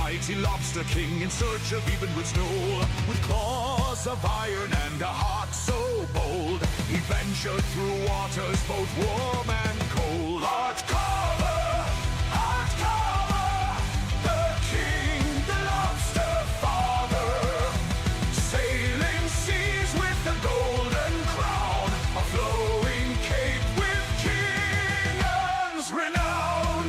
mighty lobster king in search of Evenwood's knoll. With claws of iron and a heart so bold, he ventured through waters both warm and cold. Hot cover, the king, the lobster father, sailing seas with the golden crown, a flowing cape with king's renown.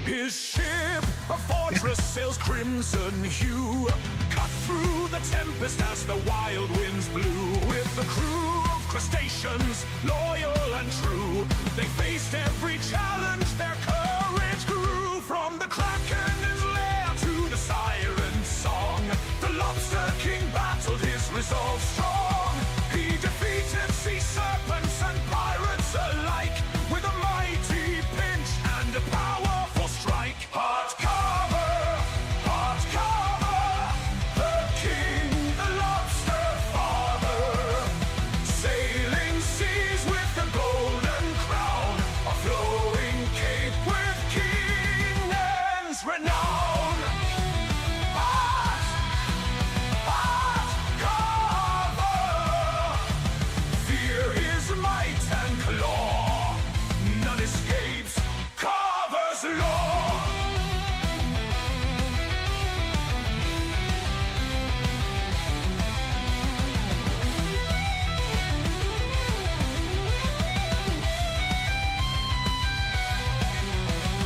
His ship, a fortress, sails crimson hue, cut through the tempest as the wild winds blew. With a crew of crustaceans, loyal and true, they faced every challenge, their courage grew. From the kraken's lair to the siren's song, the lobster king battled his resolve strong. He defeated sea serpents and pirates alike, with a mighty pinch and a powerful strike. Hot cover, the king, the lobster father, sailing seas with the golden crown, a flowing cape with king's renown. Hot cover, fear his might and claw, none escapes, covers law.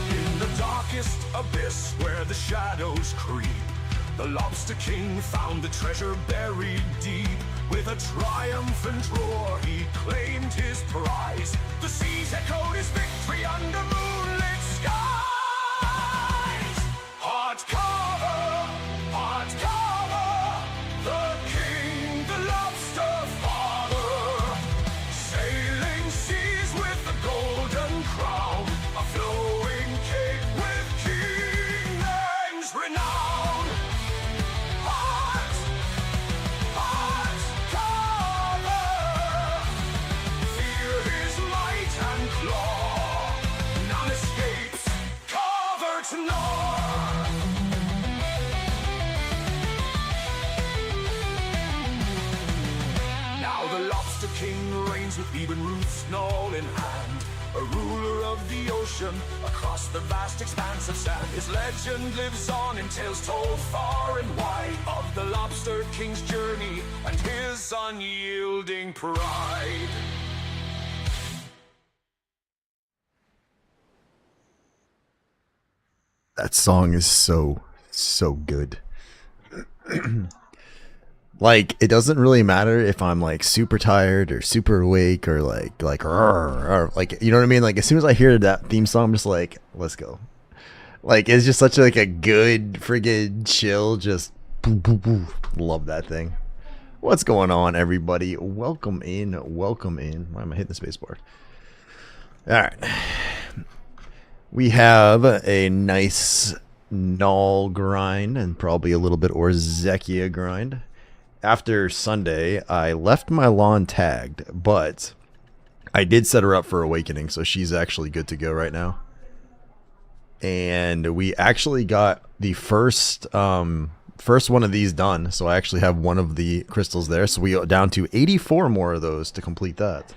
In the darkest abyss where the shadows creep, the lobster king found the treasure buried deep. With a triumphant roar he claimed his prize. The seas echoed his victory under moonlit skies. Hot cover, the king, the lobster father, sailing seas with the golden crown, a flowing cape with king's renown. Hot cover, fear his might and claw, none escapes, cover to gnaw. Now the lobster king reigns with Ebenruth's knoll in hand, a ruler of the ocean across the vast expanse of sand. His legend lives on in tales told far and wide of the lobster king's journey and his unyielding pride. That song is so good. Like, it doesn't really matter if I'm like super tired or super awake or or like, you know what I mean? Like, as soon as I hear that theme song, I'm just like, let's go. Like, it's just such like a good friggin' chill, just boom, boom, boom. Love that thing. What's going on, everybody? Welcome in. Why am I hitting the space bar? Alright. We have a nice Null grind and probably a little bit Orzekia grind. After Sunday, I left my lawn tagged, but I did set her up for Awakening, so she's actually good to go right now. And we actually got the first one of these done, so I actually have one of the crystals there. So we go down to 84 more of those to complete that.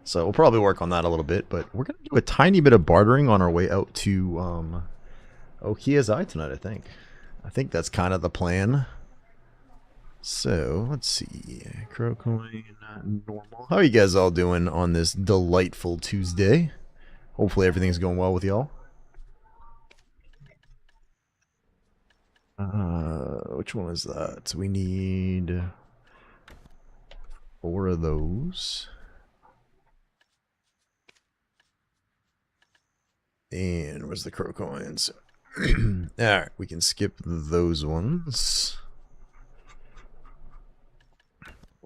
So we'll probably work on that a little bit, but we're going to do a tiny bit of bartering on our way out to Okia's Eye tonight, I think. I think that's kind of the plan. So, let's see. Crowcoin, normal. How are you guys all doing on this delightful Tuesday? Hopefully everything's going well with y'all. Which one is that? We need 4 of those. And where's the crow coins? Alright, we can skip those ones.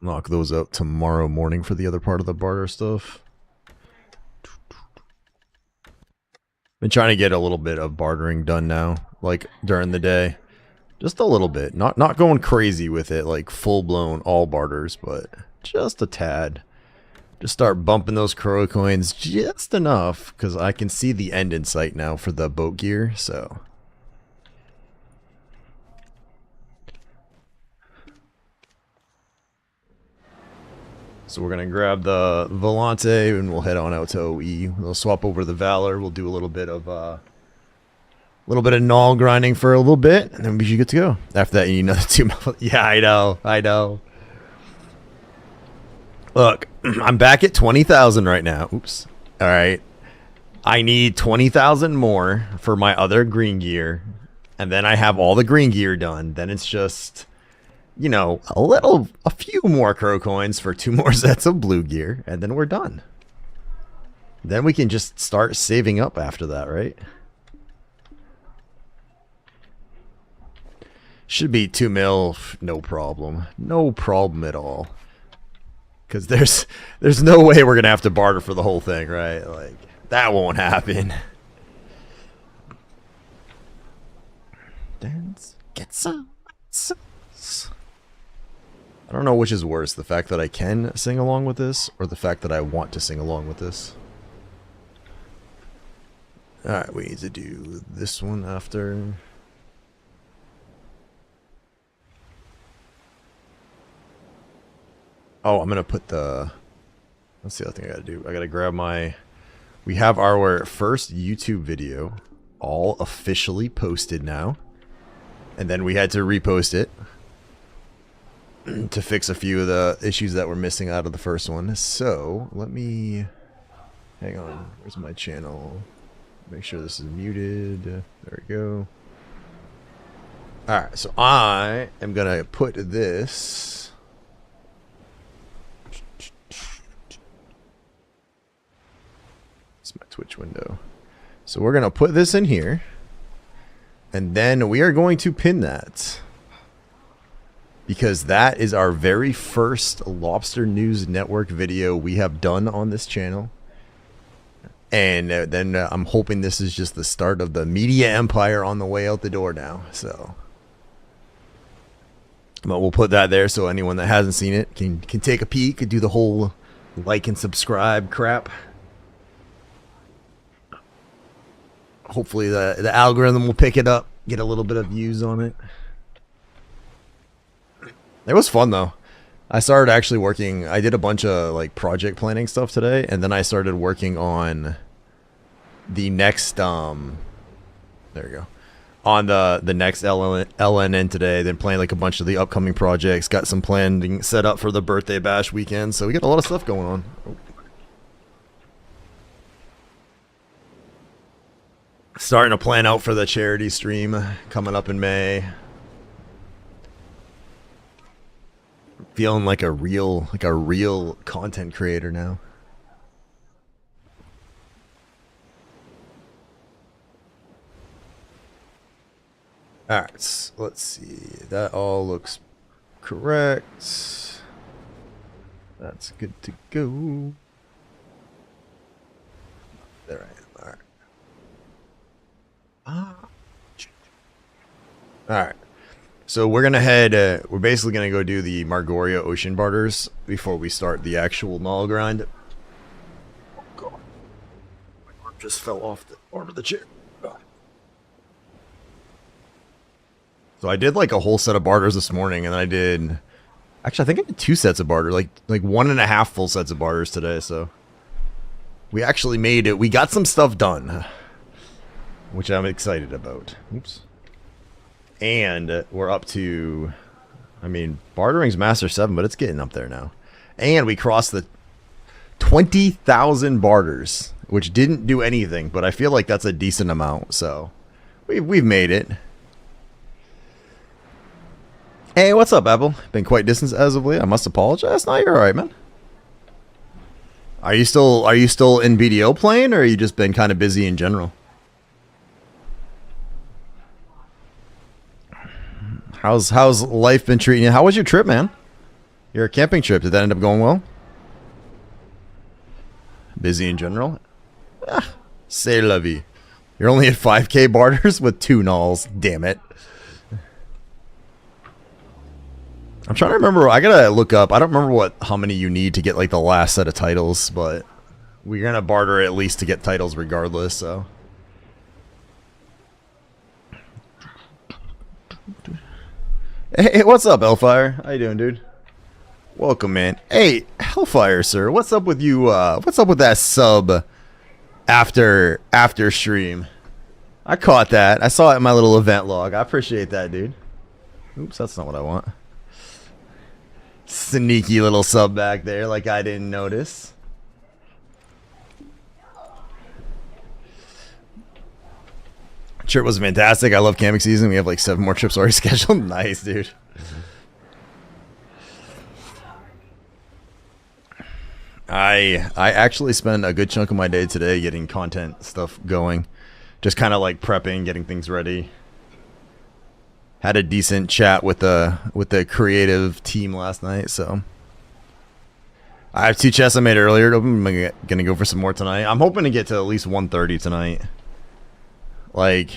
We'll knock those out tomorrow morning for the other part of the barter stuff. Been trying to get a little bit of bartering done now, like during the day. Just a little bit. Not going crazy with it, like full-blown all barters, but just a tad. Just start bumping those crow coins just enough, because I can see the end in sight now for the boat gear, so. So we're going to grab the Volante, and we'll head on out to OE. We'll swap over the Valor. We'll do a little bit of null grinding for a little bit, and then we should get to go. After that, you need another 2 mil. Yeah, I know. Look, I'm back at 20,000 right now. Oops. All right. I need 20,000 more for my other green gear, and then I have all the green gear done. Then it's just, you know, a few more crow coins for 2 more sets of blue gear, and then we're done. Then we can just start saving up after that, right? Should be 2 mil, no problem. No problem at all. Because there's no way we're going to have to barter for the whole thing, right? Like, that won't happen. Dance, get some. I don't know which is worse, the fact that I can sing along with this, or the fact that I want to sing along with this. Alright, we need to do this one after. Oh, I'm going to put the... Let's see what thing I got to do. I got to grab my... We have our first YouTube video all officially posted now. And then we had to repost it to fix a few of the issues that were missing out of the first one. So, let me... Hang on. Where's my channel? Make sure this is muted. There we go. Alright, so I am going to put this... My Twitch window. So we're going to put this in here, and then we are going to pin that, because that is our very first Lobster News Network video we have done on this channel. And then I'm hoping this is just the start of the media empire on the way out the door now. So, but we'll put that there so anyone that hasn't seen it can take a peek and do the whole like and subscribe crap. Hopefully the algorithm will pick it up, get a little bit of views on it. It was fun though. I started actually working, I did a bunch of like project planning stuff today, and then I started working on the next there we go. On the next LNN today, then playing like a bunch of the upcoming projects, got some planning set up for the birthday bash weekend, so we got a lot of stuff going on. Starting to plan out for the charity stream coming up in May. Feeling like a real content creator now. Alright, let's see. That all looks correct. That's good to go. There I am. Alright, so we're gonna head, we're basically gonna go do the Margoria Ocean Barters before we start the actual null grind. Oh god, my arm just fell off the arm of the chair. So I did like a whole set of barters this morning, and I did, actually I think I did 2 sets of barter, like 1.5 full sets of barters today, so we actually made it, we got some stuff done, which I'm excited about. Oops. And we're up to, I mean, bartering's Master 7, but it's getting up there now. And we crossed the 20,000 barters, which didn't do anything, but I feel like that's a decent amount, so we've made it. Hey, what's up, Apple? Been quite distant as of late. I must apologize. No, you're alright, man. Are you still in BDO playing, or are you just been kind of busy in general? How's life been treating you? How was your trip, man? Your camping trip, did that end up going well? Busy in general? Ah, c'est la vie. You're only at 5k barters with 2 nulls. Damn it. I'm trying to remember. I gotta look up. I don't remember how many you need to get like the last set of titles, but we're gonna barter at least to get titles regardless. So. Hey, what's up, Hellfire? How you doing, dude? Welcome, man. Hey, Hellfire, sir. What's up with you? What's up with that sub after stream? I caught that. I saw it in my little event log. I appreciate that, dude. Oops, that's not what I want. Sneaky little sub back there, like I didn't notice. Trip was fantastic. I love camping season. We have like 7 more trips already scheduled. Nice, dude. I actually spent a good chunk of my day today getting content stuff going. Just kind of like prepping, getting things ready. Had a decent chat with the creative team last night, so I have 2 chests I made earlier. I'm gonna go for some more tonight. I'm hoping to get to at least 130 tonight. Like,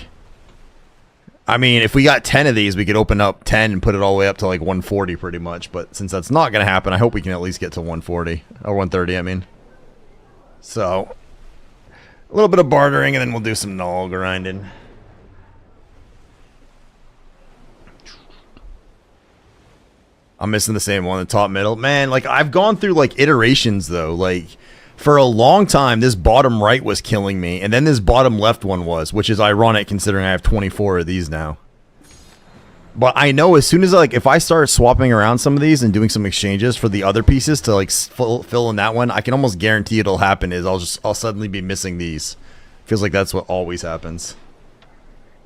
I mean, if we got 10 of these, we could open up 10 and put it all the way up to like 140 pretty much. But since that's not gonna happen, I hope we can at least get to 140 or 130. I mean, so a little bit of bartering, and then we'll do some null grinding. I'm missing the same one, the top middle. Man, like, I've gone through, like, iterations, though. Like, for a long time, this bottom right was killing me, and then this bottom left one was, which is ironic considering I have 24 of these now. But I know as soon as, like, if I start swapping around some of these and doing some exchanges for the other pieces to, like, fill in that one, I can almost guarantee it'll happen is I'll suddenly be missing these. Feels like that's what always happens.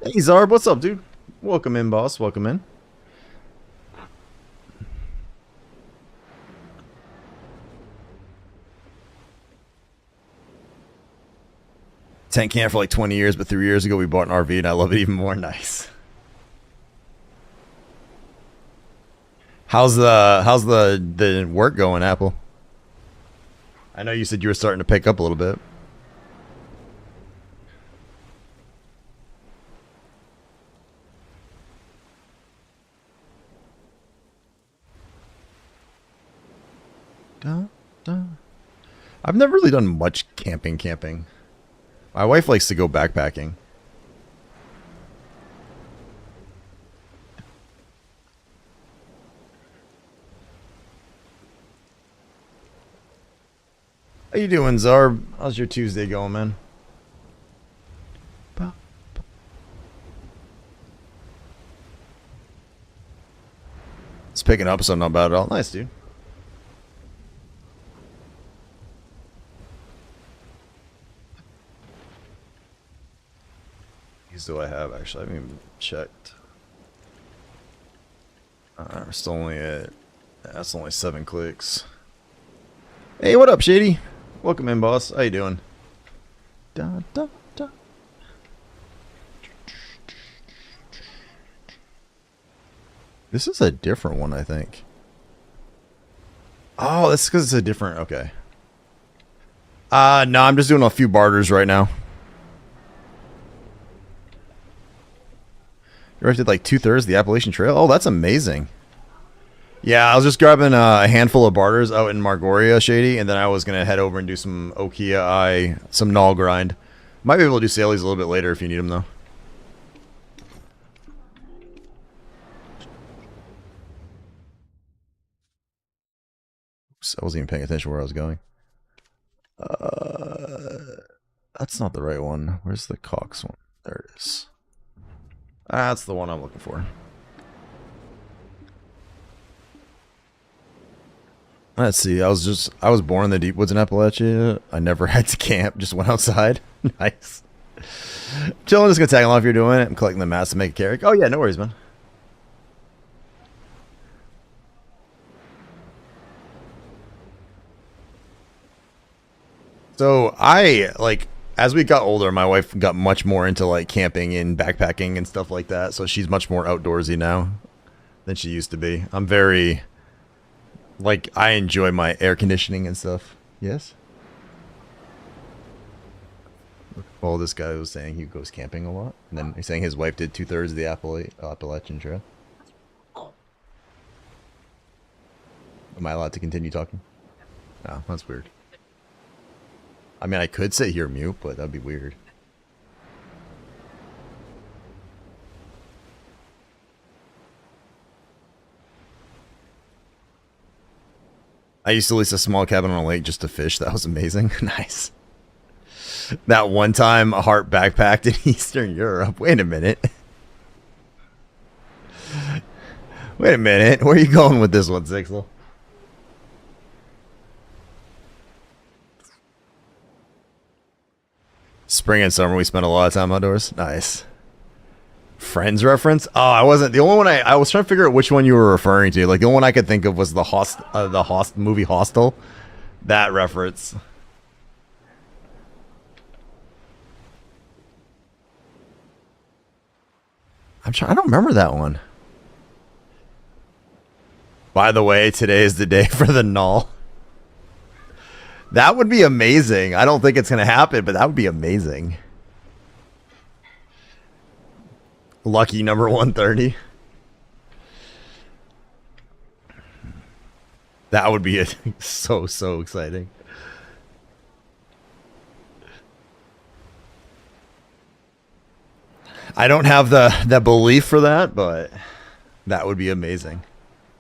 Hey, Zarb, what's up, dude? Welcome in, boss. Welcome in. Tent camp for like 20 years, but 3 years ago we bought an RV and I love it even more. Nice. How's the work going, Apple? I know you said you were starting to pick up a little bit. I've never really done much camping. My wife likes to go backpacking. How you doing, Zarb? How's your Tuesday going, man? It's picking up, so not bad at all. Nice, dude. Do I have actually? I haven't even checked. We're still only at. That's only 7 clicks. Hey, what up, Shady? Welcome in, boss. How you doing? Da, da, da. This is a different one, I think. Oh, that's because it's a different. Okay. No, I'm just doing a few barters right now. You already did like 2/3 of the Appalachian Trail? Oh, that's amazing. Yeah, I was just grabbing a handful of barters out in Margoria, Shady, and then I was going to head over and do some Okia some null grind. Might be able to do Salies a little bit later if you need them, though. Oops, I wasn't even paying attention where I was going. That's not the right one. Where's the Cox one? There it is. That's the one I'm looking for. Let's see. I was born in the deep woods in Appalachia. I never had to camp. Just went outside. Nice. Chilling. Just gonna tag along if you're doing it. I'm collecting the mats to make a carrick. Oh yeah, no worries, man. So as we got older, my wife got much more into like camping and backpacking and stuff like that. So she's much more outdoorsy now than she used to be. I'm very, like, I enjoy my air conditioning and stuff. Yes? Well, this guy was saying he goes camping a lot. And then he's saying his wife did 2/3 of the Appalachian Trail. Am I allowed to continue talking? Oh, that's weird. I mean, I could sit here mute, but that'd be weird. I used to lease a small cabin on a lake just to fish. That was amazing. Nice. That one time a Hart backpacked in Eastern Europe. Wait a minute. Wait a minute. Where are you going with this one, Zixel? Spring and summer, we spent a lot of time outdoors. Nice. Friends reference? Oh, I wasn't. The only one I was trying to figure out which one you were referring to. Like, the only one I could think of was the movie Hostel. That reference. I don't remember that one. By the way, today is the day for the null. That would be amazing. I don't think it's going to happen, but that would be amazing. Lucky number 130. That would be so exciting. I don't have the belief for that, but that would be amazing.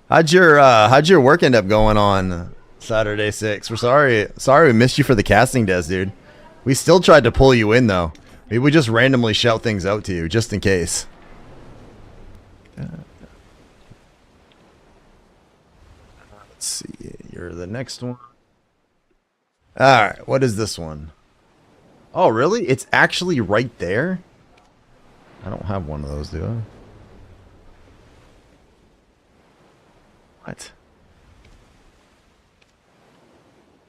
How'd your work end up going on Saturday 6? We're sorry we missed you for the casting desk, dude. We still tried to pull you in though. Maybe we just randomly shout things out to you just in case. Let's see. You're the next one. All right. What is this one? Oh, really? It's actually right there? I don't have one of those, do I? What?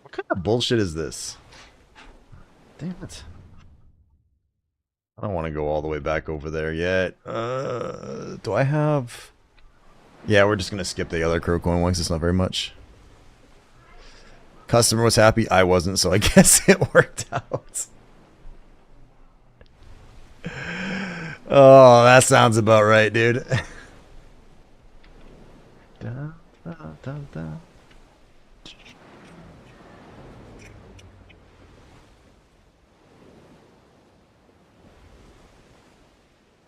What kind of bullshit is this? Damn it. I don't want to go all the way back over there yet. Do I have... Yeah, we're just going to skip the other crow coin ones. It's not very much. Customer was happy. I wasn't, so I guess it worked out. Oh, that sounds about right, dude. Da, da, da, da.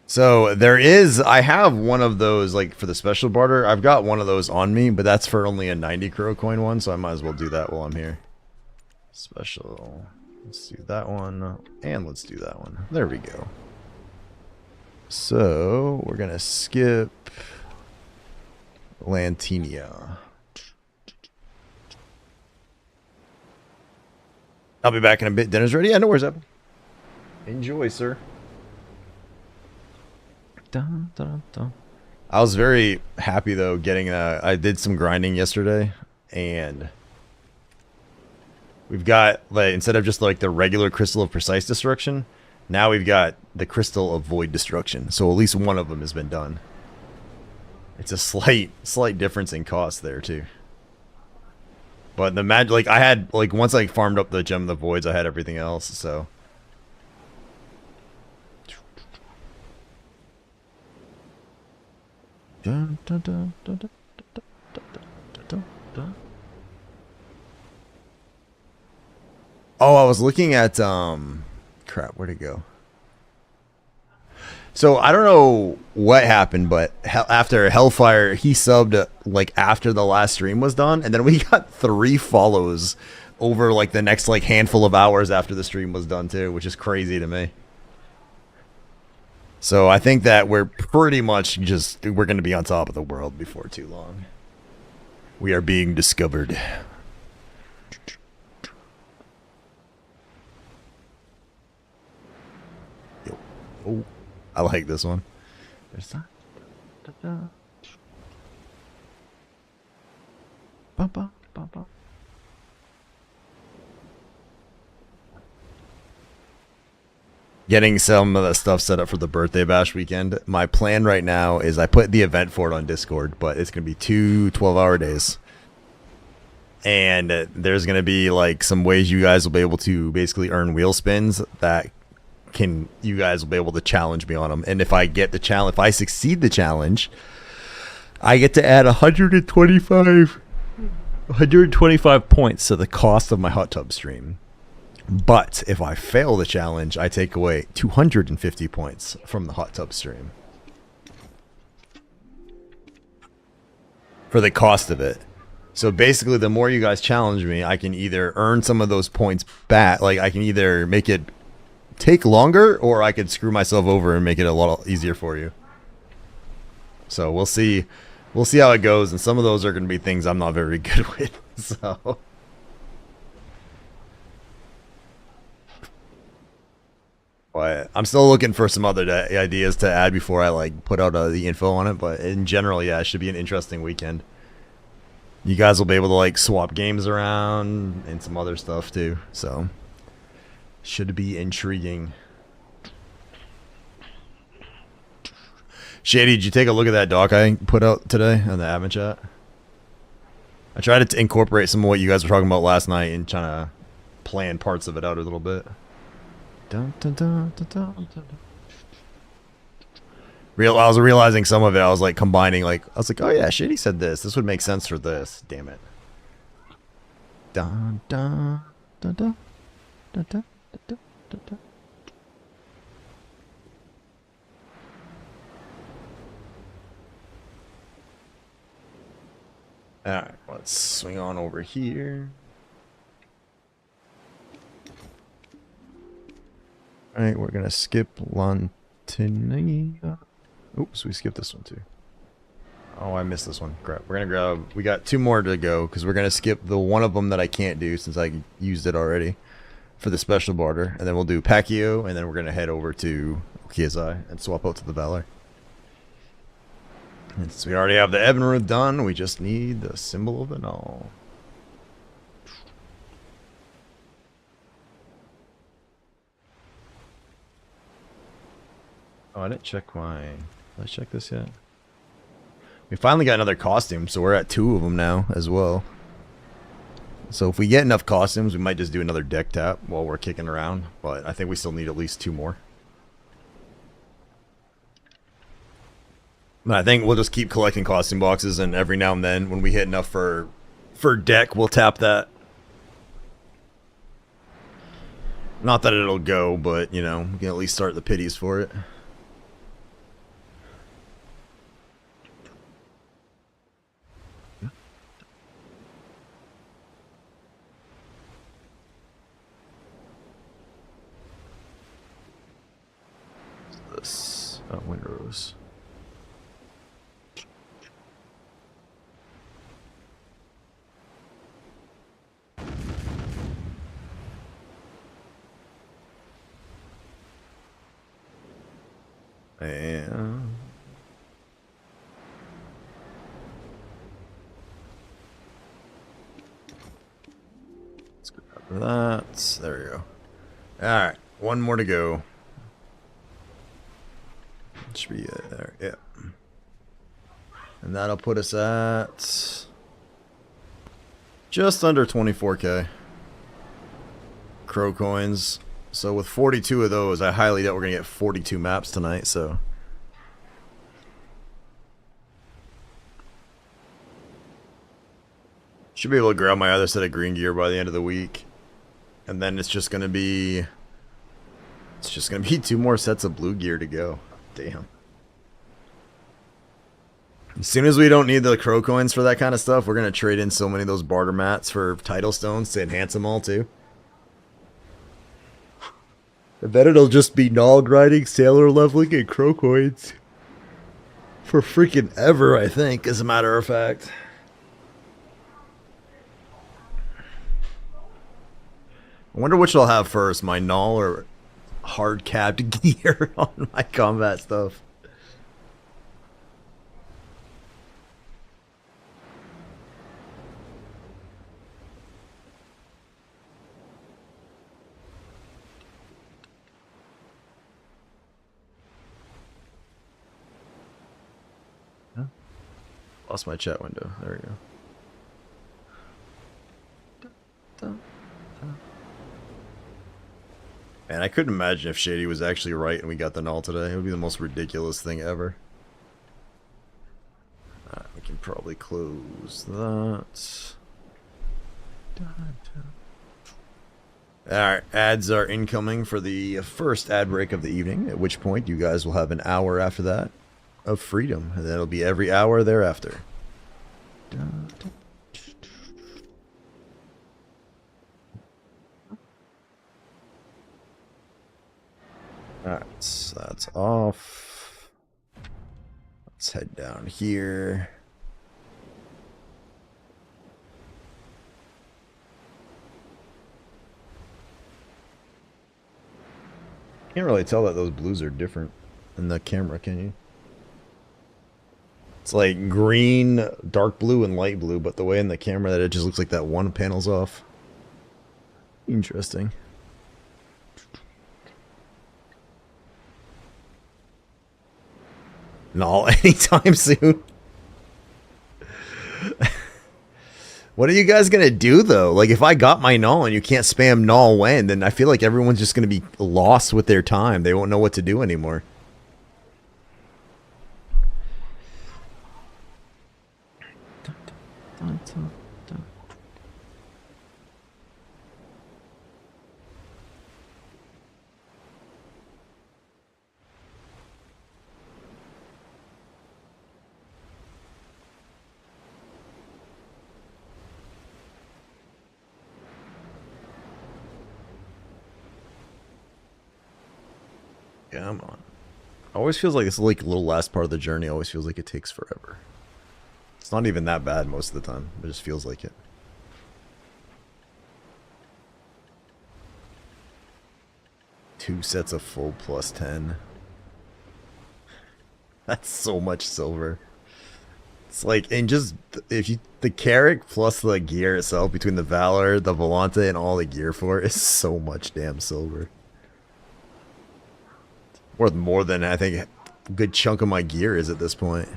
So I have one of those, like for the special barter. I've got one of those on me, but that's for only a 90 crow coin one, so I might as well do that while I'm here. Special. Let's do that one, and let's do that one. There we go. So we're gonna skip Lantinia. I'll be back in a bit. Dinner's ready. Yeah, no worries, up. Enjoy, sir. Dun, dun, dun. I was very happy though getting I did some grinding yesterday, and we've got, like, instead of just like the regular crystal of precise destruction, now we've got the crystal of void destruction. So at least one of them has been done. It's a slight difference in cost there too. But the magic, like, I had, like, once I farmed up the gem of the voids, I had everything else. So dun, dun, dun, dun, dun, dun, dun, dun, dun, dun. Oh, I was looking at crap, where'd it go? So I don't know what happened, but after Hellfire, he subbed like after the last stream was done, and then we got 3 follows over like the next like handful of hours after the stream was done too, which is crazy to me. So I think that we're pretty much we're going to be on top of the world before too long. We are being discovered. Yo. Oh, I like this one. There's that. Ba-ba, ba-ba. Getting some of the stuff set up for the birthday bash weekend. My plan right now is I put the event for it on Discord, but it's going to be 2 12-hour days. And there's going to be like some ways you guys will be able to basically earn wheel spins that you guys will be able to challenge me on them. And if I get the challenge, if I succeed the challenge, I get to add 125 125 points to the cost of my hot tub stream. But if I fail the challenge, I take away 250 points from the hot tub stream. For the cost of it. So basically, the more you guys challenge me, I can either earn some of those points back. Like, I can either make it take longer, or I could screw myself over and make it a lot easier for you. So we'll see. We'll see how it goes. And some of those are going to be things I'm not very good with. So... But I'm still looking for some other ideas to add before I like put out the info on it. But in general, yeah, it should be an interesting weekend. You guys will be able to like swap games around and some other stuff too. So should be intriguing. Shady, did you take a look at that doc I put out today on the admin chat? I tried to incorporate some of what you guys were talking about last night and trying to plan parts of it out a little bit. Dun, dun, dun, dun, dun, dun. I was realizing some of it. I was like combining, like I was like, oh yeah, Shady said this. This would make sense for this. Damn it. Dun, dun, dun, dun, dun, dun, dun, dun, dun. All right, let's swing on over here. Alright, we're gonna skip Lantinia. Oops, we skipped this one too. Oh, I missed this one. Crap. We're gonna grab... We got 2 more to go, because we're gonna skip the one of them that I can't do, since I used it already, for the special barter. And then we'll do Pacquiao, and then we're gonna head over to Okiazai, and swap out to the Valor. And since we already have the Ebenruth done, we just need the Symbol of the Null. Oh, I didn't check my... Did I check this yet? We finally got another costume, so we're at 2 of them now as well. So if we get enough costumes, we might just do another deck tap while we're kicking around. But I think we still need at least 2 more. But I think we'll just keep collecting costume boxes, and every now and then, when we hit enough for deck, we'll tap that. Not that it'll go, but, you know, we can at least start the pities for it. This Windrose. And let's go after that. There we go. Alright, 1 more to go. Should be there, yeah. And that'll put us at just under 24k crow coins. So with 42 of those, I highly doubt we're gonna get 42 maps tonight. So should be able to grab my other set of green gear by the end of the week, and then it's just gonna be 2 more sets of blue gear to go. Damn. As soon as we don't need the crow coins for that kind of stuff, we're going to trade in so many of those barter mats for title stones to enhance them all too. I bet it'll just be Null grinding, Sailor leveling, and crow coins for freaking ever, I think, as a matter of fact. I wonder which I'll have first, my Null or hard capped gear on my combat stuff. Huh? Lost my chat window. There we go. And I couldn't imagine if Shady was actually right and we got the Null today. It would be the most ridiculous thing ever. We can probably close that. Alright, ads are incoming for the first ad break of the evening, at which point you guys will have an hour after that of freedom, and then it'll be every hour thereafter. Alright, so that's off. Let's head down here. Can't really tell that those blues are different in the camera, can you? It's like green, dark blue, and light blue, but the way in the camera that it just looks like that one panel's off. Interesting. No, anytime soon. What are you guys gonna do though? Like, if I got my null and you can't spam null when, then I feel like everyone's just gonna be lost with their time. They won't know what to do anymore. Come on. Always feels like this like little last part of the journey always feels like it takes forever. It's not even that bad most of the time. It just feels like it. Two sets of full plus 10. That's so much silver. It's like, and just if you the carrick plus the gear itself between the Valor, the Volante, and all the gear for it is so much damn silver. Worth more than I think a good chunk of my gear is at this point.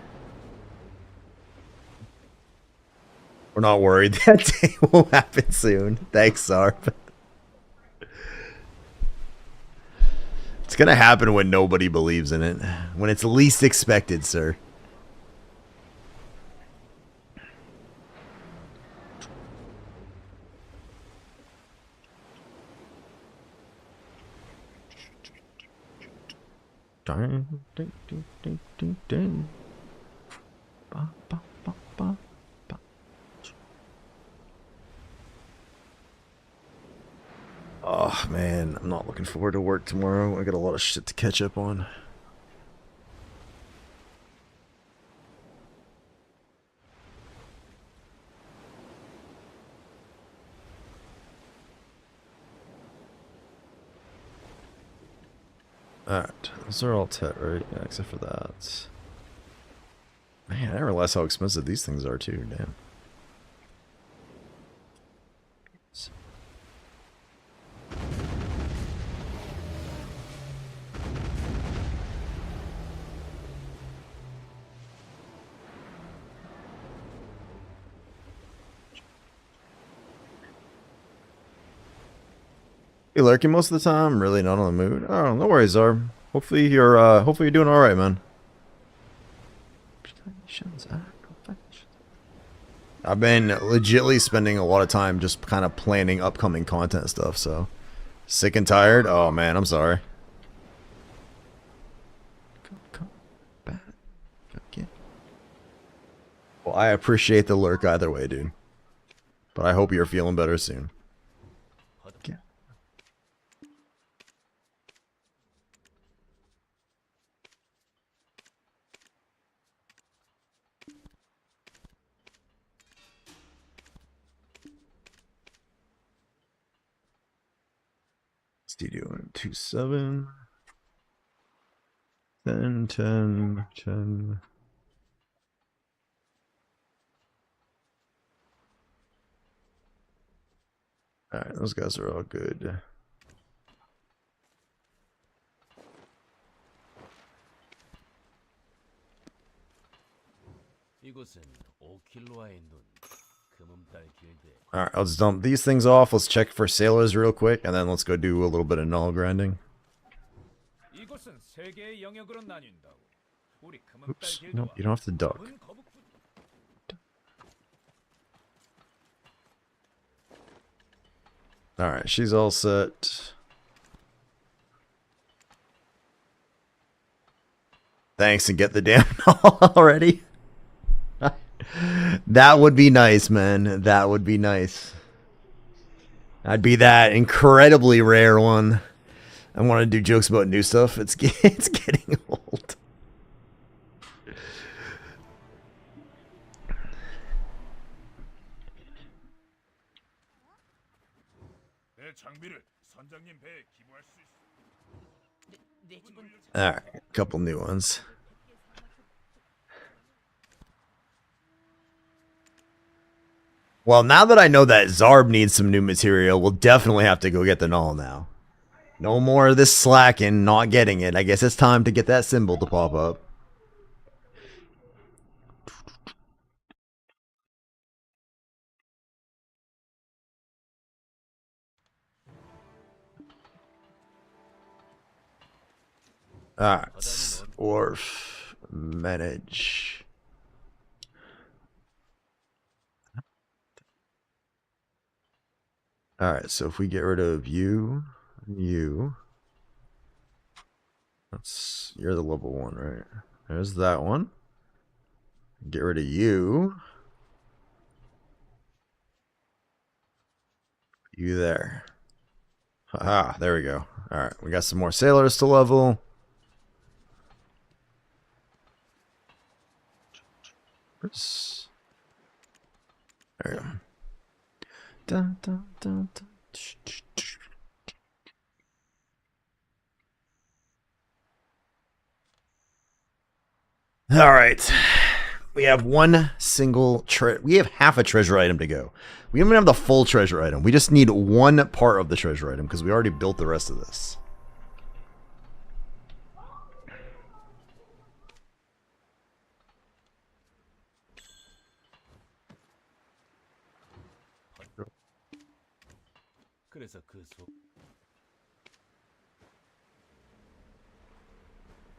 We're not worried. That day will happen soon. Thanks, Sarp. It's gonna happen when nobody believes in it. When it's least expected, sir. Oh man, I'm not looking forward to work tomorrow. I got a lot of shit to catch up on. Alright, those are all tet, right? Yeah, except for that. Man, I didn't realize how expensive these things are too, damn. You lurking most of the time? Really not on the mood? Oh, no worries, Zarb. Hopefully you're doing alright, man. I've been legitly spending a lot of time just kind of planning upcoming content stuff, so. Sick and tired? Oh man, I'm sorry. Well, I appreciate the lurk either way, dude. But I hope you're feeling better soon. Studio 27 10. Alright, those guys are all good. Alright, I'll just dump these things off. Let's check for sailors real quick, and then let's go do a little bit of null grinding. Oops, no, you don't have to duck. Alright, she's all set. Thanks, and get the damn doll already. That would be nice, man. That would be nice. I'd be that incredibly rare one. I want to do jokes about new stuff. It's getting old. Alright, a couple new ones. Well, now that I know that Zarb needs some new material, we'll definitely have to go get the null now. No more of this slacking, not getting it. I guess it's time to get that symbol to pop up. Alright. Orf. Manage. Alright, so if we get rid of you, you're the level 1, right? There's that one. Get rid of you. You there. Ah, there we go. Alright, we got some more sailors to level. There we go. Dun, dun, dun, dun. All right, we have one single we have half a treasure item to go. We don't even have the full treasure item. We just need one part of the treasure item because we already built the rest of this.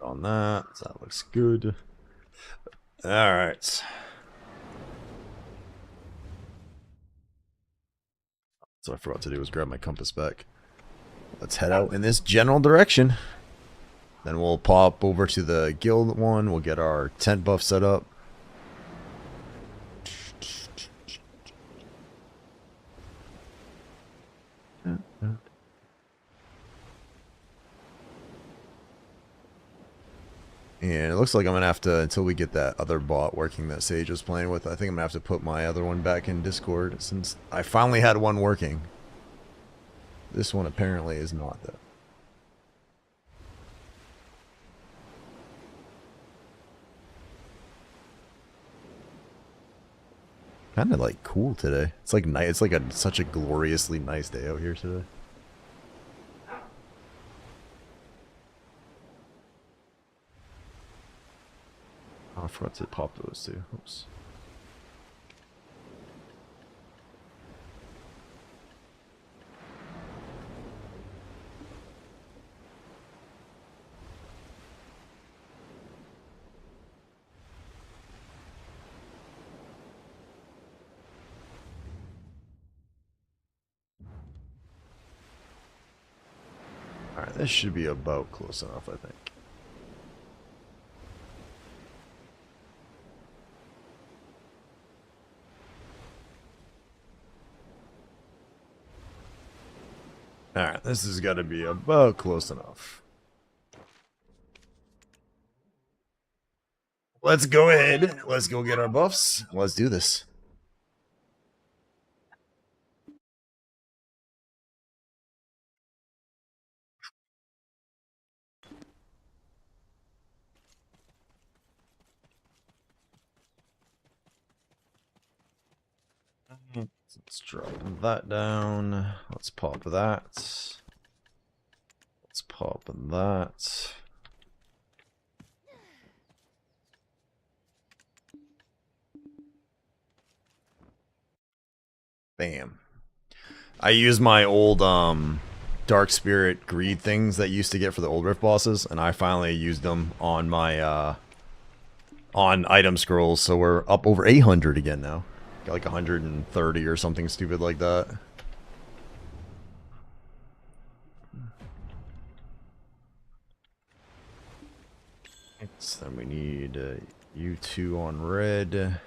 On that, so that looks good. All right. So I forgot to do was grab my compass back. Let's head out in this general direction. Then we'll pop over to the guild one. We'll get our tent buff set up. And it looks like I'm going to have to, until we get that other bot working that Sage was playing with, I think I'm going to have to put my other one back in Discord since I finally had one working. This one apparently is not, though. Kind of like cool today. It's like night. It's like such a gloriously nice day out here today. Oh, I forgot to pop those too. Oops. Alright, this should be about close enough, I think. Alright, this has got to be about close enough. Let's go ahead. Let's go get our buffs. Let's do this. Let's drop that down. Let's pop that. Let's pop that. Bam. I use my old Dark Spirit greed things that you used to get for the old Rift bosses, and I finally used them on my on item scrolls, so we're up over 800 again now. Got like 130 or something stupid like that. So then we need U2 on red.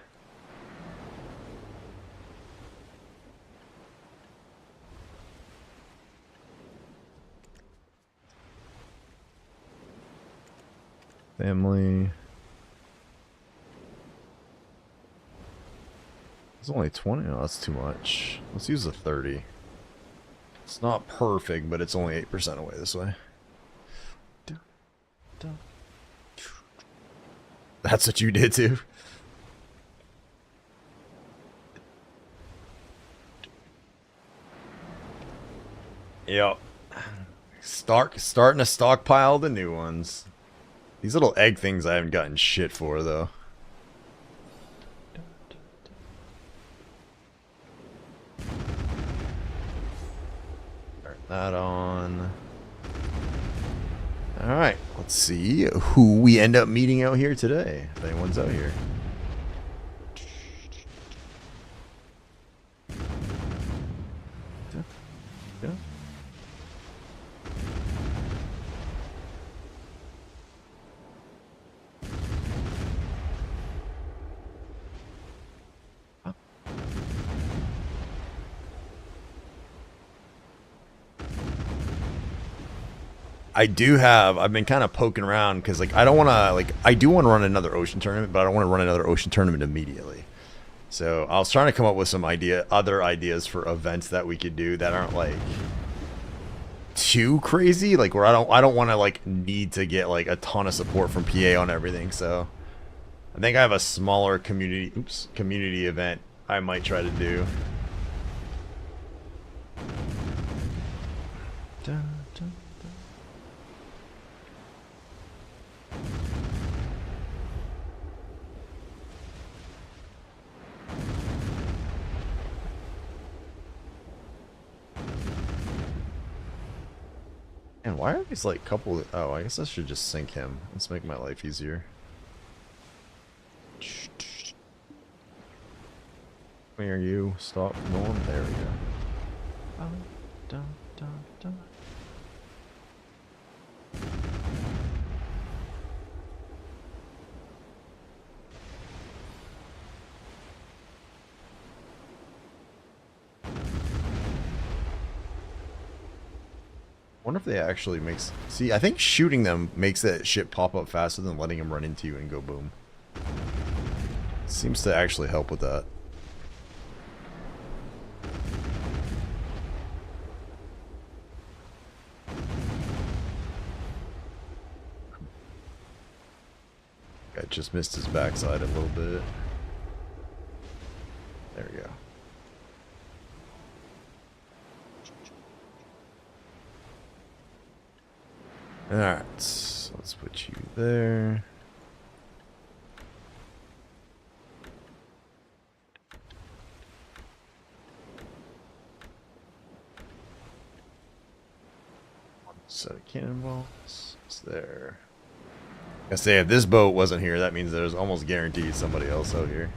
Family. It's only 20. No, that's too much. Let's use a 30. It's not perfect, but it's only 8% away this way. That's what you did too. Yep. Starting to stockpile the new ones. These little egg things I haven't gotten shit for though. Turn that on. Alright, let's see who we end up meeting out here today. If anyone's out here. Yeah. I've been kind of poking around because like I don't want to I do want to run another ocean tournament, but I don't want to run another ocean tournament immediately. So I was trying to come up with some other ideas for events that we could do that aren't like too crazy, like where I don't want to like need to get like a ton of support from PA on everything. So I think I have a smaller community event I might try to do. Dun, dun. And why are these like couple? Oh, I guess I should just sync him. Let's make my life easier. Where are you? Stop norm. There we go. Dun, dun, dun. Wonder if they actually makes... See, I think shooting them makes that shit pop up faster than letting them run into you and go boom. Seems to actually help with that. I just missed his backside a little bit. There we go. Alright, so let's put you there. One set of cannonballs. It's there. I say if this boat wasn't here, that means there's almost guaranteed somebody else out here.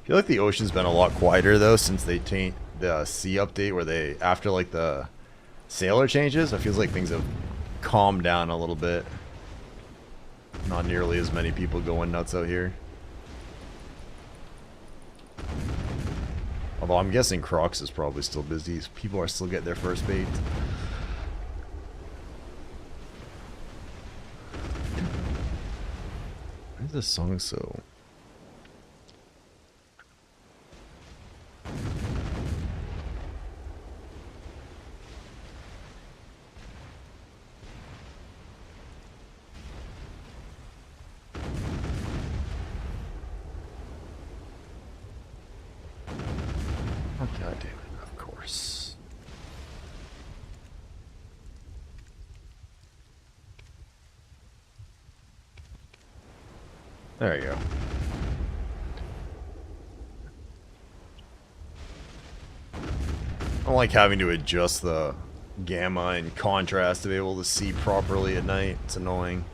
I feel like the ocean's been a lot quieter though since they changed the sea update where they after like the sailor changes. It feels like things have calmed down a little bit. Not nearly as many people going nuts out here. Although I'm guessing Crocs is probably still busy. People are still getting their first bait. Why is this song so... Oh, God damn it, of course. There you go. I don't like having to adjust the gamma and contrast to be able to see properly at night. It's annoying.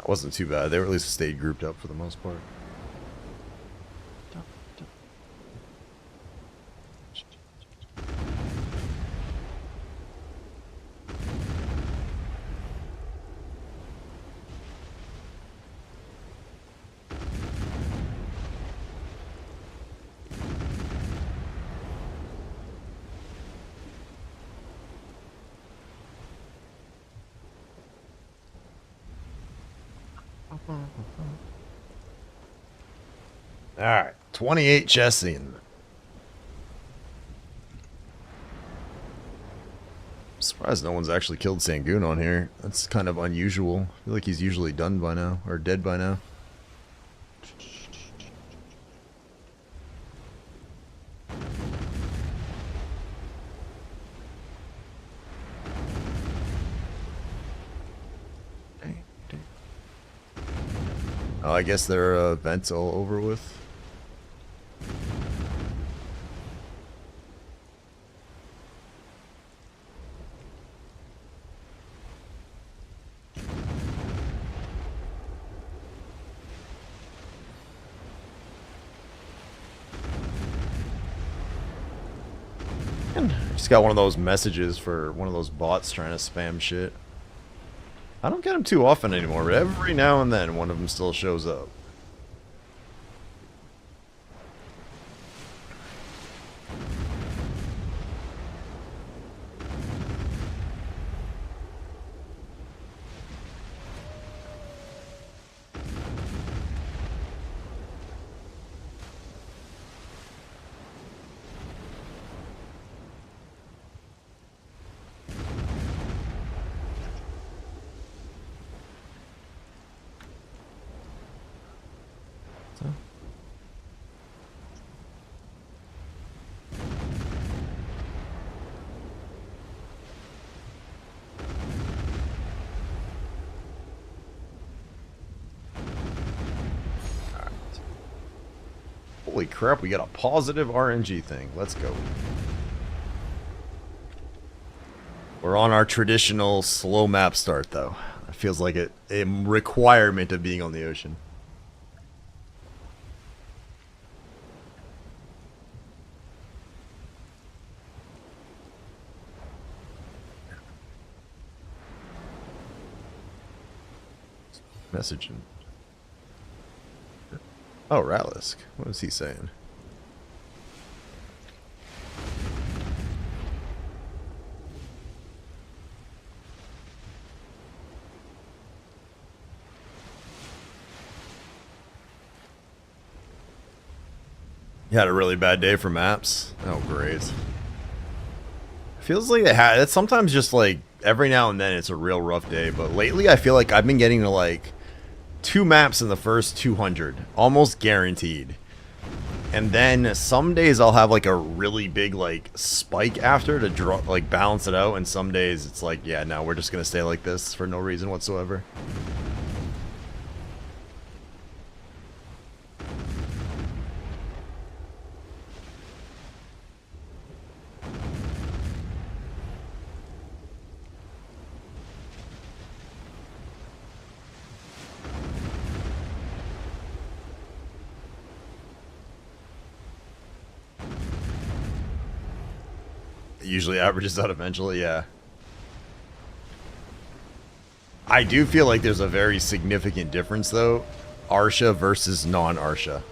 That wasn't too bad. They were at least stayed grouped up for the most part. Alright, 28 chests in. Surprised no one's actually killed Sangoon on here. That's kind of unusual. I feel like he's usually done by now, or dead by now. Oh, I guess their event's all over with. Just got one of those messages for one of those bots trying to spam shit. I don't get them too often anymore, but every now and then one of them still shows up. Holy crap, we got a positive RNG thing. Let's go. We're on our traditional slow map start, though. It feels like a requirement of being on the ocean. Messaging. Oh, Ralisk. What was he saying? You had a really bad day for maps? Oh, great. Feels like it's sometimes just like every now and then it's a real rough day, but lately I feel like I've been getting to like 2 maps in the first 200, almost guaranteed. And then some days I'll have like a really big like spike after to draw, like balance it out, and some days it's like, yeah, no, we're just gonna stay like this for no reason whatsoever. It usually averages out eventually, yeah. I do feel like there's a very significant difference though, Arsha versus non-Arsha.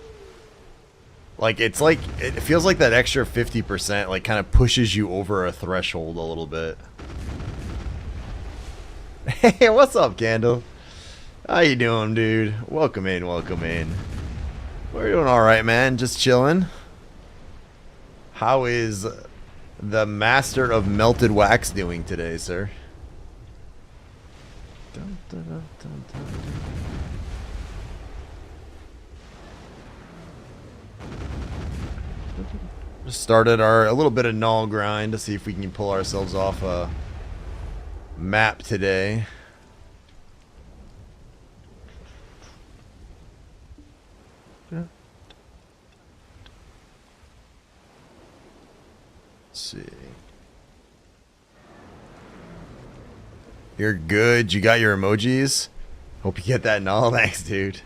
Like it feels like that extra 50% like kind of pushes you over a threshold a little bit. Hey, what's up, Candle? How you doing, dude? Welcome in, welcome in. We're doing alright, man. Just chilling. How is the Master of Melted Wax doing today, sir? Dun, dun, dun, dun, dun, dun. Just started a little bit of null grind to see if we can pull ourselves off a map today. Let's see. You're good. You got your emojis? Hope you get that null. Thanks, dude.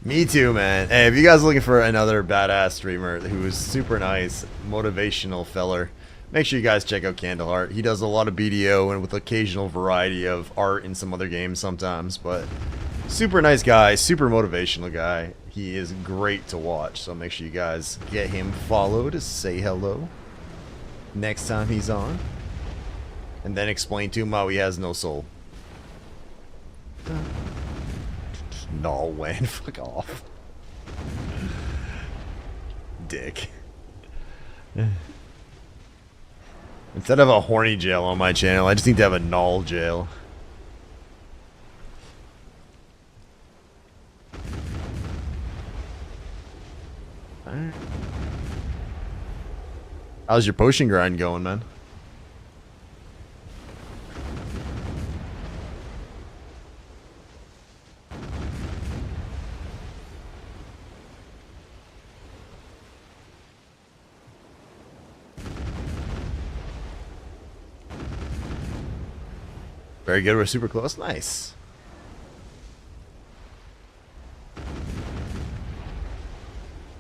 Me too, man. Hey, if you guys are looking for another badass streamer who is super nice, motivational feller, make sure you guys check out Candleheart. He does a lot of BDO and with occasional variety of art in some other games sometimes, but super nice guy, super motivational guy. He is great to watch, so make sure you guys get him followed, say hello next time he's on, and then explain to him how he has no soul. No, Wayne, fuck off. Dick. Instead of a horny jail on my channel, I just need to have a null jail. How's your potion grind going, man? Very good, we're super close. Nice.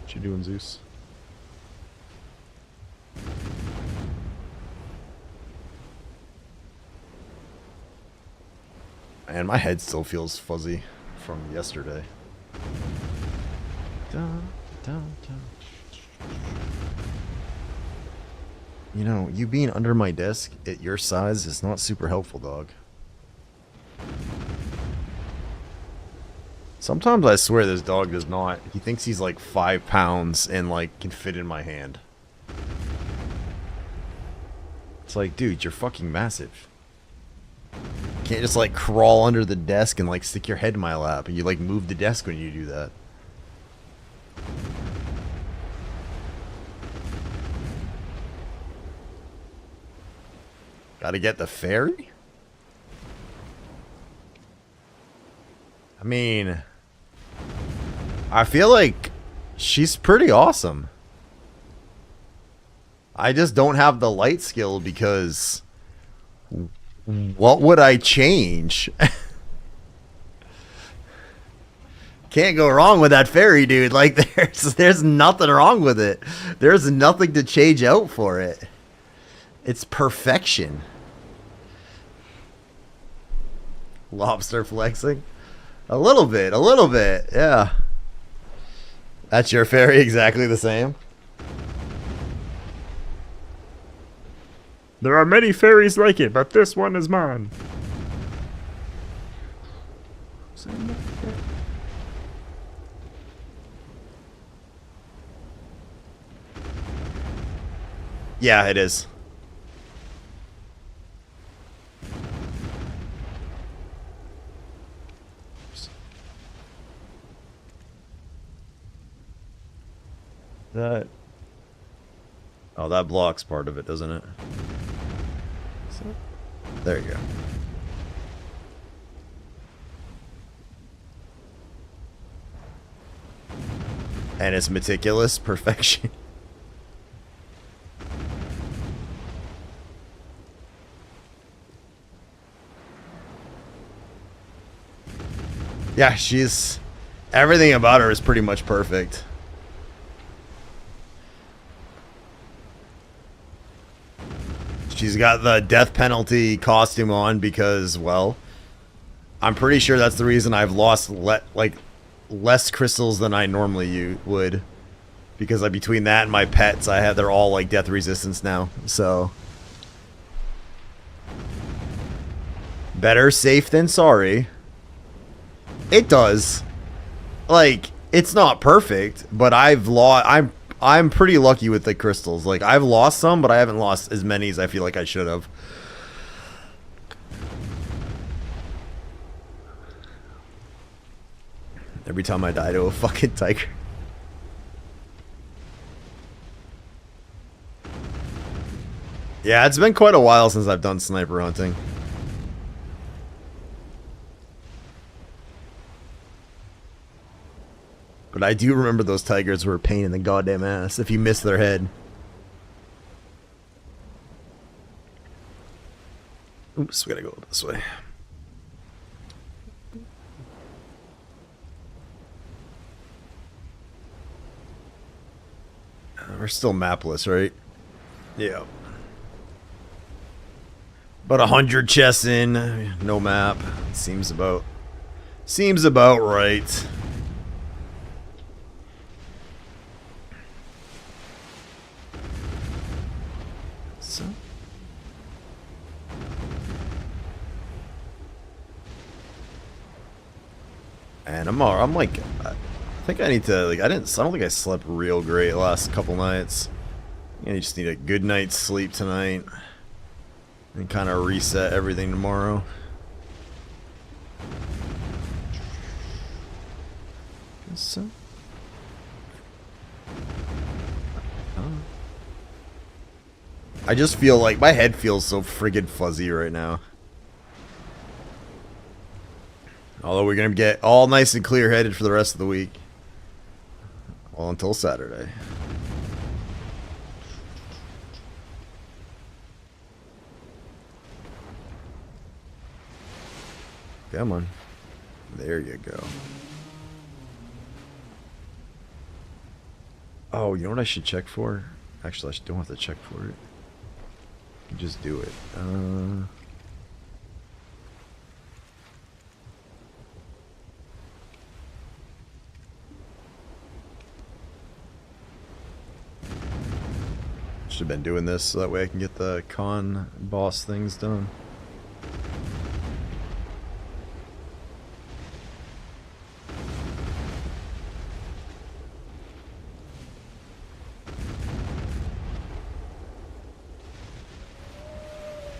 What you doing, Zeus? And my head still feels fuzzy from yesterday. Dun, dun, dun. You know, you being under my desk at your size is not super helpful, dog. Sometimes I swear this dog does not. He thinks he's like 5 pounds and like can fit in my hand. It's like, dude, you're fucking massive. You can't just like crawl under the desk and like stick your head in my lap and you like move the desk when you do that. Gotta get the fairy? I mean, I feel like she's pretty awesome. I just don't have the light skill because what would I change? Can't go wrong with that fairy, dude. Like there's nothing wrong with it. There's nothing to change out for it. It's perfection. Lobster flexing? A little bit, yeah. That's your fairy, exactly the same. There are many fairies like it, but this one is mine. Yeah, it is. That. Oh, that blocks part of it, doesn't it? There you go. And it's meticulous perfection. Yeah, she's... everything about her is pretty much perfect. She's got the death penalty costume on because, well, I'm pretty sure that's the reason I've lost less crystals than I normally would. Because between that and my pets, they're all like death resistance now. So better safe than sorry. It does. Like, it's not perfect, but I'm pretty lucky with the crystals. Like, I've lost some, but I haven't lost as many as I feel like I should have. Every time I die to a fucking tiger. Yeah, it's been quite a while since I've done sniper hunting. But I do remember those tigers were a pain in the goddamn ass if you miss their head. Oops, we gotta go this way. We're still mapless, right? Yeah. About 100 chests in, no map. Seems about right. So. And I'm like, I think I need to, like, I don't think I slept real great last couple nights. I just need a good night's sleep tonight. And kind of reset everything tomorrow. So. I just feel like my head feels so friggin' fuzzy right now. Although we're gonna get all nice and clear-headed for the rest of the week. Well, until Saturday. Come on. There you go. Oh, you know what I should check for? Actually, I don't have to check for it. Just do it. Should have been doing this so that way I can get the con boss things done.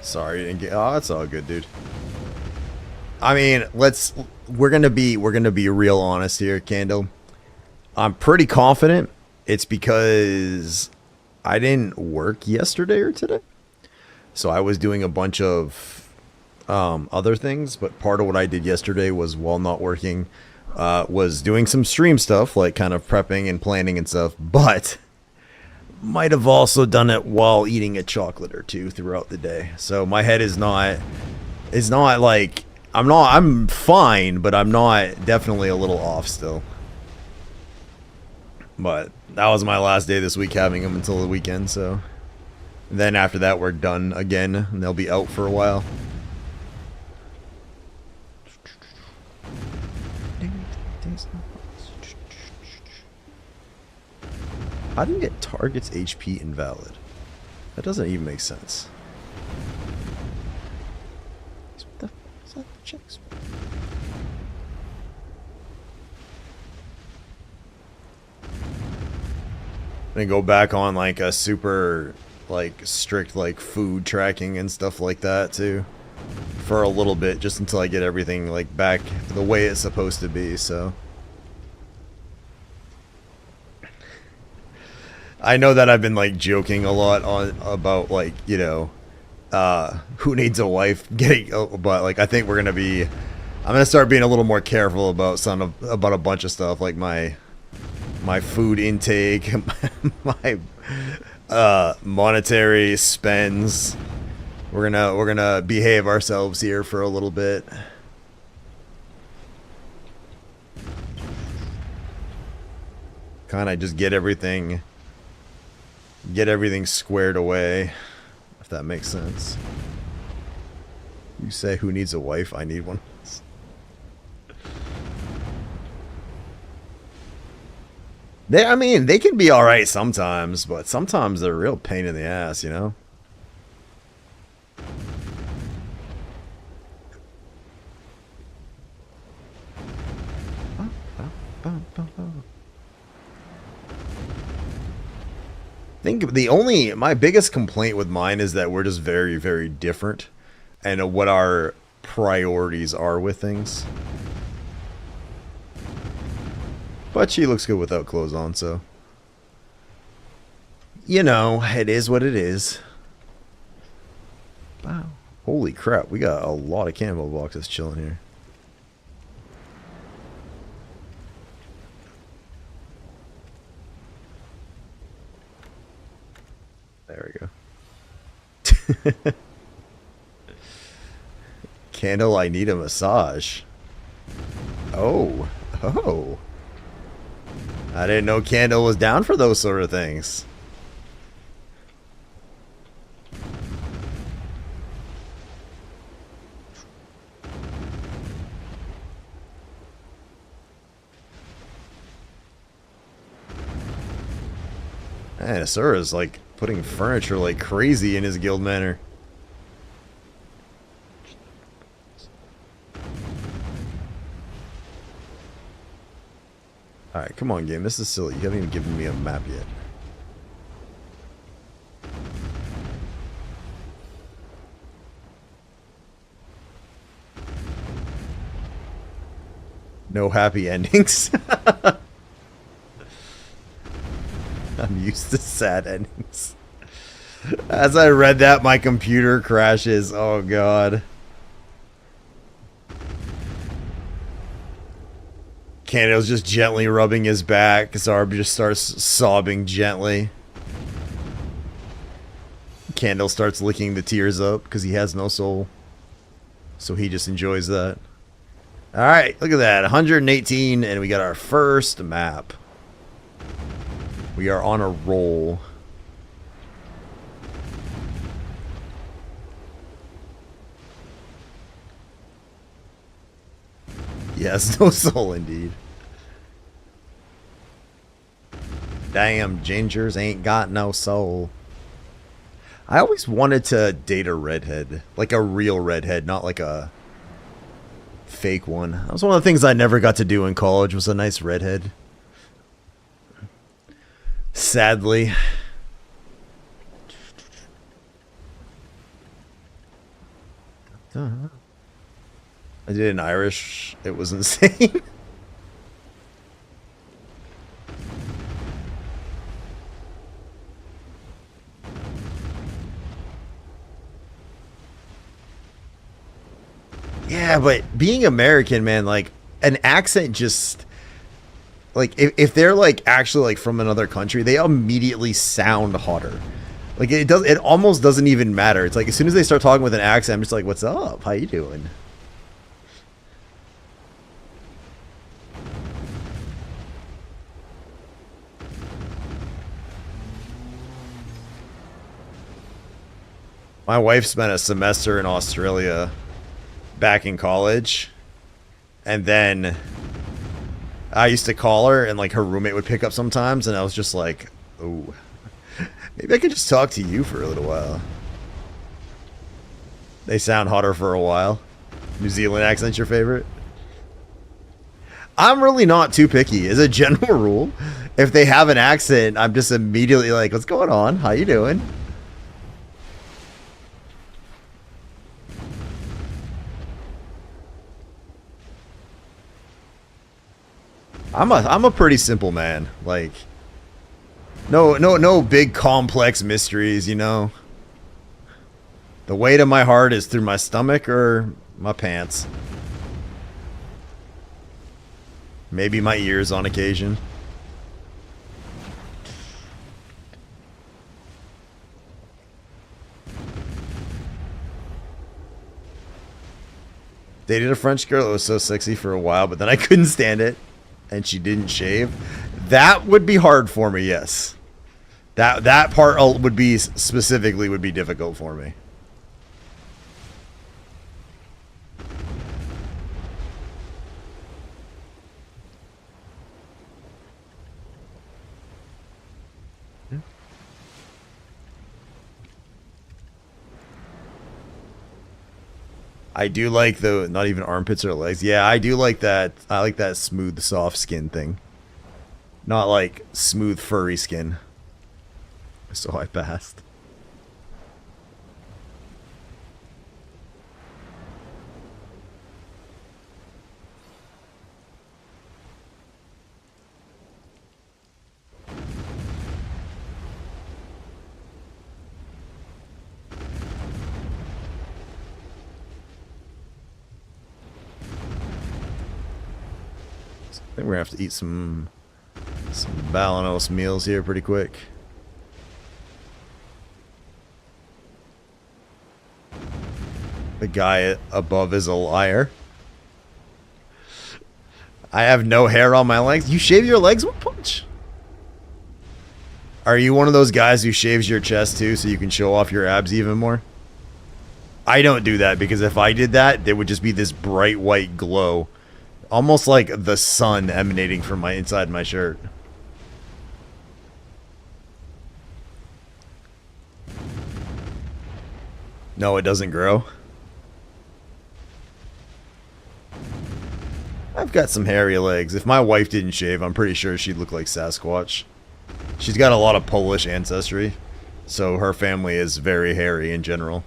Sorry, didn't get. Oh, that's all good, dude. I mean, we're gonna be real honest here, Candle. I'm pretty confident it's because I didn't work yesterday or today, so I was doing a bunch of other things. But part of what I did yesterday was, while not working, was doing some stream stuff, like kind of prepping and planning and stuff. But might have also done it while eating a chocolate or two throughout the day. So my head is not like, I'm fine, but I'm not, definitely a little off still. But that was my last day this week, having them until the weekend. So then after that, we're done again, and they'll be out for a while. How do you get target's HP invalid? That doesn't even make sense. What the fuck is that? Checks. Then go back on like a super like strict like food tracking and stuff like that too, for a little bit, just until I get everything like back the way it's supposed to be. So I know that I've been like joking a lot on about like, you know, who needs a wife getting, but like I think I'm gonna start being a little more careful about about a bunch of stuff, like my food intake, my monetary spends. We're gonna behave ourselves here for a little bit. Kind of just get everything squared away, if that makes sense. You say, who needs a wife? I need one. I mean, they can be alright sometimes, but sometimes they're a real pain in the ass, you know? I think my biggest complaint with mine is that we're just very, very different, and what our priorities are with things. But she looks good without clothes on, so you know, it is what it is. Wow. Holy crap, we got a lot of camo boxes chilling here. There we go. Candle, I need a massage. Oh. Oh. I didn't know Candle was down for those sort of things. Man, Asura's like putting furniture like crazy in his guild manor. Alright, come on, game. This is silly. You haven't even given me a map yet. No happy endings. I'm used to sad endings. As I read that, my computer crashes. Oh, God. Candle's just gently rubbing his back. Zarb just starts sobbing gently. Candle starts licking the tears up because he has no soul. So he just enjoys that. Alright, look at that. 118, and we got our first map. We are on a roll. Yes, no soul indeed. Damn, gingers ain't got no soul. I always wanted to date a redhead. Like a real redhead, not like a fake one. That was one of the things I never got to do in college, was a nice redhead. Sadly. I did in Irish. It was insane. Yeah, but being American, man, like, an accent just... Like, if they're, like, actually, like, from another country, they immediately sound hotter. Like, it almost doesn't even matter. It's like, as soon as they start talking with an accent, I'm just like, what's up? How you doing? My wife spent a semester in Australia back in college, and then I used to call her, and like her roommate would pick up sometimes, and I was just like, oh, maybe I could just talk to you for a little while. They sound hotter for a while. New Zealand accent's your favorite? I'm really not too picky. As a general rule, if they have an accent, I'm just immediately like, what's going on? How you doing? I'm a pretty simple man. Like, no big complex mysteries, you know. The weight of my heart is through my stomach or my pants. Maybe my ears on occasion. Dated a French girl that was so sexy for a while, but then I couldn't stand it. And she didn't shave. That would be hard for me, yes. That part would be, specifically, would be difficult for me. I do like the, not even armpits or legs. Yeah, I do like that. I like that smooth, soft skin thing. Not like smooth, furry skin. So I passed. I think we're gonna have to eat some Balanos meals here pretty quick. The guy above is a liar. I have no hair on my legs. You shave your legs with punch? Are you one of those guys who shaves your chest too so you can show off your abs even more? I don't do that because if I did that, there would just be this bright white glow. Almost like the sun emanating from my inside my shirt. No, it doesn't grow. I've got some hairy legs. If my wife didn't shave, I'm pretty sure she'd look like Sasquatch. She's got a lot of Polish ancestry, so her family is very hairy in general.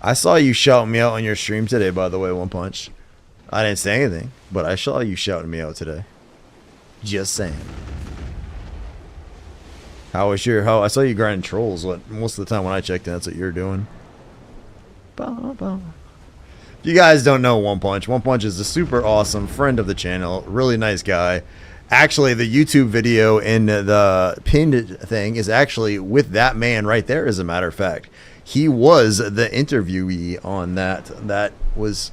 I saw you shouting me out on your stream today, by the way, One Punch. I didn't say anything, but I saw you shouting me out today. Just saying. How was your... I saw you grinding trolls. What, most of the time when I checked in, that's what you're doing. If you guys don't know One Punch is a super awesome friend of the channel. Really nice guy. Actually, the YouTube video in the pinned thing is actually with that man right there, as a matter of fact. He was the interviewee on that. That was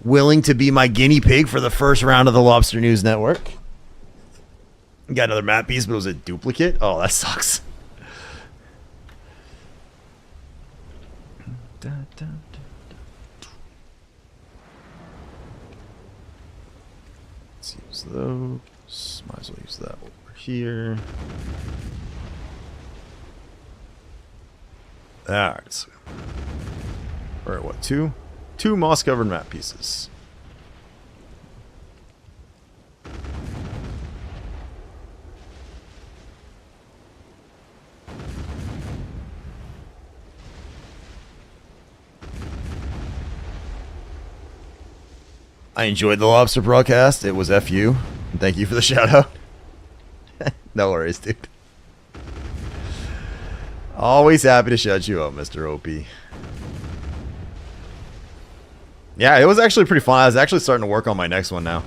willing to be my guinea pig for the first round of the Lobster News Network. Got another map piece, but it was a duplicate. Oh, that sucks. Let's use those. Might as well use that over here. Alright, so we're at what, two moss covered map pieces. I enjoyed the lobster broadcast. It was FU. Thank you for the shout out. No worries, dude. Always happy to shout you out, Mr. OP. Yeah, it was actually pretty fun. I was actually starting to work on my next one now.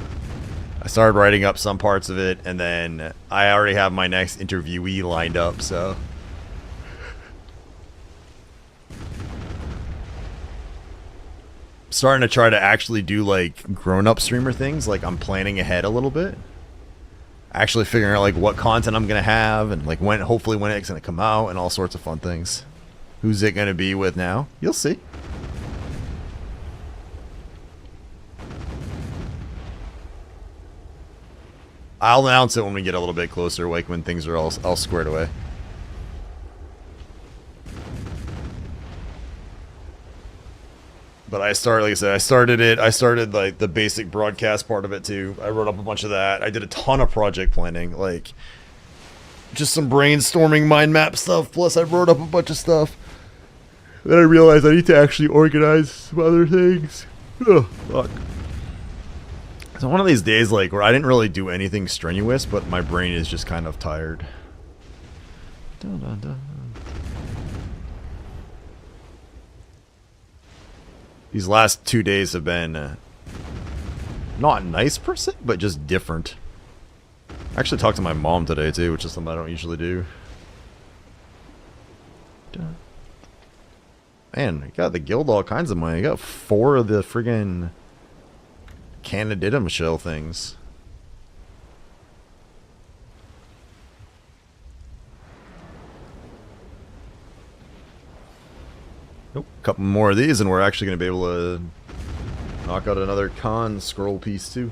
I started writing up some parts of it, and then I already have my next interviewee lined up, so... starting to try to actually do, like, grown-up streamer things. Like, I'm planning ahead a little bit. Actually figuring out, like, what content I'm going to have, and, like, hopefully when it's going to come out, and all sorts of fun things. Who's it going to be with now? You'll see. I'll announce it when we get a little bit closer, like when things are all squared away. But I started, like I said, I started like the basic broadcast part of it too. I wrote up a bunch of that. I did a ton of project planning, like just some brainstorming mind map stuff. Plus I wrote up a bunch of stuff. Then I realized I need to actually organize some other things. Oh, fuck. So one of these days, like, where I didn't really do anything strenuous, but my brain is just kind of tired. Dun, dun, dun. These last 2 days have been not nice per se, but just different. I actually talked to my mom today too, which is something I don't usually do. Man, you got the guild all kinds of money. You got 4 of the friggin' Canaditum shell things. Nope. A couple more of these and we're actually going to be able to knock out another con scroll piece too.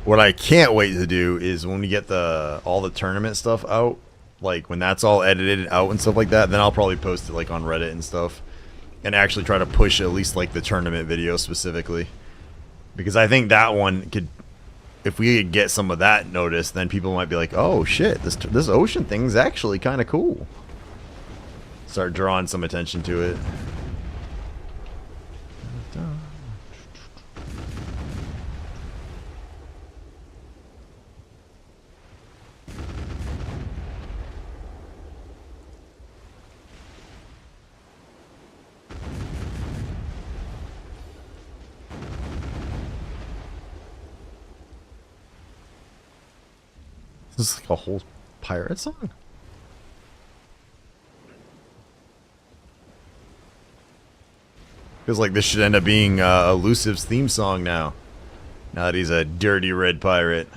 What I can't wait to do is when we get all the tournament stuff out, like when that's all edited out and stuff like that, then I'll probably post it like on Reddit and stuff, and actually try to push at least like the tournament video specifically, because I think that one could, if we could get some of that noticed, then people might be like, oh shit, this ocean thing's actually kind of cool. Start drawing some attention to it. This is like a whole pirate song? Feels like this should end up being Elusive's theme song now. Now that he's a dirty red pirate.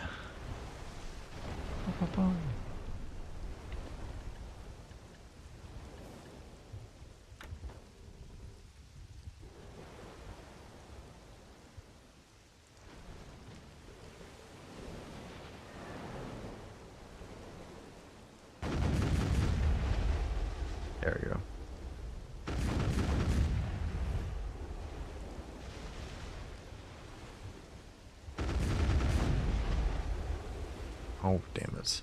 There we go. Oh, damn it.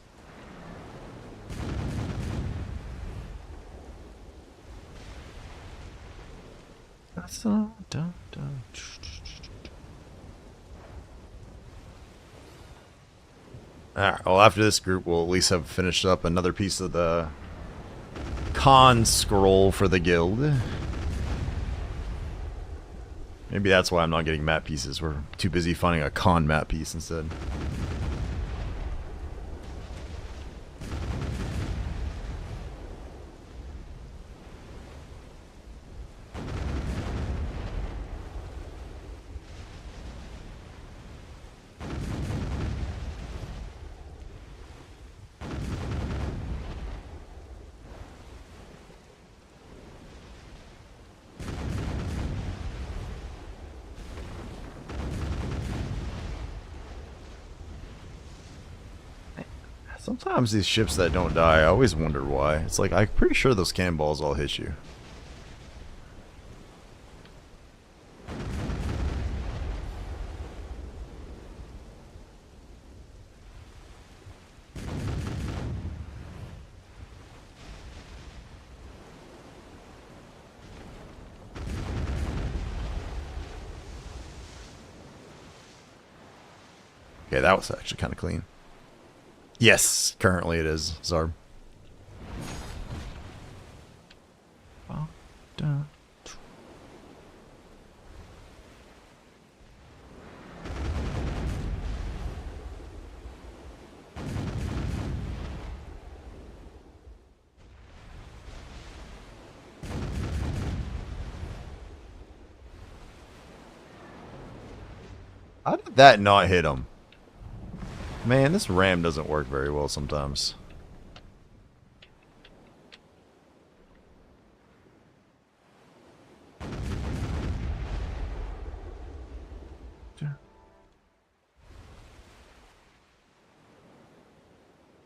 That's dun. Alright, well after this group we'll at least have finished up another piece of the con scroll for the guild. Maybe that's why I'm not getting map pieces. We're too busy finding a con map piece instead. Sometimes these ships that don't die, I always wonder why. It's like, I'm pretty sure those cannonballs all hit you. Okay, that was actually kind of clean. Yes, currently it is, Zarb. How did that not hit him? Man, this ram doesn't work very well sometimes. Yeah.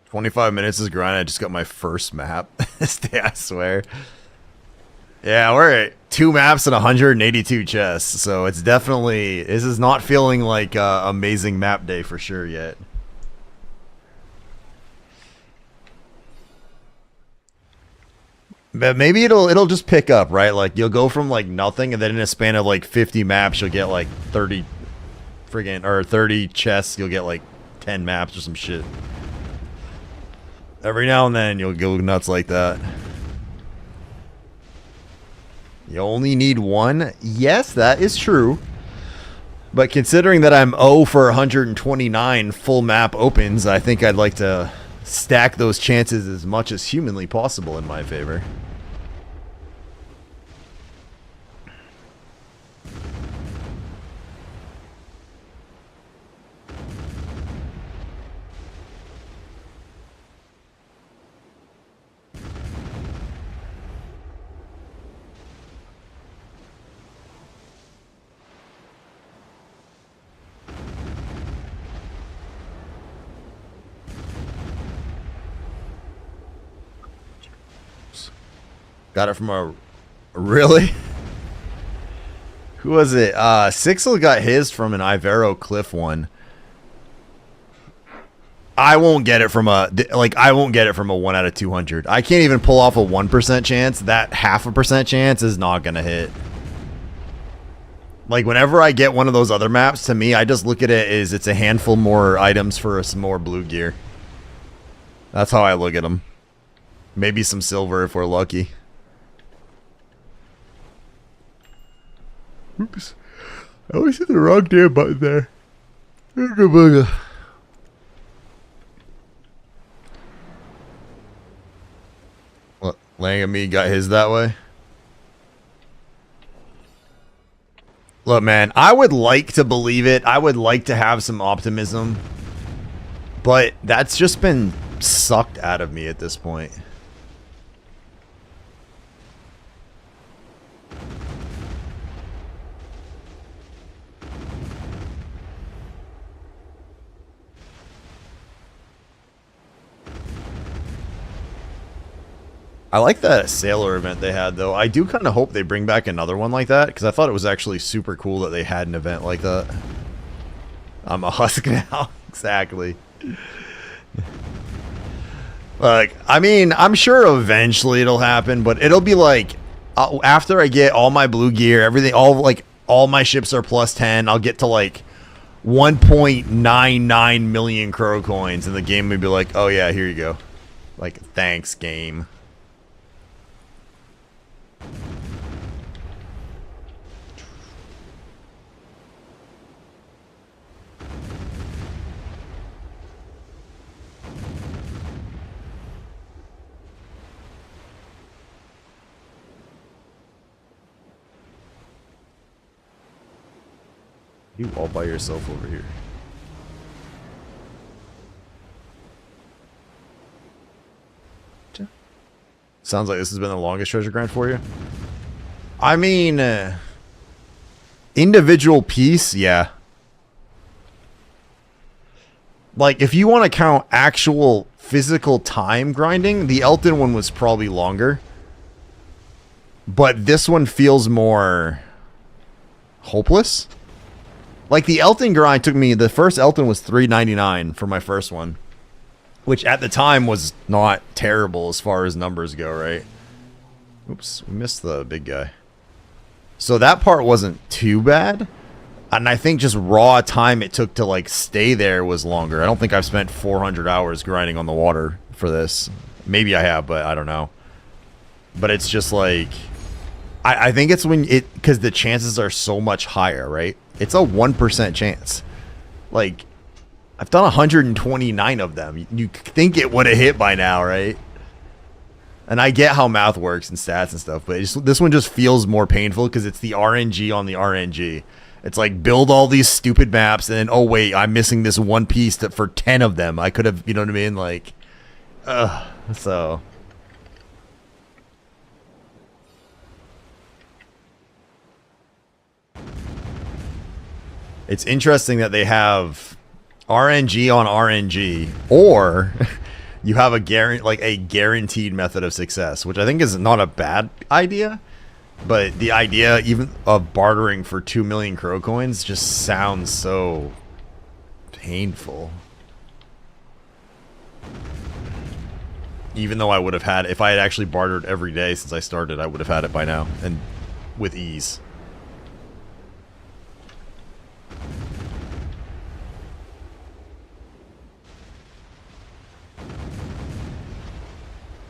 25 minutes is grind. I just got my first map this day, I swear. Yeah, we're at 2 maps and 182 chests, so it's definitely... This is not feeling like amazing map day for sure yet. But maybe it'll just pick up, right? Like you'll go from like nothing, and then in a span of like 50 maps, you'll get like 30 friggin' or 30 chests. You'll get like 10 maps or some shit. Every now and then you'll go nuts like that. You only need one. Yes, that is true. But considering that I'm 0 for 129 full map opens, I think I'd like to stack those chances as much as humanly possible in my favor. Got it from a... Really? Who was it? Sixel got his from an Ivero Cliff one. I won't get it from a... Like, I won't get it from a 1 out of 200. I can't even pull off a 1% chance. That 0.5% chance is not gonna hit. Like, whenever I get one of those other maps, to me, I just look at it as it's a handful more items for some more blue gear. That's how I look at them. Maybe some silver if we're lucky. Oops. I always hit the wrong damn button there. What? Lang and me got his that way? Look, man, I would like to believe it. I would like to have some optimism. But that's just been sucked out of me at this point. I like that sailor event they had, though. I do kind of hope they bring back another one like that, because I thought it was actually super cool that they had an event like that. I'm a husk now. Exactly. Like, I mean, I'm sure eventually it'll happen, but it'll be like, after I get all my blue gear, everything, all my ships are plus 10, I'll get to like 1.99 million crow coins, and the game will be like, oh yeah, here you go. Like, thanks, game. You all by yourself over here. Sounds like this has been the longest treasure grind for you. I mean, individual piece, yeah. Like, if you want to count actual physical time grinding, the Elden one was probably longer. But this one feels more hopeless. Like, the Elden grind took me, the first Elden was $3.99 for my first one. Which at the time was not terrible as far as numbers go, right? Oops, we missed the big guy. So that part wasn't too bad. And I think just raw time it took to, like, stay there was longer. I don't think I've spent 400 hours grinding on the water for this. Maybe I have, but I don't know. But it's just like... I think it's when it... Because the chances are so much higher, right? It's a 1% chance. Like, I've done 129 of them. You think it would have hit by now, right? And I get how math works and stats and stuff, but this one just feels more painful because it's the RNG on the RNG. It's like, build all these stupid maps, and then, oh wait, I'm missing this one piece that for 10 of them. I could have, you know what I mean? Like, so... It's interesting that they have RNG on RNG, or you have a guaranteed method of success, which I think is not a bad idea. But the idea even of bartering for 2 million crow coins just sounds so painful. Even though I would have had, if I had actually bartered every day since I started, I would have had it by now, and with ease.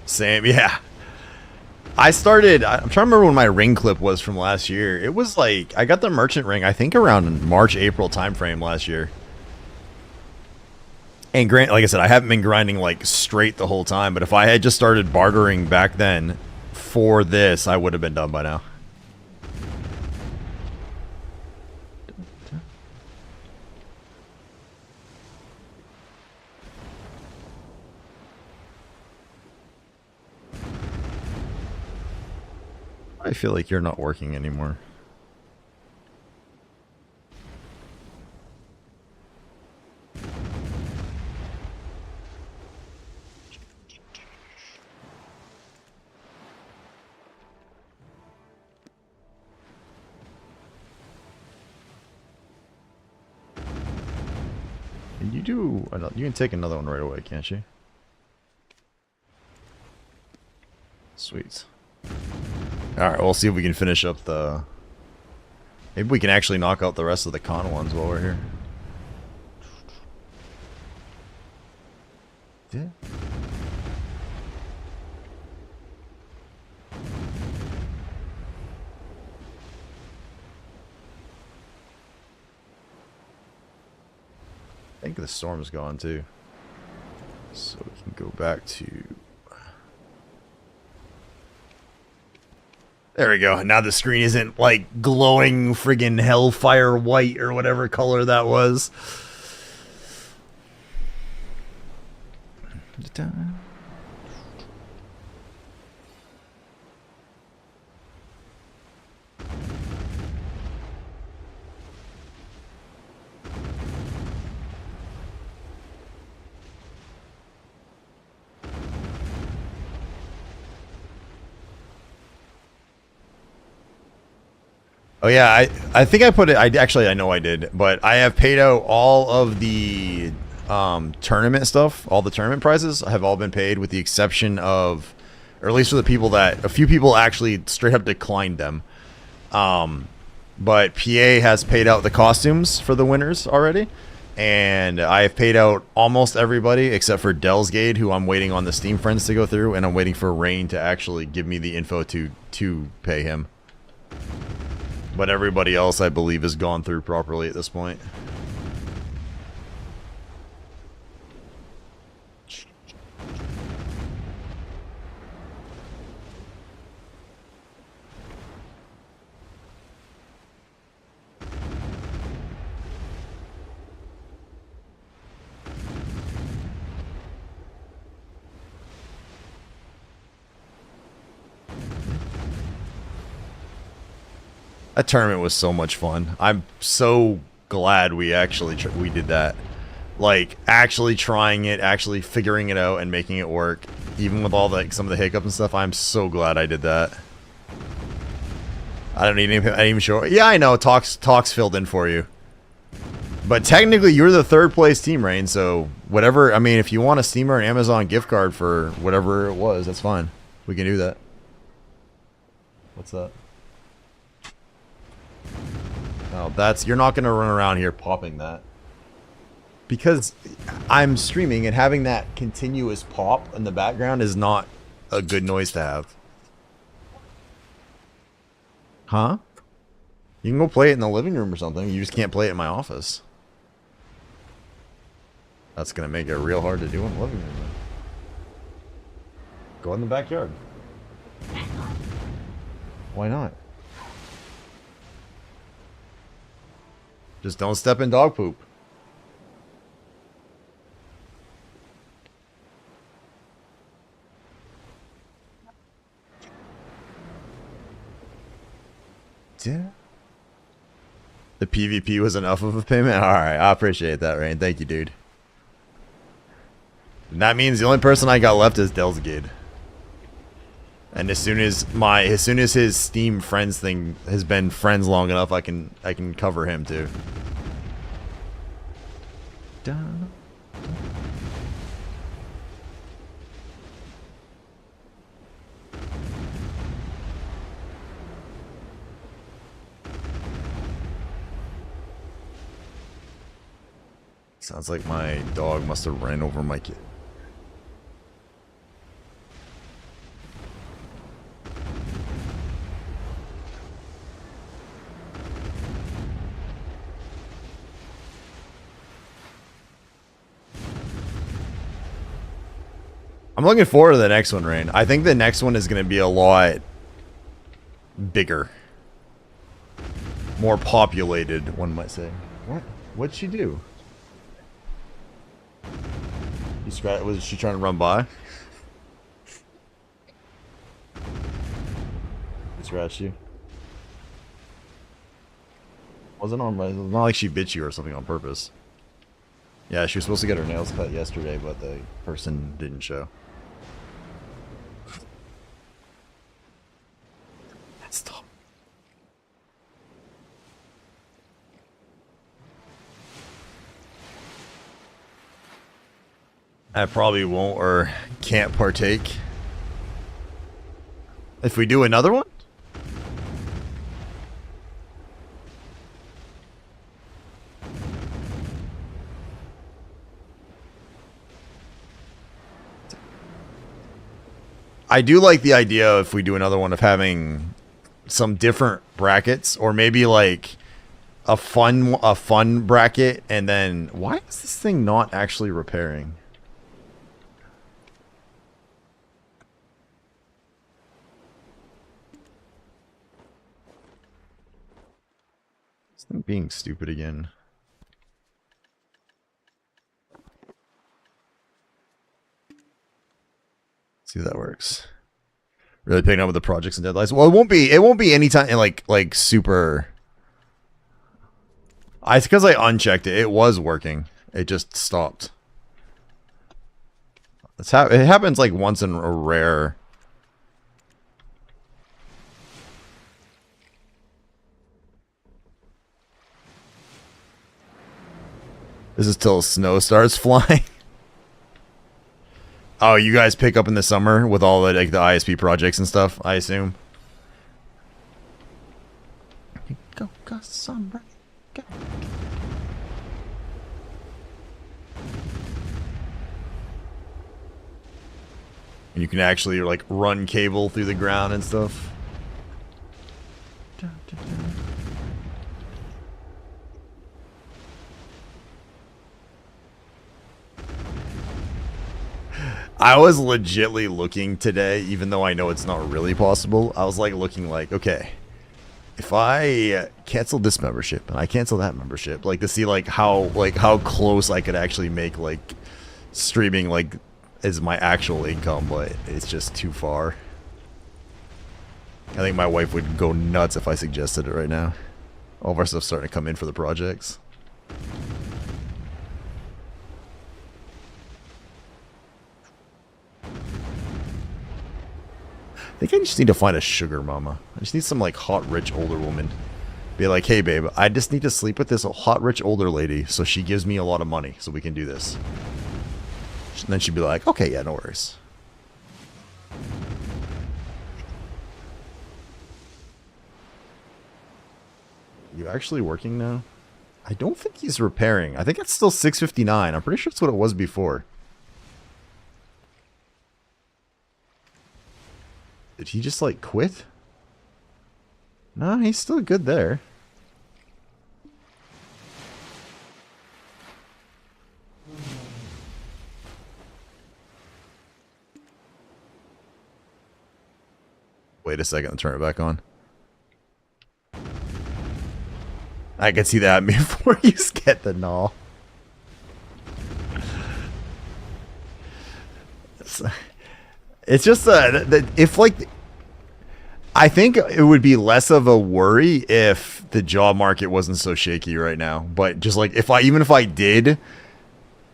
Same, yeah. I'm trying to remember when my ring clip was from last year. It was like, I got the merchant ring, I think around March, April timeframe last year. And like I said, I haven't been grinding like straight the whole time, but if I had just started bartering back then for this, I would have been done by now. I feel like you're not working anymore. You can take another one right away, can't you? Sweet. Alright, we'll see if we can finish up the... Maybe we can actually knock out the rest of the con ones while we're here. Yeah. I think the storm's gone too. So we can go back to There we go. Now the screen isn't like glowing friggin' hellfire white or whatever color that was. Oh yeah, I think I put it. I know I did, but I have paid out all of the tournament stuff. All the tournament prizes have all been paid, with the exception of, or at least for the people that a few people actually straight up declined them. But PA has paid out the costumes for the winners already, and I have paid out almost everybody except for Delsgade, who I'm waiting on the Steam friends to go through, and I'm waiting for Rain to actually give me the info to pay him. But everybody else, I believe, has gone through properly at this point. That tournament was so much fun. I'm so glad we actually we did that. Like, actually trying it, actually figuring it out, and making it work, even with all the some of the hiccups and stuff. I'm so glad I did that. I don't need any. I didn't even show. Yeah, I know. Talks filled in for you. But technically, you're the third place team, Rain. So whatever. I mean, if you want a Steam or an Amazon gift card for whatever it was, that's fine. We can do that. What's that? Oh, you're not gonna run around here popping that. Because I'm streaming, and having that continuous pop in the background is not a good noise to have. Huh? You can go play it in the living room or something. You just can't play it in my office. That's gonna make it real hard to do in the living room. Then. Go in the backyard. Why not? Just don't step in dog poop. Yeah. The PvP was enough of a payment? Alright, I appreciate that, Rain. Thank you, dude. And that means the only person I got left is Delsgade. And as soon as his Steam friends thing has been friends long enough, I can cover him too. Dun. Sounds like my dog must have ran over my kid. I'm looking forward to the next one, Rain. I think the next one is going to be a lot bigger. More populated, one might say. What? What'd she do? Was she trying to run by? Scratched you? Wasn't on my... Not like she bit you or something on purpose. Yeah, she was supposed to get her nails cut yesterday, but the person didn't show. Stop. I probably won't or can't partake. If we do another one? I do like the idea, if we do another one, of having some different brackets, or maybe like a fun bracket, and then why is this thing not actually repairing? I'm being stupid again. See if that works. Really picking up with the projects and deadlines. Well, it won't be anytime like super. It's because I unchecked it. It was working. It just stopped. It happens like once in a rare. This is till snow starts flying. Oh, you guys pick up in the summer with all the like the ISP projects and stuff, I assume. Go summer. Go. And you can actually like run cable through the ground and stuff. I was legitly looking today, even though I know it's not really possible. I was like looking like, okay, if I cancel this membership and I cancel that membership, like to see like how close I could actually make like streaming like as my actual income, but it's just too far. I think my wife would go nuts if I suggested it right now. All of our stuff's starting to come in for the projects. I think I just need to find a sugar mama. I just need some like hot, rich, older woman. Be like, hey babe, I just need to sleep with this hot, rich, older lady so she gives me a lot of money so we can do this. And then she'd be like, okay, yeah, no worries. You actually working now? I don't think he's repairing. I think it's still 6:59. I'm pretty sure it's what it was before. Did he just like quit? No, he's still good there. Wait a second, turn it back on. I can see that before you get the gnaw. It's just if like, I think it would be less of a worry if the job market wasn't so shaky right now. But just like even if I did,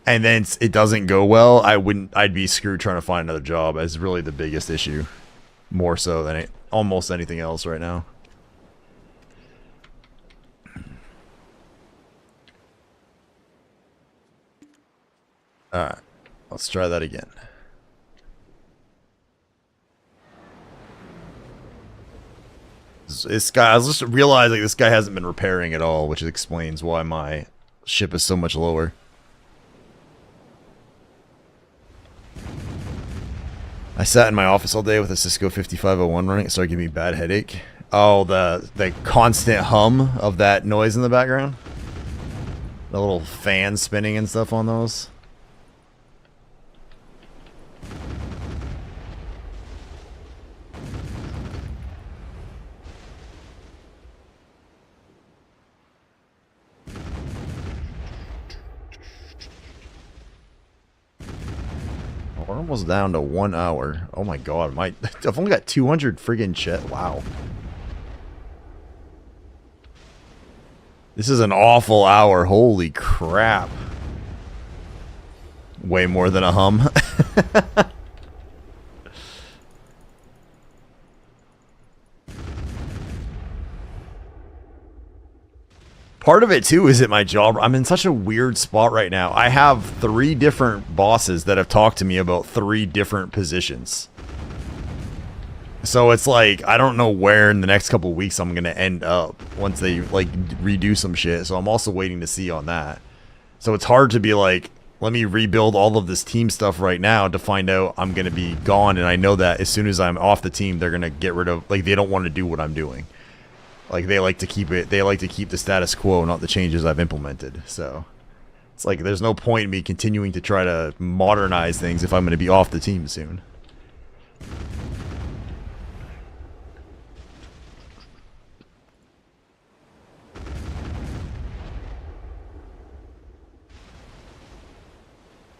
and then it doesn't go well, I'd be screwed trying to find another job. As really the biggest issue, more so than almost anything else right now. All right, let's try that again. This guy, I was just realizing this guy hasn't been repairing at all, which explains why my ship is so much lower. I sat in my office all day with a Cisco 5501 running. It started giving me a bad headache. Oh, the constant hum of that noise in the background. The little fan spinning and stuff on those. We're almost down to 1 hour. Oh my god, I've only got 200 friggin' shit. Wow. This is an awful hour. Holy crap. Way more than a hum. Part of it too is at my job. I'm in such a weird spot right now. I have 3 different bosses that have talked to me about 3 different positions. So it's like, I don't know where in the next couple of weeks I'm going to end up once they like redo some shit. So I'm also waiting to see on that. So it's hard to be like, let me rebuild all of this team stuff right now to find out I'm going to be gone. And I know that as soon as I'm off the team, they're going to get rid of, like, they don't want to do what I'm doing. Like, they like to keep the status quo, not the changes I've implemented. So it's like, there's no point in me continuing to try to modernize things if I'm going to be off the team soon.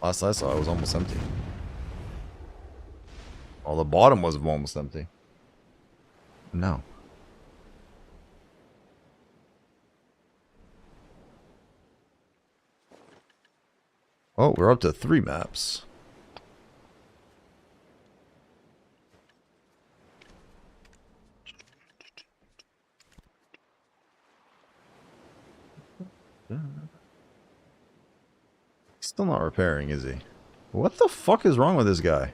Last I saw, it was almost empty. Well, the bottom was almost empty. No. Oh, we're up to 3 maps. Still not repairing, is he? What the fuck is wrong with this guy?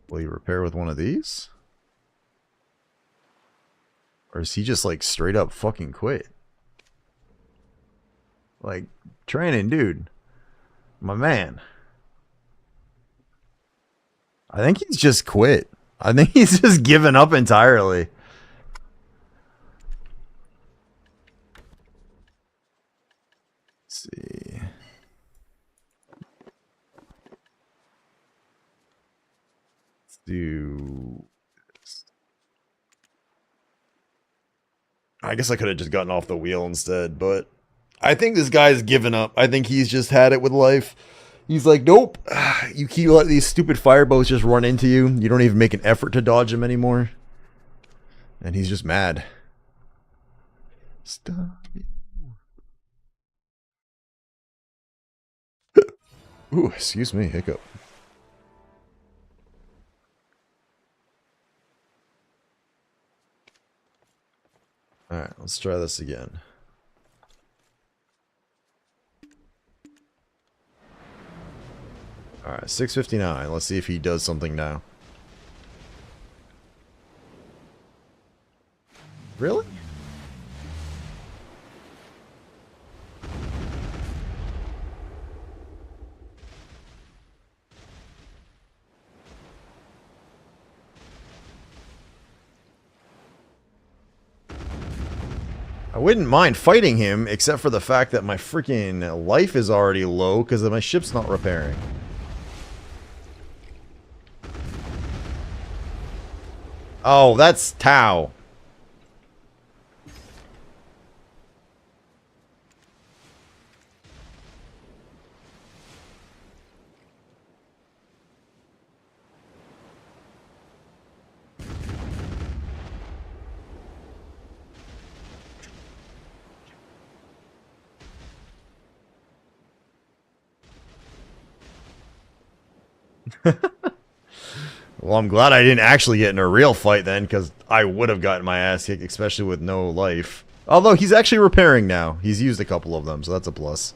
Will he repair with one of these? Or is he just like straight up fucking quit? Like, training, dude. My man. I think he's just quit. I think he's just given up entirely. Let's see. Let's do this. I guess I could have just gotten off the wheel instead, but I think this guy's given up. I think he's just had it with life. He's like, nope. You keep letting these stupid fireboats just run into you. You don't even make an effort to dodge them anymore. And he's just mad. Stop. Ooh, excuse me, hiccup. Alright, let's try this again. Alright, 6:59. Let's see if he does something now. Really? I wouldn't mind fighting him, except for the fact that my freaking life is already low because my ship's not repairing. Oh, that's Tau. Well, I'm glad I didn't actually get in a real fight then, because I would have gotten my ass kicked, especially with no life. Although, he's actually repairing now. He's used a couple of them, so that's a plus.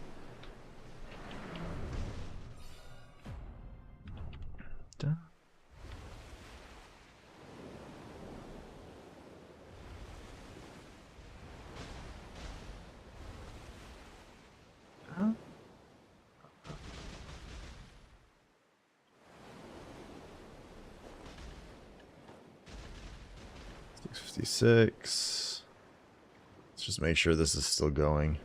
Let's just make sure this is still going.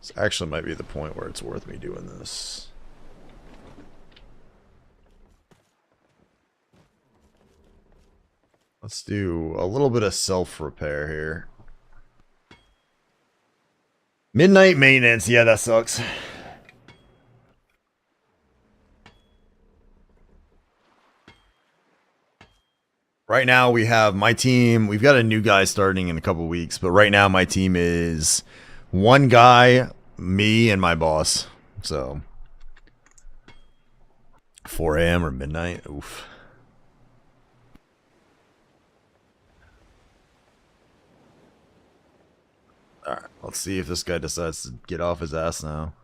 This actually might be the point where it's worth me doing this. Let's do a little bit of self-repair here. Midnight maintenance. Yeah, that sucks. Right now we have my team. We've got a new guy starting in a couple weeks, but right now my team is one guy, me, and my boss. So 4 a.m. or midnight. Oof. Alright, let's see if this guy decides to get off his ass now.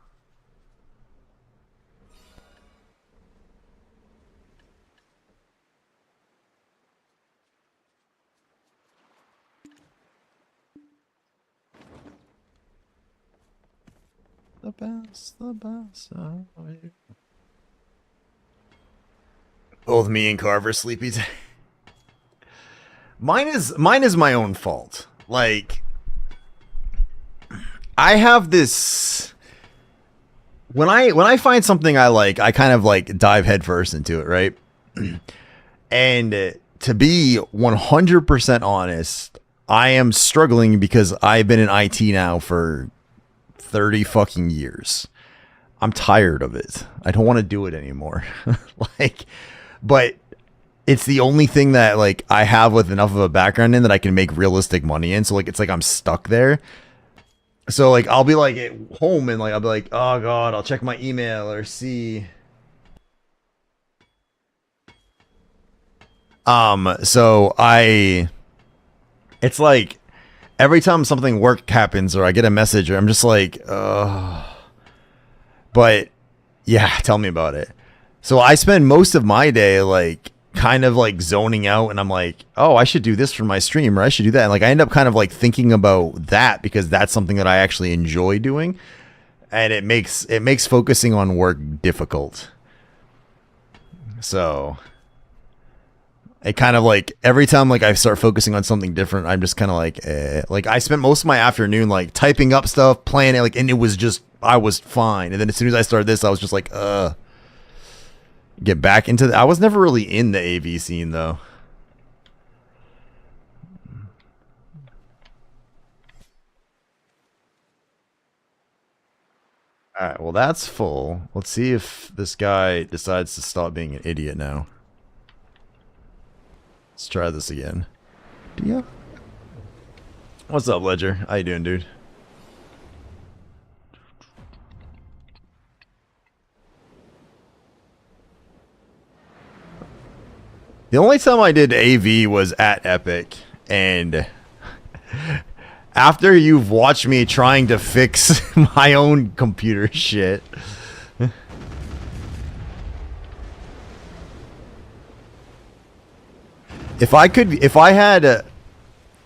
The best of you. Both me and Carver sleepy. Mine is my own fault. Like, I have this. When I find something I like, I kind of like dive headfirst into it, right? And to be 100% honest, I am struggling because I've been in IT now for 30 fucking years. I'm tired of it. I don't want to do it anymore. Like, but it's the only thing that like I have with enough of a background in that I can make realistic money in. So like it's like I'm stuck there. So like I'll be like at home and like I'll be like, oh god, I'll check my email or see. So it's like every time something work happens or I get a message or I'm just like, but yeah, tell me about it. So I spend most of my day like kind of like zoning out and I'm like, oh, I should do this for my stream or I should do that. And like I end up kind of like thinking about that because that's something that I actually enjoy doing. And it makes focusing on work difficult. So it kind of like every time like I start focusing on something different, I'm just kind of like, like I spent most of my afternoon like typing up stuff, playing it, like, and it was just I was fine. And then as soon as I started this, I was just like, get back into I was never really in the AV scene though. All right, well that's full. Let's see if this guy decides to stop being an idiot now. Let's try this again. Yeah. What's up, Ledger? How you doing, dude? The only time I did AV was at Epic, and after you've watched me trying to fix my own computer shit. If I had,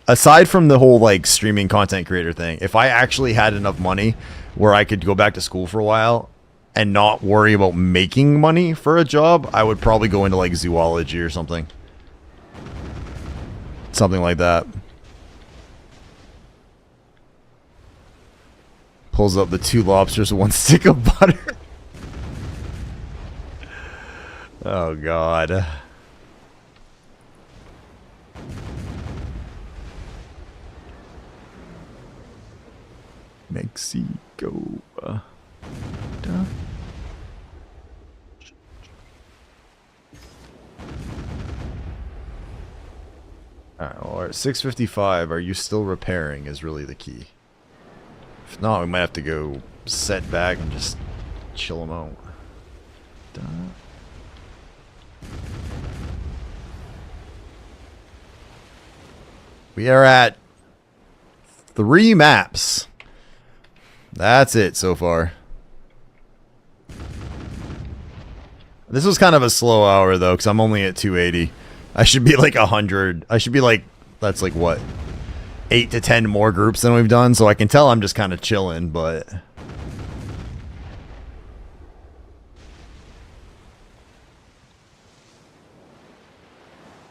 aside from the whole like streaming content creator thing, if I actually had enough money where I could go back to school for a while and not worry about making money for a job, I would probably go into like zoology or something. Something like that. Pulls up the 2 lobsters with 1 stick of butter. Oh god. Mexico. Duh. Alright, well, at 6:55, are you still repairing is really the key. If not, we might have to go set back and just chill them out. Duh. We are at 3 maps. That's it so far. This was kind of a slow hour though, because I'm only at 280. I should be like 100. I should be like, that's like what? 8 to 10 more groups than we've done, so I can tell I'm just kind of chilling, but...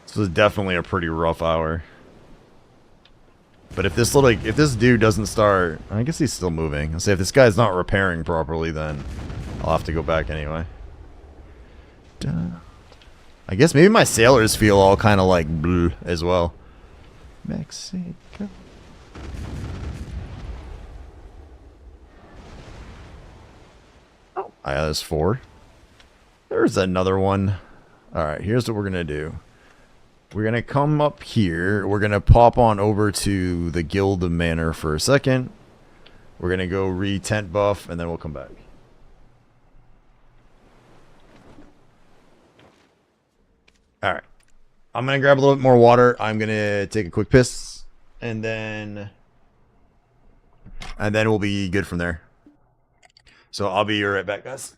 This was definitely a pretty rough hour. But if this dude doesn't start... I guess he's still moving. I'll say if this guy's not repairing properly, then I'll have to go back anyway. Duh. I guess maybe my sailors feel all kind of like bleh as well. Mexico. Oh, there's 4. There's another one. Alright, here's what we're gonna do. We're gonna come up here. We're gonna pop on over to the Guild Manor for a second. We're gonna go re-tent buff, and then we'll come back. Alright. I'm going to grab a little bit more water. I'm going to take a quick piss. And then we'll be good from there. So I'll be right back, guys.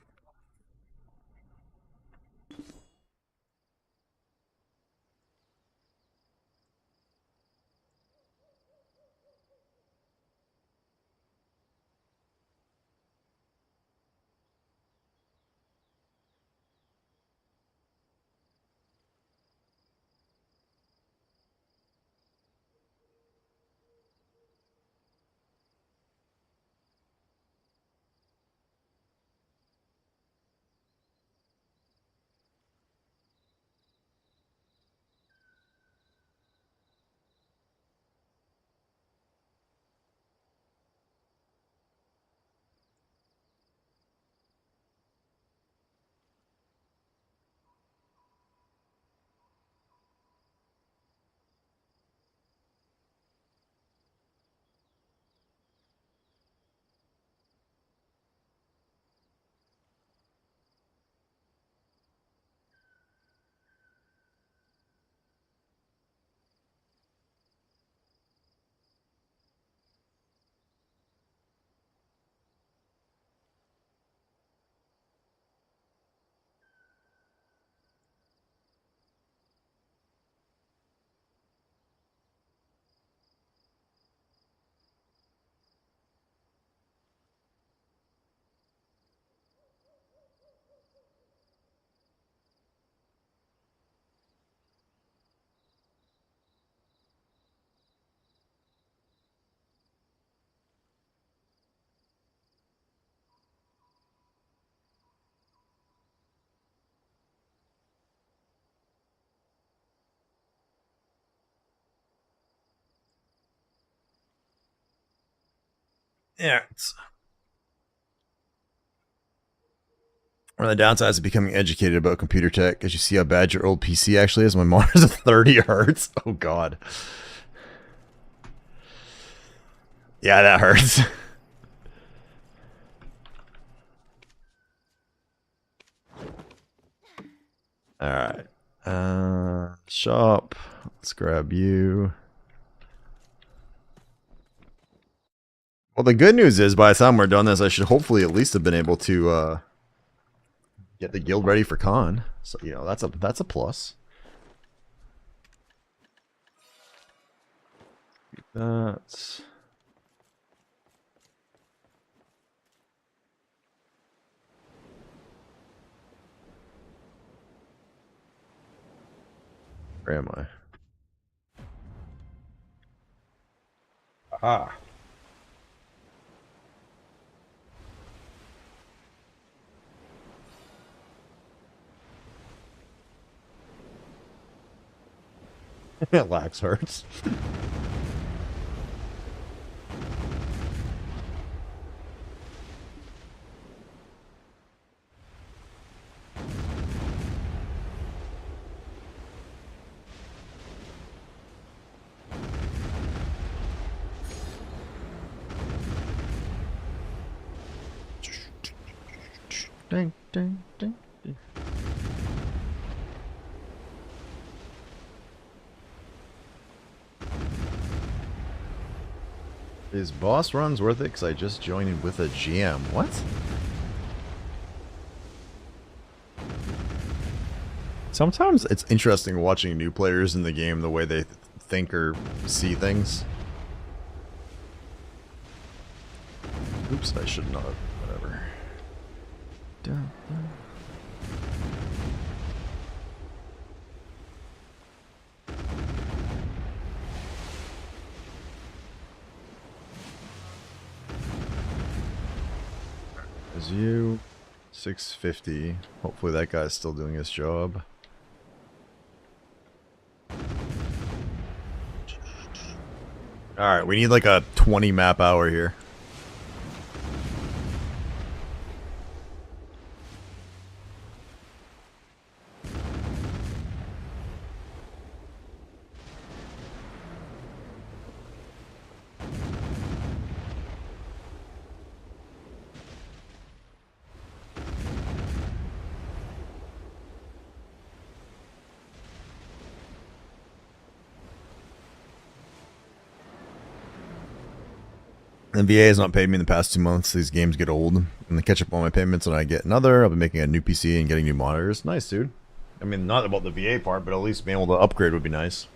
Yeah. One of the downsides of becoming educated about computer tech is you see how bad your old PC actually is. My monitor's at 30 hertz. Oh god. Yeah, that hurts. Alright. Shop. Let's grab you. Well, the good news is by the time we're done this, I should hopefully at least have been able to get the guild ready for con. So, you know, that's a plus. That's... Where am I? Ah. Lax hurts. Ding, ding, ding, ding. Is boss runs worth it? Because I just joined in with a GM. What? Sometimes it's interesting watching new players in the game, the way they think or see things. Oops, I should not have. Whatever. Dun, dun. Is you 650. Hopefully that guy's still doing his job. Alright, we need like a 20 map hour here. The VA has not paid me in the past 2 months. These games get old. And they catch up on my payments when I get another. I'll be making a new PC and getting new monitors. Nice, dude. I mean, not about the VA part, but at least being able to upgrade would be nice.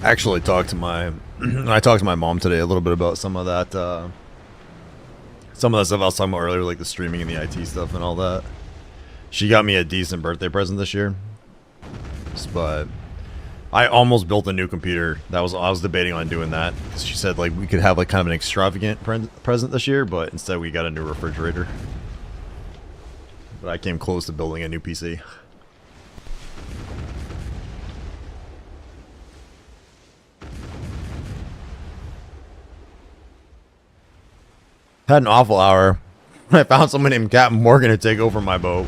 Actually talked to my I talked to my mom today a little bit about some of that some of that stuff I was talking about earlier, like the streaming and the IT stuff and all that. She got me a decent birthday present this year, but I almost built a new computer. I was debating on doing that because she said like we could have like kind of an extravagant present this year, but instead we got a new refrigerator. But I came close to building a new PC. Had an awful hour. I found someone named Captain Morgan to take over my boat.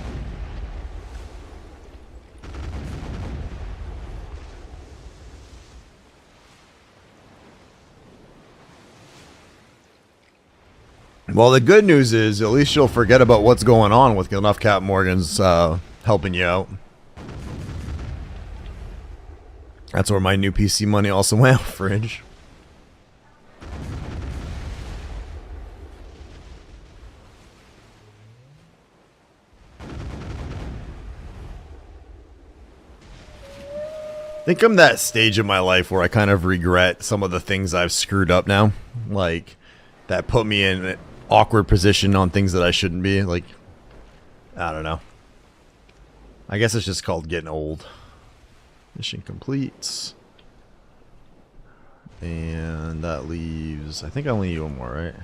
Well, the good news is at least you'll forget about what's going on with enough Captain Morgans helping you out. That's where my new PC money also went. Fridge. I think I'm that stage of my life where I kind of regret some of the things I've screwed up now. Like, that put me in an awkward position on things that I shouldn't be. Like, I don't know. I guess it's just called getting old. Mission complete. And that leaves... I think I only need one more, right?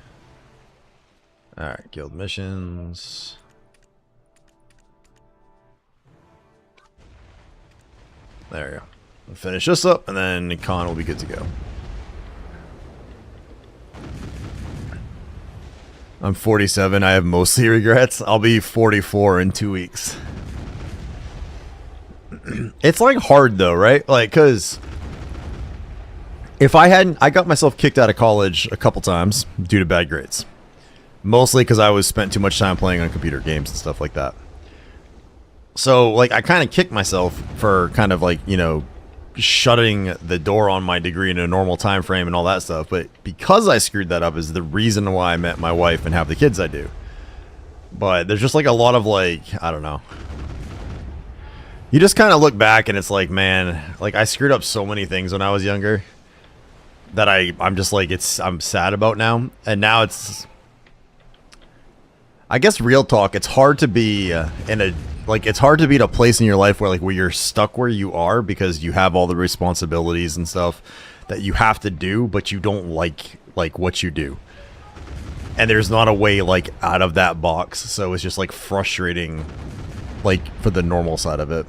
Alright, guild missions. There you go. We'll finish this up, and then con will be good to go. I'm 47. I have mostly regrets. I'll be 44 in 2 weeks. It's like hard though, right? Like, cause if I hadn't, I got myself kicked out of college a couple times due to bad grades. Mostly because I was spent too much time playing on computer games and stuff like that. So like I kind of kicked myself for kind of like, you know, shutting the door on my degree in a normal time frame and all that stuff. But because I screwed that up is the reason why I met my wife and have the kids I do. But there's just like a lot of like, I don't know. You just kind of look back and it's like, man, like I screwed up so many things when I was younger that I'm just like, I'm sad about now. And now it's, I guess real talk, it's hard to be it's hard to be at a place in your life where you're stuck where you are because you have all the responsibilities and stuff that you have to do, but you don't like what you do. And there's not a way like out of that box. So it's just like frustrating, like for the normal side of it.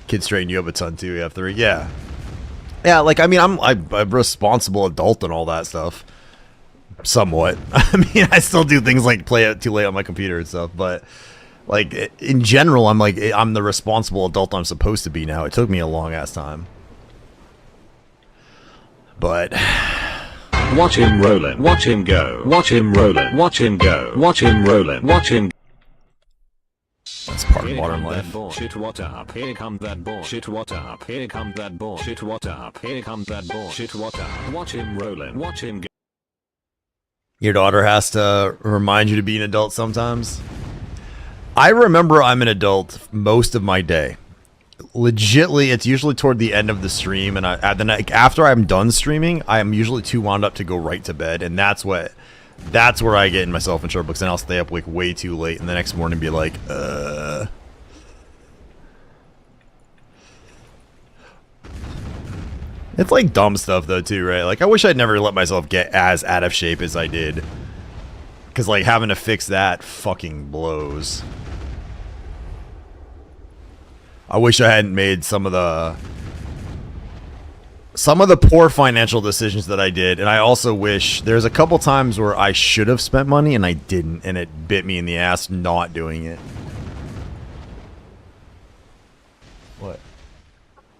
Kids straighten you up a ton too. You have 3. Yeah. Yeah. Like, I mean, I'm a responsible adult and all that stuff. Somewhat. I mean, I still do things like play it too late on my computer and stuff, but like in general, I'm the responsible adult I'm supposed to be now. It took me a long ass time, but watch him rollin', watch him go, watch him rollin', watch him go, watch him rollin', watch him. That's part of modern life. Bullshit, what up? Here comes that bullshit, what up? Here comes that bullshit, what up? Here comes that bullshit, what up? Watch him rollin', watch him go. Your daughter has to remind you to be an adult sometimes. I remember I'm an adult most of my day. Legitly, it's usually toward the end of the stream, and then after I'm done streaming, I am usually too wound up to go right to bed, and that's where I get myself in trouble, because then I'll stay up like way too late, and the next morning be like, It's like dumb stuff though too, right? Like I wish I'd never let myself get as out of shape as I did. Cause like having to fix that fucking blows. I wish I hadn't made some of the poor financial decisions that I did, and I also wish there's a couple times where I should have spent money and I didn't, and it bit me in the ass not doing it. What?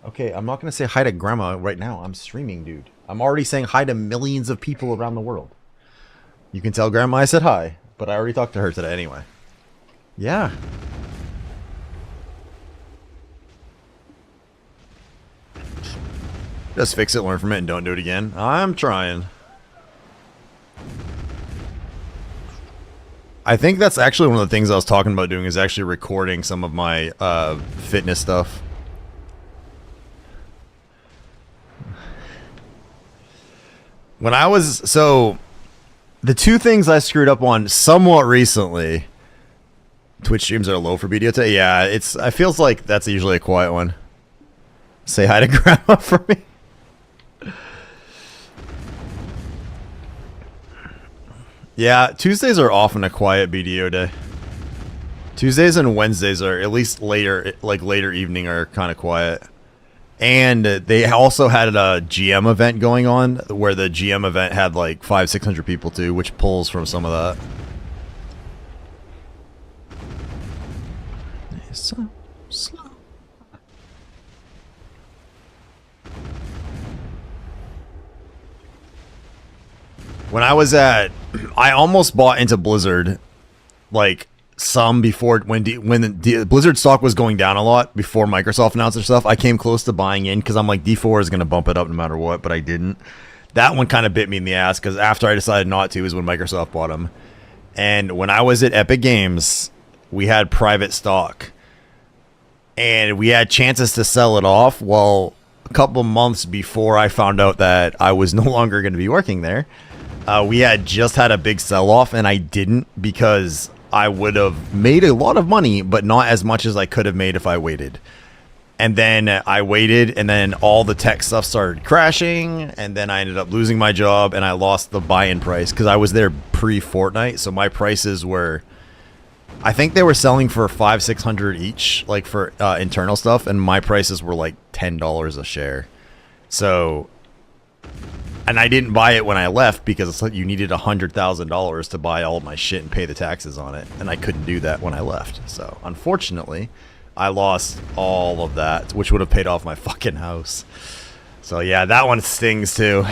Okay, I'm not gonna say hi to grandma right now. I'm streaming, dude. I'm already saying hi to millions of people around the world. You can tell grandma I said hi, but I already talked to her today anyway. Yeah. Just fix it, learn from it, and don't do it again. I'm trying. I think that's actually one of the things I was talking about doing, is actually recording some of my fitness stuff. When I was... So, the two things I screwed up on somewhat recently... Twitch streams are low for BDO today. Yeah, it's... I feels like that's usually a quiet one. Say hi to grandma for me. Yeah, Tuesdays are often a quiet BDO day. Tuesdays and Wednesdays are, at least later, like later evening, are kind of quiet. And they also had a GM event going on, where the GM event had like 500-600 people too, which pulls from some of that. So slow. When I was at... I almost bought into Blizzard, like, some before when the Blizzard stock was going down a lot before Microsoft announced their stuff. I came close to buying in because I'm like, D4 is going to bump it up no matter what, but I didn't. That one kind of bit me in the ass because after I decided not to is when Microsoft bought them. And when I was at Epic Games, we had private stock. And we had chances to sell it off. Well, a couple months before I found out that I was no longer going to be working there, we had just had a big sell-off, and I didn't because I would have made a lot of money, but not as much as I could have made if I waited. And then I waited, and then all the tech stuff started crashing, and then I ended up losing my job, and I lost the buy-in price because I was there pre-Fortnite, so my prices were, I think they were selling for $500-600 each, like for internal stuff, and my prices were like $10 a share. So, and I didn't buy it when I left because it's like you needed $100,000 to buy all of my shit and pay the taxes on it, and I couldn't do that when I left. So, unfortunately, I lost all of that, which would have paid off my fucking house. So yeah, that one stings too.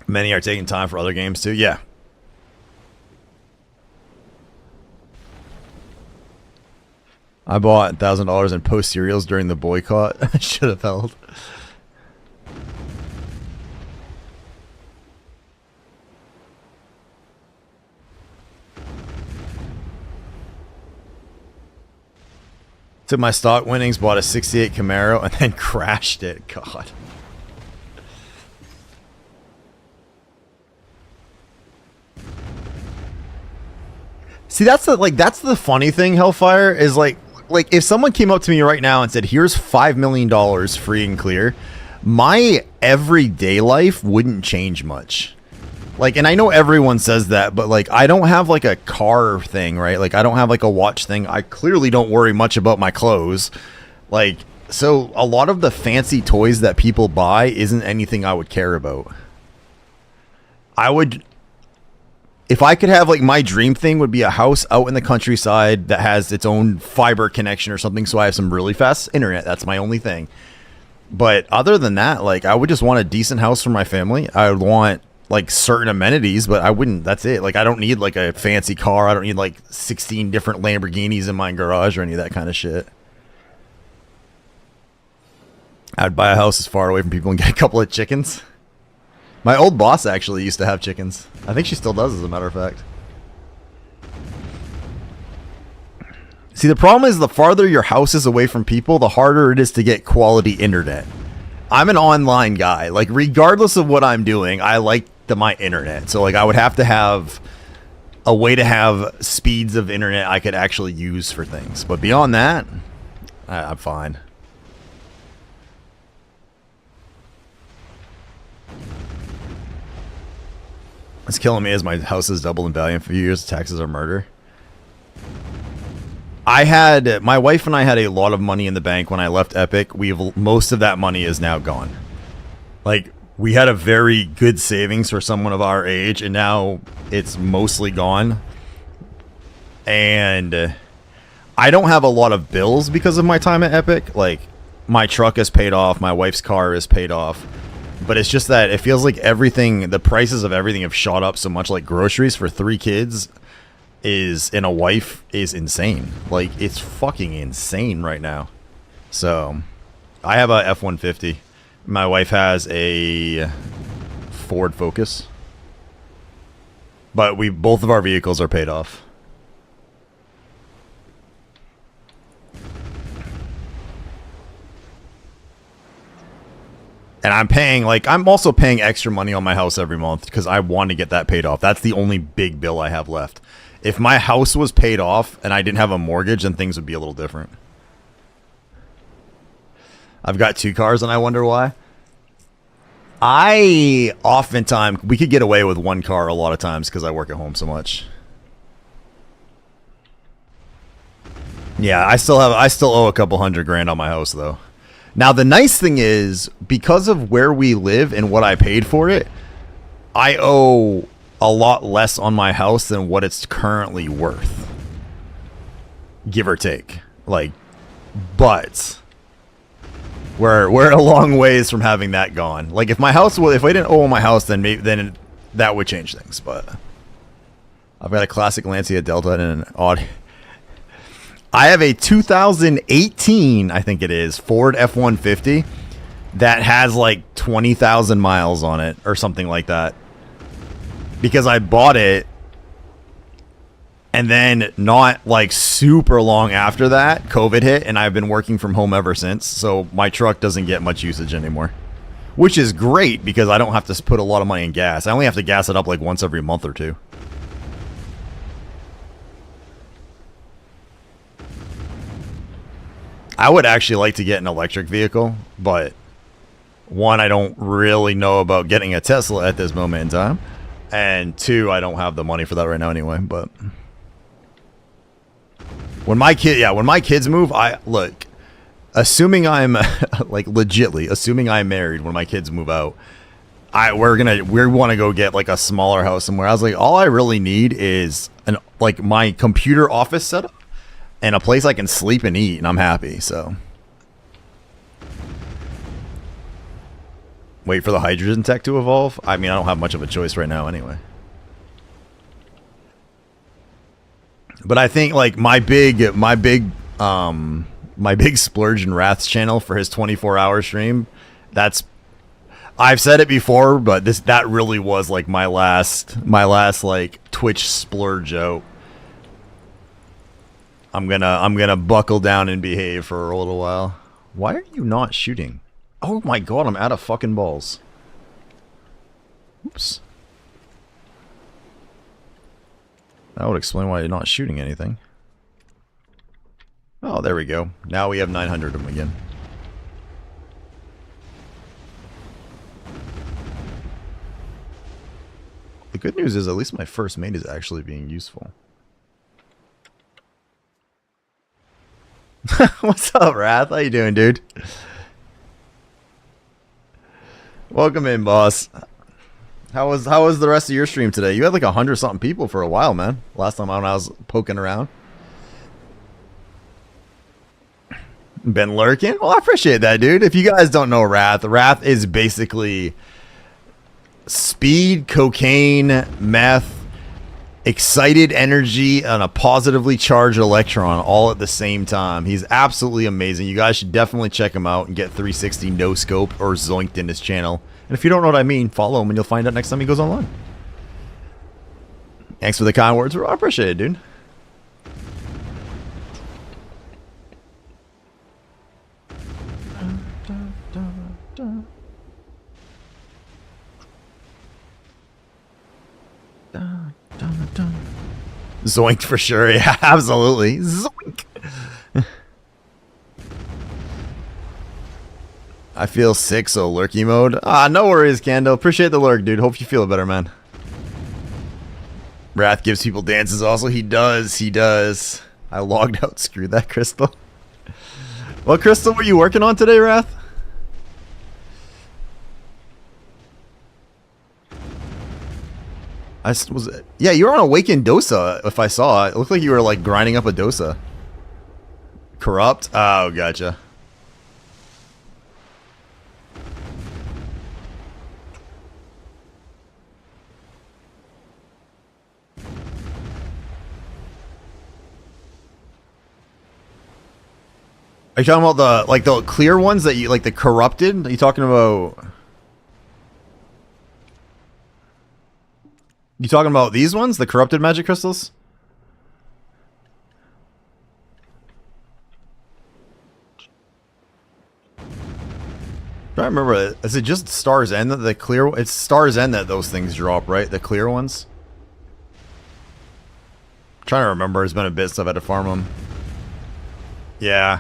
Many are taking time for other games too. Yeah. I bought $1,000 in Post cereals during the boycott. I should have held. Took my stock winnings, bought a 68 Camaro, and then crashed it. God. See, that's the funny thing, Hellfire, is like if someone came up to me right now and said, "Here's $5 million free and clear," my everyday life wouldn't change much. Like, and I know everyone says that, but like, I don't have like a car thing, right? Like, I don't have like a watch thing. I clearly don't worry much about my clothes. Like, so a lot of the fancy toys that people buy isn't anything I would care about. I would, if I could have like my dream thing would be a house out in the countryside that has its own fiber connection or something. So I have some really fast internet. That's my only thing. But other than that, like, I would just want a decent house for my family. I would want like certain amenities, but I wouldn't, that's it. Like, I don't need like a fancy car. I don't need like 16 different Lamborghinis in my garage or any of that kind of shit. I'd buy a house as far away from people and get a couple of chickens. My old boss actually used to have chickens. I think she still does, as a matter of fact. See, the problem is the farther your house is away from people, the harder it is to get quality internet. I'm an online guy. Like, regardless of what I'm doing, I like my internet. So like, I would have to have a way to have speeds of internet I could actually use for things. But beyond that, I'm fine. What's killing me is my house has doubled in value in a few years. Taxes are murder. My wife and I had a lot of money in the bank when I left Epic. Most of that money is now gone. Like, we had a very good savings for someone of our age, and now it's mostly gone. And I don't have a lot of bills because of my time at Epic. Like, my truck is paid off, my wife's car is paid off. But it's just that it feels like the prices of everything have shot up so much. Like, groceries for 3 kids and a wife is insane. Like, it's fucking insane right now. So I have a F-150. My wife has a Ford Focus, but both of our vehicles are paid off. And I'm also paying extra money on my house every month because I want to get that paid off. That's the only big bill I have left. If my house was paid off and I didn't have a mortgage, then things would be a little different. I've got 2 cars and I wonder why. Oftentimes, we could get away with 1 car a lot of times because I work at home so much. Yeah, I still owe a couple $100,000 on my house though. Now, the nice thing is, because of where we live and what I paid for it, I owe a lot less on my house than what it's currently worth. Give or take. Like, but we're a long ways from having that gone. Like, if I didn't owe my house, then that would change things, but I've got a classic Lancia Delta and an odd. I have a 2018, I think it is, Ford F-150 that has like 20,000 miles on it or something like that. Because I bought it, and then not like super long after that, COVID hit, and I've been working from home ever since. So my truck doesn't get much usage anymore, which is great because I don't have to put a lot of money in gas. I only have to gas it up like once every month or two. I would actually like to get an electric vehicle, but one, I don't really know about getting a Tesla at this moment in time, and two, I don't have the money for that right now anyway. But when my kids move, assuming I'm like legitly assuming I'm married when my kids move out, we want to go get like a smaller house somewhere. I was like, all I really need is like my computer office setup and a place I can sleep and eat, and I'm happy. So wait for the hydrogen tech to evolve. I mean, I don't have much of a choice right now anyway. But I think like my big splurge in Wrath's channel for his 24-hour stream, I've said it before, but that really was like my last like Twitch splurge out. I'm gonna buckle down and behave for a little while. Why are you not shooting? Oh my god, I'm out of fucking balls. Oops. That would explain why you're not shooting anything. Oh, there we go. Now we have 900 of them again. The good news is at least my first mate is actually being useful. What's up, Wrath? How you doing, dude? Welcome in, boss. How was the rest of your stream today? You had like 100-something people for a while, man. Last time I was poking around. Been lurking? Well, I appreciate that, dude. If you guys don't know Wrath is basically speed, cocaine, meth, excited energy, and a positively charged electron all at the same time. He's absolutely amazing. You guys should definitely check him out and get 360 no scope or zoinked in his channel. And if you don't know what I mean, follow him and you'll find out next time he goes online. Thanks for the kind words, bro. I appreciate it, dude. Zoinked for sure. Yeah, absolutely. Zoink. I feel sick, so lurky mode. No worries, Kando. Appreciate the lurk, dude. Hope you feel better, man. Wrath gives people dances also. He does. I logged out. Screw that, Crystal. What Crystal were you working on today, Wrath? Yeah, you were on Awakened Dosa, if I saw it. It looked like you were, like, grinding up a Dosa. Corrupt? Oh, gotcha. Are you talking about the clear ones that you, like, the corrupted? Are you talking about... You talking about these ones? The corrupted magic crystals? I don't remember. Is it just Star's End that the clear... It's Star's End that those things drop, right? The clear ones? I'm trying to remember. It's been a bit since I've had to farm them. Yeah.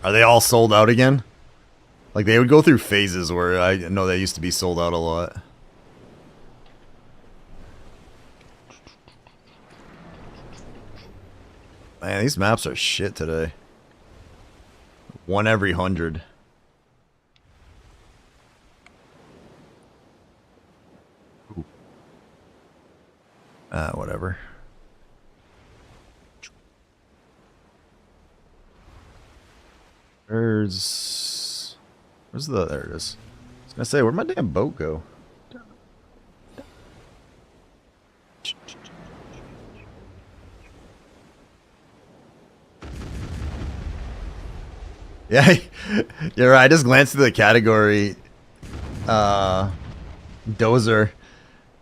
Are they all sold out again? Like, they would go through phases where I know they used to be sold out a lot. Man, these maps are shit today. 1 every 100. Ooh. Whatever. Where's the... There it is. I say, where'd my damn boat go? Yeah, you're right. I just glanced through the category, Dozer,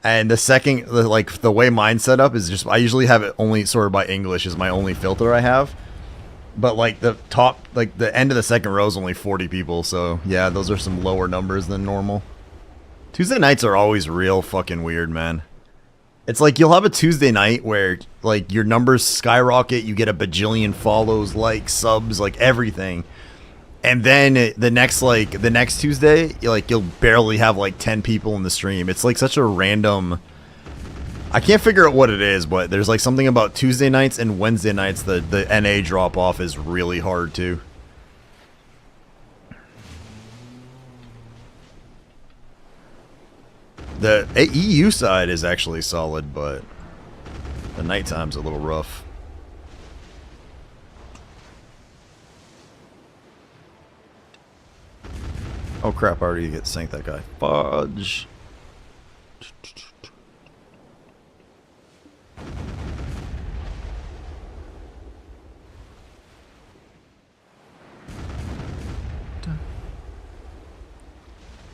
and the way mine's set up is just I usually have it only sorted by English is my only filter I have, but like the end of the second row is only 40 people, so yeah, those are some lower numbers than normal. Tuesday nights are always real fucking weird, man. It's like you'll have a Tuesday night where like your numbers skyrocket, you get a bajillion follows, likes, subs, like everything. And then the next Tuesday, you'll barely have like 10 people in the stream. It's like such a random. I can't figure out what it is, but there's like something about Tuesday nights and Wednesday nights. The NA drop off is really hard too. The EU side is actually solid, but the nighttime's a little rough. Oh crap, I already get sank that guy. Fudge.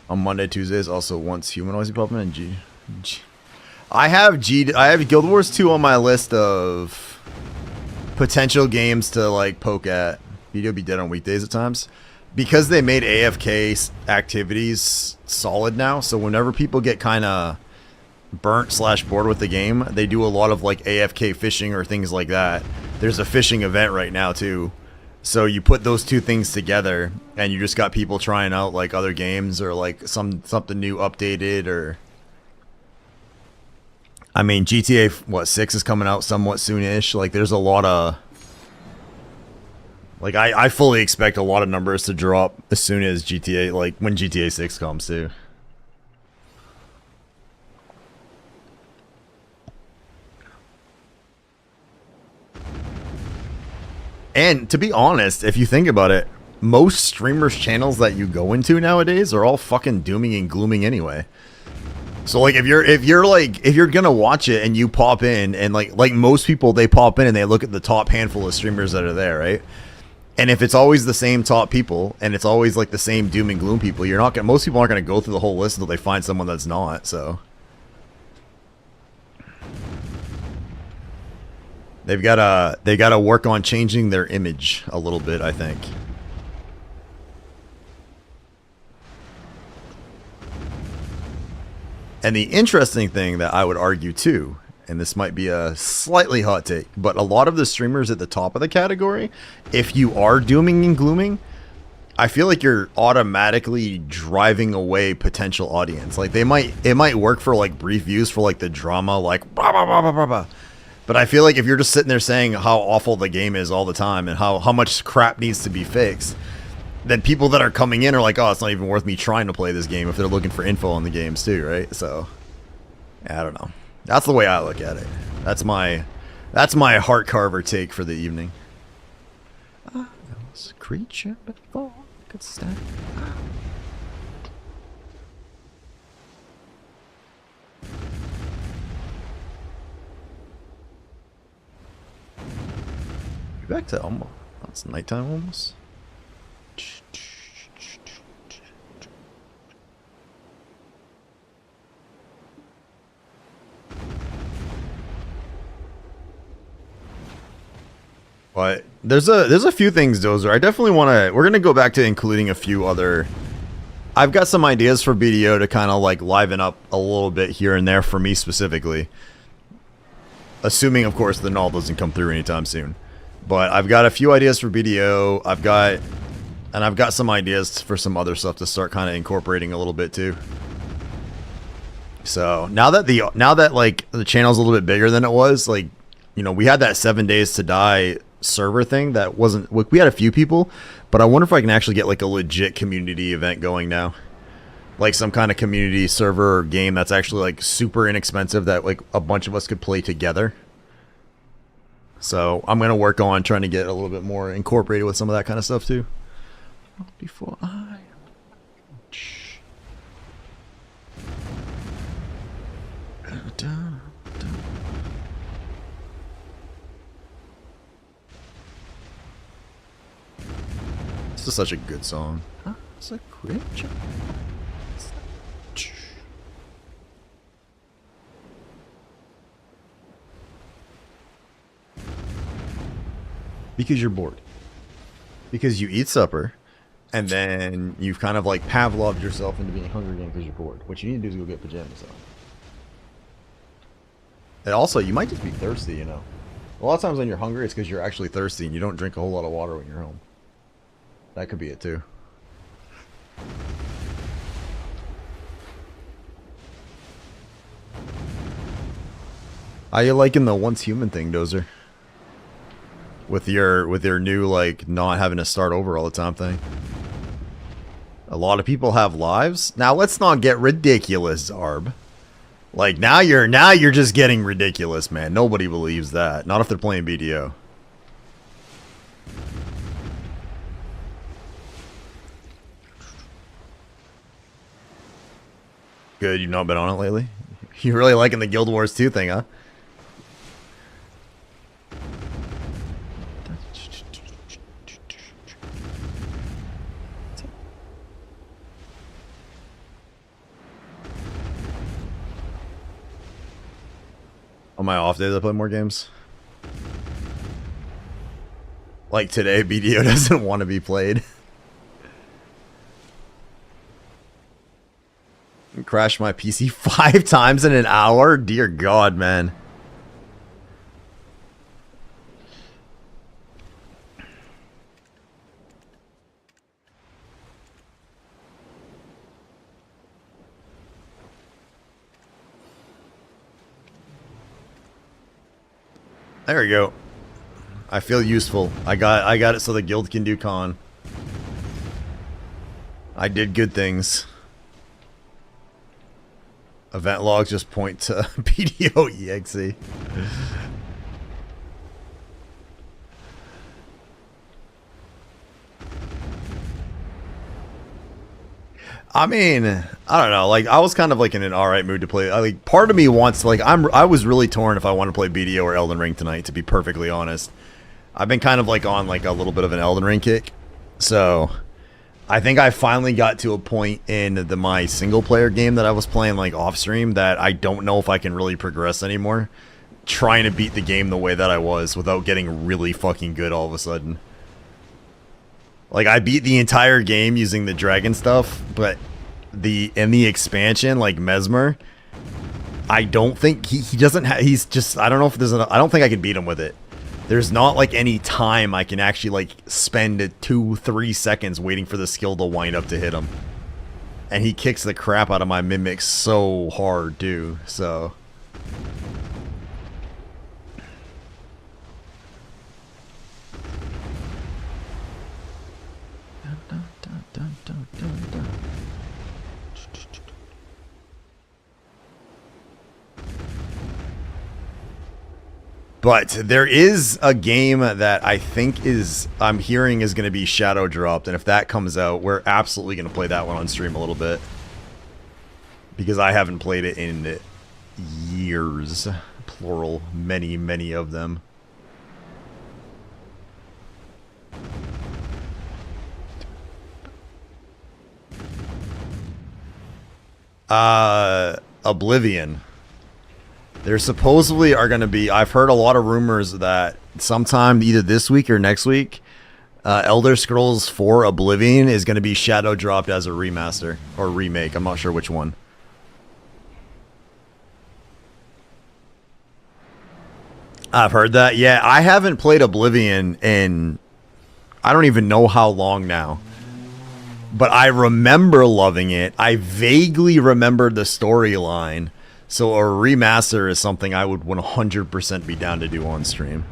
On Monday, Tuesdays, also once humanoids pop in and I have Guild Wars 2 on my list of potential games to like poke at. Video be dead on weekdays at times. Because they made AFK activities solid now, so whenever people get kind of burnt / bored with the game, they do a lot of like AFK fishing or things like that. There's a fishing event right now too. So you put those two things together and you just got people trying out like other games or like something new updated or I mean GTA 6 is coming out somewhat soonish. Like there's a lot of like I fully expect a lot of numbers to drop as soon as GTA, like when GTA 6 comes too. And to be honest, if you think about it, most streamers' channels that you go into nowadays are all fucking dooming and glooming anyway. So like if you're gonna watch it and you pop in and like most people, they pop in and they look at the top handful of streamers that are there, right? And if it's always the same top people and it's always like the same doom and gloom people, most people aren't gonna go through the whole list until they find someone that's not. So they gotta work on changing their image a little bit, I think. And the interesting thing that I would argue too, and this might be a slightly hot take, but a lot of the streamers at the top of the category, if you are dooming and glooming, I feel like you're automatically driving away potential audience. Like it might work for like brief views for like the drama, like blah, blah, blah, blah, blah, blah. But I feel like if you're just sitting there saying how awful the game is all the time and how much crap needs to be fixed, then people that are coming in are like, oh, it's not even worth me trying to play this game if they're looking for info on the games too, right? So, I don't know. That's the way I look at it. That's my heart carver take for the evening. I was a creature before I could stand. Back to almost. It's nighttime almost. But there's a few things, Dozer. I definitely want to. We're gonna go back to including a few other. I've got some ideas for BDO to kind of like liven up a little bit here and there for me specifically. Assuming, of course, the null doesn't come through anytime soon. But I've got a few ideas for BDO. I've got some ideas for some other stuff to start kind of incorporating a little bit too. So now that like the channel's a little bit bigger than it was, like, you know, we had that 7 days to die server thing that wasn't. We had a few people, but I wonder if I can actually get like a legit community event going now, like some kind of community server or game that's actually like super inexpensive that like a bunch of us could play together. So I'm gonna work on trying to get a little bit more incorporated with some of that kind of stuff too. Before I This is such a good song. Huh? It's a great job. Because you're bored. Because you eat supper, and then you've kind of like Pavloved yourself into being hungry again because you're bored. What you need to do is go get pajamas on. And also, you might just be thirsty, you know. A lot of times when you're hungry, it's because you're actually thirsty and you don't drink a whole lot of water when you're home. That could be it too. How you liking the once human thing, Dozer? With your new like not having to start over all the time thing. A lot of people have lives. Now let's not get ridiculous, Zarb. Like now you're just getting ridiculous, man. Nobody believes that. Not if they're playing BDO. Good, you've not been on it lately? You really liking the Guild Wars 2 thing, huh? On my off days, I play more games. Like today, BDO doesn't want to be played. Crashed my PC 5 times in an hour? Dear God, man. There we go. I feel useful. I got it so the guild can do con. I did good things. Event logs just point to BDO EXE. I mean, I don't know. Like, I was kind of like in an alright mood to play. Like, part of me wants to, like, I was really torn if I want to play BDO or Elden Ring tonight, to be perfectly honest. I've been kind of like on like a little bit of an Elden Ring kick. So, I think I finally got to a point in my single player game that I was playing like off stream that I don't know if I can really progress anymore. Trying to beat the game the way that I was without getting really fucking good all of a sudden. Like, I beat the entire game using the dragon stuff, but in the expansion, like Mesmer, I don't think he doesn't have, he's just, I don't know if there's I don't think I can beat him with it. There's not like any time I can actually like spend 2-3 seconds waiting for the skill to wind up to hit him. And he kicks the crap out of my mimics so hard too, so. But there is a game that I think I'm hearing is going to be shadow dropped, and if that comes out, we're absolutely going to play that one on stream a little bit. Because I haven't played it in years. Plural. Many, many of them. Oblivion. There supposedly are going to be, I've heard a lot of rumors that sometime either this week or next week, Elder Scrolls 4 Oblivion is going to be shadow dropped as a remaster or remake. I'm not sure which one. I've heard that. Yeah, I haven't played Oblivion in I don't even know how long now. But I remember loving it. I vaguely remember the storyline. So a remaster is something I would 100% be down to do on stream.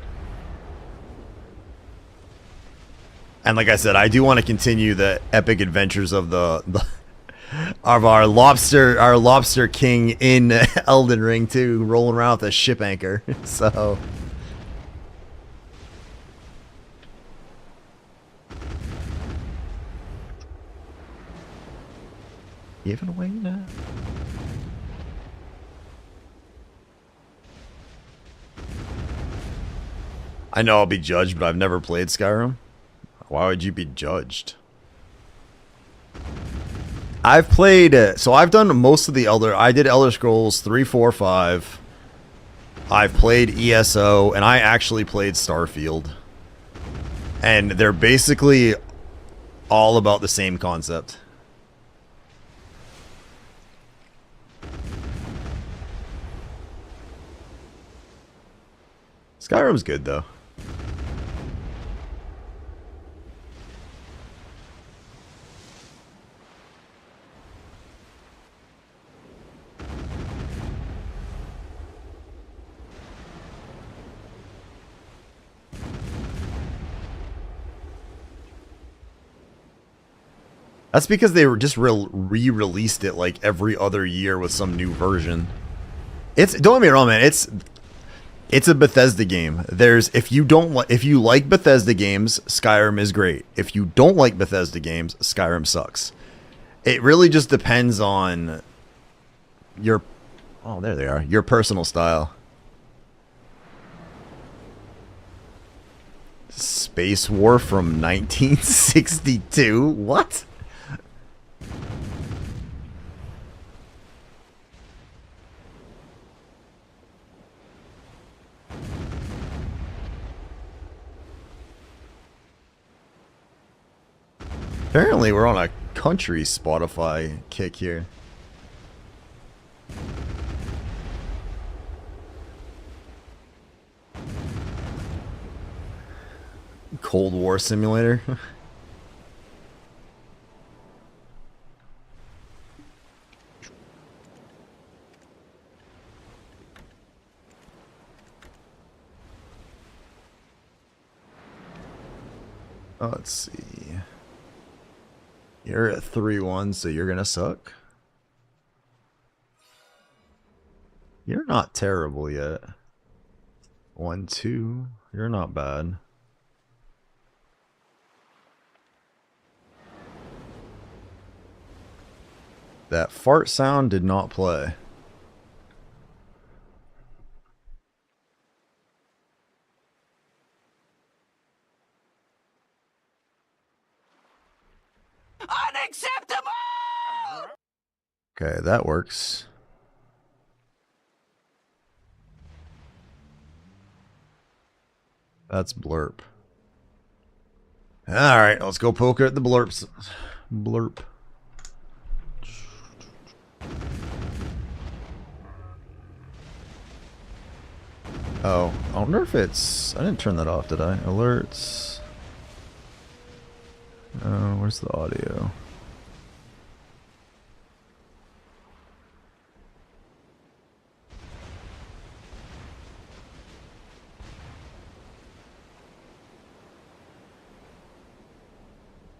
And like I said, I do want to continue the epic adventures of of our lobster king in Elden Ring too, rolling around with a ship anchor. So giving away now. I know I'll be judged, but I've never played Skyrim. Why would you be judged? I've played, so I've done most of the Elder. I did Elder Scrolls 3, 4, 5. I've played ESO, and I actually played Starfield. And they're basically all about the same concept. Skyrim's good, though. That's because they were just re-released it like every other year with some new version. Don't get me wrong, man. It's a Bethesda game. If you like Bethesda games, Skyrim is great. If you don't like Bethesda games, Skyrim sucks. It really just depends on your there they are. Your personal style. Space War from 1962? What? Apparently we're on a country Spotify kick here. Cold War simulator. Let's see. You're at 3-1, so you're gonna suck. You're not terrible yet. 1-2. You're not bad. That fart sound did not play. Unacceptable! Okay, that works. That's blurp. Alright, let's go poke at the blurps. Blurp. Oh, I wonder if it's... I didn't turn that off, did I? Alerts. Where's the audio?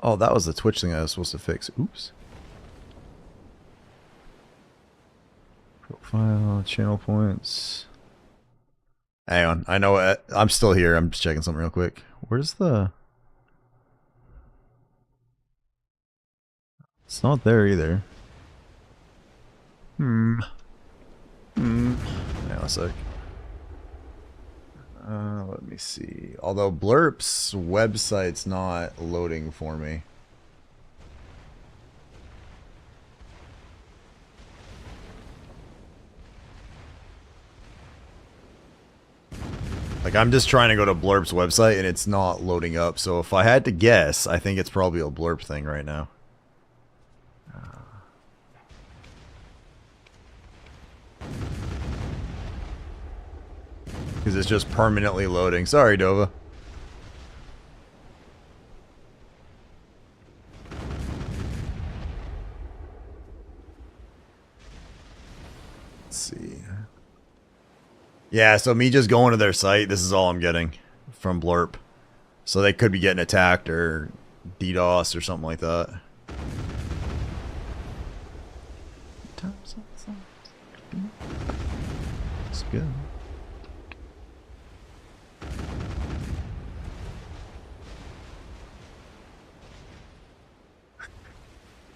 Oh, that was the Twitch thing I was supposed to fix. Oops. Profile, channel points. Hang on, I know it. I'm still here. I'm just checking something real quick. Where's the... It's not there either. Hang on a sec. Let me see. Although Blurp's website's not loading for me. Like, I'm just trying to go to Blurp's website and it's not loading up. So if I had to guess, I think it's probably a Blurp thing right now. Because it's just permanently loading. Sorry, Dova. Let's see. Yeah, so me just going to their site, this is all I'm getting from Blurp. So they could be getting attacked or DDoS or something like that. It's good.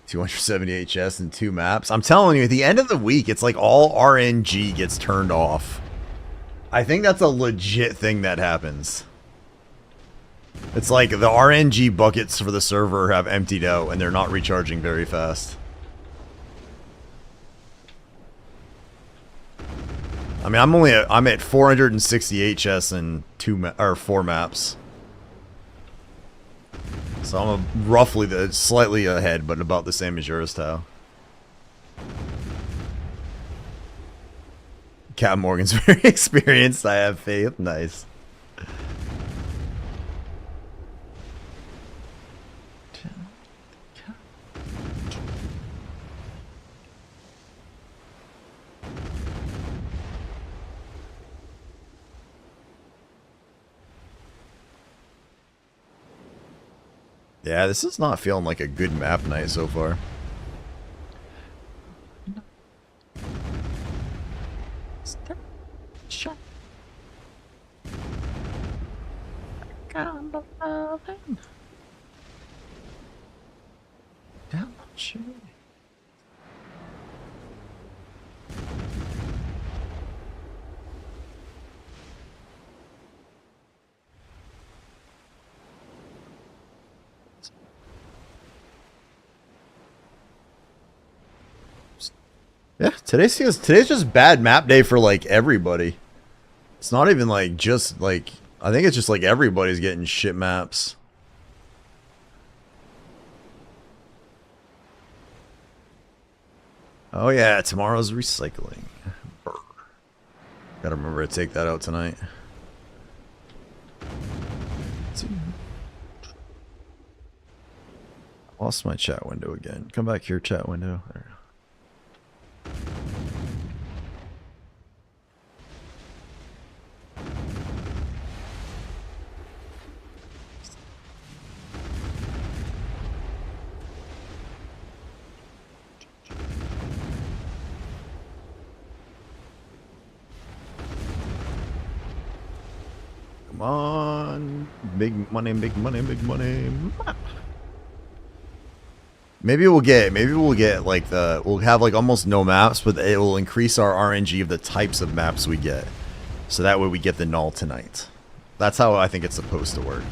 270 HS and 2 maps. I'm telling you, at the end of the week, it's like all RNG gets turned off. I think that's a legit thing that happens. It's like the RNG buckets for the server have emptied out and they're not recharging very fast. I mean, I'm at 460 HS and 4 maps. So I'm roughly slightly ahead, but about the same as yours, Tao. Cap Morgan's very experienced. I have faith. Nice. Yeah, this is not feeling like a good map night so far. Yeah, today's just bad map day for like everybody. It's not even like just like I think it's just like everybody's getting shit maps. Oh yeah, tomorrow's recycling. Brr. Gotta remember to take that out tonight. Lost my chat window again. Come back here, chat window. There. Come on. Big money, big money, big money. Maybe we'll get like we'll have like almost no maps, but it will increase our RNG of the types of maps we get. So that way we get the null tonight. That's how I think it's supposed to work.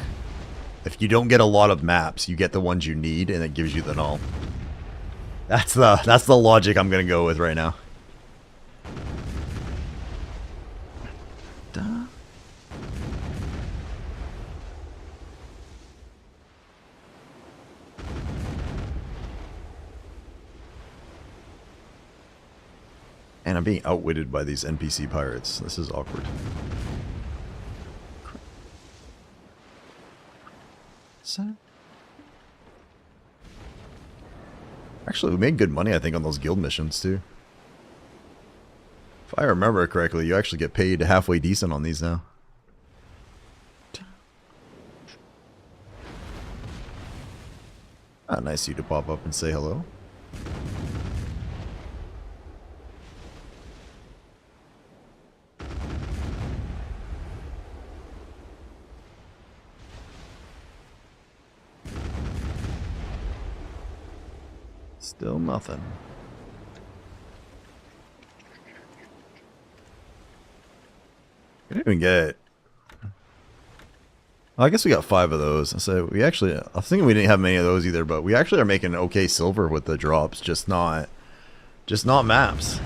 If you don't get a lot of maps, you get the ones you need and it gives you the null. That's the logic I'm gonna go with right now. Duh. And I'm being outwitted by these NPC pirates. This is awkward. Actually, we made good money, I think, on those guild missions, too. If I remember correctly, you actually get paid halfway decent on these now. Ah, nice of you to pop up and say hello. Still nothing. I didn't even get. Well, I guess we got 5 of those. So we actually, I was thinking we didn't have many of those either, but we actually are making okay silver with the drops, just not maps.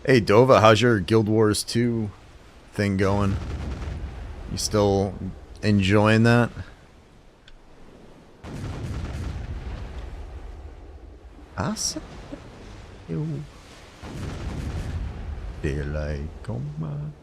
Hey Dova, how's your Guild Wars 2 thing going? You still enjoying that? Daylight come on.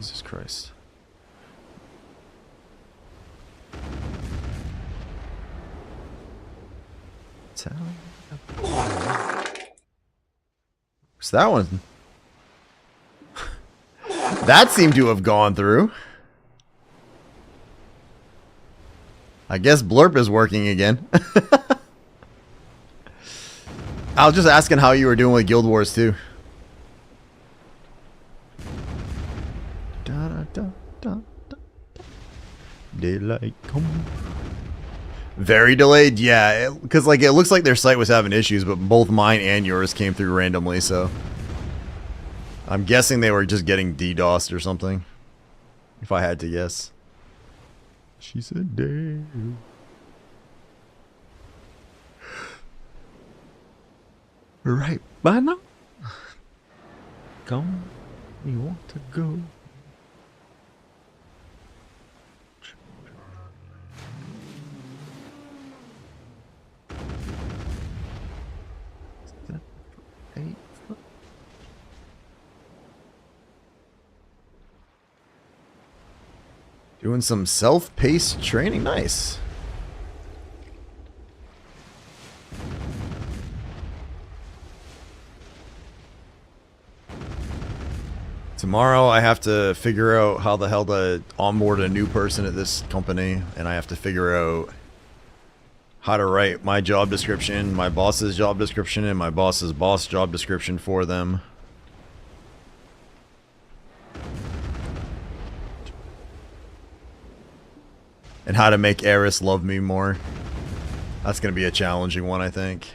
Jesus Christ. What's that one? That seemed to have gone through. I guess Blurp is working again. I was just asking how you were doing with Guild Wars 2. Daylight come. Very delayed, yeah. Because like it looks like their site was having issues, but both mine and yours came through randomly. So I'm guessing they were just getting DDoSed or something. If I had to guess. She said, "Damn." Right by now. Come, you want to go. Doing some self-paced training. Nice. Tomorrow I have to figure out how the hell to onboard a new person at this company, and I have to figure out how to write my job description, my boss's job description, and my boss's boss job description for them. And how to make Eris love me more. That's going to be a challenging one, I think.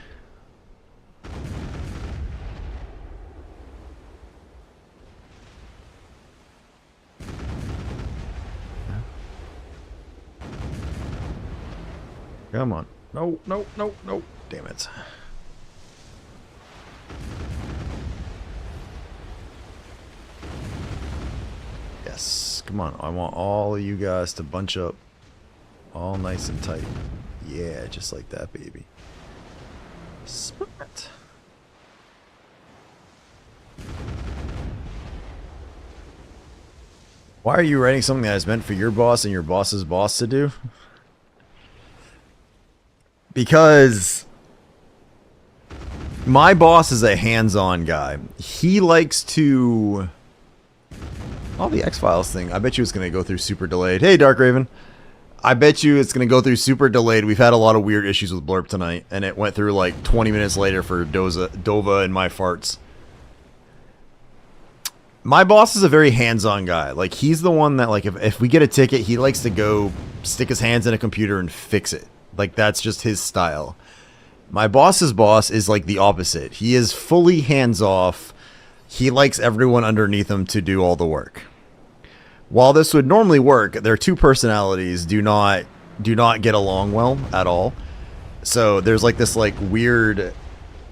Come on. No, no, no, no. Damn it. Yes. Come on. I want all of you guys to bunch up. All nice and tight. Yeah, just like that, baby. Smart. Why are you writing something that is meant for your boss and your boss's boss to do? Because my boss is a hands-on guy. He likes to... Oh, the X-Files thing. I bet you it's going to go through super delayed. Hey, Dark Raven. I bet you it's going to go through super delayed. We've had a lot of weird issues with Blurp tonight, and it went through like 20 minutes later for Dova and my farts. My boss is a very hands-on guy. Like, he's the one that, like, if we get a ticket, he likes to go stick his hands in a computer and fix it. Like, that's just his style. My boss's boss is, like, the opposite. He is fully hands-off. He likes everyone underneath him to do all the work. While this would normally work, their two personalities do not get along well at all. So there's like this like weird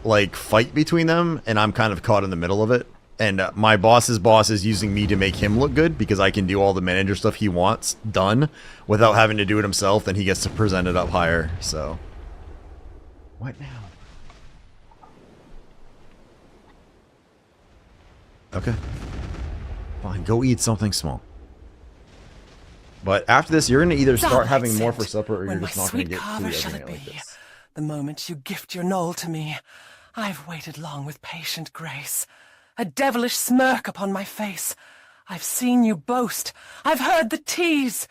like fight between them, and I'm kind of caught in the middle of it. And my boss's boss is using me to make him look good because I can do all the manager stuff he wants done without having to do it himself, and he gets to present it up higher. So what now? Okay. Fine, go eat something small. But after this, you're going to either start having more for supper, or you're just not going to get food every night like this. The moment you gift your knoll to me, I've waited long with patient grace. A devilish smirk upon my face. I've seen you boast. I've heard the tease.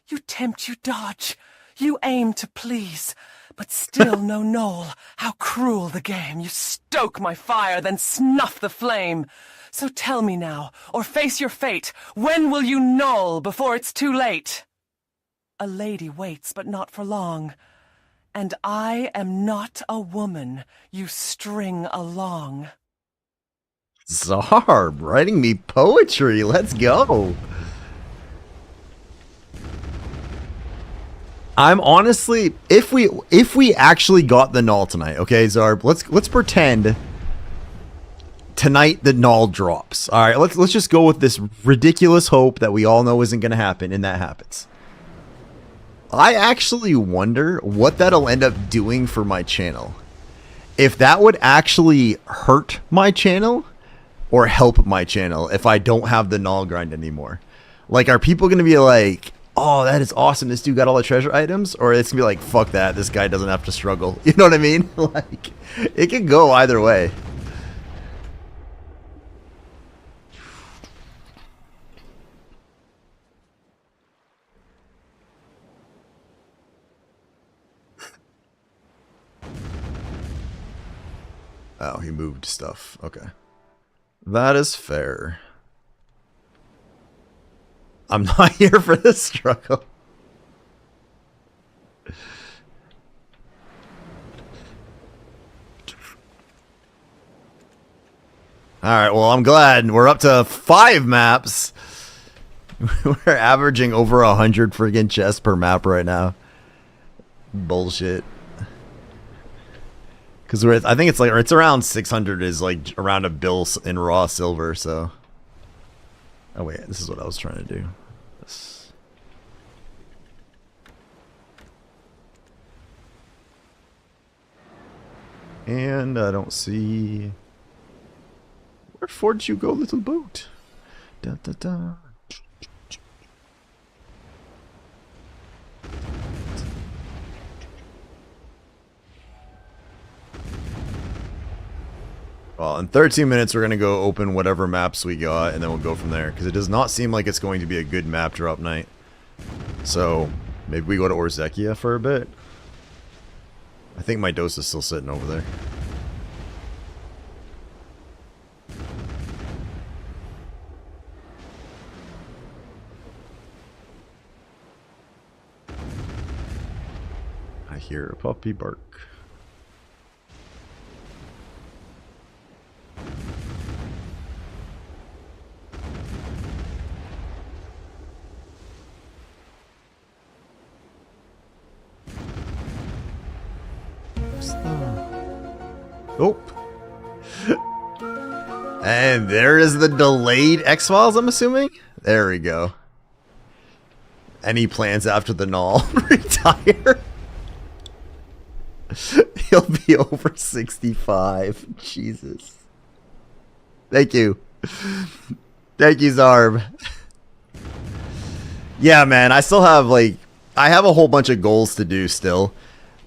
You tempt, you dodge. You aim to please. But still no knoll. How cruel the game. You stoke my fire, then snuff the flame. So tell me now, or face your fate, when will you knoll before it's too late? A lady waits, but not for long. And I am not a woman you string along. Zarb, writing me poetry. Let's go. I'm honestly, if we actually got the null tonight, okay, Zarb, let's pretend tonight the null drops. All right, let's just go with this ridiculous hope that we all know isn't going to happen, and that happens. I actually wonder what that'll end up doing for my channel. If that would actually hurt my channel or help my channel if I don't have the null grind anymore. Like, are people gonna be like, oh, that is awesome, this dude got all the treasure items? Or it's gonna be like, fuck that, this guy doesn't have to struggle. You know what I mean? Like, it can go either way. Oh, he moved stuff. Okay. That is fair. I'm not here for this struggle. Alright, well, I'm glad. We're up to 5 maps. We're averaging over 100 friggin' chests per map right now. Bullshit. Because I think it's like, or it's around 600 is like around a bill in raw silver, so. Oh wait, this is what I was trying to do. This. And I don't see. Where for did you go, little boat? Da da da. Well, in 13 minutes, we're going to go open whatever maps we got, and then we'll go from there. Because it does not seem like it's going to be a good map drop night. So, maybe we go to Orzekia for a bit. I think my dose is still sitting over there. I hear a puppy bark. Oh. And there is the delayed X-Files, I'm assuming? There we go. Any plans after the null? Retire? He'll be over 65. Jesus. Thank you. Thank you, Zarb. Yeah, man, I still have, like, I have a whole bunch of goals to do still.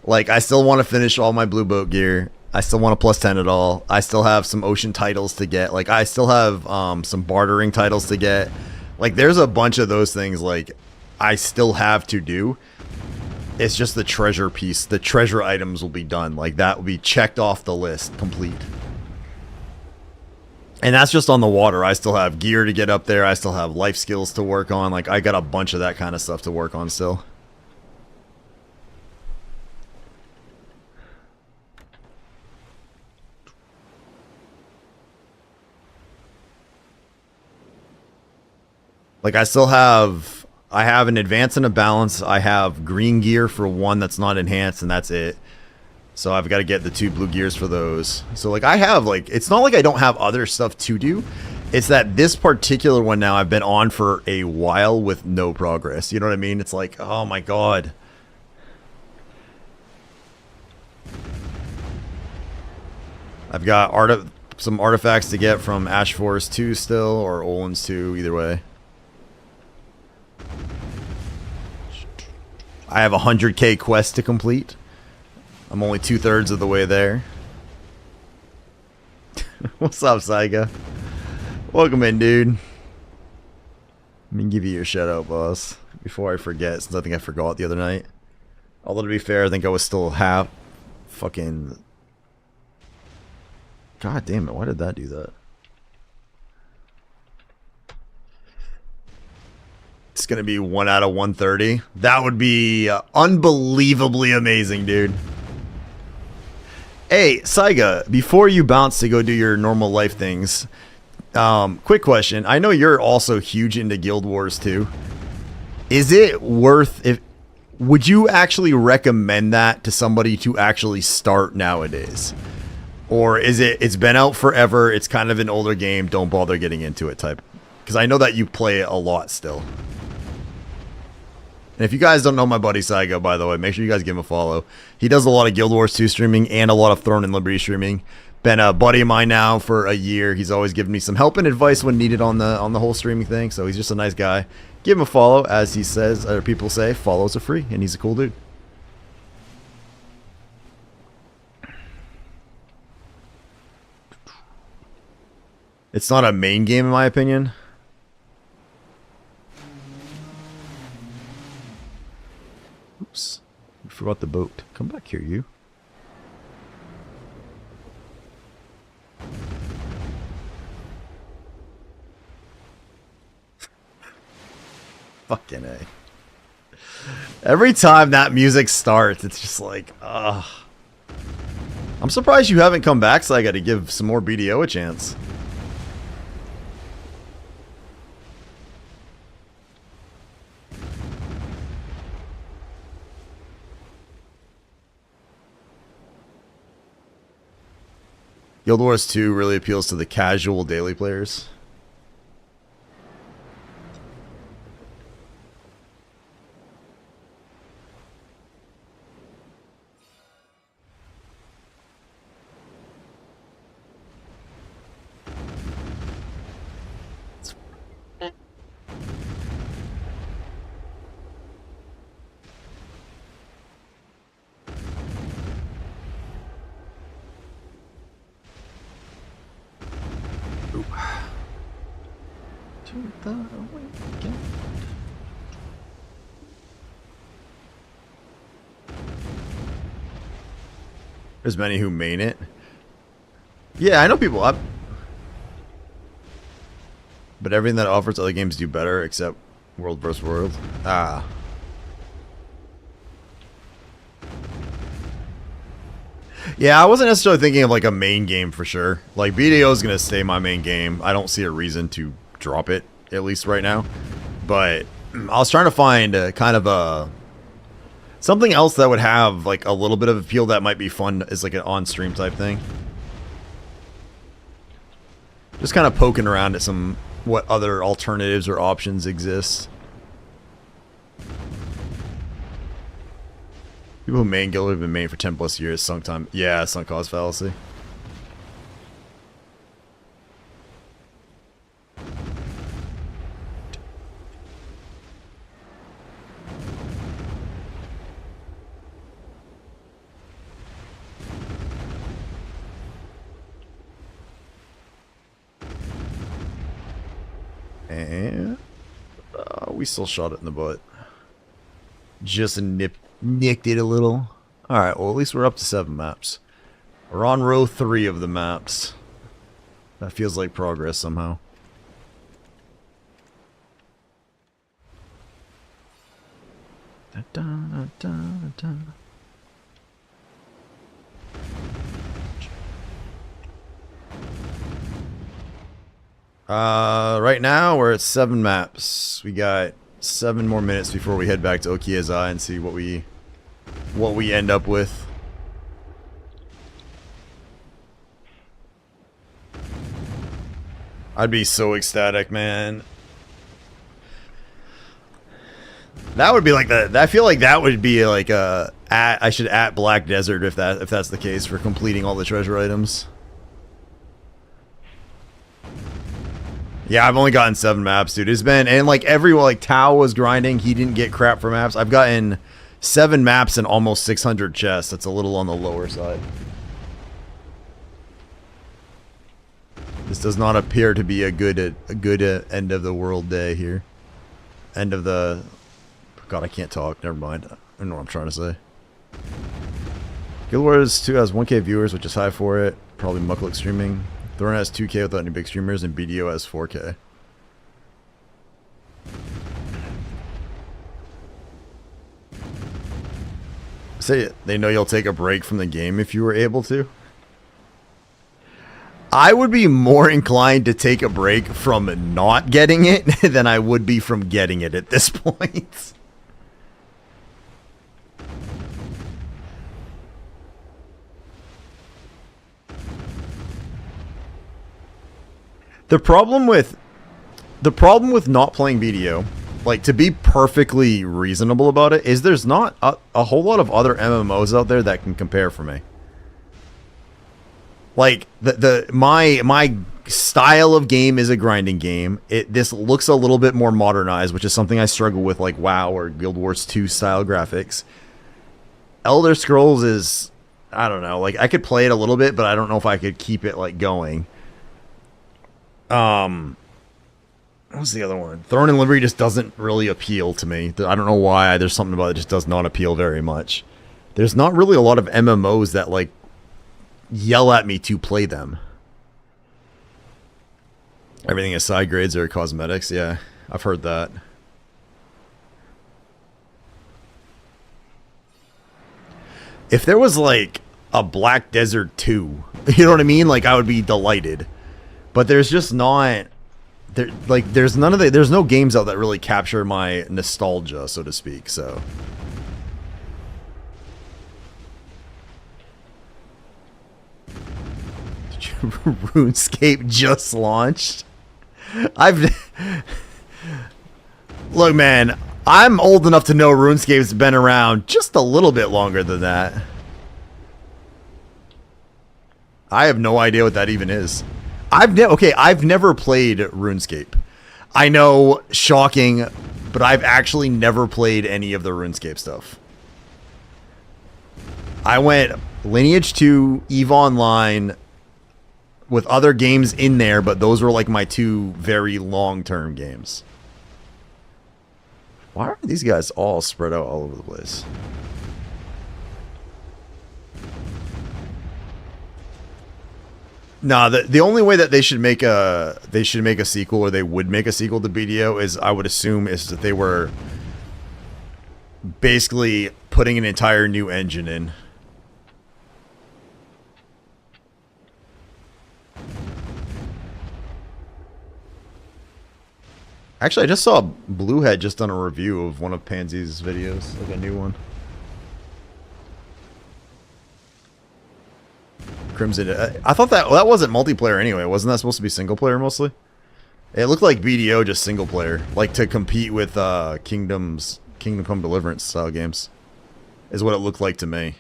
Like, I still want to finish all my blue boat gear. I still want to plus 10 it all. I still have some ocean titles to get. Like, I still have some bartering titles to get. Like, there's a bunch of those things, like, I still have to do. It's just the treasure piece. The treasure items will be done. Like, that will be checked off the list, complete. And that's just on the water. I still have gear to get up there. I still have life skills to work on. Like, I got a bunch of that kind of stuff to work on still. Like, I have an advance and a balance. I have green gear for one that's not enhanced, and that's it. So I've got to get the 2 blue gears for those. So, like, I have, like, it's not like I don't have other stuff to do. It's that this particular one now I've been on for a while with no progress. You know what I mean? It's like, oh my god. I've got some artifacts to get from Ash Forest 2 still, or Olin's 2, either way. I have a 100k quest to complete. I'm only 2/3 of the way there. What's up, Saiga? Welcome in, dude. Let me give you your shout out, boss. Before I forget, since I think I forgot the other night. Although, to be fair, I think I was still half fucking... God damn it, why did that do that? It's going to be 1 out of 130. That would be unbelievably amazing, dude. Hey, Saiga, before you bounce to go do your normal life things, quick question. I know you're also huge into Guild Wars too. Is it worth... would you actually recommend that to somebody to actually start nowadays? Or is it's been out forever, it's kind of an older game, don't bother getting into it type? Because I know that you play it a lot still. And if you guys don't know my buddy Saigo, by the way, make sure you guys give him a follow. He does a lot of Guild Wars 2 streaming and a lot of Throne and Liberty streaming. Been a buddy of mine now for a year. He's always given me some help and advice when needed on the whole streaming thing. So he's just a nice guy. Give him a follow, as he says, or people say, follows are free, and he's a cool dude. It's not a main game in my opinion. Oops. I forgot the boat. Come back here, you. Fucking A. Every time that music starts, it's just like, ugh. I'm surprised you haven't come back, so I gotta give some more BDO a chance. Guild Wars 2 really appeals to the casual daily players. There's many who main it. Yeah, I know people up. But everything that offers other games do better except World vs. World. Ah. Yeah, I wasn't necessarily thinking of like a main game for sure. Like BDO is gonna stay my main game. I don't see a reason to drop it, at least right now. But I was trying to find a kind of a something else that would have like a little bit of appeal that might be fun as like an on-stream type thing. Just kind of poking around at some what other alternatives or options exist. People who main Guild have been main for 10 plus years, sunk time. Yeah, sunk cost fallacy. And we still shot it in the butt. Just nicked it a little. Alright, well at least we're up to 7 maps. We're on row 3 of the maps. That feels like progress somehow. Da, da, da, da, da. Right now we're at 7 maps. We got 7 more minutes before we head back to Okiazai and see what we end up with. I'd be so ecstatic, man. That would be like I feel like that would be like I should at Black Desert if that's the case for completing all the treasure items. Yeah, I've only gotten 7 maps, dude. It's been, and like everyone, like Tao was grinding, he didn't get crap for maps. I've gotten 7 maps and almost 600 chests. That's a little on the lower side. This does not appear to be a good end of the world day here. End of the... God, I can't talk. Never mind. I don't know what I'm trying to say. Guild Wars 2 has 1K viewers, which is high for it. Probably Muckluck streaming. Thorn has 2K without any big streamers, and BDO has 4K. Say they know you'll take a break from the game if you were able to. I would be more inclined to take a break from not getting it than I would be from getting it at this point. The problem with not playing BDO, like to be perfectly reasonable about it, is there's not a whole lot of other MMOs out there that can compare for me. Like my style of game is a grinding game. This looks a little bit more modernized, which is something I struggle with, like WoW or Guild Wars 2 style graphics. Elder Scrolls is, I don't know, like I could play it a little bit, but I don't know if I could keep it like going. What was the other one? Throne and Liberty just doesn't really appeal to me. I don't know why. There's something about it that just does not appeal very much. There's not really a lot of MMOs that like yell at me to play them. Everything is side grades or cosmetics. Yeah, I've heard that. If there was like a Black Desert 2, you know what I mean? Like I would be delighted. But there's just not there, like there's no games out that really capture my nostalgia, so to speak. So RuneScape just launched. Look, man, I'm old enough to know RuneScape's been around just a little bit longer than that. I have no idea what that even is. I've never played RuneScape. I know, shocking, but I've actually never played any of the RuneScape stuff. I went Lineage 2, EVE Online, with other games in there, but those were like my two very long-term games. Why are these guys all spread out all over the place? Nah, the only way that they should make a sequel, or they would make a sequel to BDO, is I would assume is that they were basically putting an entire new engine in. Actually, I just saw Bluehead just done a review of one of Pansy's videos, like a new one. Crimson. I thought that wasn't multiplayer anyway. Wasn't that supposed to be single player mostly? It looked like BDO just single player, like to compete with Kingdom Come Deliverance style games, is what it looked like to me.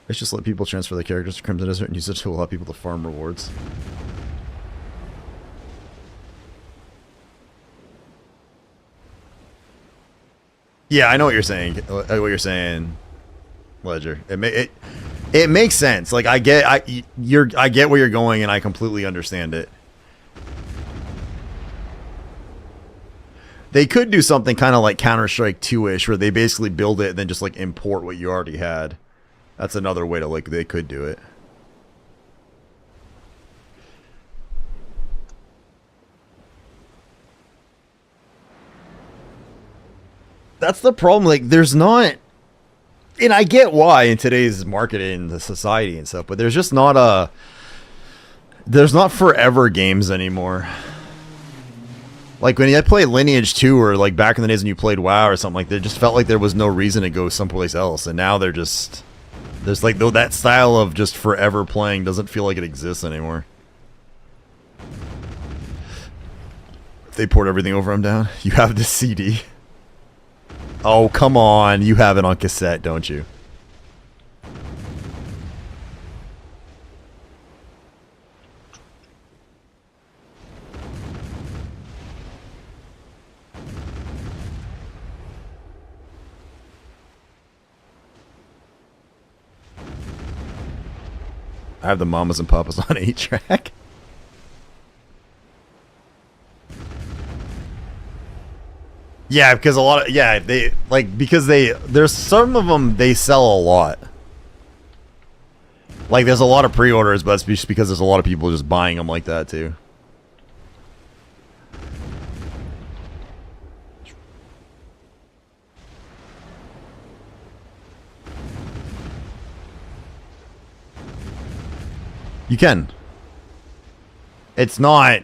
Let's just let people transfer their characters to Crimson Desert and use it to allow people to farm rewards. Yeah, I know what you're saying. What you're saying, Ledger. It makes sense. Like I get where you're going, and I completely understand it. They could do something kind of like Counter-Strike 2-ish, where they basically build it and then just like import what you already had. That's another way to, like, they could do it. That's the problem. Like, there's not, and I get why in today's marketing, the society and stuff, but there's just not there's not forever games anymore. Like when I played Lineage 2, or like back in the days when you played WoW or something, like, it just felt like there was no reason to go someplace else, and now they're just. There's like, though, that style of just forever playing doesn't feel like it exists anymore. If they port everything over, I'm down. You have the CD. Oh, come on. You have it on cassette, don't you? I have the Mamas and Papas on 8-track. Yeah, because a lot of, yeah, they, like, because there's some of them, they sell a lot. Like, there's a lot of pre-orders, but it's just because there's a lot of people just buying them like that, too. You can. It's not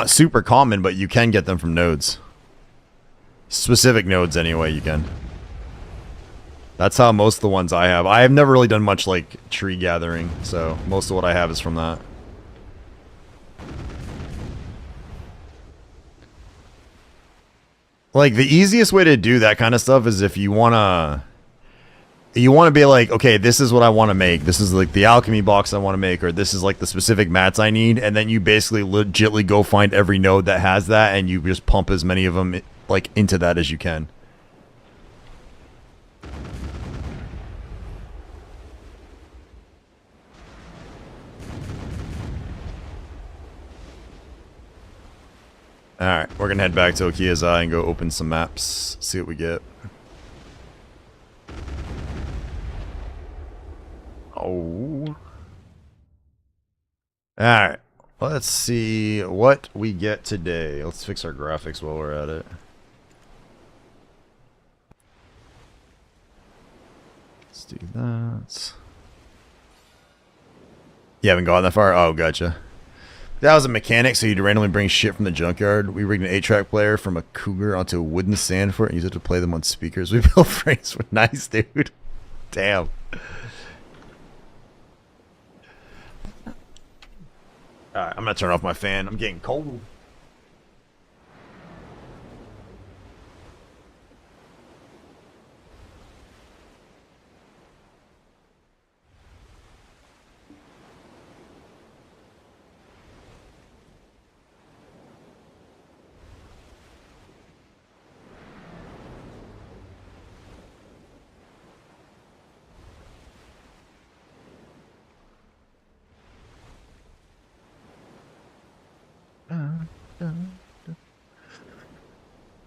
super common, but you can get them from nodes. Specific nodes anyway, you can. That's how most of the ones I have. I have never really done much like tree gathering, so most of what I have is from that. Like the easiest way to do that kind of stuff is if you wanna be like, okay, this is what I want to make. This is like the alchemy box I want to make, or this is like the specific mats I need, and then you basically legitly go find every node that has that, and you just pump as many of them like into that as you can. Alright, we're gonna head back to Okiyazai and go open some maps, see what we get. Oh. Alright, let's see what we get today. Let's fix our graphics while we're at it. Let's do that. You haven't gone that far? Oh, gotcha. That was a mechanic, so you'd randomly bring shit from the junkyard. We rigged an 8-track player from a Cougar onto a wooden stand for it and used it to play them on speakers. We built frames for nice, dude. Damn. Alright, I'm gonna turn off my fan. I'm getting cold.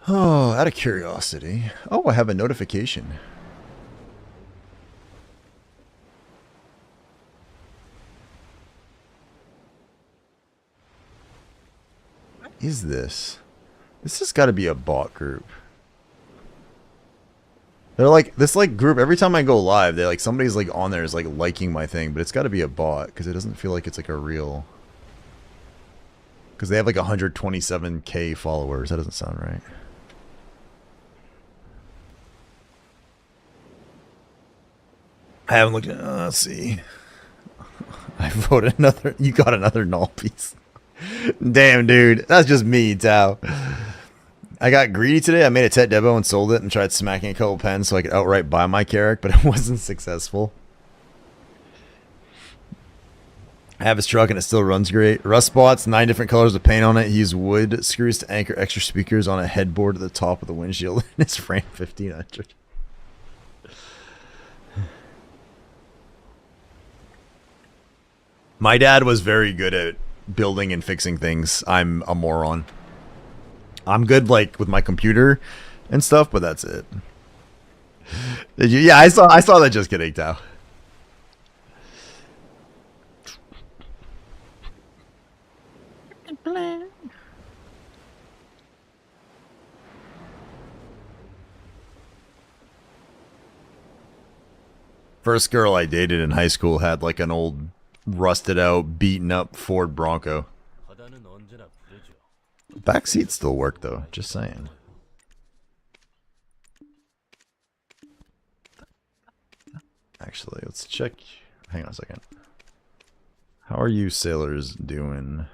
Oh, out of curiosity. Oh, I have a notification. What is this? This has got to be a bot group. They're like, this like group, every time I go live, they like, somebody's like on there is like liking my thing, but it's got to be a bot because it doesn't feel like it's like a real... Because they have like 127k followers. That doesn't sound right. I haven't looked at... let's see. I voted another... You got another null piece. Damn, dude. That's just me, Tao. I got greedy today. I made a Tet Debo and sold it and tried smacking a couple pens so I could outright buy my character, but it wasn't successful. I have his truck and it still runs great. Rust spots, 9 different colors of paint on it. He used wood screws to anchor extra speakers on a headboard at the top of the windshield. And it's frame 1500. My dad was very good at building and fixing things. I'm a moron. I'm good like with my computer and stuff, but that's it. Did you? Yeah, I saw that. Just kidding, Tao. First girl I dated in high school had like an old rusted out, beaten up Ford Bronco. Back seats still work though, just saying. Actually, let's check. Hang on a second. How are you sailors doing?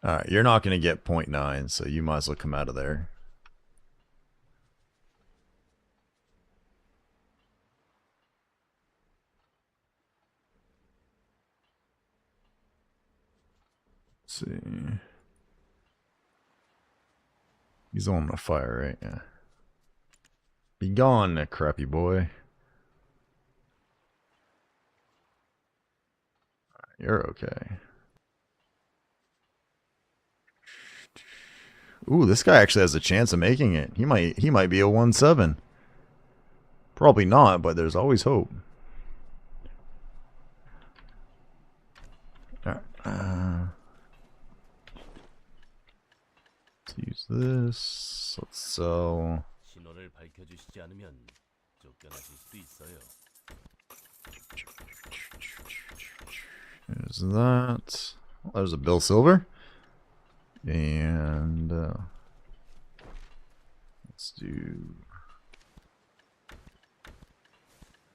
Alright, you're not going to get 0.9, so you might as well come out of there. Let's see. He's on the fire, right? Yeah. Be gone, crappy boy. You're okay. Ooh, this guy actually has a chance of making it. He might be a 1-7. Probably not, but there's always hope. Alright. Let's use this. Let's sell. There's that. Oh, there's a Bill Silver. And let's do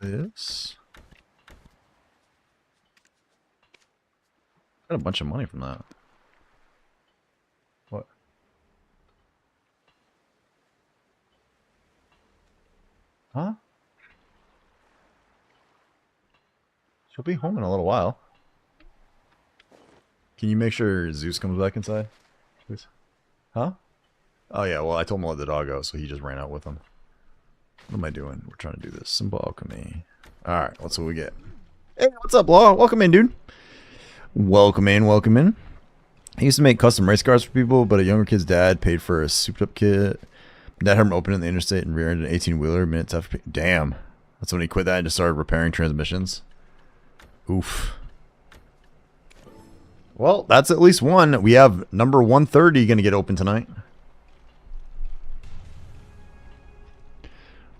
this. Got a bunch of money from that. Huh? She'll be home in a little while. Can you make sure Zeus comes back inside? Please. Huh? Oh yeah, well I told him to let the dog go, so he just ran out with him. What am I doing? We're trying to do this. Simple alchemy. Alright, what's what we get? Hey, what's up, Law? Welcome in, dude. Welcome in, welcome in. I used to make custom race cars for people, but a younger kid's dad paid for a souped-up kit. Dad had him open it in the interstate and rear-ended an 18-wheeler minutes after... Damn. That's when he quit that and just started repairing transmissions. Oof. Well, that's at least one. We have number 130 going to get open tonight.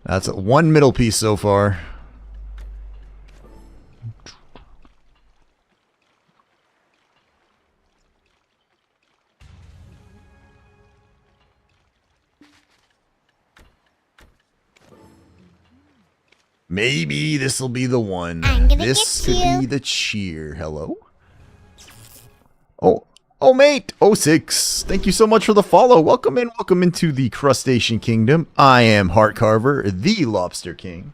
That's one middle piece so far. Maybe this will be the one. This could be the cheer. Hello? Oh, mate. 06. Thank you so much for the follow. Welcome in. Welcome into the Crustacean Kingdom. I am Heart Carver, the Lobster King.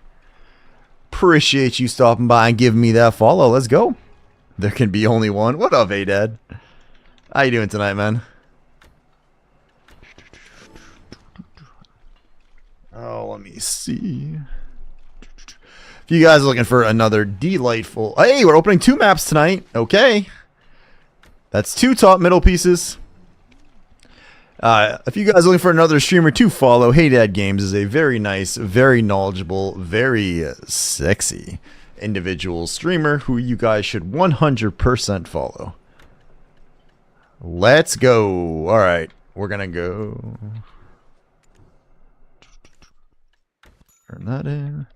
Appreciate you stopping by and giving me that follow. Let's go. There can be only one. What up, A-Dad? How you doing tonight, man? Oh, let me see. If you guys are looking for another delightful... Hey, we're opening 2 maps tonight. Okay. That's 2 top middle pieces. If you guys are looking for another streamer to follow, Hey Dad Games is a very nice, very knowledgeable, very sexy individual streamer who you guys should 100% follow. Let's go. Alright, we're gonna go... Turn that in.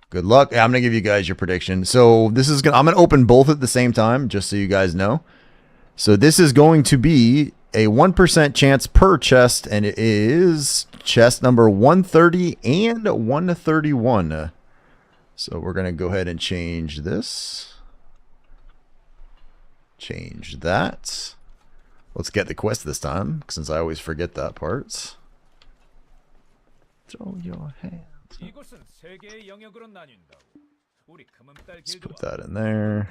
Good luck. I'm gonna give you guys your prediction. So this is gonna... I'm gonna open both at the same time, just so you guys know. So this is going to be a 1% chance per chest, and it is chest number 130 and 131. So we're going to go ahead and change this. Change that. Let's get the quest this time, since I always forget that part. Throw your hands up. Let's put that in there.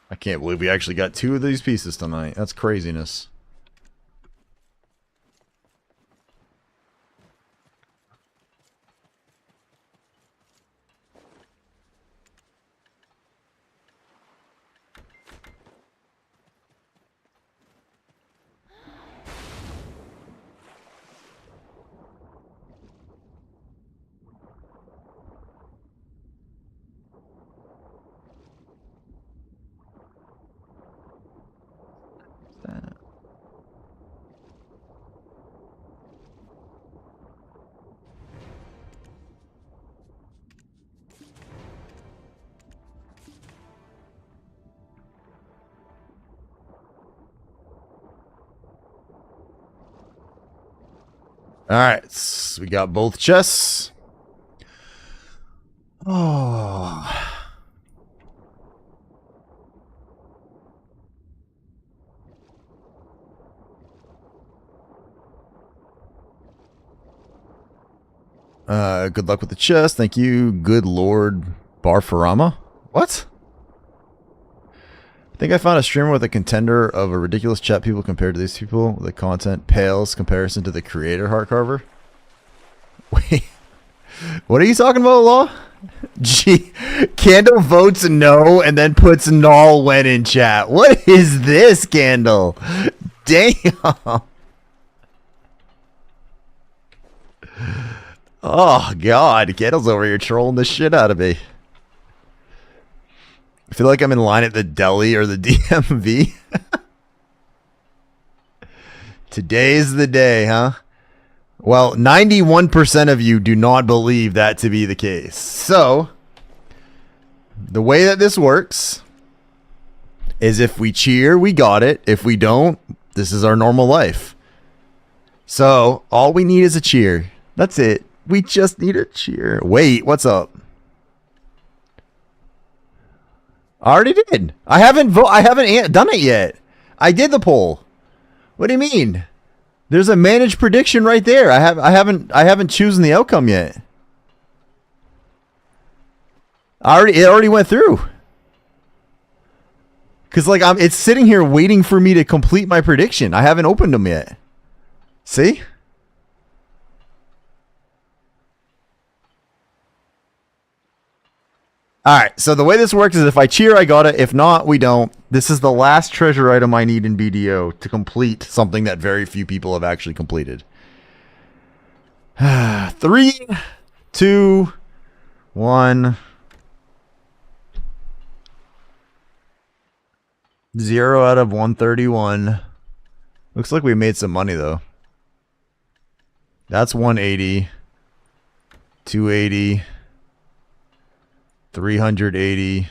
I can't believe we actually got 2 of these pieces tonight. That's craziness. Alright, so we got both chests. Oh. Good luck with the chest. Thank you, good Lord Barfarama. What? I think I found a streamer with a contender of a ridiculous chat people compared to these people. The content pales comparison to the creator, Heart Carver. Wait, what are you talking about, Law? Gee, Candle votes no and then puts null when in chat. What is this, Candle? Damn. Oh, God. Candle's over here trolling the shit out of me. I feel like I'm in line at the deli or the DMV. Today's the day, huh? Well, 91% of you do not believe that to be the case. So, the way that this works is if we cheer, we got it. If we don't, this is our normal life. So, all we need is a cheer. That's it. We just need a cheer. Wait, what's up? I already did. I haven't done it yet. I did the poll. What do you mean? There's a managed prediction right there. I haven't chosen the outcome yet. It already went through. Cause like it's sitting here waiting for me to complete my prediction. I haven't opened them yet. See? Alright, so the way this works is if I cheer, I got it. If not, we don't. This is the last treasure item I need in BDO to complete something that very few people have actually completed. 3, 2, 1. 0 out of 131. Looks like we made some money, though. That's 180. 280. 380.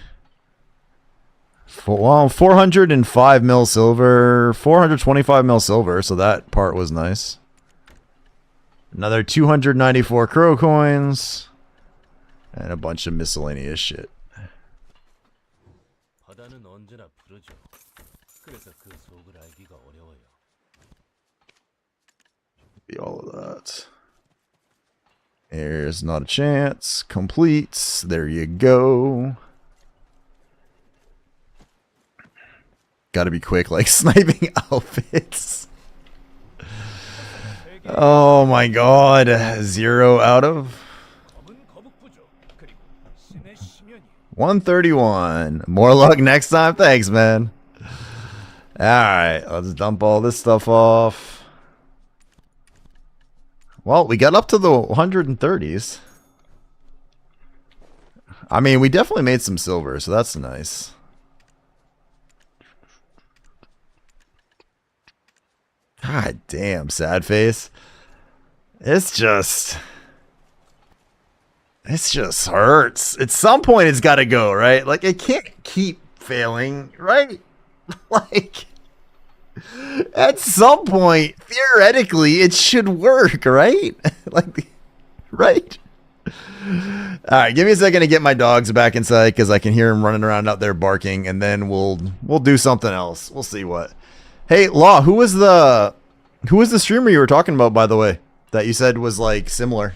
405 mil silver. 425 mil silver, so that part was nice. Another 294 crow coins. And a bunch of miscellaneous shit. Be all of that. There's not a chance. Complete. There you go. Gotta be quick, like sniping outfits. Oh my god. 0 out of 131. More luck next time. Thanks, man. Alright, let's dump all this stuff off. Well, we got up to the 130s. I mean, we definitely made some silver, so that's nice. God damn, sad face. It just hurts. At some point, it's got to go, right? Like, it can't keep failing, right? Like... At some point, theoretically, it should work, right? Like, right? Alright, give me a second to get my dogs back inside because I can hear them running around out there barking, and then we'll do something else. We'll see what. Hey, Law, who was the streamer you were talking about, by the way, that you said was like similar?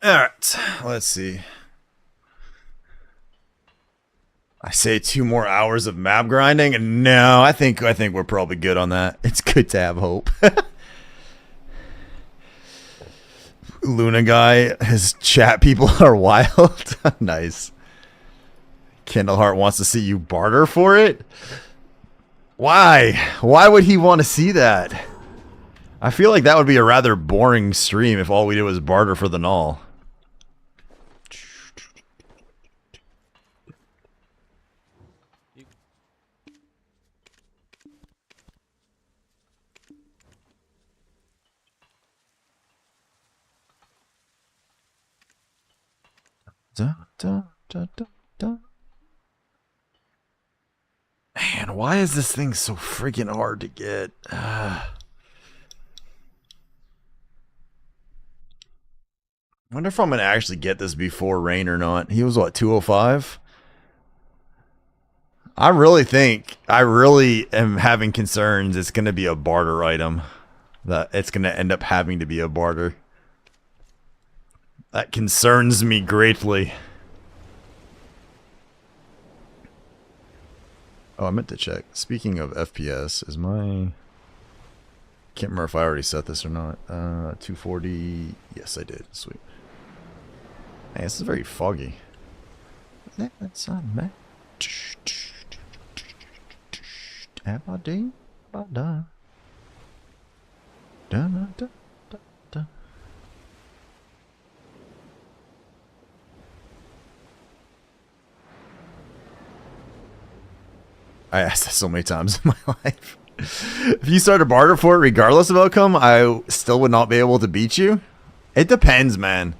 Alright, let's see. I say 2 more hours of map grinding, and no, I think we're probably good on that. It's good to have hope. Luna guy, his chat people are wild. Nice. Kindleheart wants to see you barter for it? Why? Why would he want to see that? I feel like that would be a rather boring stream if all we did was barter for the null. Da, da, da, da, da. Man, Why is this thing so freaking hard to get? Wonder if I'm gonna actually get this before rain or not. He was what, 205? I really am having concerns it's gonna be a barter item. That it's gonna end up having to be a barter. That concerns me greatly. Oh, I meant to check. Speaking of FPS, is my... Can't remember if I already set this or not. 240... Yes, I did. Sweet. Hey, this is very foggy. That's on me. I asked that so many times in my life. If you start a barter for it, regardless of outcome, I still would not be able to beat you. It depends, man.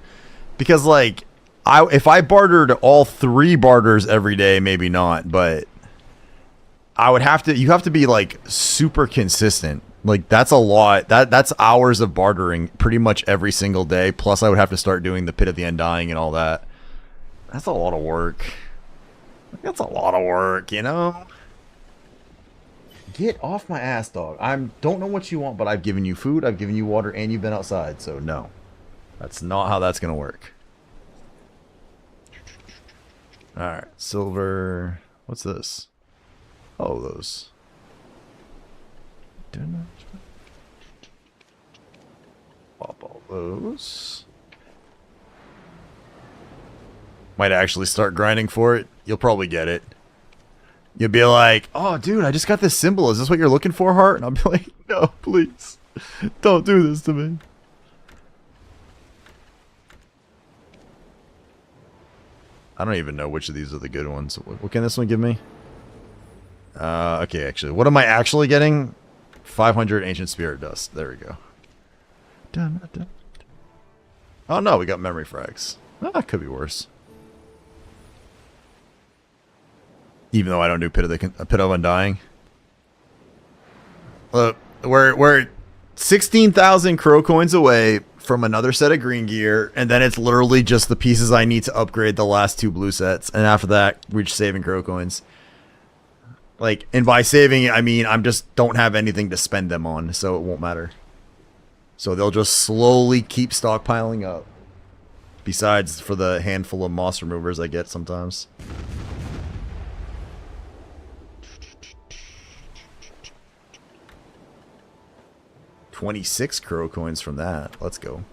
Because, like, if I bartered all 3 barters every day, maybe not. But I would have to. You have to be like super consistent. Like, that's a lot. That's hours of bartering pretty much every single day. Plus, I would have to start doing the Pit of the Undying and all that. That's a lot of work. That's a lot of work, you know. Get off my ass, dog. I don't know what you want, but I've given you food, I've given you water, and you've been outside. So, no. That's not how that's going to work. Alright, silver. What's this? Oh, those. Pop all those. Might actually start grinding for it. You'll probably get it. You'll be like, oh, dude, I just got this symbol. Is this what you're looking for, Heart? And I'll be like, no, please. Don't do this to me. I don't even know which of these are the good ones. What can this one give me? Okay, actually. What am I actually getting? 500 Ancient Spirit Dust. There we go. Oh, no, we got Memory Frags. Oh, that could be worse. Even though I don't do Pit of Undying. We're 16,000 crow coins away from another set of green gear, and then it's literally just the pieces I need to upgrade the last 2 blue sets, and after that, we're just saving crow coins. Like, and by saving it, I mean I'm just don't have anything to spend them on, so it won't matter. So they'll just slowly keep stockpiling up. Besides for the handful of moss removers I get sometimes. 26 crow coins from that. Let's go.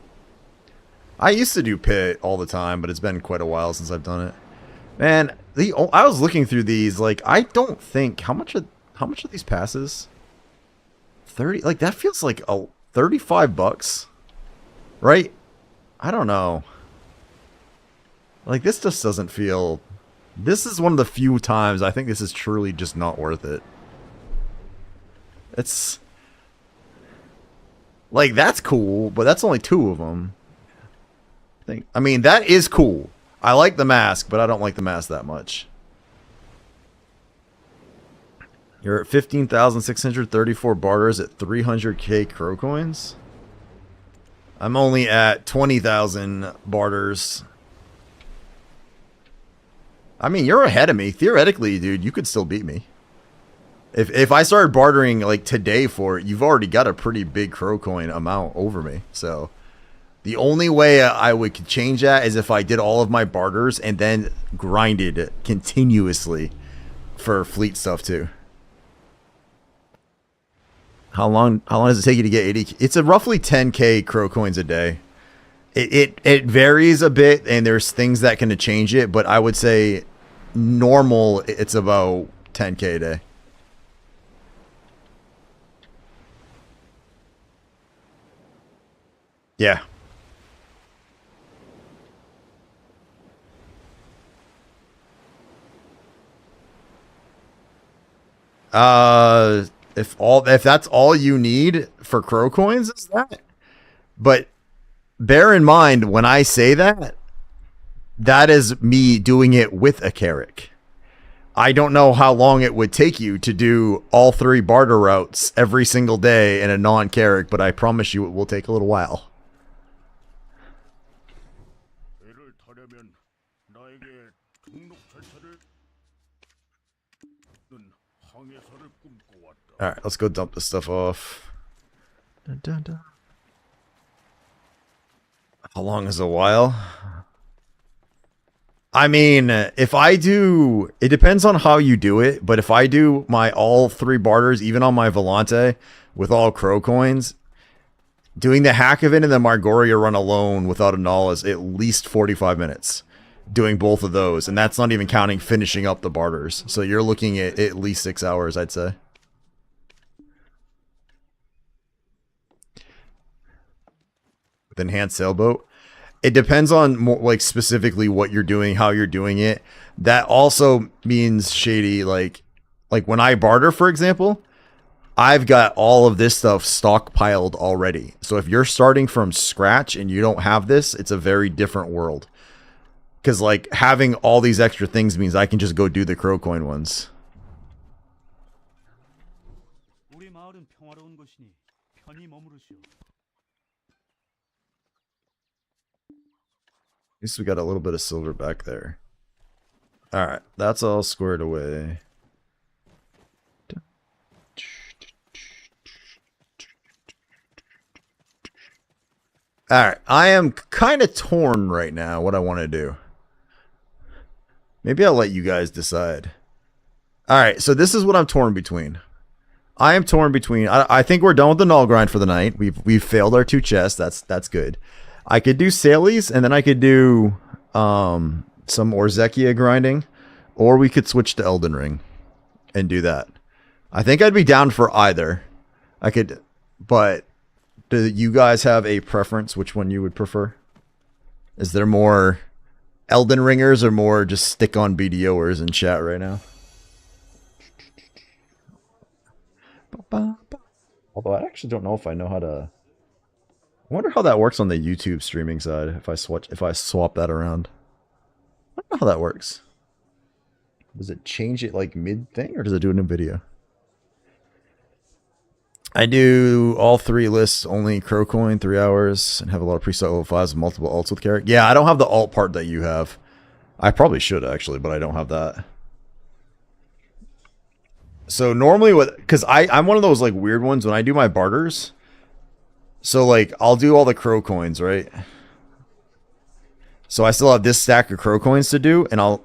I used to do pit all the time, but it's been quite a while since I've done it. Man, I was looking through these. Like, I don't think how much are these passes? 30. Like, that feels like a $35, right? I don't know. Like, this just doesn't feel. This is one of the few times I think this is truly just not worth it. It's. Like, that's cool, but that's only 2 of them. I mean, that is cool. I like the mask, but I don't like the mask that much. You're at 15,634 barters at 300k crow coins. I'm only at 20,000 barters. I mean, you're ahead of me. Theoretically, dude, you could still beat me. If I started bartering like today for it, you've already got a pretty big crow coin amount over me. So the only way I would change that is if I did all of my barters and then grinded continuously for fleet stuff too. How long does it take you to get 80? It's a roughly 10k crow coins a day. It varies a bit, and there's things that can change it, but I would say normal it's about 10k a day. Yeah. If that's all you need for crow coins, is that. But bear in mind when I say that, that is me doing it with a Carrick. I don't know how long it would take you to do all 3 barter routes every single day in a non-carrick, but I promise you it will take a little while. 배를 타려면 나에게 등록 절차를 항해사를 꿈꿔왔다. All right, let's go dump this stuff off. Dun, dun, dun. How long is a while? I mean, if I do, it depends on how you do it, but if I do my all 3 barters, even on my Volante, with all crow coins, doing the hack of it and the Margoria run alone without a null is at least 45 minutes. Doing both of those, and that's not even counting finishing up the barters. So you're looking at least 6 hours, I'd say. With enhanced sailboat. It depends on more, like specifically what you're doing, how you're doing it. That also means shady. Like when I barter, for example, I've got all of this stuff stockpiled already. So if you're starting from scratch and you don't have this, it's a very different world. Because like having all these extra things means I can just go do the crow coin ones. 우리 마을은 평화로운 곳이니 편히 머무르시오. At least we got a little bit of silver back there. Alright, that's all squared away. Alright, I am kind of torn right now what I want to do. Maybe I'll let you guys decide. Alright, so this is what I'm torn between. I am torn between... I think we're done with the null grind for the night. We've failed our 2 chests. That's good. I could do Salies, and then I could do some Orzekia grinding, or we could switch to Elden Ring and do that. I think I'd be down for either. I could, but do you guys have a preference which one you would prefer? Is there more Elden Ringers or more just stick-on BDOers in chat right now? Although I actually don't know if I know how to... I wonder how that works on the YouTube streaming side if I swap that around. I don't know how that works. Does it change it like mid thing or does it do it in video? I do all 3 lists, only crow coin, 3 hours, and have a lot of preset level 5s and multiple alts with carrot. Yeah, I don't have the alt part that you have. I probably should actually, but I don't have that. So normally because I'm one of those like weird ones when I do my barters. So, like, I'll do all the crow coins, right? So I still have this stack of crow coins to do, and I'll...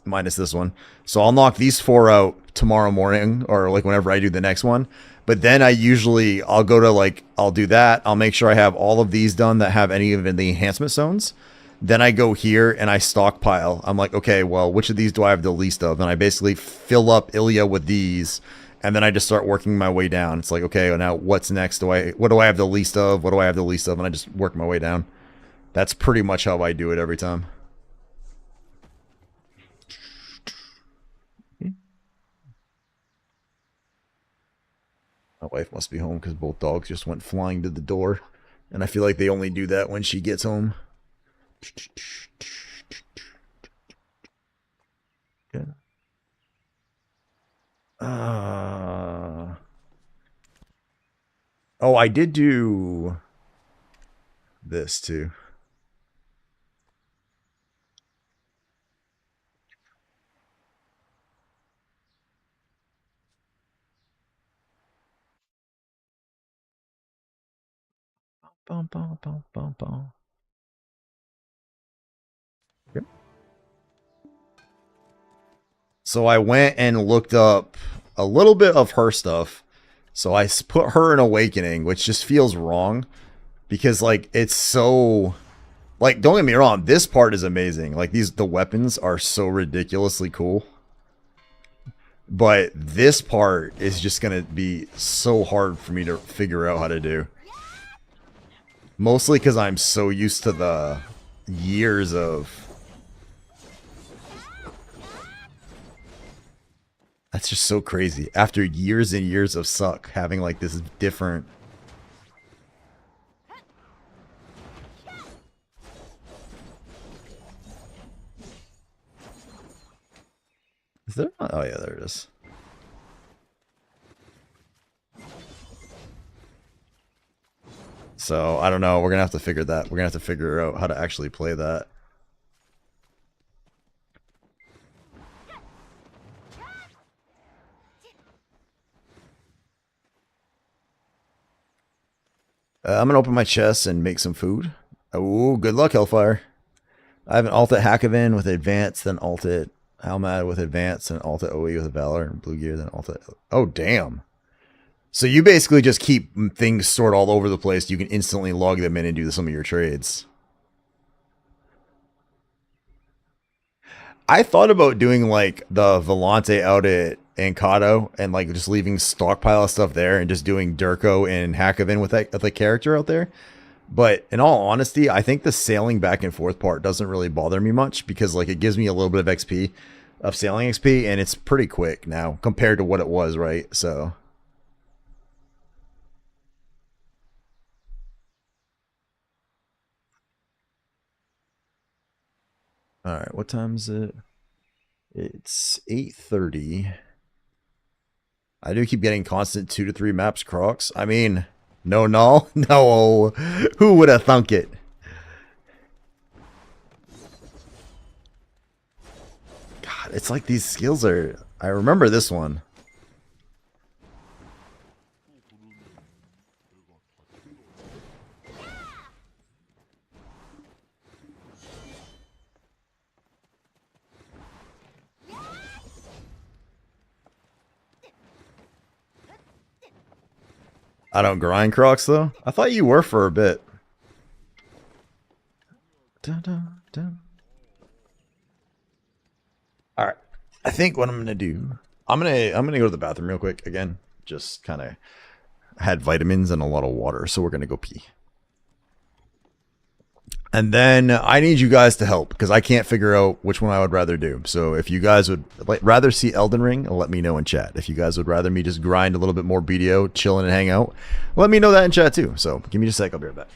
minus this one. So I'll knock these 4 out tomorrow morning, or, like, whenever I do the next one. But then I'll go to, like, I'll do that. I'll make sure I have all of these done that have any of the enhancement zones. Then I go here, and I stockpile. I'm like, okay, well, which of these do I have the least of? And I basically fill up Ilya with these... and then I just start working my way down. It's like, okay, now what's next? What do I have the least of? What do I have the least of? And I just work my way down. That's pretty much how I do it every time. My wife must be home because both dogs just went flying to the door. And I feel like they only do that when she gets home. Yeah. Oh, I did do this too. Bum, bum, bum, bum, bum. Yep. So I went and looked up a little bit of her stuff. So I put her in Awakening, which just feels wrong. Because, like, it's so... like, don't get me wrong, this part is amazing. Like, the weapons are so ridiculously cool. But this part is just going to be so hard for me to figure out how to do. Mostly because I'm so used to the years of... That's just so crazy. After years and years of suck, having like this different... there? Oh yeah, there it is. So I don't know. We're gonna have to figure that. We're gonna have to figure out how to actually play that. I'm gonna open my chest and make some food. Oh, good luck, Hellfire. I have an alt at Hackavin with advance, then alt at Halmad with advance, and alt at OE with Valor, and Blue Gear, then alt at... Oh, damn. So you basically just keep things stored all over the place. You can instantly log them in and do some of your trades. I thought about doing like the Volante out at Ancado and like just leaving stockpile of stuff there and just doing Durko and Hackavin with the character out there. But in all honesty, I think the sailing back and forth part doesn't really bother me much because like it gives me a little bit of XP, of sailing XP, and it's pretty quick now compared to what it was, right? So... Alright, what time is it? It's 8:30. I do keep getting constant 2 to 3 maps, Crocs. I mean, no, no, no. Who would have thunk it? God, it's like these skills are... I remember this one. I don't grind Crocs though. I thought you were for a bit. Dun, dun, dun. All right. I think what I'm gonna do, I'm gonna go to the bathroom real quick again. Just kind of had vitamins and a lot of water, so we're gonna go pee. And then I need you guys to help because I can't figure out which one I would rather do. So if you guys would rather see Elden Ring, let me know in chat. If you guys would rather me just grind a little bit more BDO, chilling and hang out, let me know that in chat too. So give me just a sec, I'll be right back.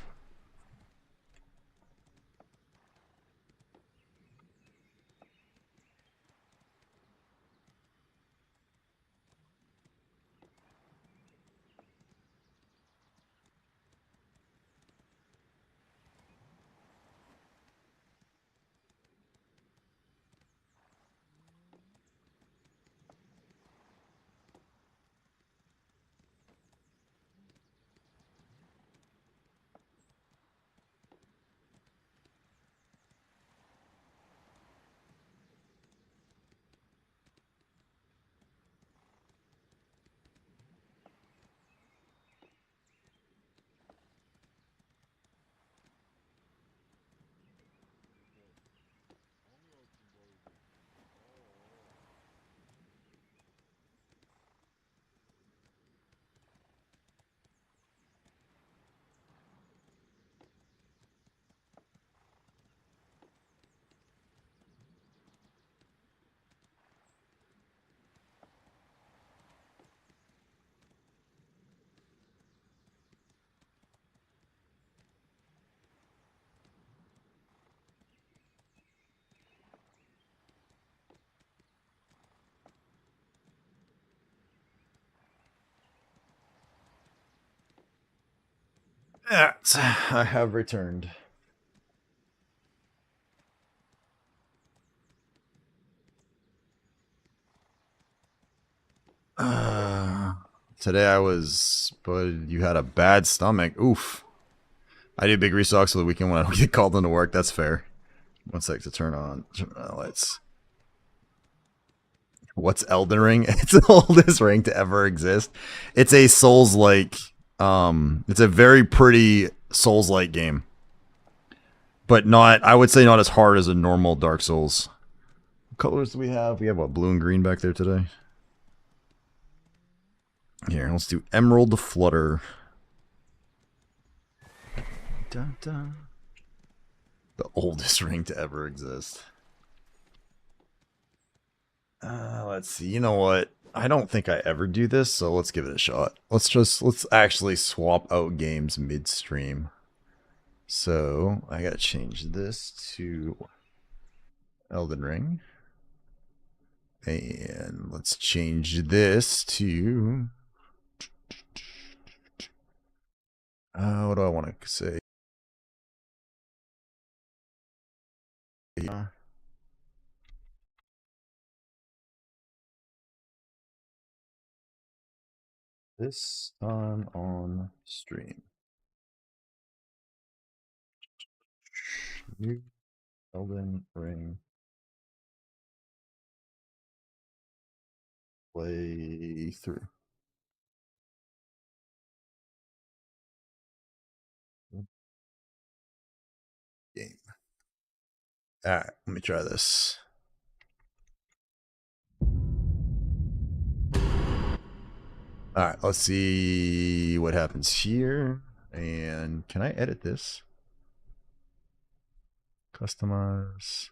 Yeah, I have returned. Today I was, but you had a bad stomach. Oof. I did big restocks for the weekend when I get called into work. That's fair. 1 sec to turn on lights. What's Elden Ring? It's the oldest ring to ever exist. It's a Souls-like. It's a very pretty Souls-like game, but not. I would say not as hard as a normal Dark Souls. What colors do we have? We have what, blue and green back there today. Here, let's do Emerald Flutter. Dun, dun. The oldest ring to ever exist. Let's see. You know what? I don't think I ever do this, so let's give it a shot. Let's actually swap out games midstream. So I gotta change this to Elden Ring. And let's change this to... what do I want to say? This time on stream. New Elden Ring playthrough. Game. Alright, let me try this. Alright, let's see what happens here. And can I edit this? Customize.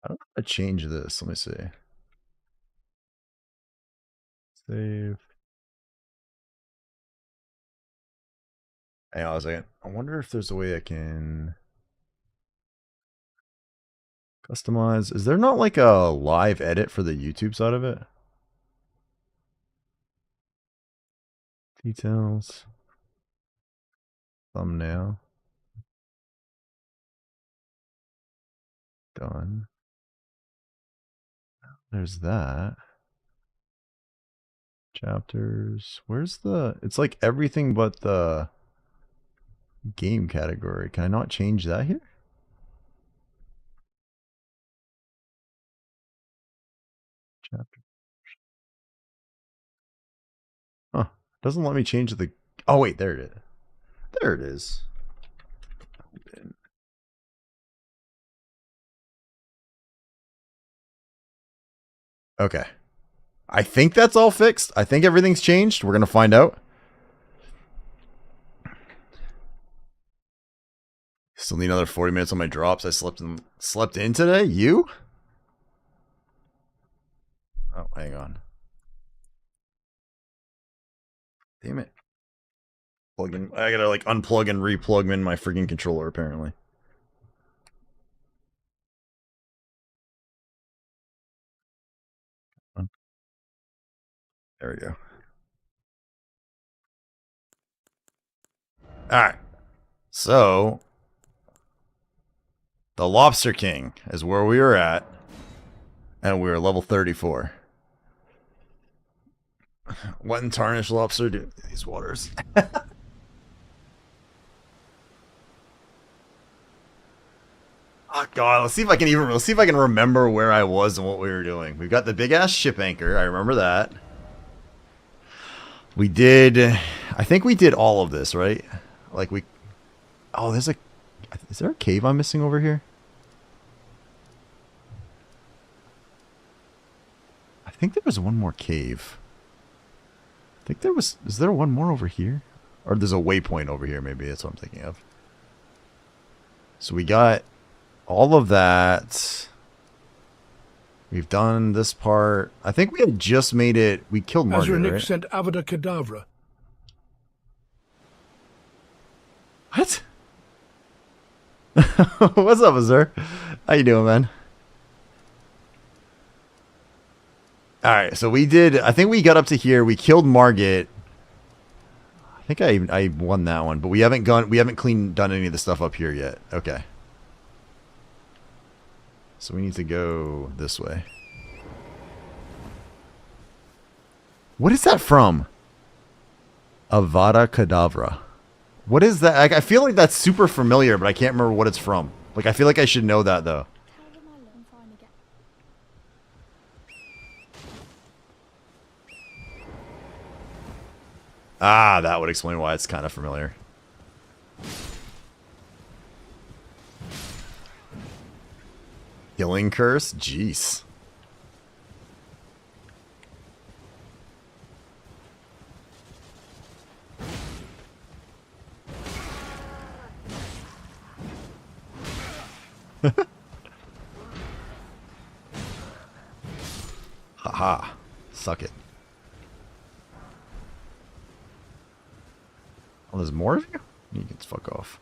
I don't know how to change this. Let me see. Save. Hang on a second. I wonder if there's a way I can customize. Is there not like a live edit for the YouTube side of it? Details. Thumbnail. Done. There's that. Chapters. Where's the... It's like everything but the game category. Can I not change that here? Chapter. Huh. Doesn't let me change the... Oh, wait. There it is. There it is. Okay. I think that's all fixed. I think everything's changed. We're going to find out. Still need another 40 minutes on my drops. I slept in today. You? Oh, hang on. Damn it. Plug in. I gotta like unplug and replug in my freaking controller apparently. There we go. Alright. So the Lobster King is where we were at. And we were level 34. What in tarnished lobster do these waters? Oh god, let's see if I can remember where I was and what we were doing. We've got the big ass ship anchor, I remember that. We did, I think we did all of this, right? Like we, oh, is there a cave I'm missing over here? I think there was one more cave. I think there was, is there one more over here? Or there's a waypoint over here, maybe that's what I'm thinking of. So we got all of that. We've done this part. I think we had just made it. We killed Margaret, Azranik right? sent Avada Kedavra. What? What's up, sir? How you doing, man? Alright, so we did... I think we got up to here. We killed Margit. I think I won that one, but we haven't done any of the stuff up here yet. Okay. So we need to go this way. What is that from? Avada Kedavra. What is that? I feel like that's super familiar, but I can't remember what it's from. Like, I feel like I should know that, though. Ah, that would explain why it's kind of familiar. Killing curse? Jeez. Haha. Suck it. there's more of you? You can fuck off.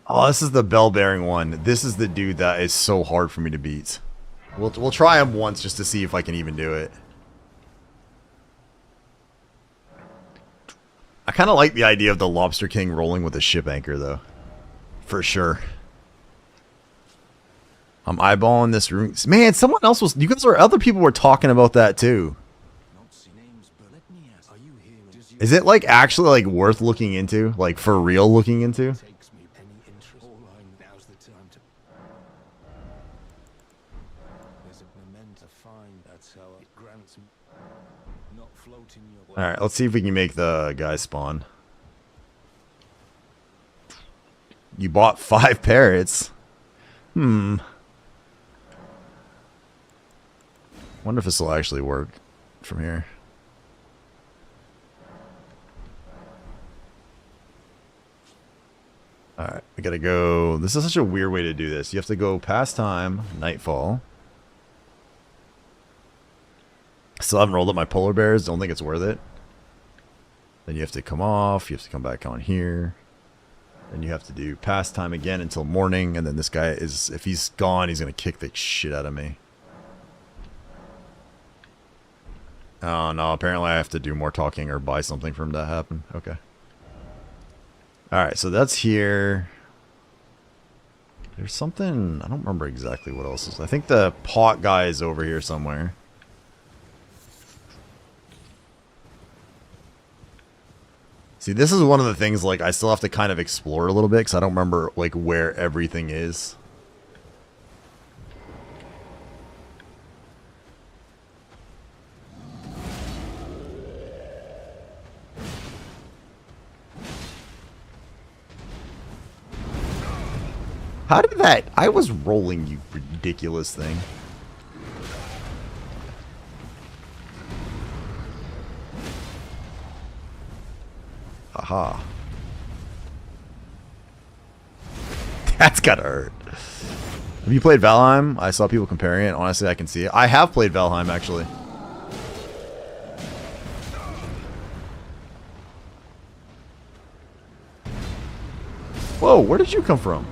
Oh, this is the bell-bearing one. This is the dude that is so hard for me to beat. We'll try him once just to see if I can even do it. I kind of like the idea of the Lobster King rolling with a ship anchor, though. For sure. I'm eyeballing this room. Man, someone else was... You guys or other people were talking about that, too. Is it, like, actually, like, worth looking into? Like, for real looking into? Alright, let's see if we can make the guy spawn. You bought 5 parrots. Wonder if this will actually work from here. Alright, we gotta go... This is such a weird way to do this. You have to go past time, nightfall. Still haven't rolled up my polar bears. Don't think it's worth it. Then you have to come off. You have to come back on here. Then you have to do past time again until morning. And then this guy is... If he's gone, he's going to kick the shit out of me. Oh, no. Apparently I have to do more talking or buy something for him to happen. Okay. Alright, so that's here. There's something... I don't remember exactly what else is. I think the pot guy is over here somewhere. See, this is one of the things, like, I still have to kind of explore a little bit, because I don't remember, like, where everything is. How did that... I was rolling, you ridiculous thing. Aha. That's gotta hurt. Have you played Valheim? I saw people comparing it. Honestly, I can see it. I have played Valheim, actually. Whoa, where did you come from?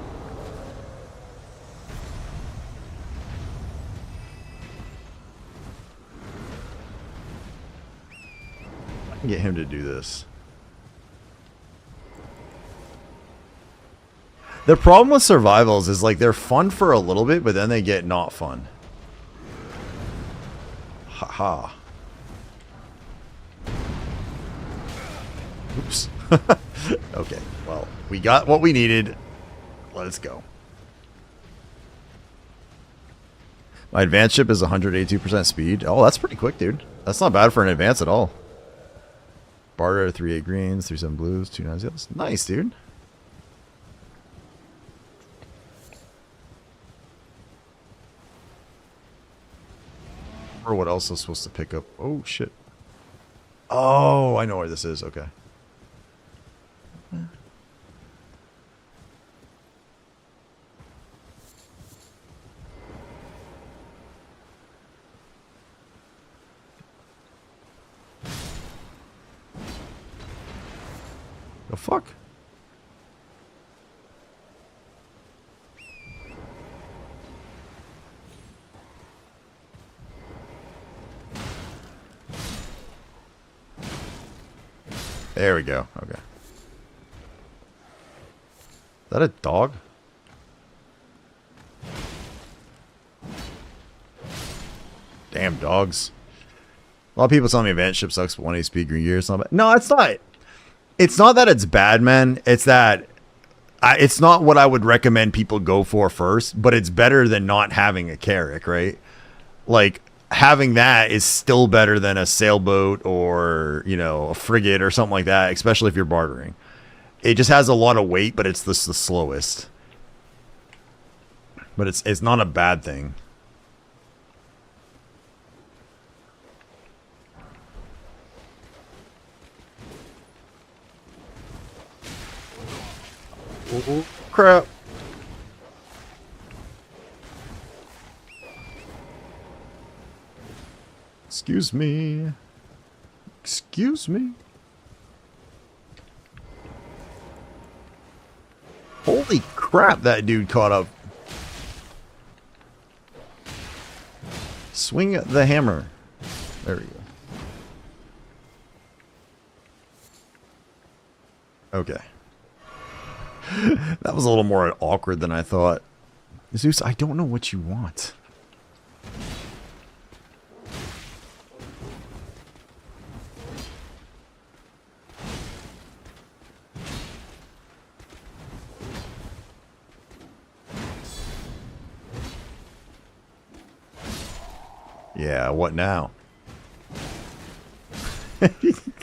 I can get him to do this. The problem with survivals is, like, they're fun for a little bit, but then they get not fun. Haha. Oops. Okay, well, we got what we needed. Let's go. My advanced ship is 182% speed. Oh, that's pretty quick, dude. That's not bad for an advance at all. Barter, 3-8 greens, 3-7 blues, 2-9 yellows. Nice, dude. Or what else is supposed to pick up? Oh, shit. Oh, I know where this is. Okay. The fuck? There we go. Okay. Is that a dog? Damn dogs. A lot of people tell me advanced ship sucks, but 1 speed green gear is not bad. No, it's not. It's not that it's bad, man. It's that it's not what I would recommend people go for first, but it's better than not having a Carrack, right? Like, having that is still better than a sailboat or, you know, a frigate or something like that, especially if you're bartering. It just has a lot of weight, but it's the slowest. But it's not a bad thing. Oh, crap. Excuse me. Excuse me. Holy crap, that dude caught up. Swing the hammer. There we go. Okay. That was a little more awkward than I thought. Zeus, I don't know what you want. Yeah, what now?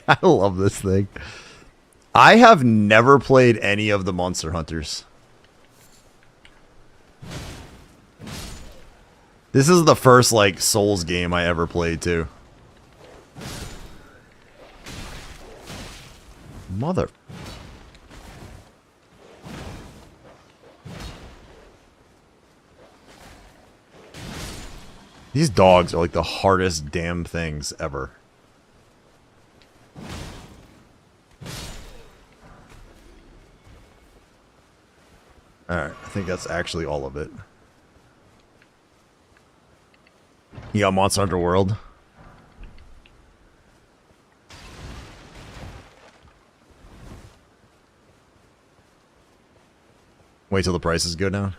I love this thing. I have never played any of the Monster Hunters. This is the first, like, Souls game I ever played, too. Mother... These dogs are like the hardest damn things ever. Alright, I think that's actually all of it. You got Monster Hunter World? Wait till the prices go down.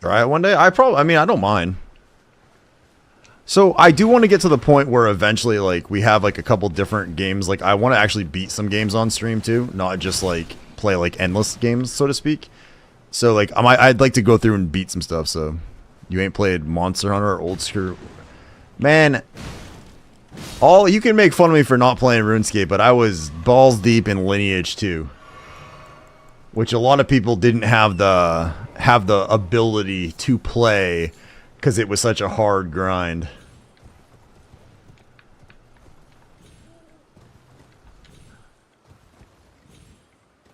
Try it one day? I mean, I don't mind. So, I do want to get to the point where eventually, like, we have, like, a couple different games. Like, I want to actually beat some games on stream, too. Not just, like, play, like, endless games, so to speak. So, like, I'd like to go through and beat some stuff, so... You ain't played Monster Hunter or Old School... Man... You can make fun of me for not playing RuneScape, but I was balls deep in Lineage 2. Which a lot of people didn't have the ability to play because it was such a hard grind.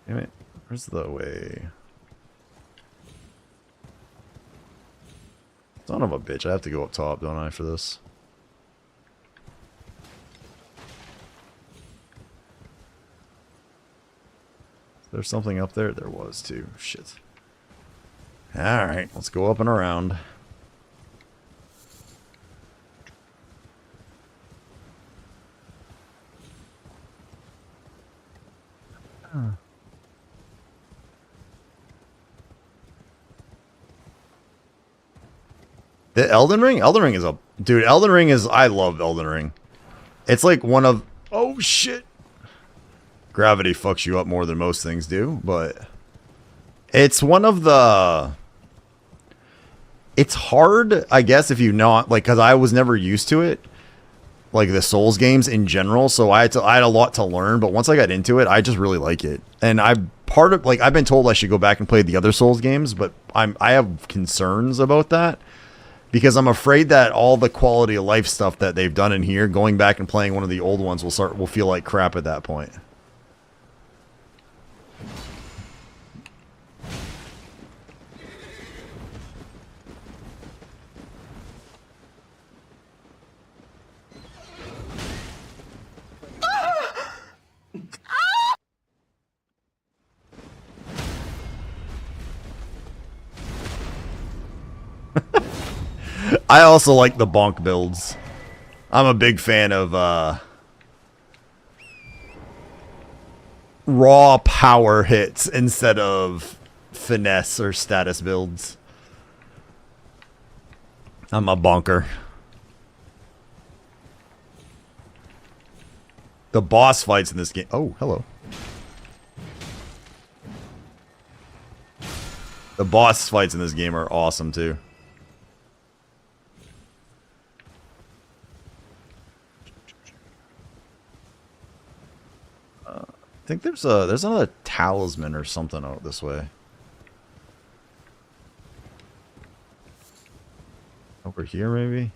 Damn it. Where's the way? Son of a bitch. I have to go up top, don't I, for this? There's something up there? There was too. Shit. Alright, let's go up and around. The Elden Ring? Elden Ring is a... Dude, Elden Ring is... I love Elden Ring. It's like one of... Oh, shit. Gravity fucks you up more than most things do, but... It's one of the... It's hard, I guess, if you not... Like, because I was never used to it. Like, the Souls games in general, so I had a lot to learn, but once I got into it, I just really like it. And I've been told I should go back and play the other Souls games, but I have concerns about that. Because I'm afraid that all the quality of life stuff that they've done in here, going back and playing one of the old ones will feel like crap at that point. I also like the bonk builds. I'm a big fan of raw power hits instead of finesse or status builds. I'm a bonker. The boss fights in this game. Oh, hello. The boss fights in this game are awesome too. I think there's another talisman or something out this way. Over here maybe? I'm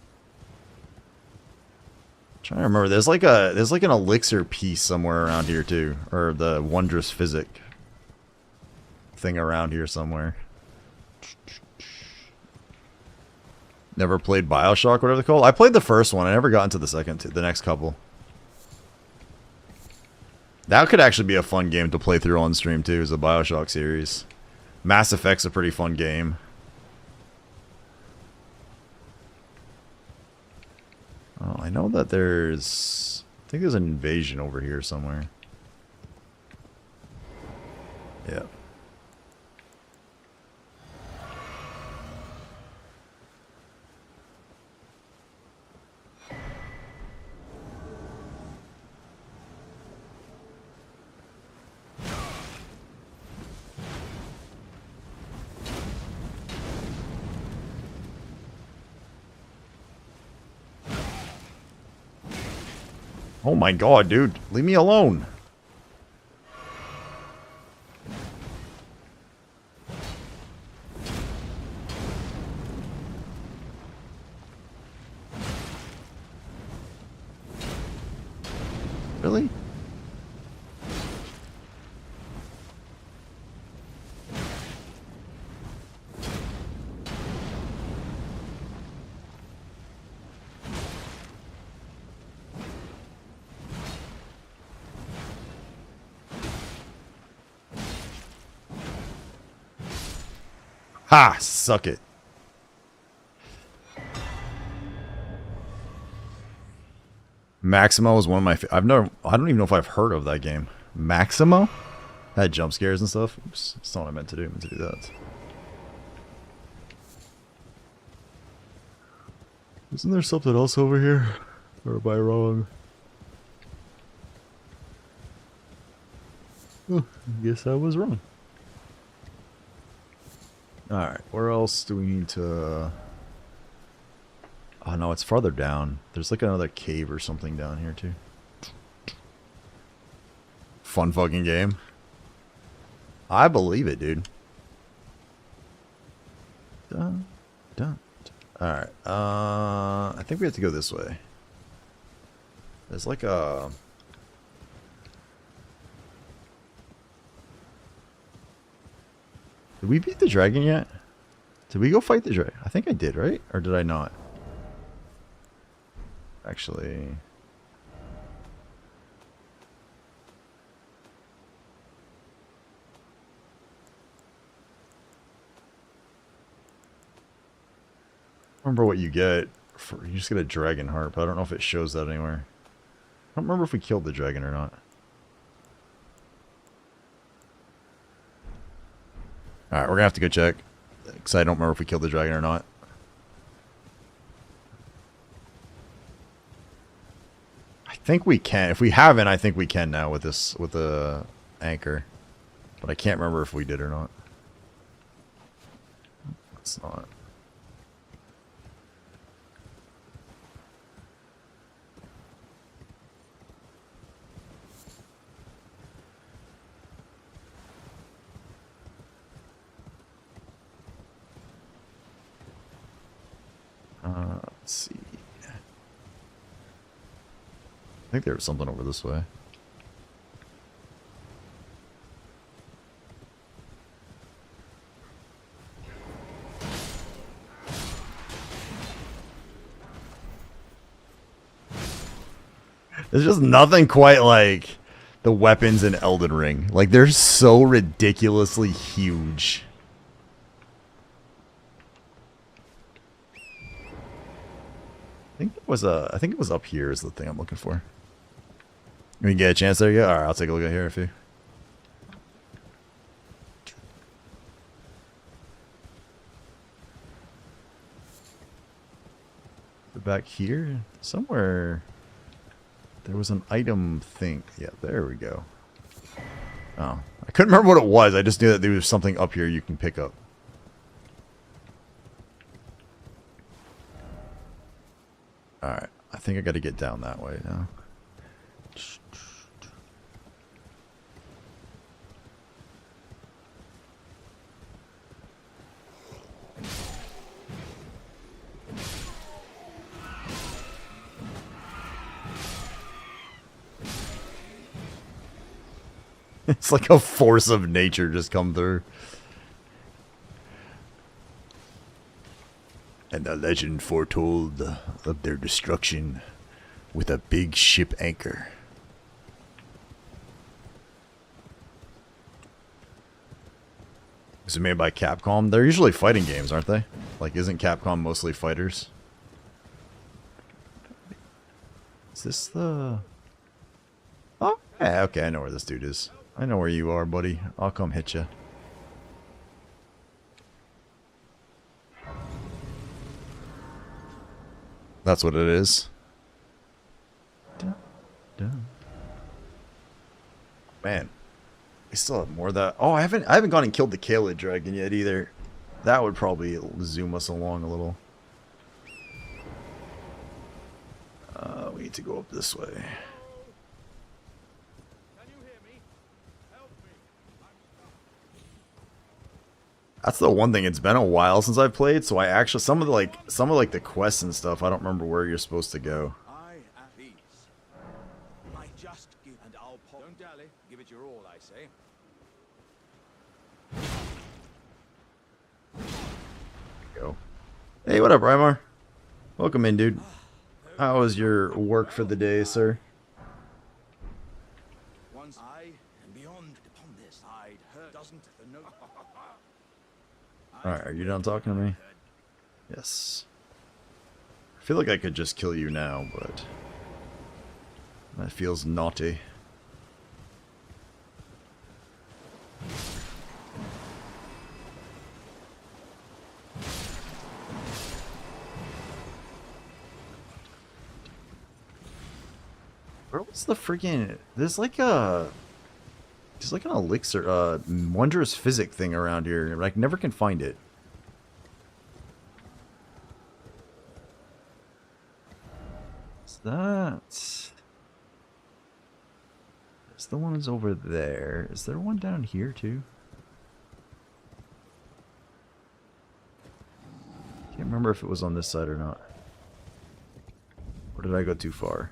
trying to remember. There's like an elixir piece somewhere around here too, or the wondrous physic. thing around here somewhere. Never played BioShock, whatever they're called. I played the first one. I never got into the second, the next couple. That could actually be a fun game to play through on stream too, is the BioShock series. Mass Effect's a pretty fun game. Oh, I know that there's... I think there's an invasion over here somewhere. Yeah. Oh my god, dude. Leave me alone. Really? Ha! Suck it. Maximo is one of my... I don't even know if I've heard of that game. Maximo? Had jump scares and stuff. Oops, that's not what I meant to do. I meant to do that. Isn't there something else over here? Or am I wrong? Oh, I guess I was wrong. Alright, where else do we need to... Oh no, it's farther down. There's like another cave or something down here too. Fun fucking game. I believe it, dude. Dun, dun. Alright, I think we have to go this way. There's like a... Did we beat the dragon yet? Did we go fight the dragon? I think I did, right? Or did I not? Actually... remember what you get. You just get a dragon heart, but I don't know if it shows that anywhere. I don't remember if we killed the dragon or not. Alright, we're gonna have to go check. Because I don't remember if we killed the dragon or not. I think we can. If we haven't, I think we can now with this, with the anchor. But I can't remember if we did or not. It's not. Let's see. I think there was something over this way. There's just nothing quite like the weapons in Elden Ring. Like, they're so ridiculously huge. I think it was up here is the thing I'm looking for. We can get a chance there, yeah? Alright, I'll take a look at here if you... Back here? Somewhere... There was an item thing. Yeah, there we go. Oh. I couldn't remember what it was. I just knew that there was something up here you can pick up. Alright. I think I gotta get down that way now. It's like a force of nature just come through. And the legend foretold of their destruction with a big ship anchor. Is it made by Capcom? They're usually fighting games, aren't they? Like, isn't Capcom mostly fighters? Is this the... Oh, yeah, okay, I know where this dude is. I know where you are, buddy. I'll come hit you. That's what it is. Dun, dun. Man, we still have more of that. Oh, I haven't gone and killed the Kaled dragon yet either. That would probably zoom us along a little. We need to go up this way. That's the one thing. It's been a while since I've played, so I actually some of the quests and stuff. I don't remember where you're supposed to go. I at ease. I just give and I'll pop. Don't dally. Give it your all, I say. Go. Hey, what up, Rymar? Welcome in, dude. How was your work for the day, sir? Once I and beyond upon this, I'd heard doesn't the note. Alright, are you done talking to me? Yes. I feel like I could just kill you now, but that feels naughty. Where was the freaking... There's like an elixir, wondrous physic thing around here. I never can find it. What's that? Is the one's over there? Is there one down here too? Can't remember if it was on this side or not. Or did I go too far?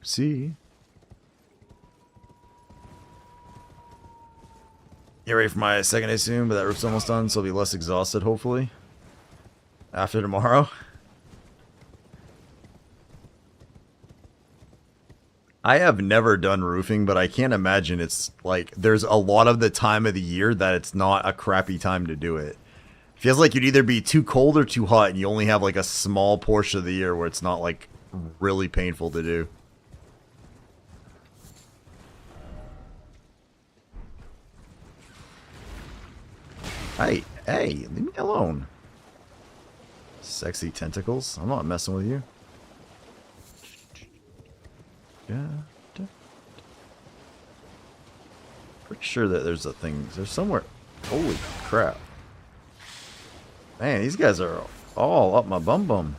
See? Get ready for my second day soon, but that roof's almost done, so I'll be less exhausted, hopefully. After tomorrow. I have never done roofing, but I can't imagine it's like there's a lot of the time of the year that it's not a crappy time to do it. Feels like you'd either be too cold or too hot, and you only have like a small portion of the year where it's not like really painful to do. Hey, leave me alone. Sexy tentacles. I'm not messing with you. Yeah. Pretty sure that there's a thing. There's somewhere. Holy crap. Man, these guys are all up my bum bum.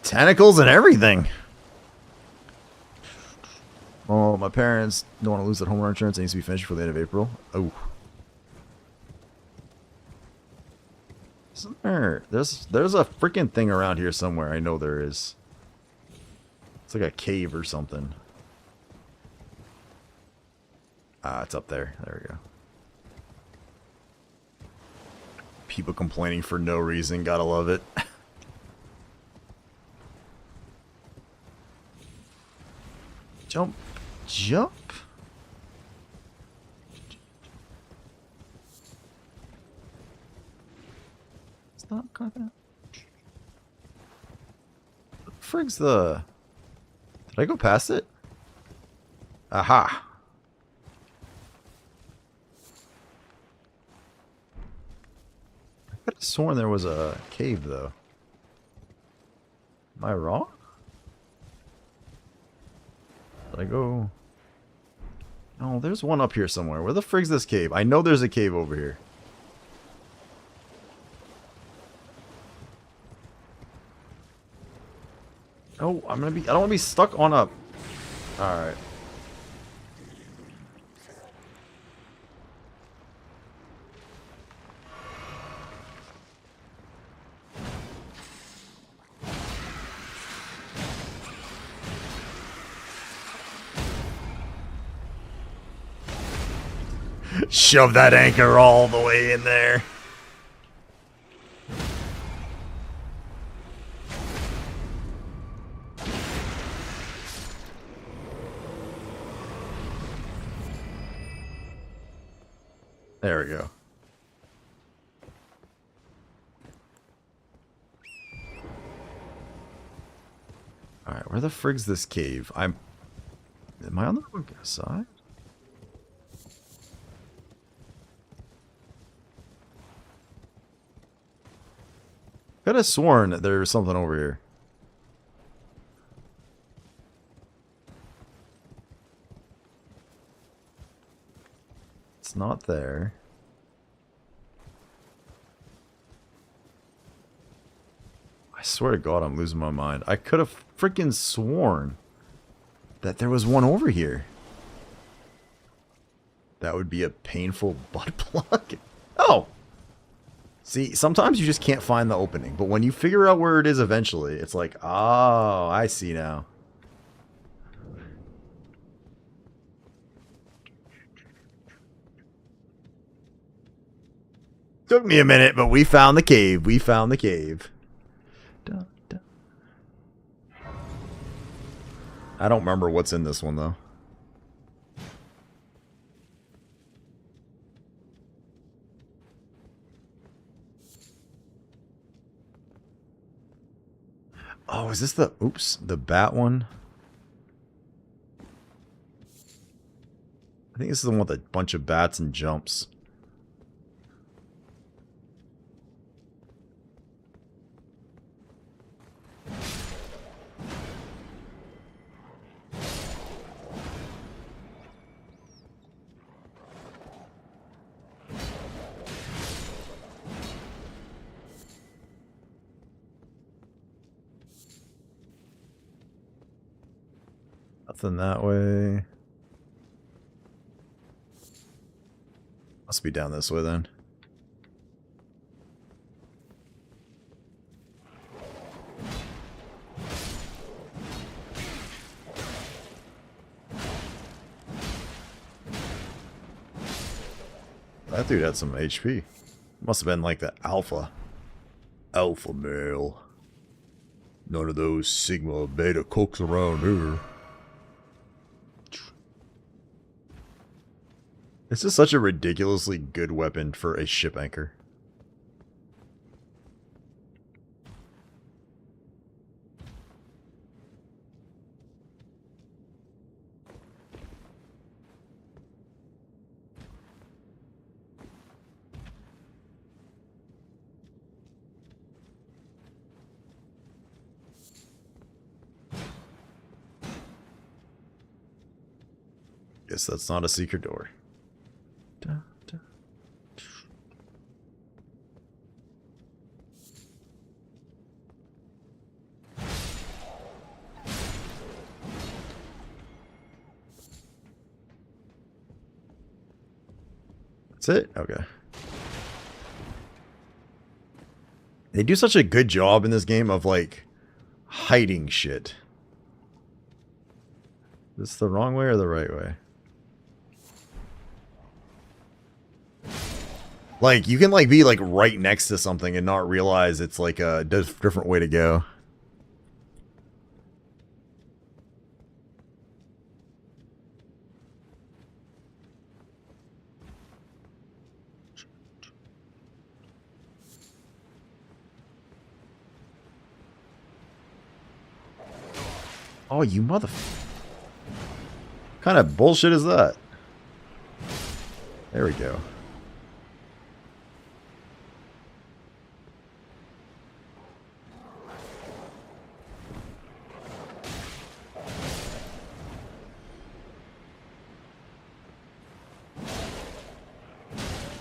Tentacles and everything. Oh, my parents don't want to lose that homeowner insurance. It needs to be finished before the end of April. Oh. Isn't there? There's a freaking thing around here somewhere. I know there is. It's like a cave or something. Ah, it's up there. There we go. People complaining for no reason. Gotta love it. Jump. Jump. It's not quite that. What the frig's the... Did I go past it? Aha. I could have sworn there was a cave, though. Am I wrong? Did I go... Oh, there's one up here somewhere. Where the frig's this cave? I know there's a cave over here. Oh, I don't want to be stuck on a... Alright. Shove that anchor all the way in there. There we go. Alright, where the frig's this cave? Am I on the wrong side? Could have sworn that there was something over here. It's not there. I swear to God, I'm losing my mind. I could have freaking sworn that there was one over here. That would be a painful butt plug. Oh! See, sometimes you just can't find the opening. But when you figure out where it is eventually, it's like, oh, I see now. Took me a minute, but we found the cave. We found the cave. I don't remember what's in this one, though. Oh, is this the... Oops, the bat one? I think this is the one with a bunch of bats and jumps. Nothing that way. Must be down this way then. That dude had some HP. Must have been like the alpha. Alpha male. None of those sigma beta cooks around here. This is such a ridiculously good weapon for a ship anchor. Guess that's not a secret door. That's it? Okay. They do such a good job in this game of, like, hiding shit. Is this the wrong way or the right way? Like, you can, like, be, like, right next to something and not realize it's, like, a different way to go. Oh, you mother... What kind of bullshit is that? There we go.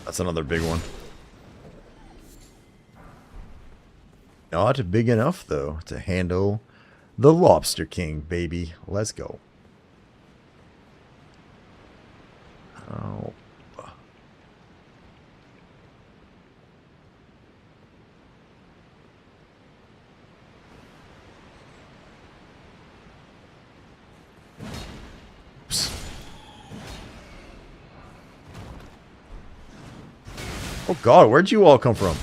That's another big one. Not big enough, though, to handle the Lobster King, baby. Let's go. Oh. Oops. Oh god, where'd you all come from?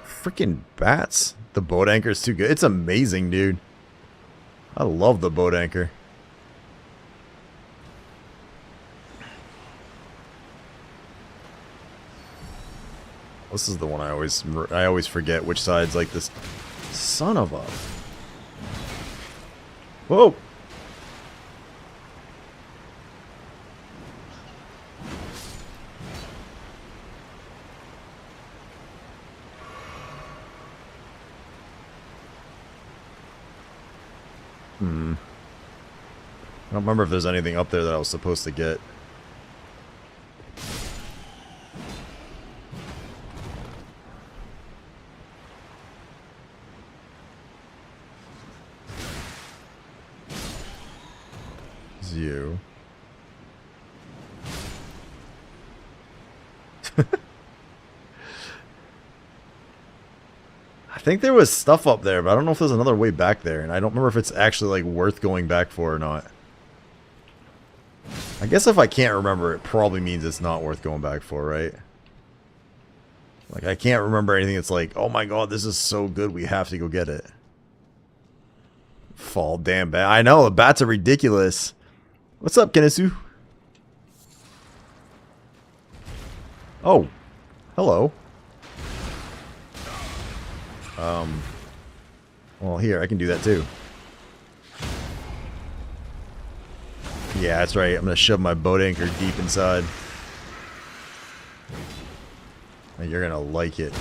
Freaking bats. The boat anchor is too good. It's amazing, dude. I love the boat anchor. This is the one I always forget which side's like this. Son of a... Whoa! I don't remember if there's anything up there that I was supposed to get. It's you. I think there was stuff up there, but I don't know if there's another way back there, and I don't remember if it's actually like worth going back for or not. I guess if I can't remember, it probably means it's not worth going back for, right? Like, I can't remember anything that's like, oh my god, this is so good, we have to go get it. Fall damn bat. I know, the bats are ridiculous. What's up, Kenisu? Oh. Hello. Well, here, I can do that too. Yeah, that's right. I'm going to shove my boat anchor deep inside. And you're going to like it.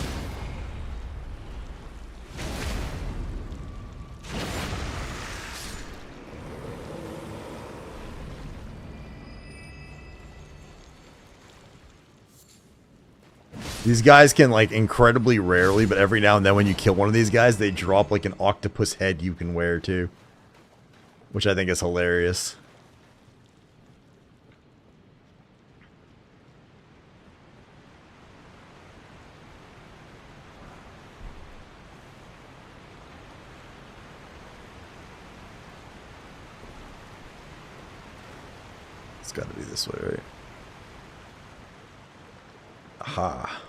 These guys can, like, incredibly rarely, but every now and then when you kill one of these guys, they drop, like, an octopus head you can wear, too. Which I think is hilarious. It's gotta be this way, right? Aha.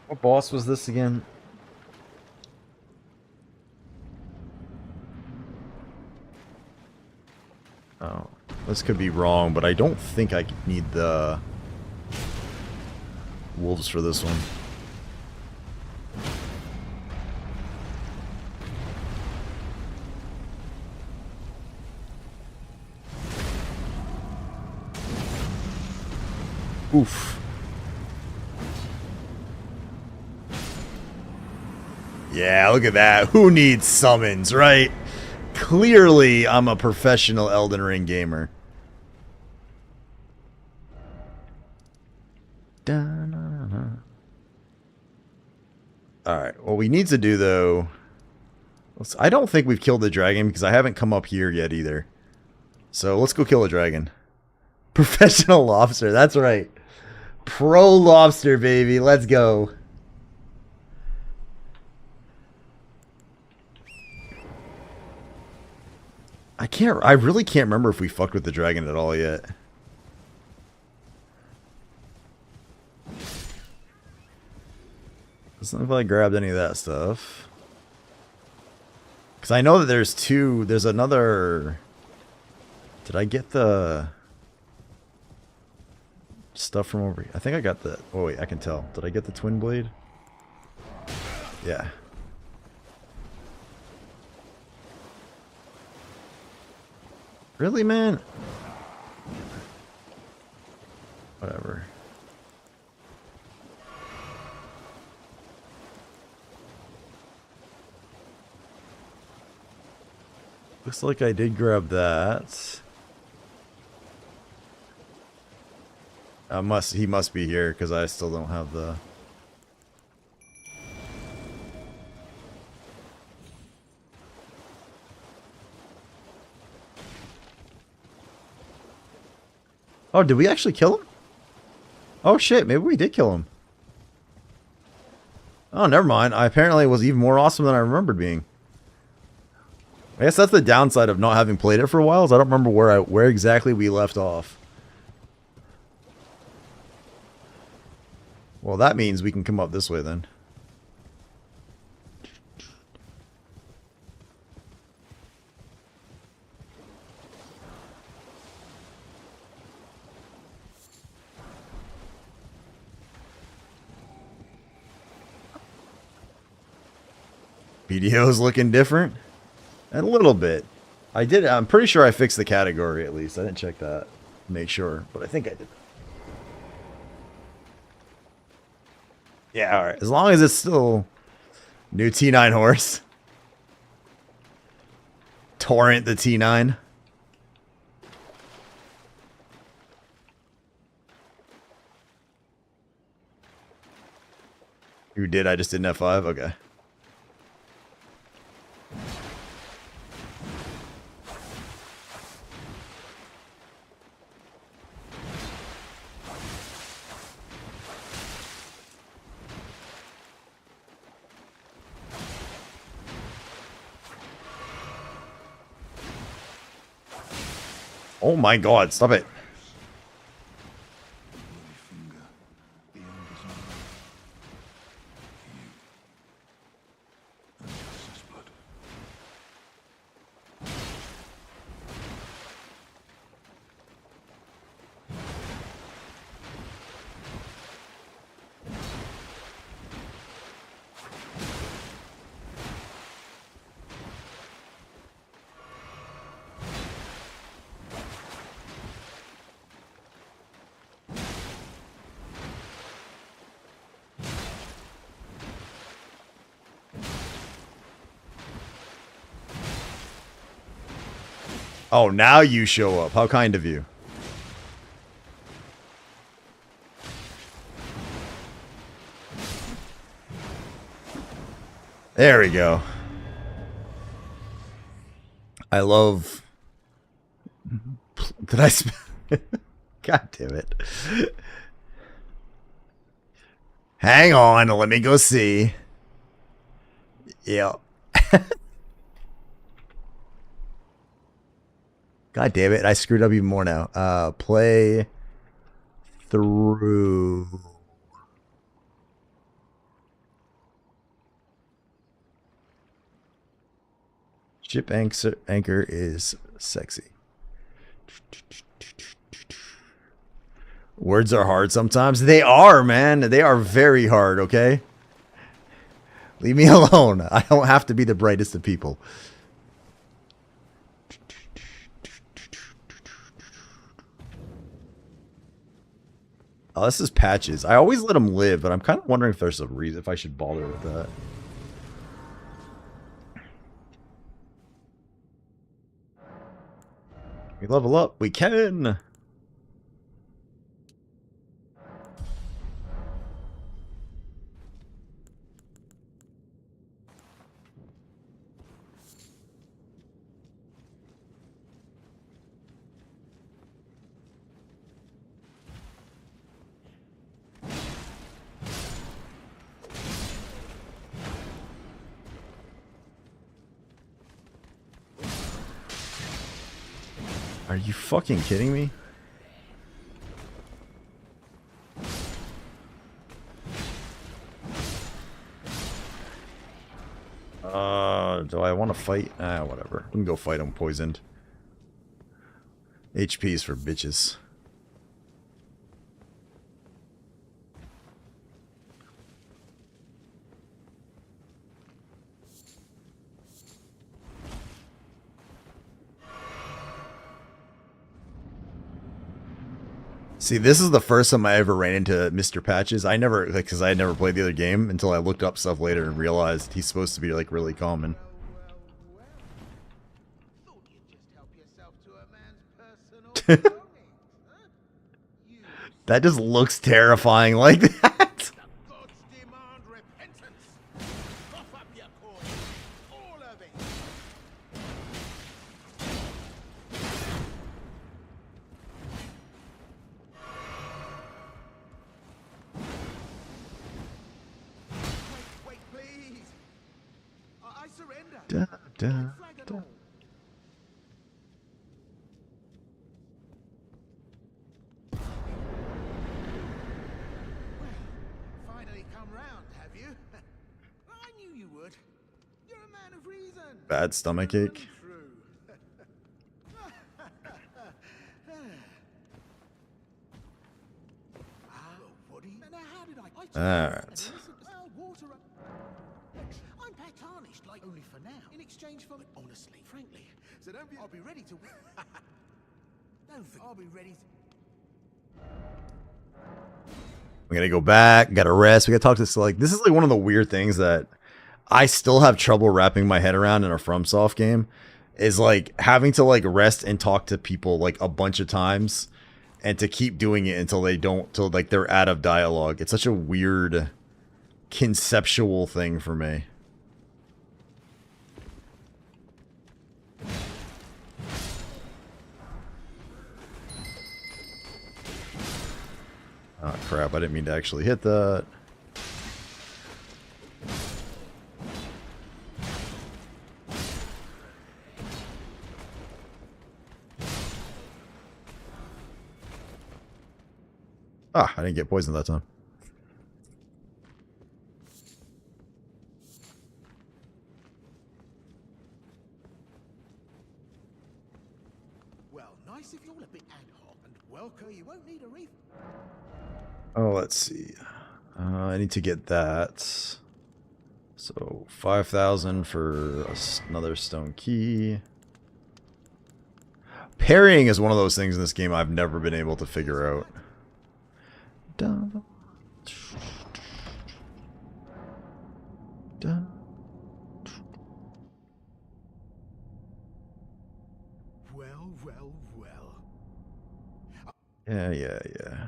What boss was this again? Oh, this could be wrong, but I don't think I need the wolves for this one. Oof. Yeah, look at that. Who needs summons, right? Clearly, I'm a professional Elden Ring gamer. Alright, what we need to do, though... I don't think we've killed the dragon, because I haven't come up here yet, either. So, let's go kill a dragon. Professional lobster, that's right. Pro lobster, baby. Let's go. I really can't remember if we fucked with the dragon at all yet. Doesn't look like I grabbed any of that stuff. Because I know that there's two. There's another. Did I get the stuff from over here? I think I got the. Oh, wait, I can tell. Did I get the twin blade? Yeah. Really, man? Whatever. Looks like I did grab that. He must be here because I still don't have the. Oh, did we actually kill him? Oh shit, maybe we did kill him. Oh, never mind. I apparently was even more awesome than I remembered being. I guess that's the downside of not having played it for a while. Is I don't remember where exactly we left off. Well, that means we can come up this way then. Video's looking different. A little bit. I'm pretty sure I fixed the category at least. I didn't check that. Make sure. But I think I did. Yeah, alright. As long as it's still new T9 horse. Torrent the T9. You did? I just did an F5? Okay. Oh my god, stop it. Oh, now you show up. How kind of you. There we go. I love... Did I... God damn it. Hang on, let me go see. Yeah. God damn it, I screwed up even more now. Play through. Ship anchor is sexy. Words are hard sometimes. They are, man. They are very hard, okay? Leave me alone. I don't have to be the brightest of people. Oh, this is patches. I always let them live, but I'm kind of wondering if there's a reason, if I should bother with that. We level up. We can. Are you fucking kidding me? Do I want to fight? Ah, whatever. We can go fight him poisoned. HP's for bitches. See, this is the first time I ever ran into Mr. Patches. I never, like, because I had never played the other game until I looked up stuff later and realized he's supposed to be, like, really common. That just looks terrifying like that. Da, da, da. Bad stomach ache. Alright. I'm Pat tarnished, like only for now. In exchange for, honestly, frankly. So don't be. I'll be ready to. I'll be ready to. We gotta go back. Gotta rest. We gotta talk to this. Like, this is like one of the weird things that I still have trouble wrapping my head around in a FromSoft game. Is like having to like rest and talk to people like a bunch of times, and to keep doing it until they don't, till like they're out of dialogue. It's such a weird conceptual thing for me. Oh crap, I didn't mean to actually hit that. Ah, I didn't get poisoned that time. Well, nice if you're a bit ad hoc and welcome. You won't need a reef. Oh, let's see. I need to get that. So 5,000 for another stone key. Parrying is one of those things in this game I've never been able to figure out. Dun. Dun. Well. Yeah.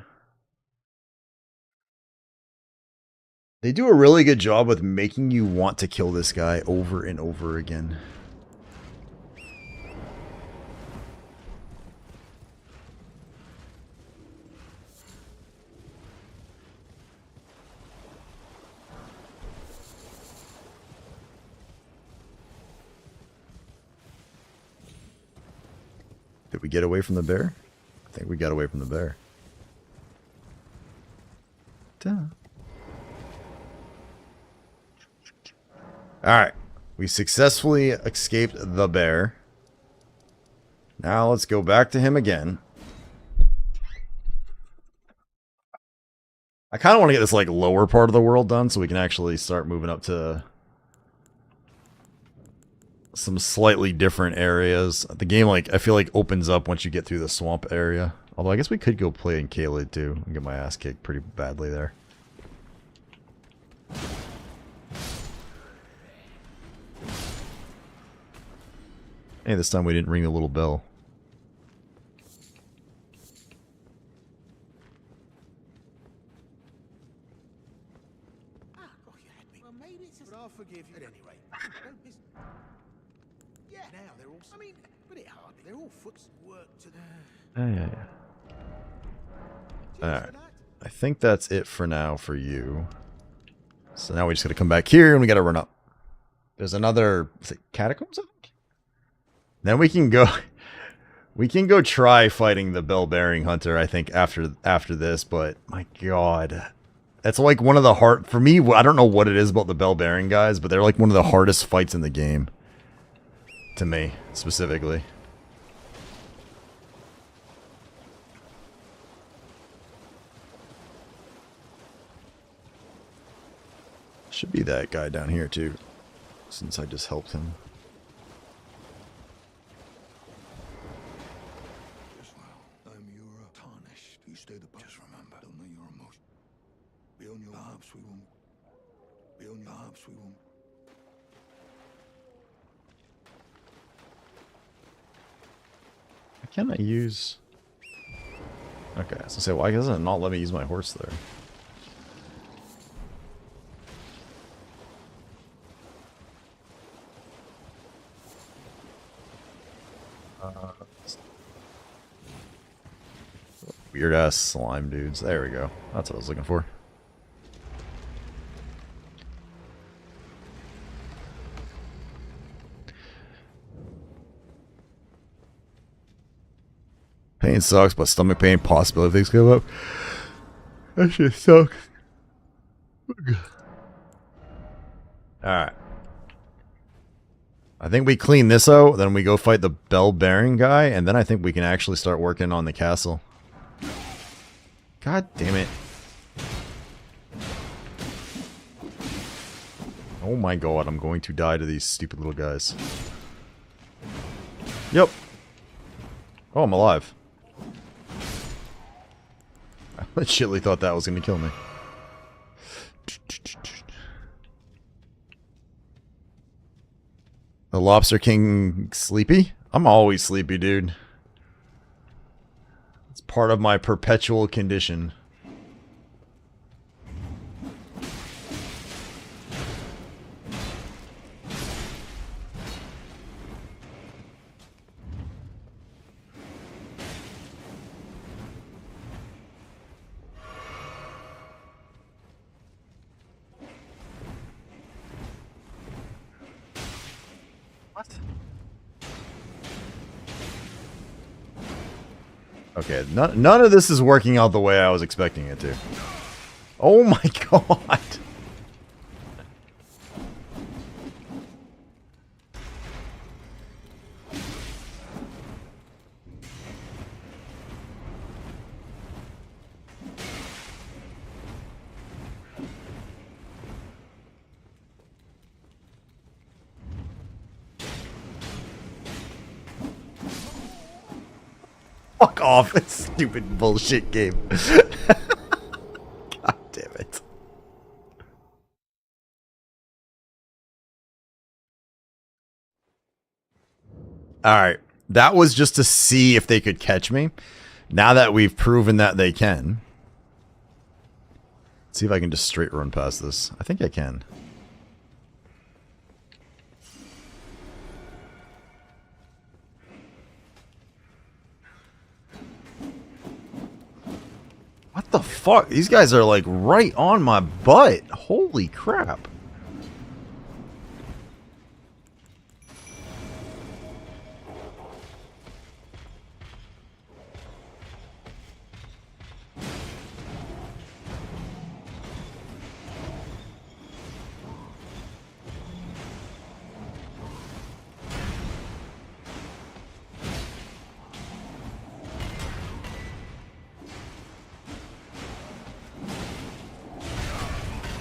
They do a really good job with making you want to kill this guy over and over again. Did we get away from the bear? I think we got away from the bear. Duh. Alright. We successfully escaped the bear. Now let's go back to him again. I kind of want to get this like lower part of the world done so we can actually start moving up to some slightly different areas. The game, like, I feel like opens up once you get through the swamp area. Although I guess we could go play in Caelid too and get my ass kicked pretty badly there. Hey, this time we didn't ring the little bell. Oh, you had me. Well, maybe it's just. But I'll forgive you at any rate. Don't miss. Yeah, now they're all. I mean, but it hardly. They're all foot's work to. Yeah. Alright. I think that's it for now for you. So now we just gotta come back here and we gotta run up. There's another, is it catacombs? I think? Then we can go try fighting the bell-bearing hunter, I think, after this, but my god. That's like one of the hard, for me, I don't know what it is about the bell-bearing guys, but they're like one of the hardest fights in the game. To me, specifically. Should be that guy down here too, since I just helped him. I'm your tarnished. You stay the post. Just remember, don't know your emotion. Be on your harps, we won't. Be on your harps, we won't. Can I use? Okay, so say, why doesn't it not let me use my horse there? Weird ass slime dudes. There we go. That's what I was looking for. Pain sucks, but stomach pain possible if things come up. That shit sucks. Alright. I think we clean this out, then we go fight the bell bearing guy, and then I think we can actually start working on the castle. God damn it. Oh my god, I'm going to die to these stupid little guys. Yep. Oh, I'm alive. I legitimately thought that was going to kill me. The Lobster King sleepy? I'm always sleepy, dude. It's part of my perpetual condition. What? Okay, none of this is working out the way I was expecting it to. Oh my god! Fuck off, it's stupid bullshit game. God damn it. Alright, that was just to see if they could catch me. Now that we've proven that they can. Let's see if I can just straight run past this. I think I can. What the fuck? These guys are like right on my butt. Holy crap.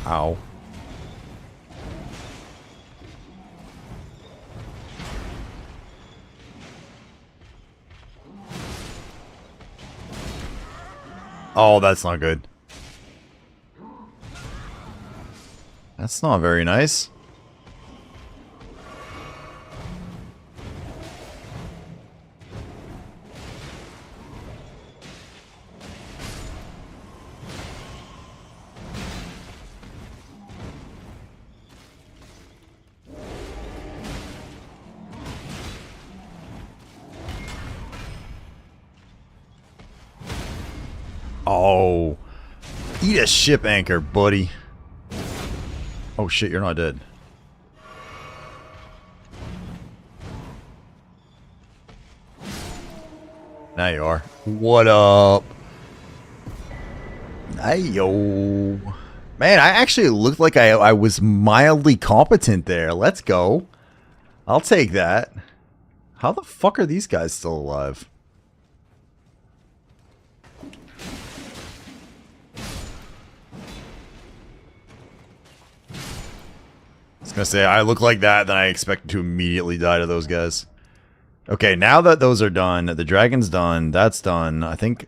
Ow. Oh, that's not good. That's not very nice. Oh. Eat a ship anchor, buddy. Oh shit, you're not dead. Now you are. What up? Hey, yo. Man, I actually looked like I was mildly competent there. Let's go. I'll take that. How the fuck are these guys still alive? I was gonna say, I look like that, then I expect to immediately die to those guys. Okay, now that those are done, the dragon's done, that's done, I think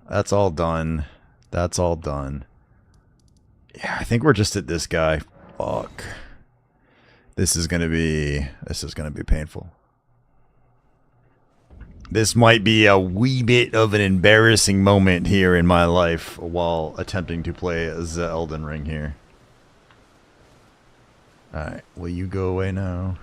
that's all done. That's all done. Yeah, I think we're just at this guy. Fuck. This is gonna be painful. This might be a wee bit of an embarrassing moment here in my life while attempting to play the Elden Ring here. Alright, will you go away now?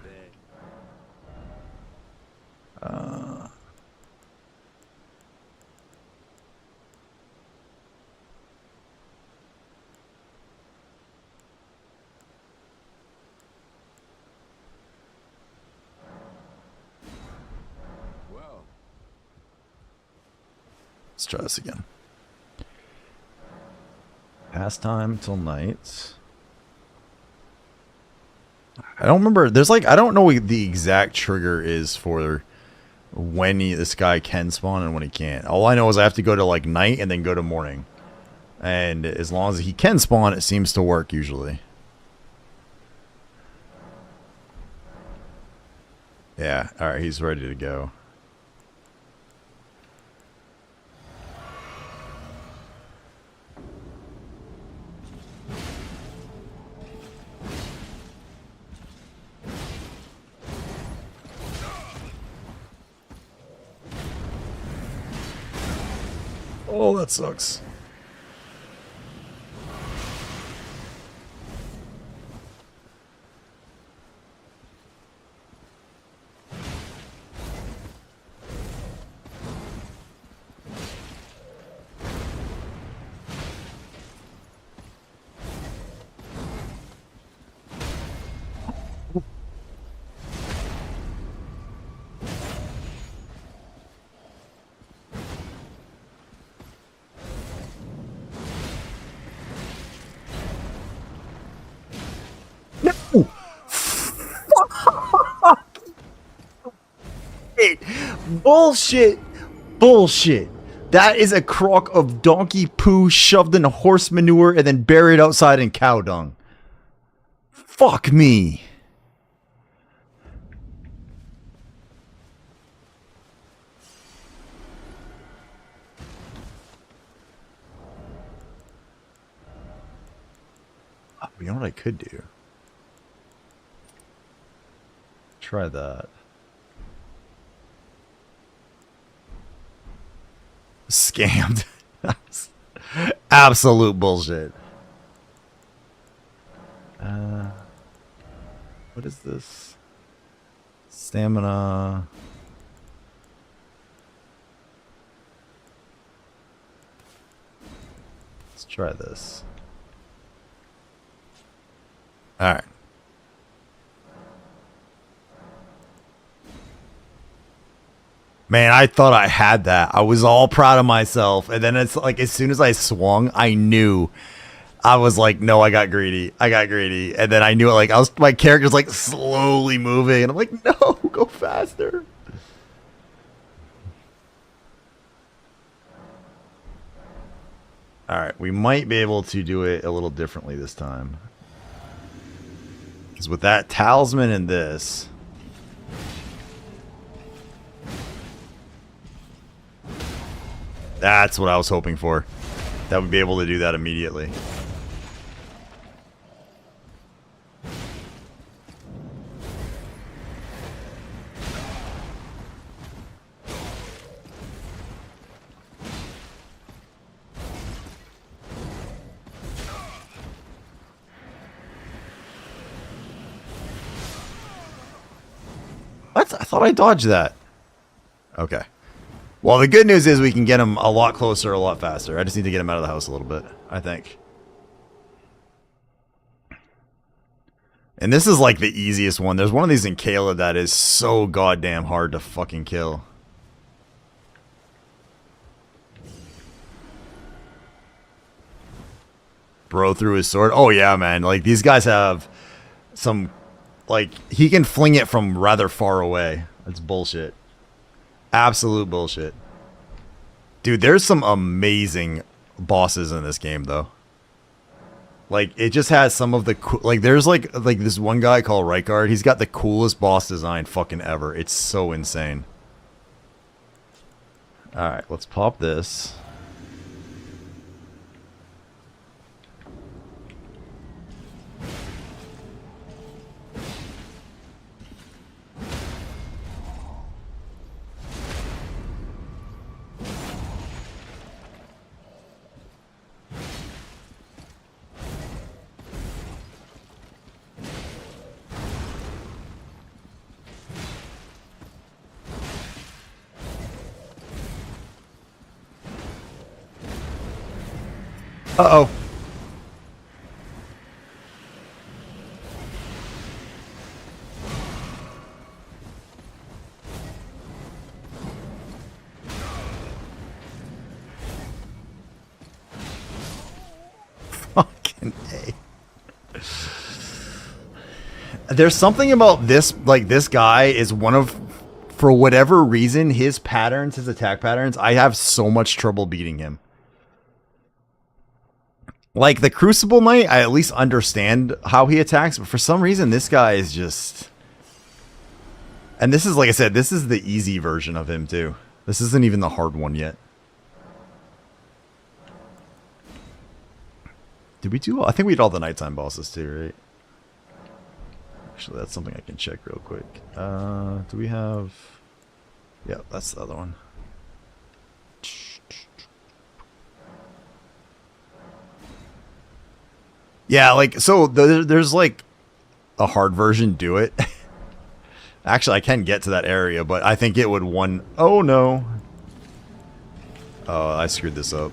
Let's try this again. Pastime till night. I don't remember. There's like, I don't know what the exact trigger is for when this guy can spawn and when he can't. All I know is I have to go to like night and then go to morning. And as long as he can spawn, it seems to work usually. Yeah, alright, he's ready to go. Oh, that sucks. Bullshit. Bullshit. That is a crock of donkey poo shoved in horse manure and then buried outside in cow dung. Fuck me. You know what I could do? Try that. Scammed. Absolute bullshit. What is this? Stamina. Let's try this. All right. Man, I thought I had that. I was all proud of myself. And then it's like, as soon as I swung, I knew. I was like, no, I got greedy. I got greedy. And then I knew it, like, my character's like slowly moving. And I'm like, no, go faster. All right, we might be able to do it a little differently this time. Because with that talisman and this... That's what I was hoping for. That would be able to do that immediately. What? I thought I dodged that. Okay. Well, the good news is we can get him a lot closer, a lot faster. I just need to get him out of the house a little bit, I think. And this is like the easiest one. There's one of these in Kayla that is so goddamn hard to fucking kill. Bro threw his sword. Oh yeah, man. Like, these guys have some... Like, he can fling it from rather far away. That's bullshit. Absolute bullshit. Dude, there's some amazing bosses in this game, though. Like, it just has some of the... Like, there's, like this one guy called Rykard. He's got the coolest boss design fucking ever. It's so insane. Alright, let's pop this. Uh-oh. Fucking A. There's something about this, like this guy is one of, for whatever reason, his patterns, his attack patterns, I have so much trouble beating him. Like the Crucible Knight, I at least understand how he attacks, but for some reason this guy is just... And this is, like I said, this is the easy version of him too. This isn't even the hard one yet. Did we do... I think we did all the nighttime bosses too, right? Actually, that's something I can check real quick. Do we have... Yeah, that's the other one. Yeah, like, so there's like a hard version, do it. Actually, I can get to that area, but I think it would one... Oh, no. Oh, I screwed this up.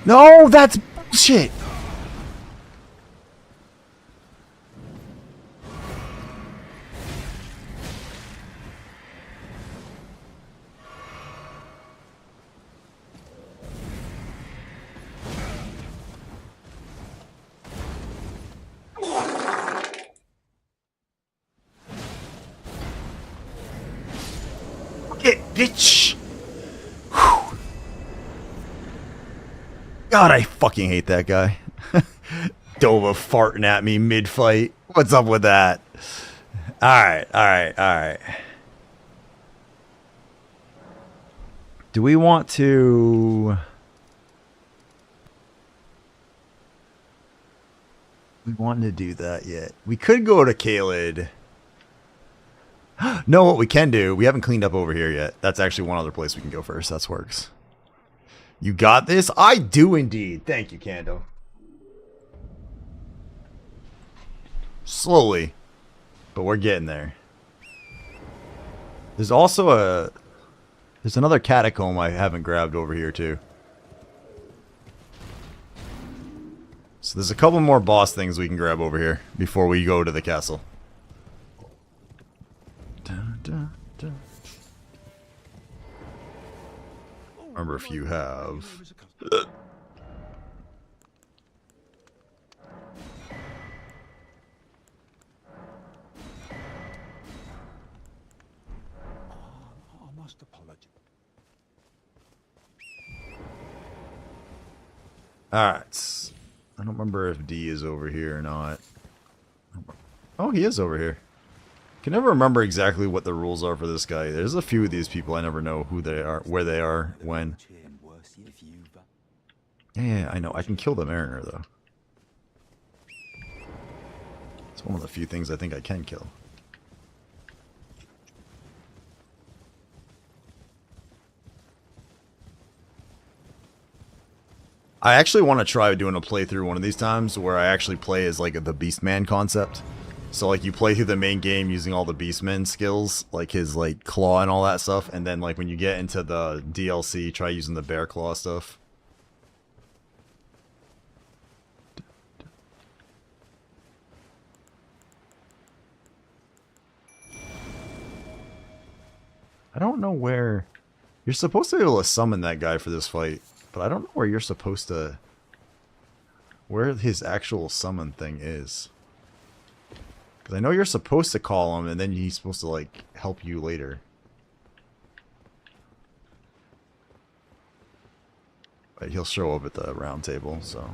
No, that's bullshit. Get bitch. God, I fucking hate that guy. Dova farting at me mid-fight. What's up with that? Alright, alright, alright. Do we want to... We want to do that yet. We could go to Kaled. No, what we can do, we haven't cleaned up over here yet. That's actually one other place we can go first. That works. You got this? I do indeed. Thank you, Kando. Slowly. But we're getting there. There's also a... There's another catacomb I haven't grabbed over here, too. So there's a couple more boss things we can grab over here before we go to the castle. Dun, dun, dun. Remember if you have... I must apologize. Alright. I don't remember if D is over here or not. Oh, he is over here. Can never remember exactly what the rules are for this guy. There's a few of these people I never know who they are, where they are, when. Yeah, I know. I can kill the Mariner, though. It's one of the few things I think I can kill. I actually want to try doing a playthrough one of these times where I actually play as like the Beastman concept. So like you play through the main game using all the Beastman skills, like his like claw and all that stuff, and then like when you get into the DLC, try using the bear claw stuff. I don't know where... You're supposed to be able to summon that guy for this fight, but I don't know where you're supposed to... Where his actual summon thing is. Because I know you're supposed to call him, and then he's supposed to, like, help you later. But he'll show up at the round table, so...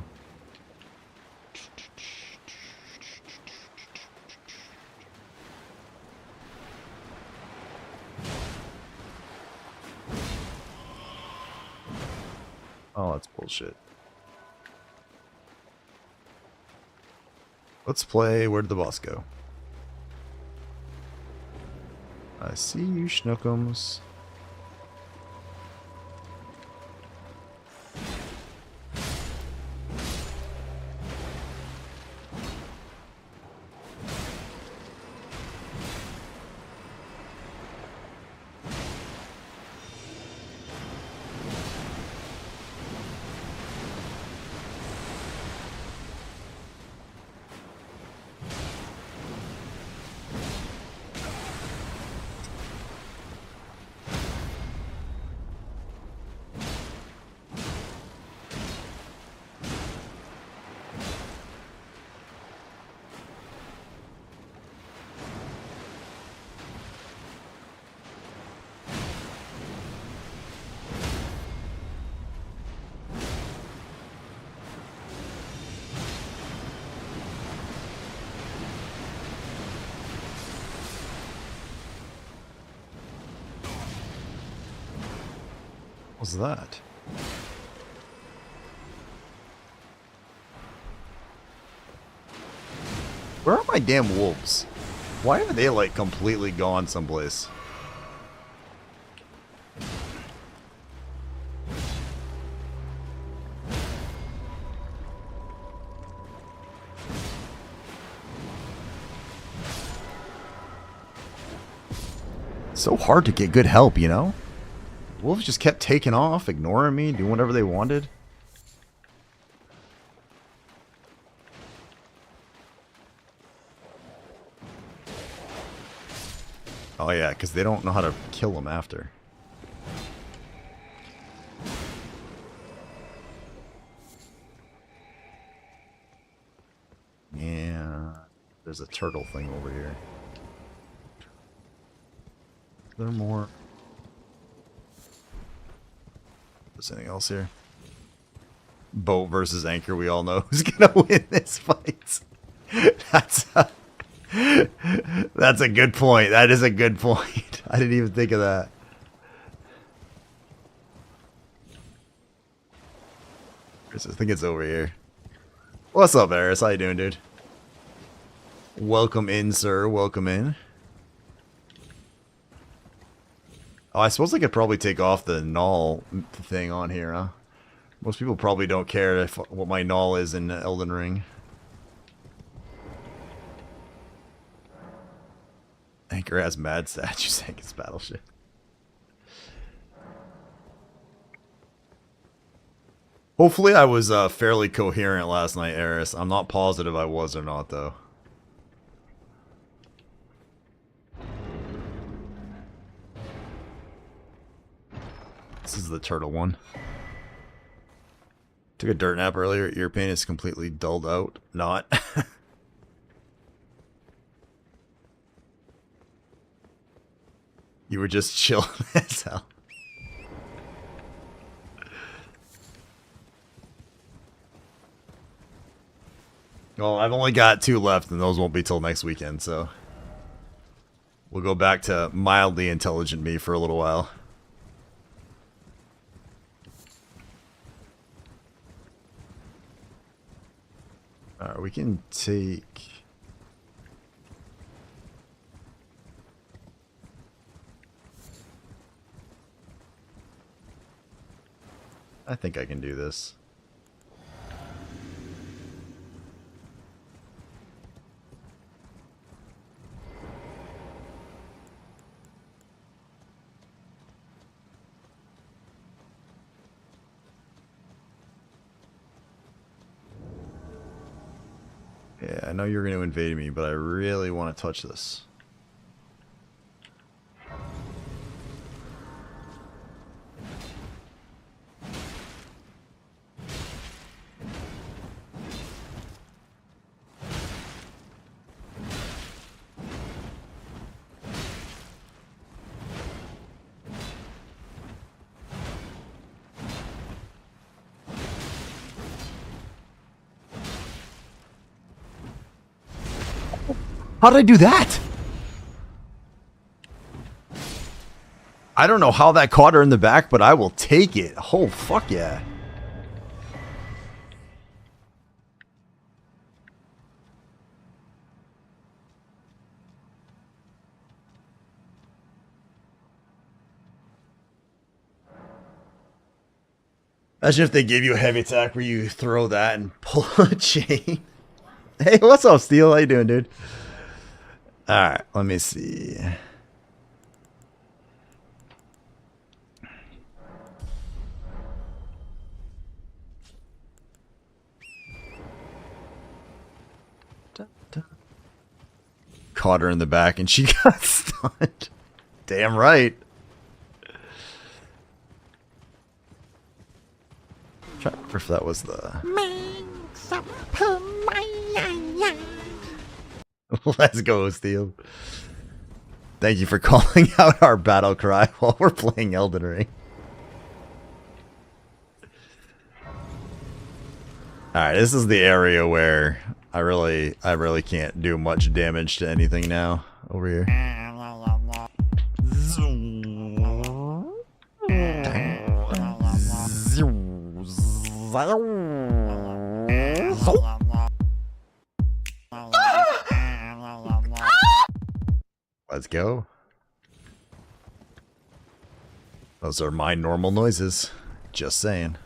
Oh, that's bullshit. Let's play Where Did the Boss Go? I see you, Schnookums. What's that? Where are my damn wolves? Why are they like completely gone someplace? So hard to get good help, you know? Wolves just kept taking off, ignoring me, doing whatever they wanted. Oh yeah, because they don't know how to kill them after. Yeah, there's a turtle thing over here. Is there more? There's anything else here? Boat versus anchor, we all know who's gonna win this fight. That's a good point. That is a good point. I didn't even think of that. I think it's over here. What's up, Eris? How you doing, dude? Welcome in, sir. Welcome in. Oh, I suppose I could probably take off the null thing on here, huh? Most people probably don't care what my null is in Elden Ring. Anchor has mad stats. You sank its battleship. Hopefully I was fairly coherent last night, Eris. I'm not positive I was or not, though. This is the turtle one. Took a dirt nap earlier. Ear pain is completely dulled out. Not. You were just chilling as hell. Well, I've only got 2 left, and those won't be till next weekend, so we'll go back to mildly intelligent me for a little while. Alright, we can take... I think I can do this. Yeah, I know you're going to invade me, but I really want to touch this. How did I do that? I don't know how that caught her in the back, but I will take it. Oh, fuck yeah. Imagine if they gave you a heavy attack where you throw that and pull a chain. Hey, what's up, Steel? How you doing, dude? Alright, let me see. Caught her in the back and she got stunned. Damn right. Try to remember if that was the... Let's go, Steel. Thank you for calling out our battle cry while we're playing Elden Ring. Alright, this is the area where I really can't do much damage to anything now over here. Let's go. Those are my normal noises. Just saying.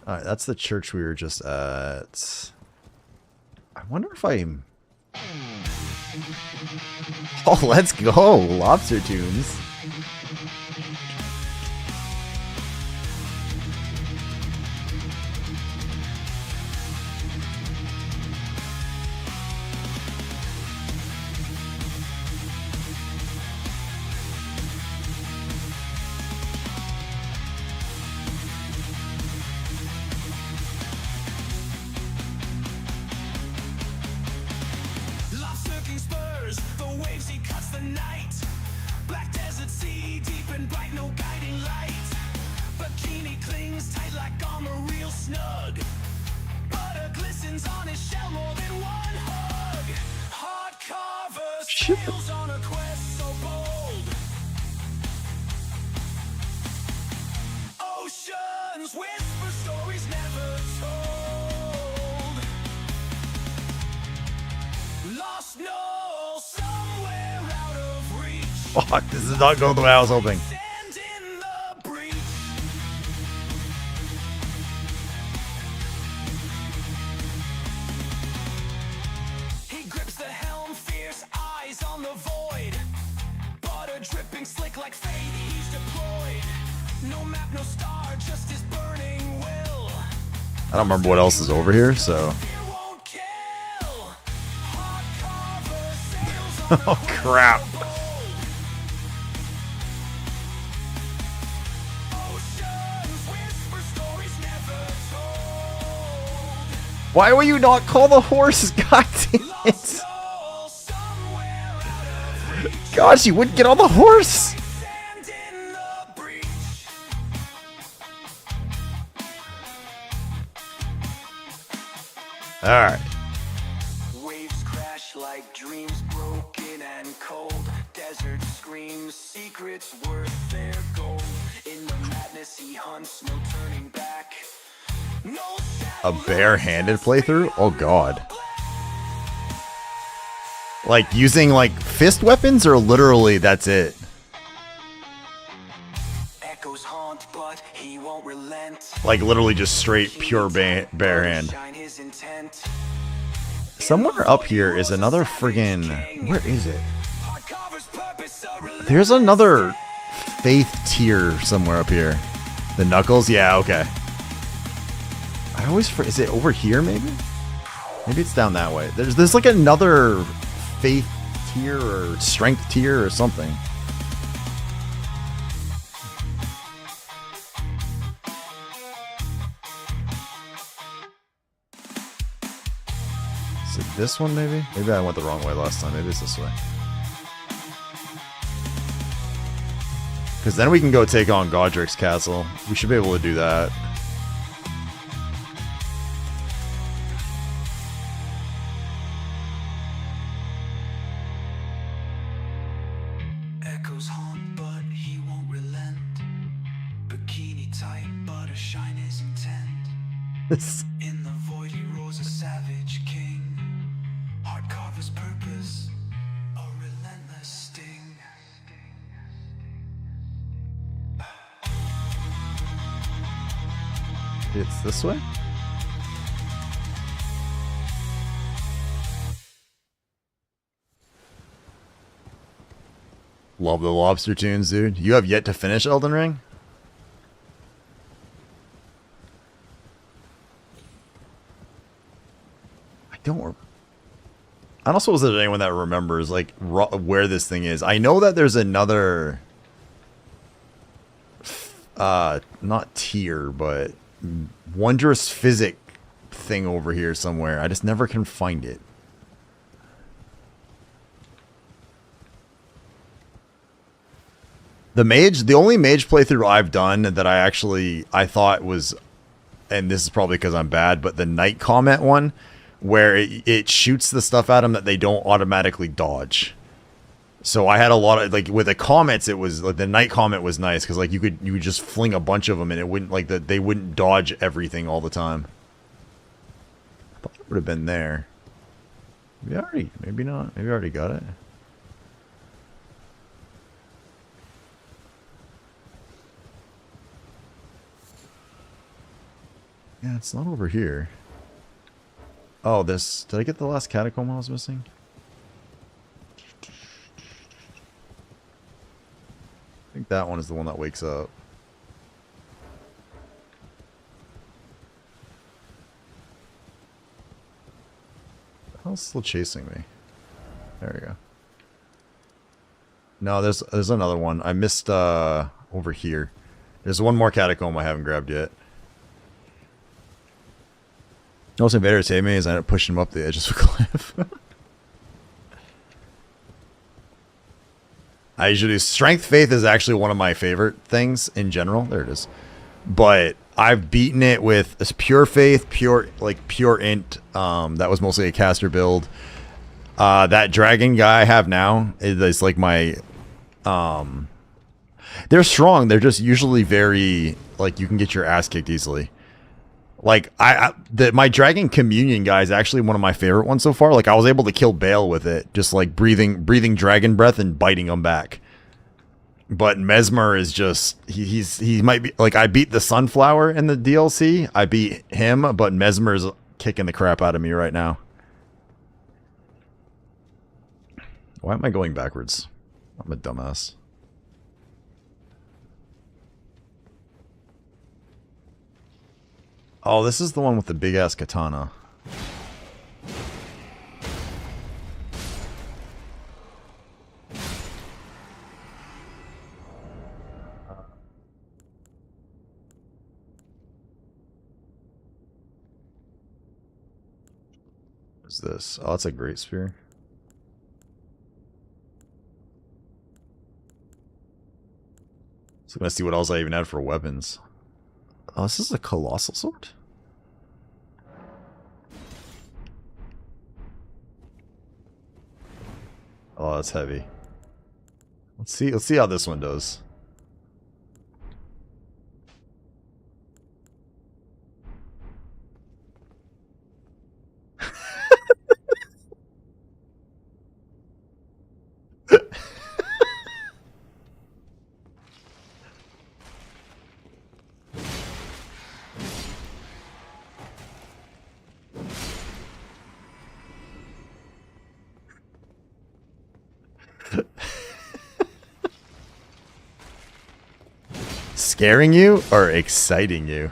Alright, that's the church we were just at. I wonder if I'm... Oh, let's go! Lobster tunes. Fuck, this is not going the way I was hoping. He grips the helm, fierce eyes on the void. Butter dripping slick like fate, he's deployed. No map, no star, just his burning will. I don't remember what else is over here, so... Oh crap. Why will you not call the horse? God damn it. Gosh, you wouldn't get on the horse. Alright. Waves crash like dreams broken and cold. Desert screams, secrets worth their gold. In the madness he hunts, no turning back. A bare-handed playthrough? Oh god. Like using like fist weapons or literally that's it? Echoes haunt, but he won't relent. Like literally just straight pure bare hand. Somewhere up here is another friggin... Where is it? There's another faith tier somewhere up here. The Knuckles? Yeah, okay. I always... Is it over here, maybe? Maybe it's down that way. There's like another faith tier or strength tier or something. Is it this one, maybe? Maybe I went the wrong way last time. Maybe it's this way. Because then we can go take on Godric's castle. We should be able to do that. Echoes haunt, but he won't relent. Bikini tight, but a shine is intent. In the void he rose a savage king. Heart carve his purpose, a relentless sting. It's this way? Love the lobster tunes, dude. You have yet to finish Elden Ring? I don't suppose there's anyone that remembers like where this thing is. I know that there's another not tier, but wondrous physic thing over here somewhere. I just never can find it. The only mage playthrough I've done that I thought was, and this is probably because I'm bad, but the night comment one, where it shoots the stuff at them that they don't automatically dodge. So I had a lot of, like, with the comments, it was, like, the night comment was nice, because, like, you would just fling a bunch of them, and it wouldn't, like, they wouldn't dodge everything all the time. I thought it would have been there. Maybe not. Maybe I already got it. Yeah, it's not over here. Oh, this... Did I get the last catacomb I was missing? I think that one is the one that wakes up. The hell's still chasing me? There we go. No, there's another one. I missed over here. There's one more catacomb I haven't grabbed yet. Most invaders hate me as I end up pushing them up the edge of the cliff. I usually do. Strength Faith is actually one of my favorite things in general. There it is. But I've beaten it with a Pure Faith, pure int. That was mostly a caster build. That dragon guy I have now is like my... they're strong. They're just usually very... Like, you can get your ass kicked easily. Like, my Dragon Communion guy is actually one of my favorite ones so far. Like, I was able to kill Bale with it. Just, like, breathing dragon breath and biting him back. But Mesmer is just... He might be... Like, I beat the Sunflower in the DLC. I beat him, but Mesmer's kicking the crap out of me right now. Why am I going backwards? I'm a dumbass. Oh, this is the one with the big-ass katana. What's this? Oh, it's a great spear. So I'm gonna see what else I even had for weapons. Oh, this is a colossal sword? Oh, that's heavy. Let's see how this one does. Scaring you or exciting you?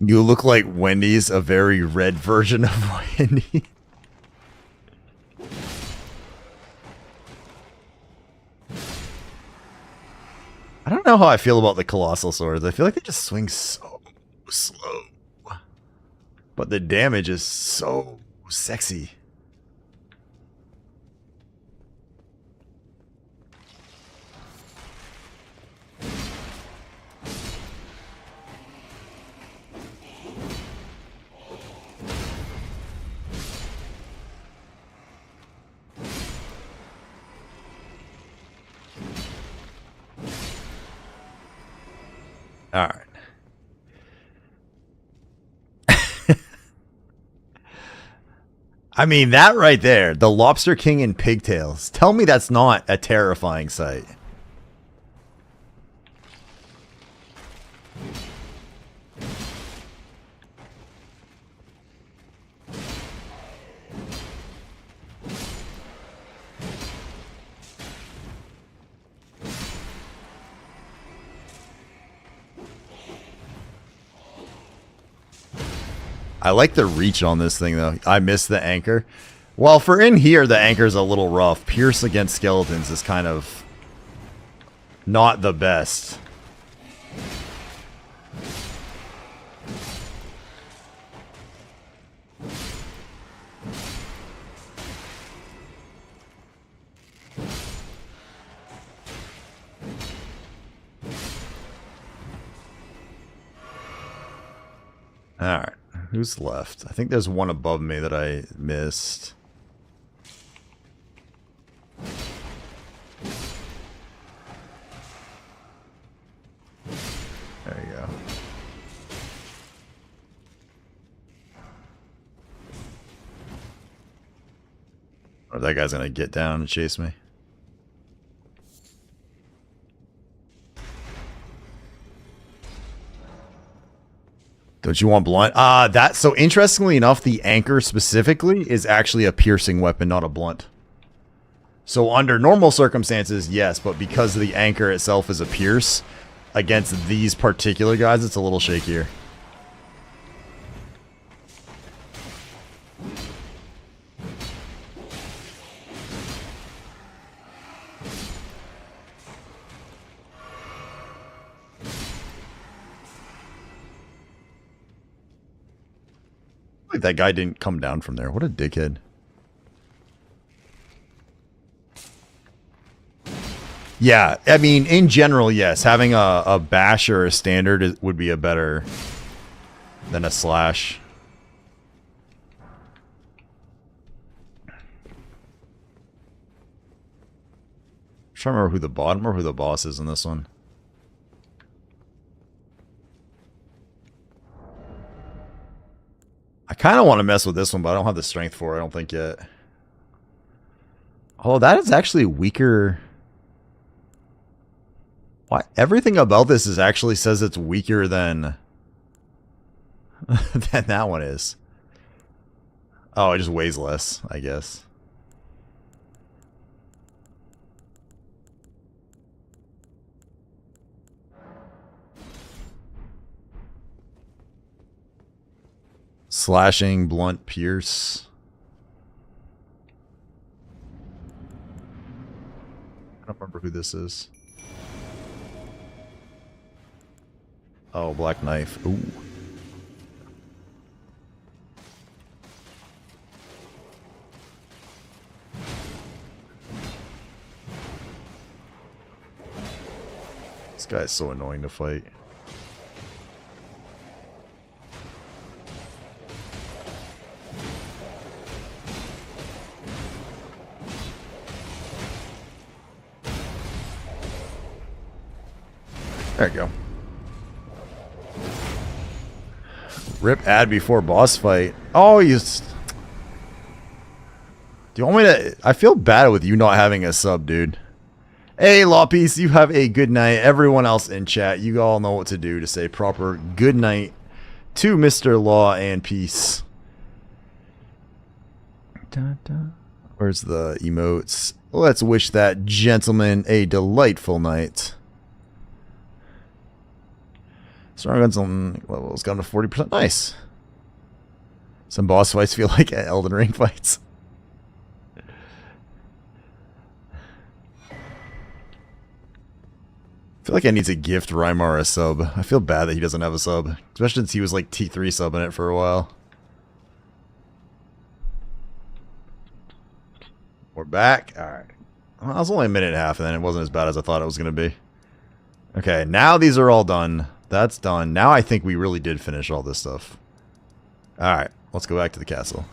You look like Wendy's, a very red version of Wendy. I don't know how I feel about the colossal swords. I feel like they just swing so slow. But the damage is so sexy. All right. I mean, that right there, the Lobster King in pigtails. Tell me that's not a terrifying sight. I like the reach on this thing, though. I missed the anchor. Well, for in here, the anchor's a little rough. Pierce against skeletons is kind of not the best. Alright. Who's left? I think there's one above me that I missed. There you go. Or that guy's gonna get down and chase me. Don't you want blunt? So interestingly enough, the anchor specifically is actually a piercing weapon, not a blunt. So under normal circumstances, yes, but because the anchor itself is a pierce, against these particular guys, it's a little shakier. Like that guy didn't come down from there. What a dickhead. Yeah, I mean, in general, yes. Having a bash or a standard would be a better than a slash. I'm trying to remember who the bottom or who the boss is in this one. I kind of want to mess with this one, but I don't have the strength for it, I don't think yet. Oh, that is actually weaker. Why? Everything about this is actually says it's weaker than than that one is. Oh, it just weighs less, I guess. Slashing, blunt, pierce. I don't remember who this is. Oh, black knife. Ooh. This guy's so annoying to fight. There you go. Rip ad before boss fight. Oh, you... Do you want me to... I feel bad with you not having a sub, dude. Hey, Lawpiece, you have a good night. Everyone else in chat, you all know what to do to say proper good night to Mr. Law and Peace. Where's the emotes? Let's wish that gentleman a delightful night. Strong guns on levels gone to 40%. Nice. Some boss fights feel like Elden Ring fights. I feel like I need to gift Rymar a sub. I feel bad that he doesn't have a sub. Especially since he was like T3 subbing it for a while. We're back. Alright. Well, it was only a minute and a half and then it wasn't as bad as I thought it was going to be. Okay, now these are all done. That's done. Now I think we really did finish all this stuff. Alright, let's go back to the castle.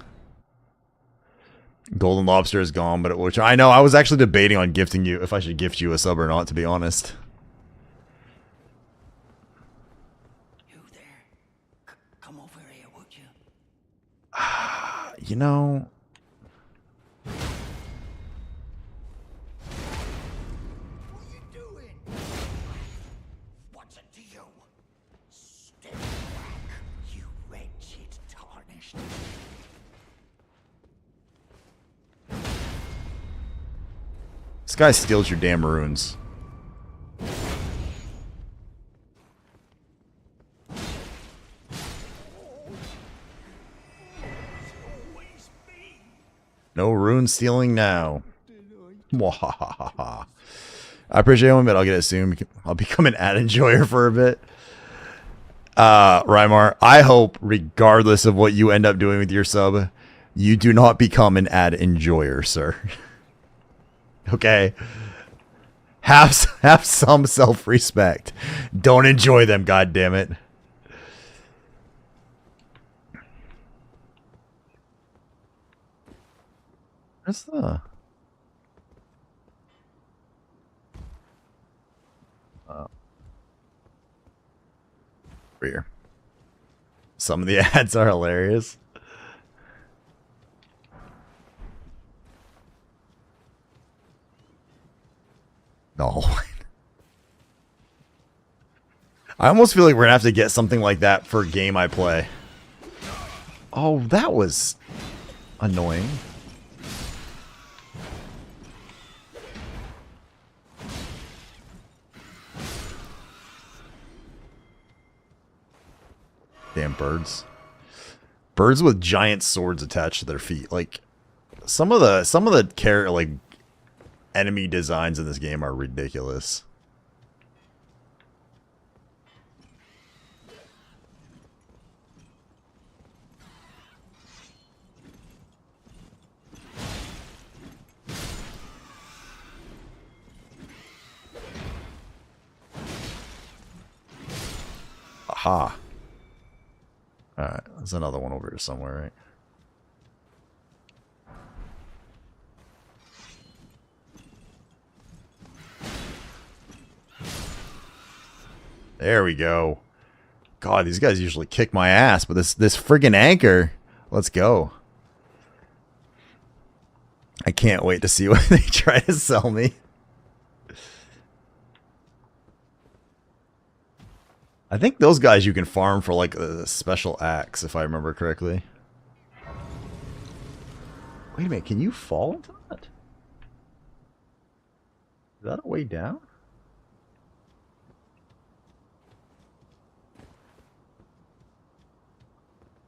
Golden Lobster is gone, but which I know I was actually debating on gifting you, if I should gift you a sub or not, to be honest. You know, What's it to you? Step back, you wretched tarnished. this guy steals your damn runes. No rune stealing now. Mwahaha. I appreciate it, but I'll get it soon. I'll become an ad enjoyer for a bit. Rymar, I hope, regardless of what you end up doing with your sub, you do not become an ad enjoyer, sir. Okay? Have some self-respect. Don't enjoy them, goddammit. Where's the... Here. Some of the ads are hilarious. No. I almost feel like we're gonna have to get something like that for a game I play. Oh, that was annoying. Damn birds. Birds with giant swords attached to their feet. Like some of the like enemy designs in this game are ridiculous. Aha. Alright, there's another one over here somewhere, right? There we go. God, these guys usually kick my ass, but this friggin' anchor. Let's go. I can't wait to see what they try to sell me. I think those guys you can farm for like a special axe, if I remember correctly. Wait a minute, can you fall into that? Is that a way down?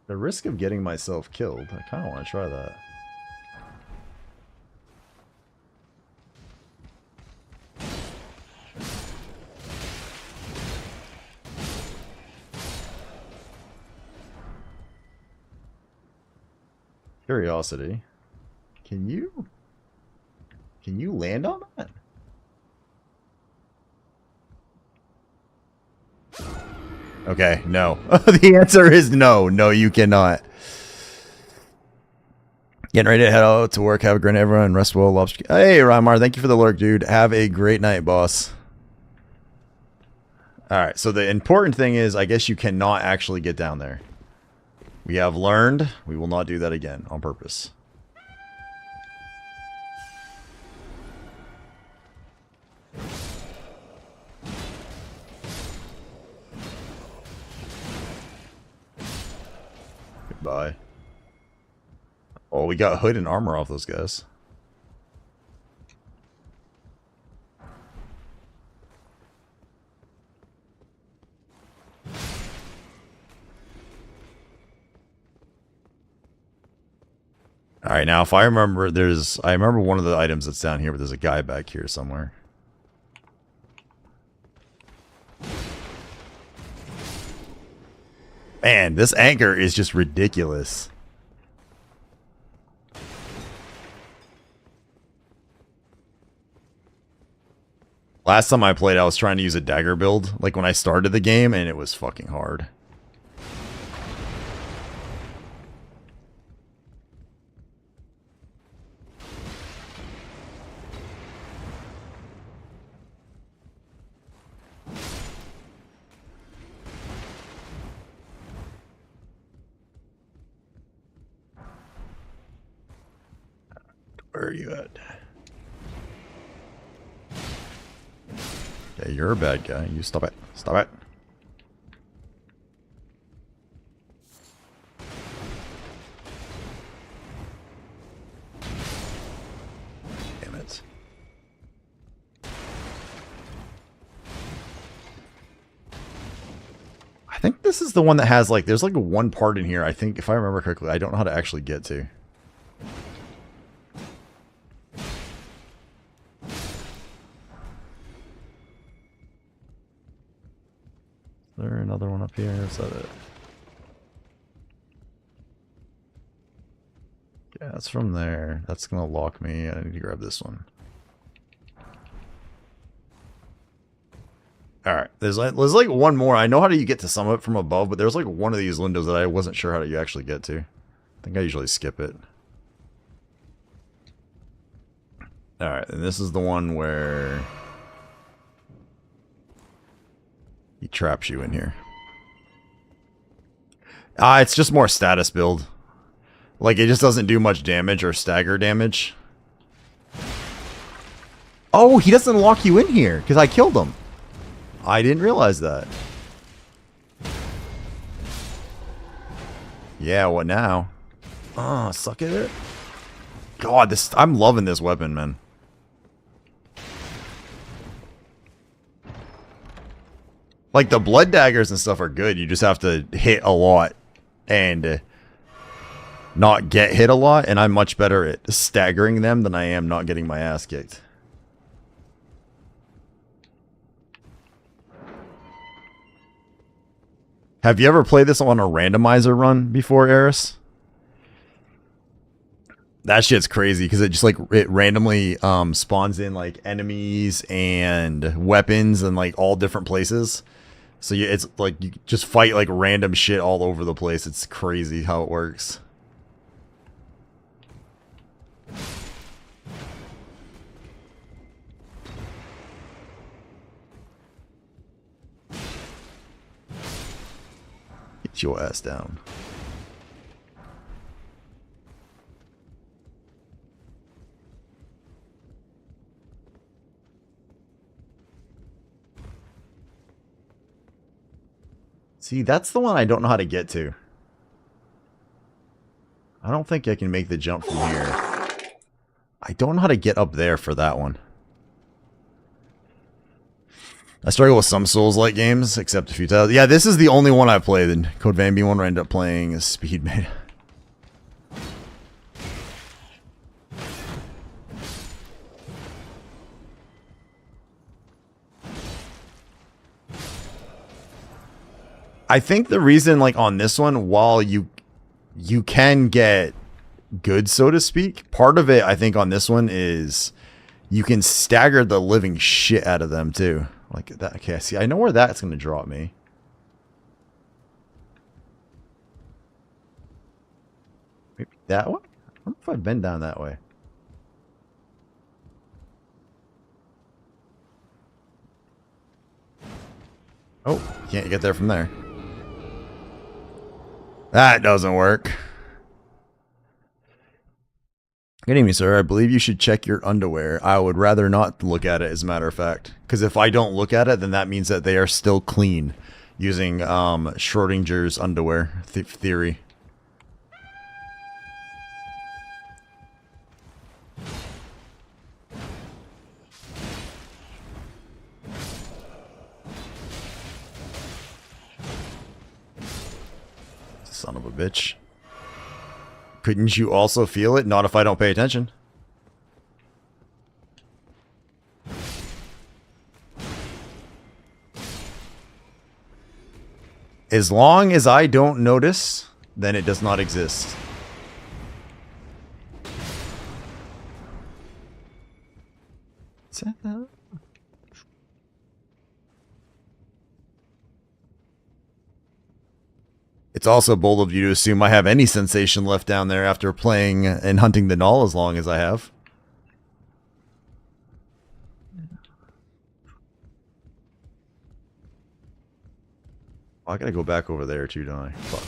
The risk of getting myself killed, I kind of want to try that. Curiosity. Can you land on that? Okay, no. The answer is no. No, you cannot. Getting ready to head out to work. Have a great night, everyone. Rest well, lobster. Hey, Rymar, thank you for the lurk, dude. Have a great night, boss. Alright, so the important thing is, I guess you cannot actually get down there. We have learned. We will not do that again on purpose. Goodbye. Oh, we got hood and armor off those guys. Alright, now if I remember, I remember one of the items that's down here, but there's a guy back here somewhere. Man, this anchor is just ridiculous. Last time I played, I was trying to use a dagger build, like when I started the game, and it was fucking hard. are you at? Yeah, you're a bad guy. You stop it. Stop it. Damn it. I think this is the one that has like, there's like one part in here, I think, if I remember correctly, I don't know how to actually get to. Is there another one up here? Is that it? Yeah, it's from there. That's gonna lock me. I need to grab this one. Alright, there's like one more. I know how to get to some of it from above, but there's like one of these windows that I wasn't sure how to you actually get to. I think I usually skip it. Alright, and this is the one where he traps you in here. It's just more status build. Like, it just doesn't do much damage or stagger damage. Oh, he doesn't lock you in here, because I killed him. I didn't realize that. Yeah, what now? Oh, suck at it. God, I'm loving this weapon, man. Like, the blood daggers and stuff are good. You just have to hit a lot and not get hit a lot. And I'm much better at staggering them than I am not getting my ass kicked. Have you ever played this on a randomizer run before, Eris? That shit's crazy because it just like it randomly spawns in like enemies and weapons and like all different places. So it's like you just fight like random shit all over the place. It's crazy how it works. Get your ass down. See, that's the one I don't know how to get to. I don't think I can make the jump from here. I don't know how to get up there for that one. I struggle with some Souls-like games, except a few titles. Yeah, this is the only one I played. The Code Van one where I ended up playing as Speedmate. I think the reason, like, on this one, while you can get good, so to speak, part of it, I think, on this one is you can stagger the living shit out of them, too. Like that. Okay, see, I know where that's going to drop me. Maybe that one? I don't know if I've been down that way. Oh, you can't get there from there. That doesn't work. Good evening, sir. I believe you should check your underwear. I would rather not look at it, as a matter of fact. Because if I don't look at it, then that means that they are still clean. Using Schrodinger's underwear theory. Son of a bitch. Couldn't you also feel it? Not if I don't pay attention. As long as I don't notice, then it does not exist. Is that that? It's also bold of you to assume I have any sensation left down there after playing and hunting the null as long as I have. Oh, I gotta go back over there too, don't I? Fuck.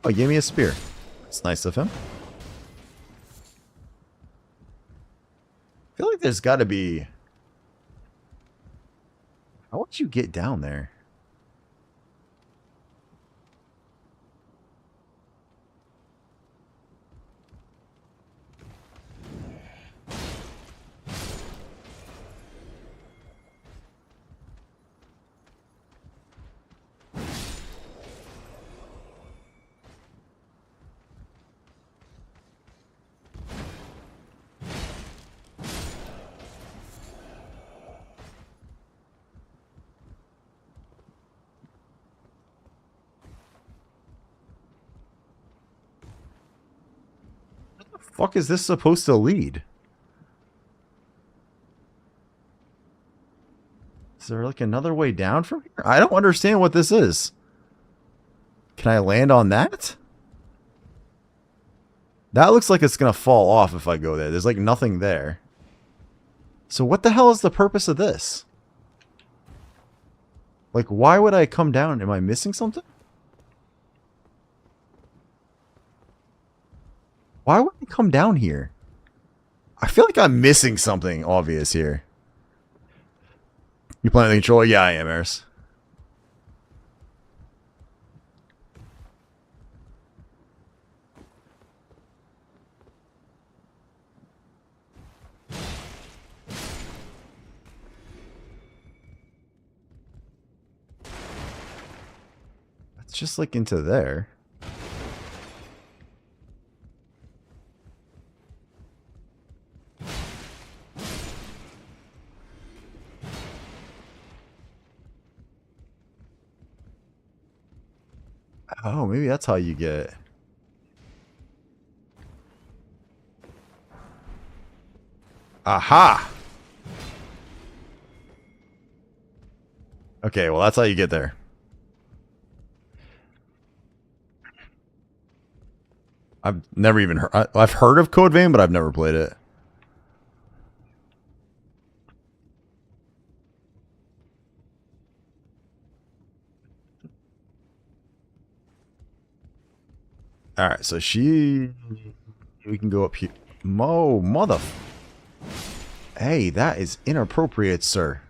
Oh, he gave me a spear. It's nice of him. I feel like there's got to be... How would you get down there? Fuck is this supposed to lead? Is there like another way down from here? I don't understand what this is. Can I land on that? That looks like it's gonna fall off if I go there. There's like nothing there. So what the hell is the purpose of this? Like, why would I come down? Am I missing something? Why would I come down here? I feel like I'm missing something obvious here. You playing the controller? Yeah, I am, Eris. That's just like into there. Oh, maybe that's how you get it. Aha! Okay, well, that's how you get there. I've never even heard... I've heard of Code Vein, but I've never played it. Alright, so she... We can go up here. Mother... Hey, that is inappropriate, sir.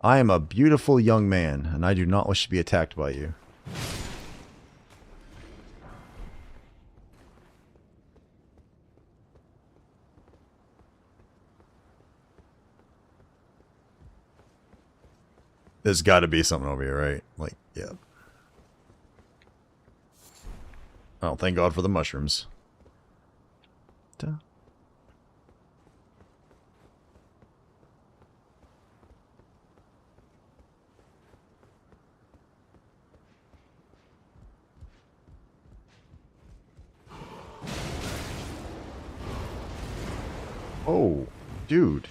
I am a beautiful young man, and I do not wish to be attacked by you. There's got to be something over here, right? Like, yeah. Oh, thank God for the mushrooms. Duh. Oh, dude.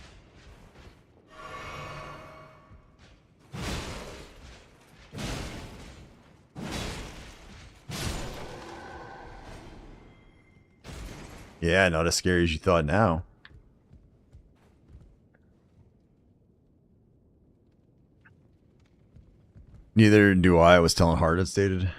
Yeah, not as scary as you thought now. Neither do I was telling Hart it stated.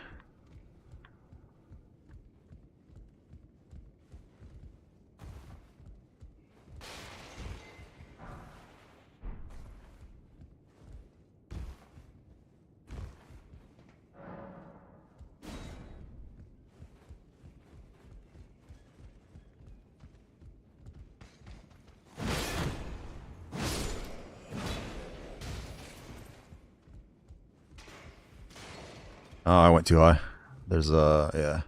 Oh, I went too high. There's yeah.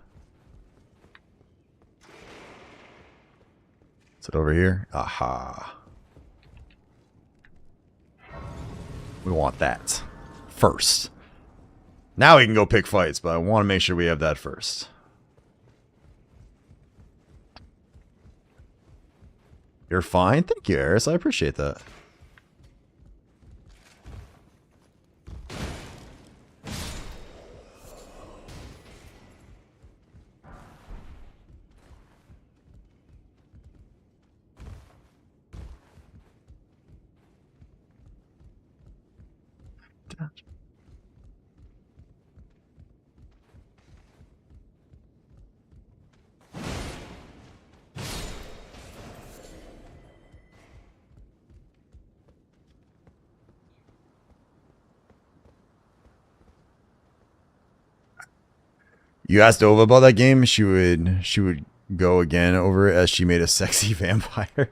Is it over here? Aha. We want that first. Now we can go pick fights, but I want to make sure we have that first. You're fine? Thank you, Eris. I appreciate that. You asked Ova about that game, she would go again over it as she made a sexy vampire.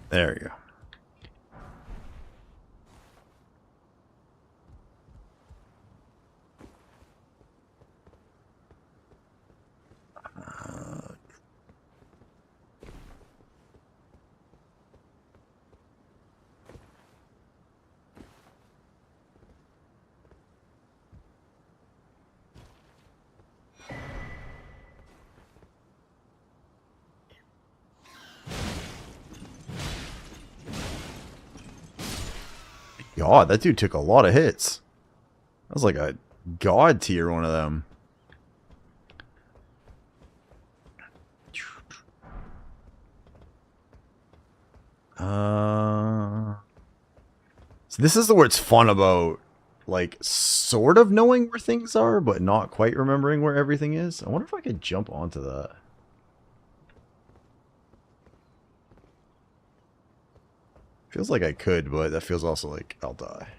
There you go. God, that dude took a lot of hits. That was like a god tier one of them. So this is where it's fun about, like, sort of knowing where things are, but not quite remembering where everything is. I wonder if I could jump onto that. Feels like I could, but that feels also like I'll die.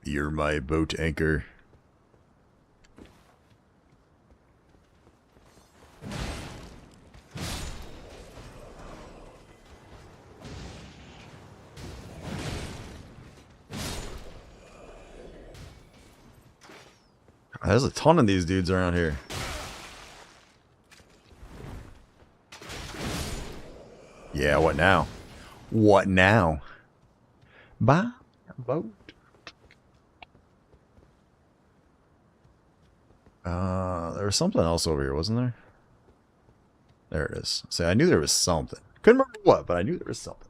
You're my boat anchor. There's a ton of these dudes around here. Yeah, what now? What now? Buy a boat. There was something else over here, wasn't there? There it is. See, I knew there was something. Couldn't remember what, but I knew there was something.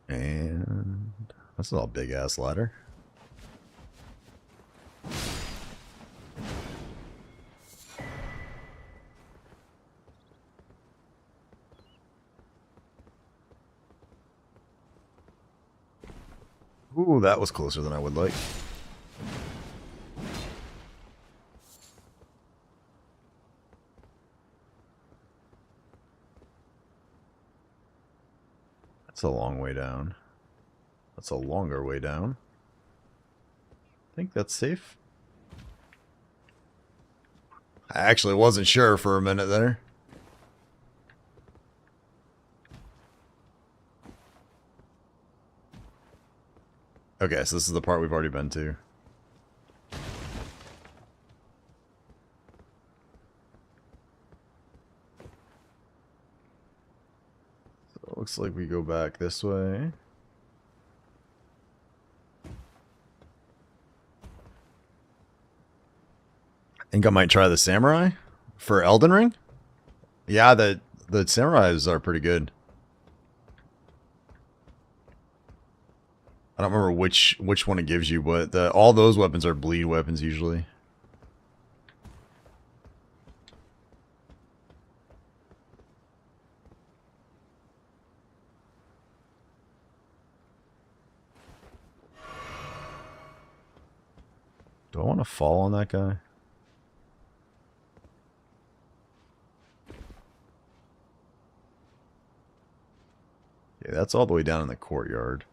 And that's not a big ass ladder. Ooh, that was closer than I would like. That's a long way down. That's a longer way down. I think that's safe. I actually wasn't sure for a minute there. Okay, so this is the part we've already been to. So it looks like we go back this way. I think I might try the samurai for Elden Ring. Yeah, the samurais are pretty good. I don't remember which one it gives you, but all those weapons are bleed weapons usually. Do I want to fall on that guy? Yeah, that's all the way down in the courtyard.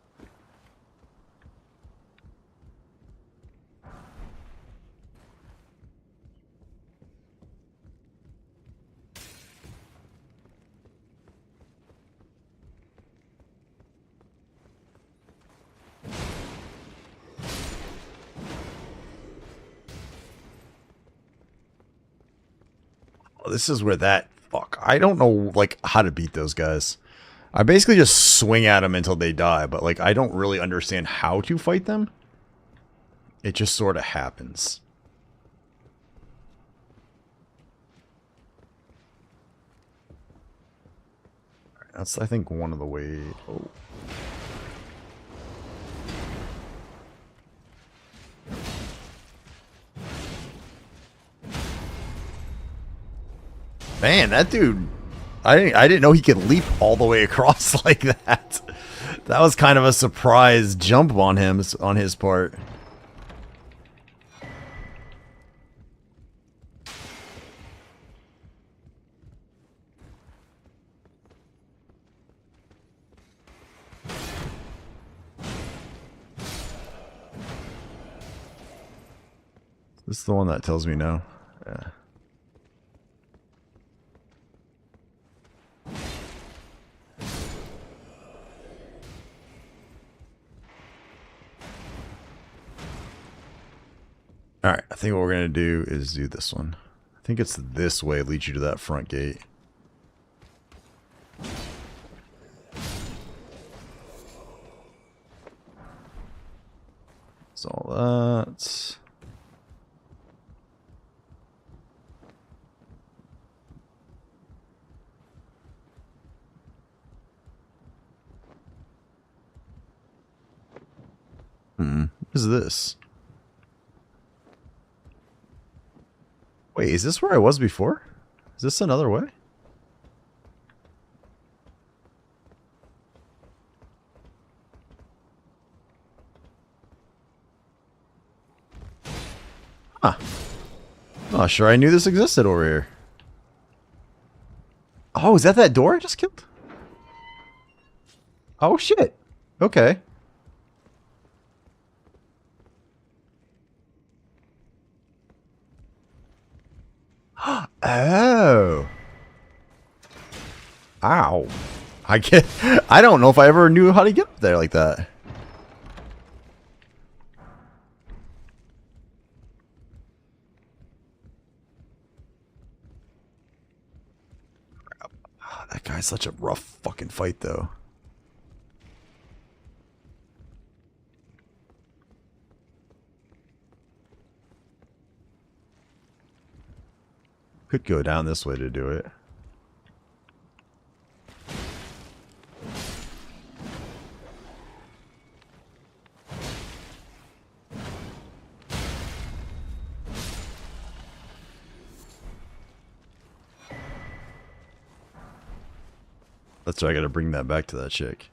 This is where that... Fuck. I don't know, like, how to beat those guys. I basically just swing at them until they die, but, like, I don't really understand how to fight them. It just sort of happens. That's, I think, one of the ways. Oh. Man, that dude, I didn't know he could leap all the way across like that. That was kind of a surprise jump on his part. This is the one that tells me no. Yeah. Alright, I think what we're going to do is do this one. I think it's this way it leads you to that front gate. So that's... What is this? Wait, is this where I was before? Is this another way? Huh. Not sure I knew this existed over here. Oh, is that that door I just killed? Oh, shit. Okay. Oh. Ow. I don't know if I ever knew how to get up there like that. That guy's such a rough fucking fight though. Could go down this way to do it. That's why I gotta bring that back to that chick.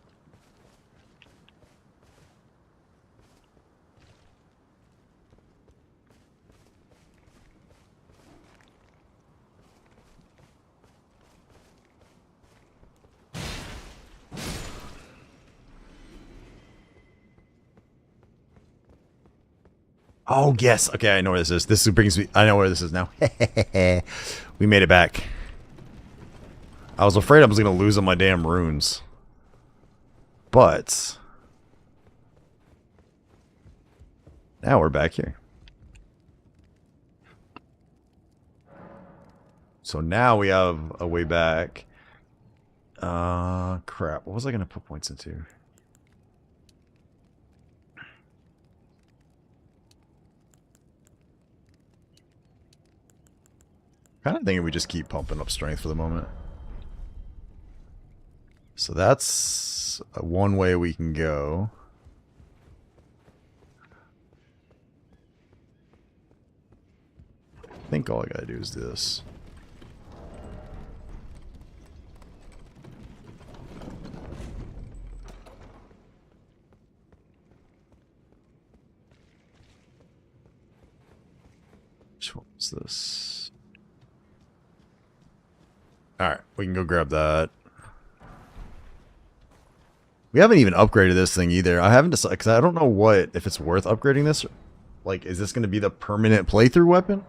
Oh, yes. Okay, I know where this is. This brings me... I know where this is now. We made it back. I was afraid I was going to lose on my damn runes. But... now we're back here. So now we have a way back. Crap. What was I going to put points into? Kind of thinking we just keep pumping up strength for the moment. So that's one way we can go. I think all I gotta do is this. Which one's this? Alright, we can go grab that. We haven't even upgraded this thing either. I haven't decided, because I don't know what, if it's worth upgrading this. Like, is this going to be the permanent playthrough weapon?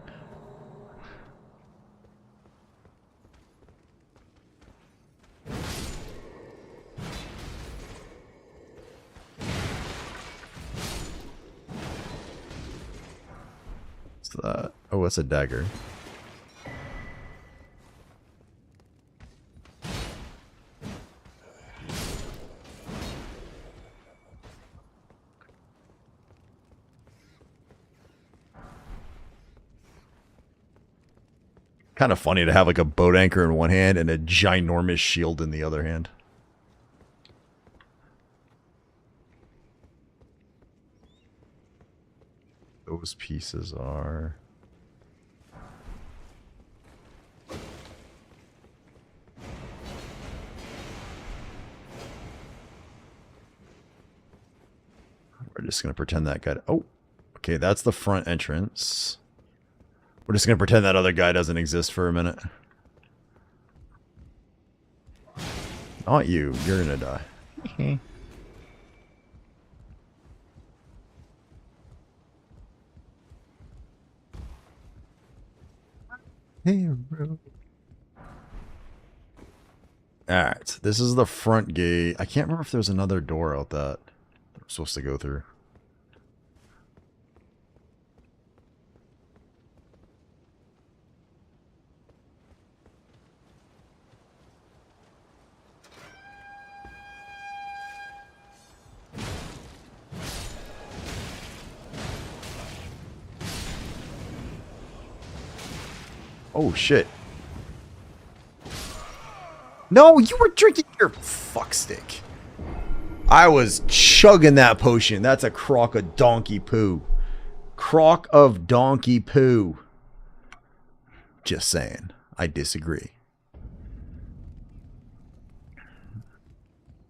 What's that? Oh, that's a dagger. Kind of funny to have like a boat anchor in one hand and a ginormous shield in the other hand. Those pieces are... We're just going to pretend that guy... Oh, okay, that's the front entrance. We're just going to pretend that other guy doesn't exist for a minute. Not you. You're going to die. Alright, this is the front gate. I can't remember if there's another door out that I'm supposed to go through. Oh shit. No, you were drinking your fuckstick. I was chugging that potion. That's a crock of donkey poo. Crock of donkey poo. Just saying. I disagree.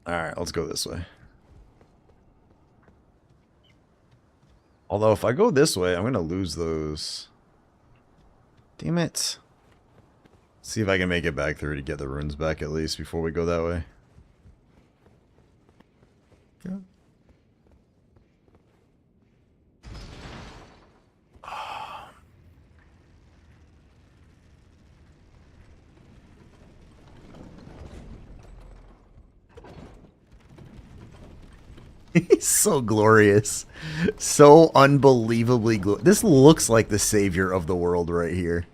Alright, let's go this way. Although if I go this way, I'm going to lose those. Damn it. See if I can make it back through to get the runes back at least before we go that way. Yeah. He's so glorious. So unbelievably glorious. This looks like the savior of the world right here.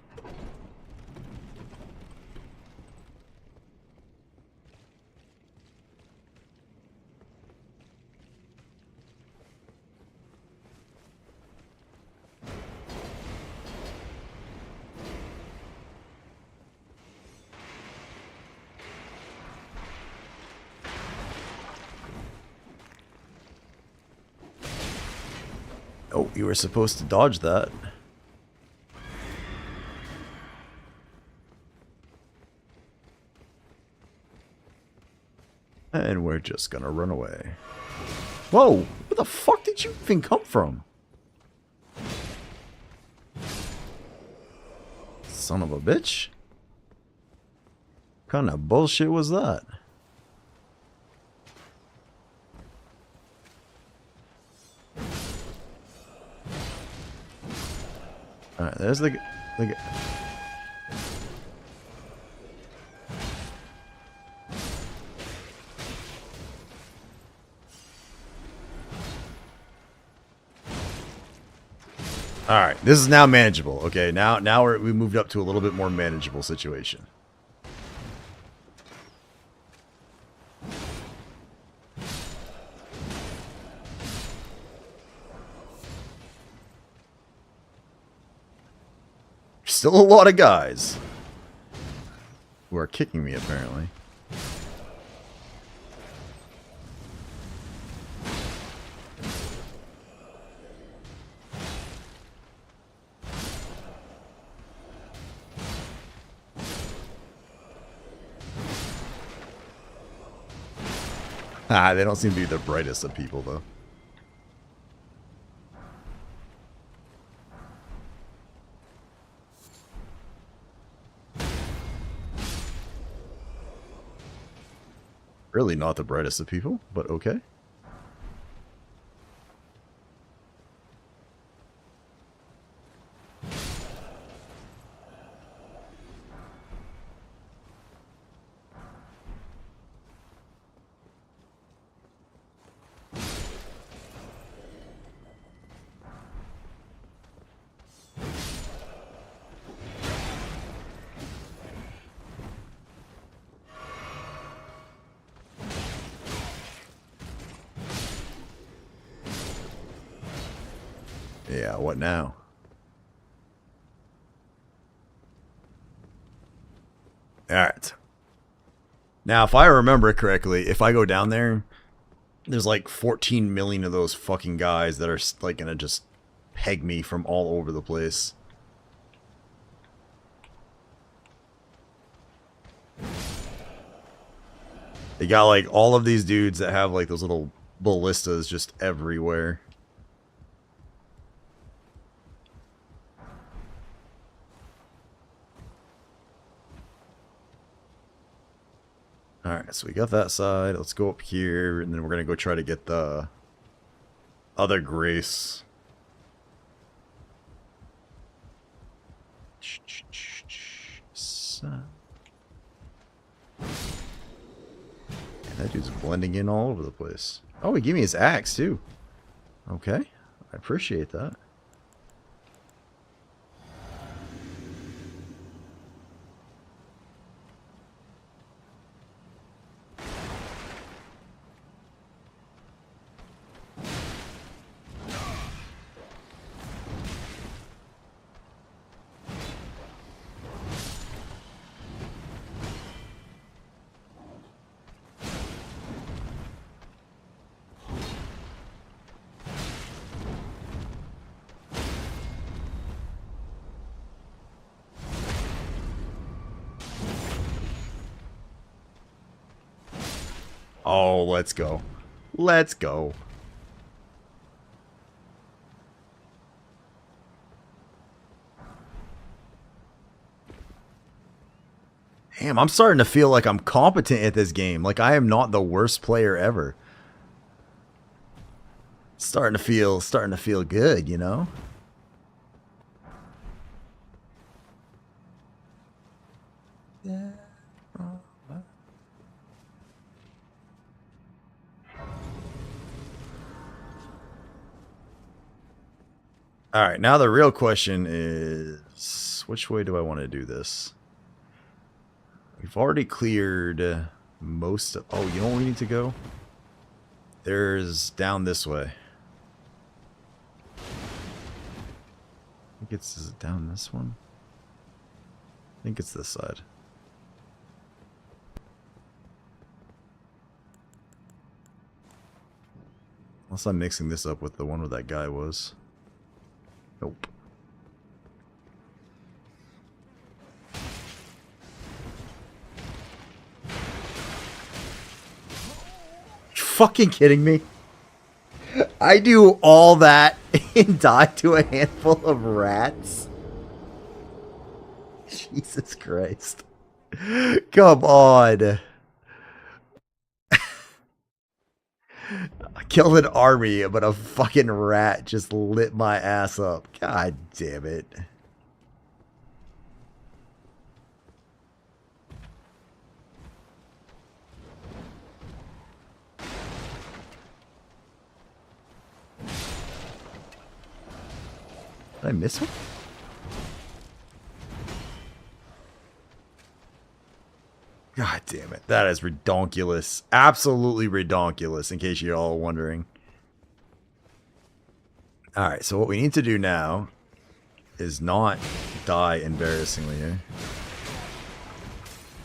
Oh, you were supposed to dodge that. And we're just gonna run away. Whoa! Where the fuck did you even come from? Son of a bitch. What kind of bullshit was that? Alright, there's the... Alright, this is now manageable. Okay, now we moved up to a little bit more manageable situation. Still a lot of guys who are kicking me, apparently. Ah, they don't seem to be the brightest of people, though. Really not the brightest of people, but okay. Yeah, what now? Alright. Now, if I remember correctly, if I go down there, there's like 14 million of those fucking guys that are like gonna just peg me from all over the place. They got like all of these dudes that have like those little ballistas just everywhere. Alright, so we got that side. Let's go up here, and then we're going to go try to get the other Grace. So. That dude's blending in all over the place. Oh, he gave me his axe, too. Okay, I appreciate that. Oh, let's go. Let's go. Damn, I'm starting to feel like I'm competent at this game. Like I am not the worst player ever. Starting to feel good, you know? Yeah. Alright, now the real question is, which way do I want to do this? We've already cleared most of... Oh, you know where we need to go? There's down this way. I think it's... Is it down this one? I think it's this side. Unless I'm mixing this up with the one where that guy was. Nope. You fucking kidding me? I do all that and die to a handful of rats? Jesus Christ. Come on. I killed an army, but a fucking rat just lit my ass up. God damn it. Did I miss one? God damn it. That is redonkulous. Absolutely redonkulous, in case you're all wondering. Alright, so what we need to do now is not die embarrassingly here.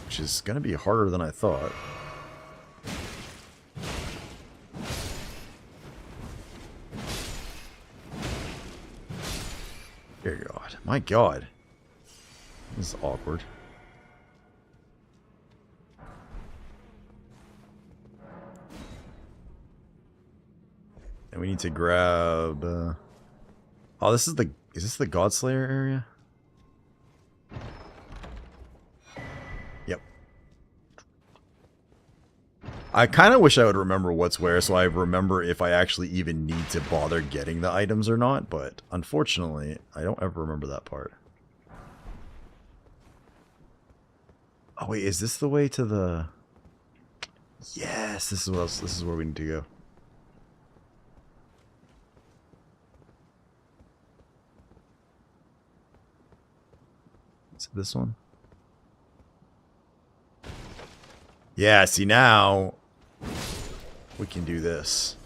Which is going to be harder than I thought. Dear God. My God. This is awkward. And we need to grab... Oh, this is the... Is this the Godslayer area? Yep. I kind of wish I would remember what's where, so I remember if I actually even need to bother getting the items or not, but unfortunately, I don't ever remember that part. Oh wait, is this the way to the... Yes, this is where we need to go. Is it this one? Yeah, see now we can do this.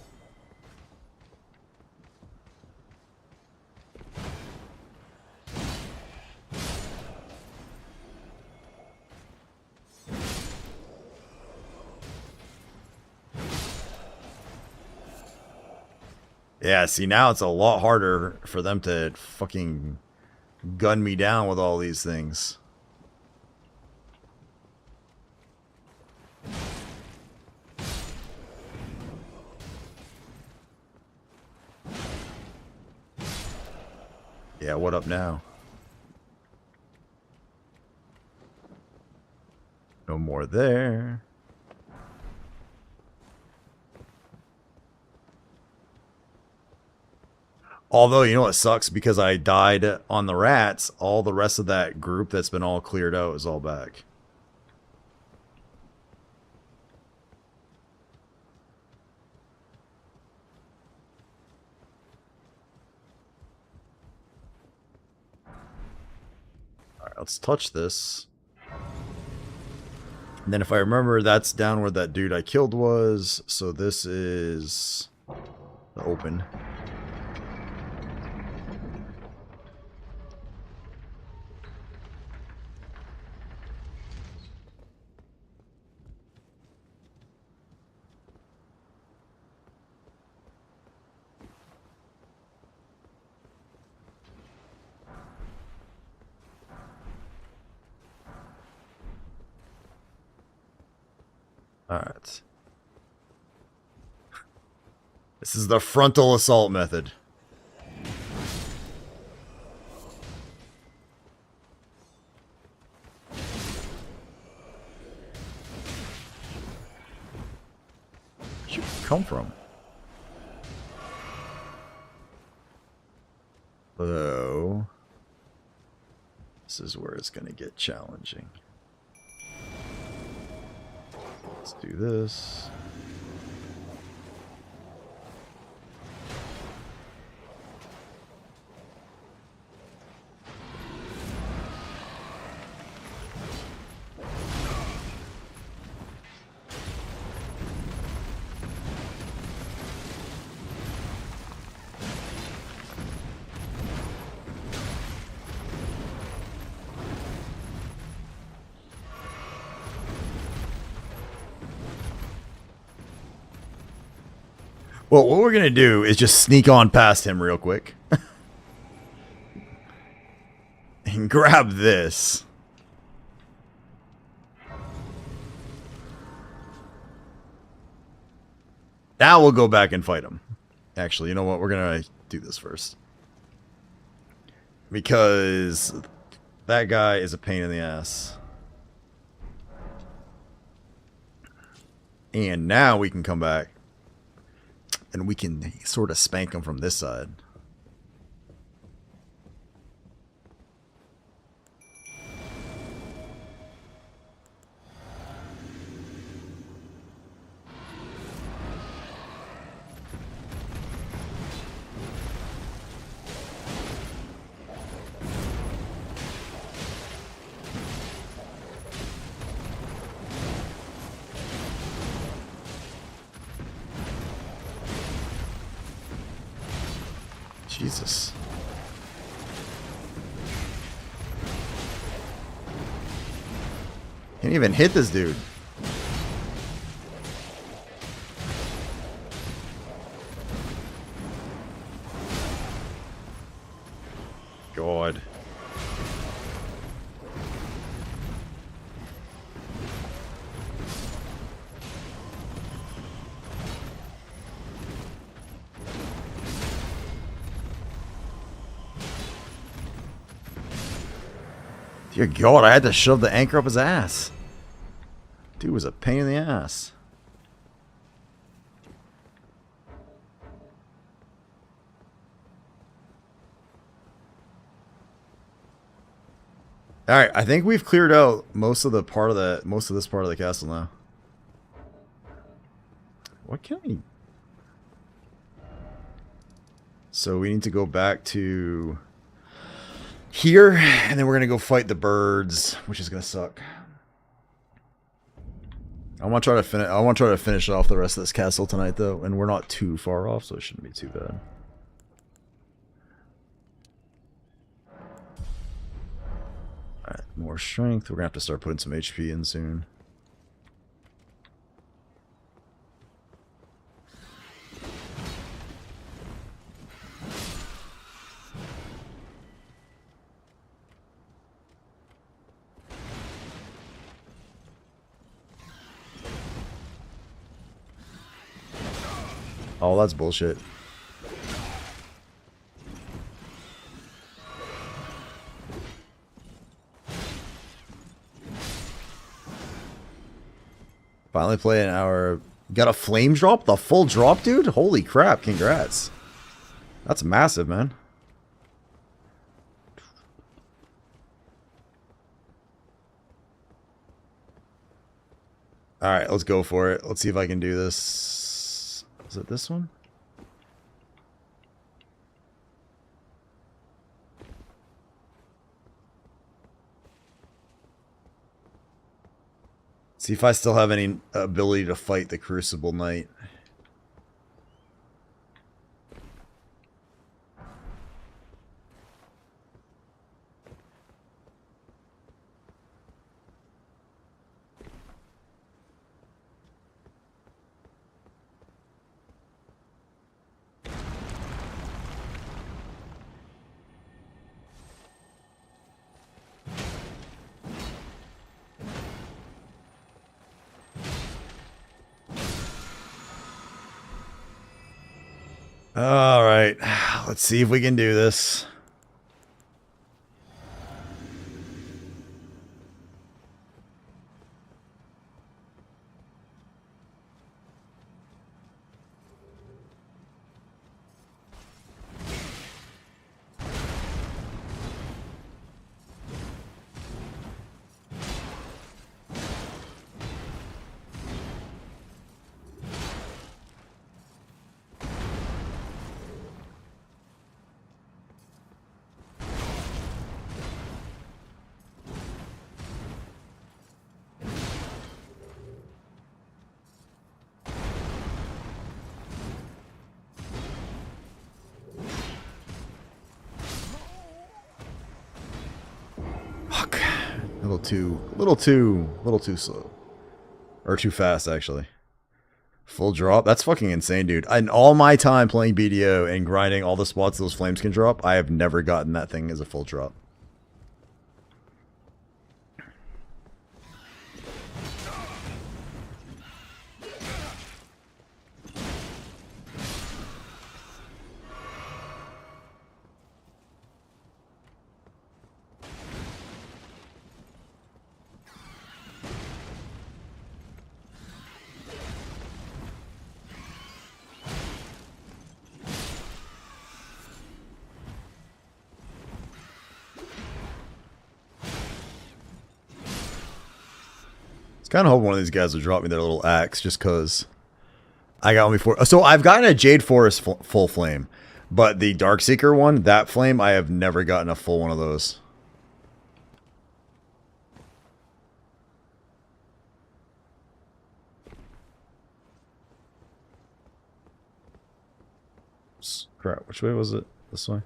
Yeah, see, now it's a lot harder for them to fucking gun me down with all these things. Yeah, what up now? No more there. Although, you know what sucks? Because I died on the rats, all the rest of that group that's been all cleared out is all back. Alright, let's touch this. And then if I remember, that's down where that dude I killed was. So this is the open. Alright. This is the frontal assault method. Where'd you come from? So, this is where it's going to get challenging. Let's do this. Well, what we're going to do is just sneak on past him real quick. And grab this. Now we'll go back and fight him. Actually, you know what? We're going to do this first. Because that guy is a pain in the ass. And now we can come back. And we can sort of spank him from this side. Jesus. Can't even hit this dude. God. Dear God, I had to shove the anchor up his ass. Dude was a pain in the ass. All right, I think we've cleared out most of this part of the castle now. What can we? So we need to go back to here, and then we're gonna go fight the birds, which is gonna suck. I want to try to finish off the rest of this castle tonight, though, and we're not too far off, so it shouldn't be too bad. All right, more strength. We're gonna have to start putting some HP in soon. Oh, that's bullshit. Finally play an hour. Got a flame drop? The full drop, dude? Holy crap, congrats. That's massive, man. Alright, let's go for it. Let's see if I can do this. Is it this one? See if I still have any ability to fight the Crucible Knight. All right, let's see if we can do this. A little too slow. Or too fast, actually. Full drop? That's fucking insane, dude. In all my time playing BDO and grinding all the spots those flames can drop, I have never gotten that thing as a full drop. Kind of hope one of these guys will drop me their little axe just because I got one before. So I've gotten a Jade Forest full flame, but the Darkseeker one, that flame, I have never gotten a full one of those. Crap, which way was it? This way?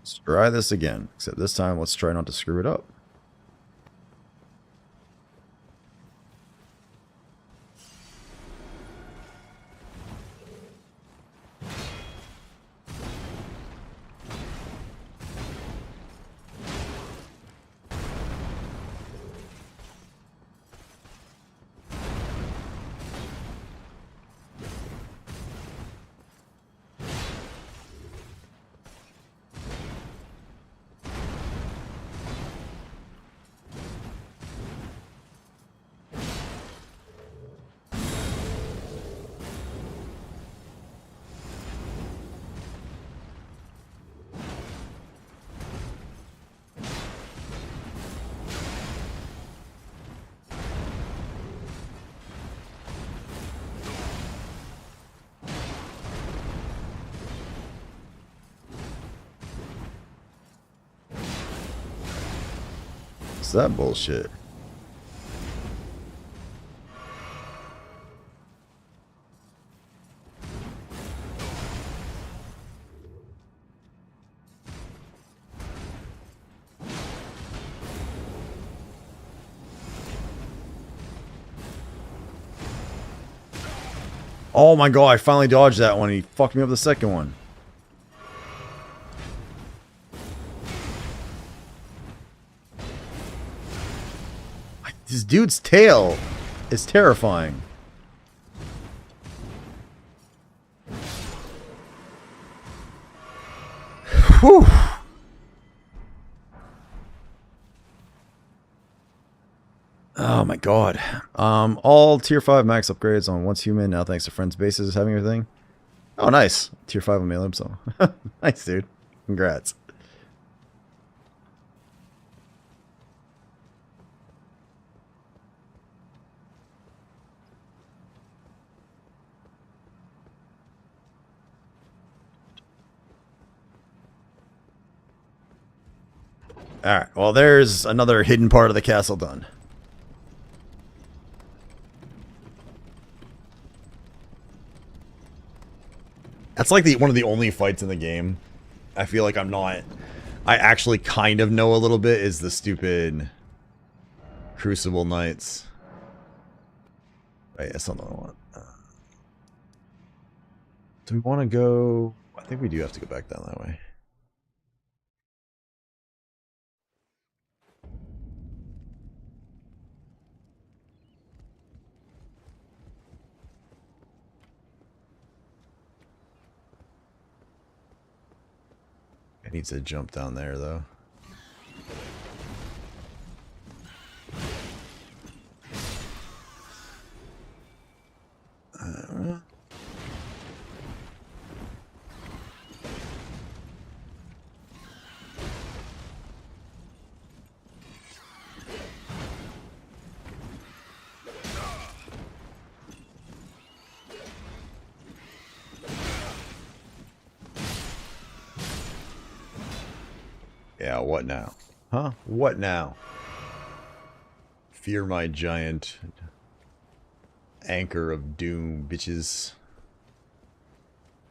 Let's try this again, except this time let's try not to screw it up. What's that bullshit? Oh my god, I finally dodged that one. He fucked me up the second one. This dude's tail is terrifying. Whew. Oh my god. All tier 5 max upgrades on once human, now thanks to friends bases having everything. Oh nice. Tier 5 on melee so. Nice dude. Congrats. Alright, well there's another hidden part of the castle done. That's like one of the only fights in the game. I feel like I actually kind of know a little bit is the stupid Crucible Knights. Wait, that's not what I want. Do we want to go? I think we do have to go back down that way. I need to jump down there, though. Yeah, what now? Huh? What now? Fear my giant anchor of doom, bitches.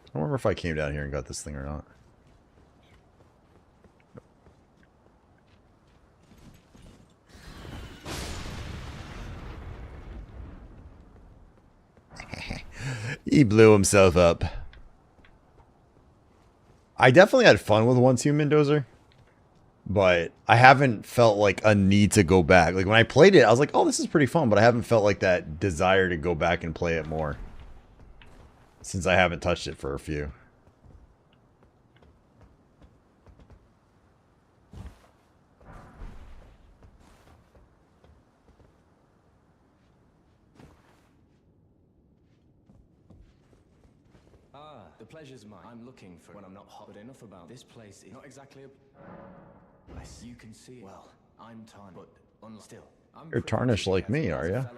I don't remember if I came down here and got this thing or not. He blew himself up. I definitely had fun with Once Human Dozer. But I haven't felt like a need to go back. Like when I played it, I was like, oh, this is pretty fun. But I haven't felt like that desire to go back and play it more. Since I haven't touched it for a few. The pleasure's mine. I'm looking for when I'm not hot enough about this place. It's not exactly a... You can see it. Well, I'm tarnished, but still. You're tarnished like me, are you?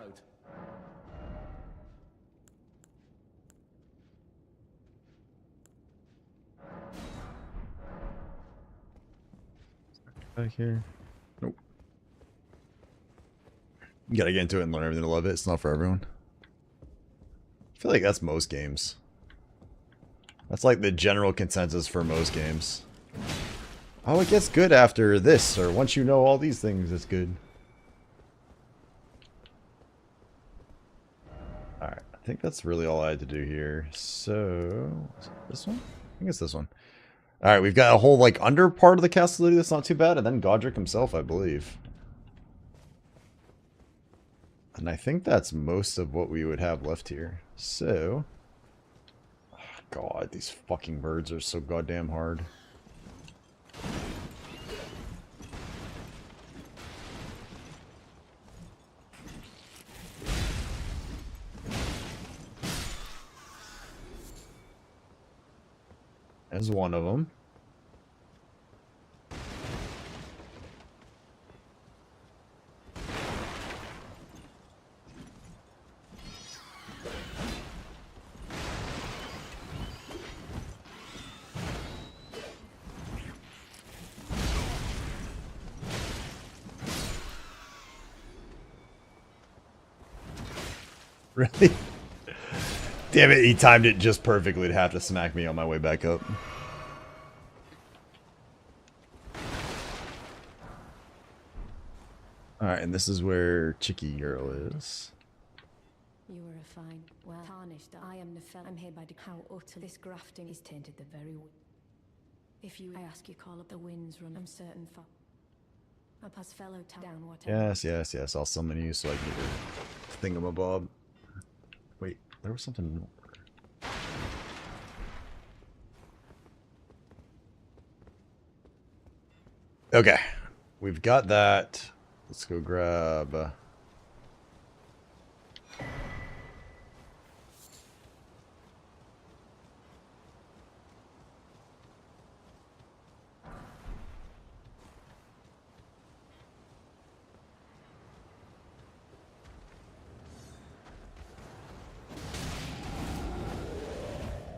Back here. Nope. You gotta get into it and learn everything to love it. It's not for everyone. I feel like that's most games. That's like the general consensus for most games. Oh, it gets good after this, or once you know all these things, it's good. Alright, I think that's really all I had to do here. So, is it this one? I think it's this one. Alright, we've got a whole, like, under part of the castle to do that's not too bad, and then Godric himself, I believe. And I think that's most of what we would have left here. So... God, these fucking birds are so goddamn hard. There's one of them. Really? Damn it, he timed it just perfectly to have to smack me on my way back up. Alright, and this is where Chicky Girl is. You were a fine, well tarnished. I am the fellow. I'm here by how utter this grafting is tainted the very way. If you, I ask you, call up the winds run. I'm certain for. I'll pass fellow down whatever. Yes, yes, yes. I'll summon you so I can get a thingamabob. Wait, there was something more. Okay, we've got that. Let's go grab. I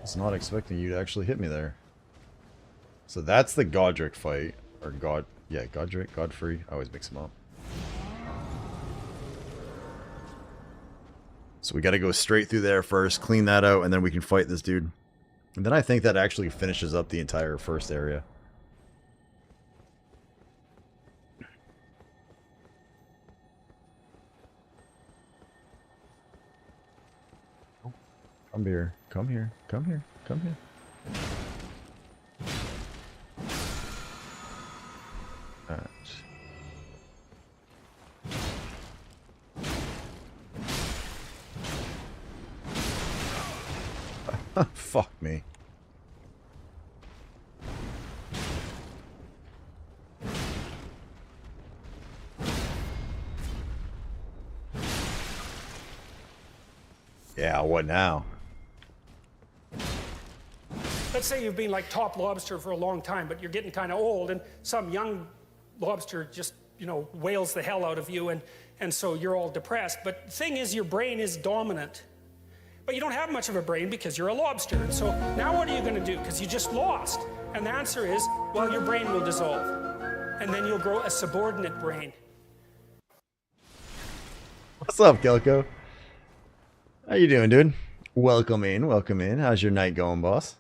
was not expecting you to actually hit me there. So that's the Godric fight. Or Godric, Godfrey. I always mix them up. So we got to go straight through there first, clean that out, and then we can fight this dude. And then I think that actually finishes up the entire first area. Come here, come here, come here, come here. Fuck me. Yeah, what now? Let's say you've been like top lobster for a long time, but you're getting kind of old, and some young lobster just, you know, whales the hell out of you, and so you're all depressed. But the thing is, your brain is dominant. But you don't have much of a brain because you're a lobster. And so now what are you going to do? Because you just lost. And the answer is, well, your brain will dissolve. And then you'll grow a subordinate brain. What's up, Kelko? How you doing, dude? Welcome in, welcome in. How's your night going, boss?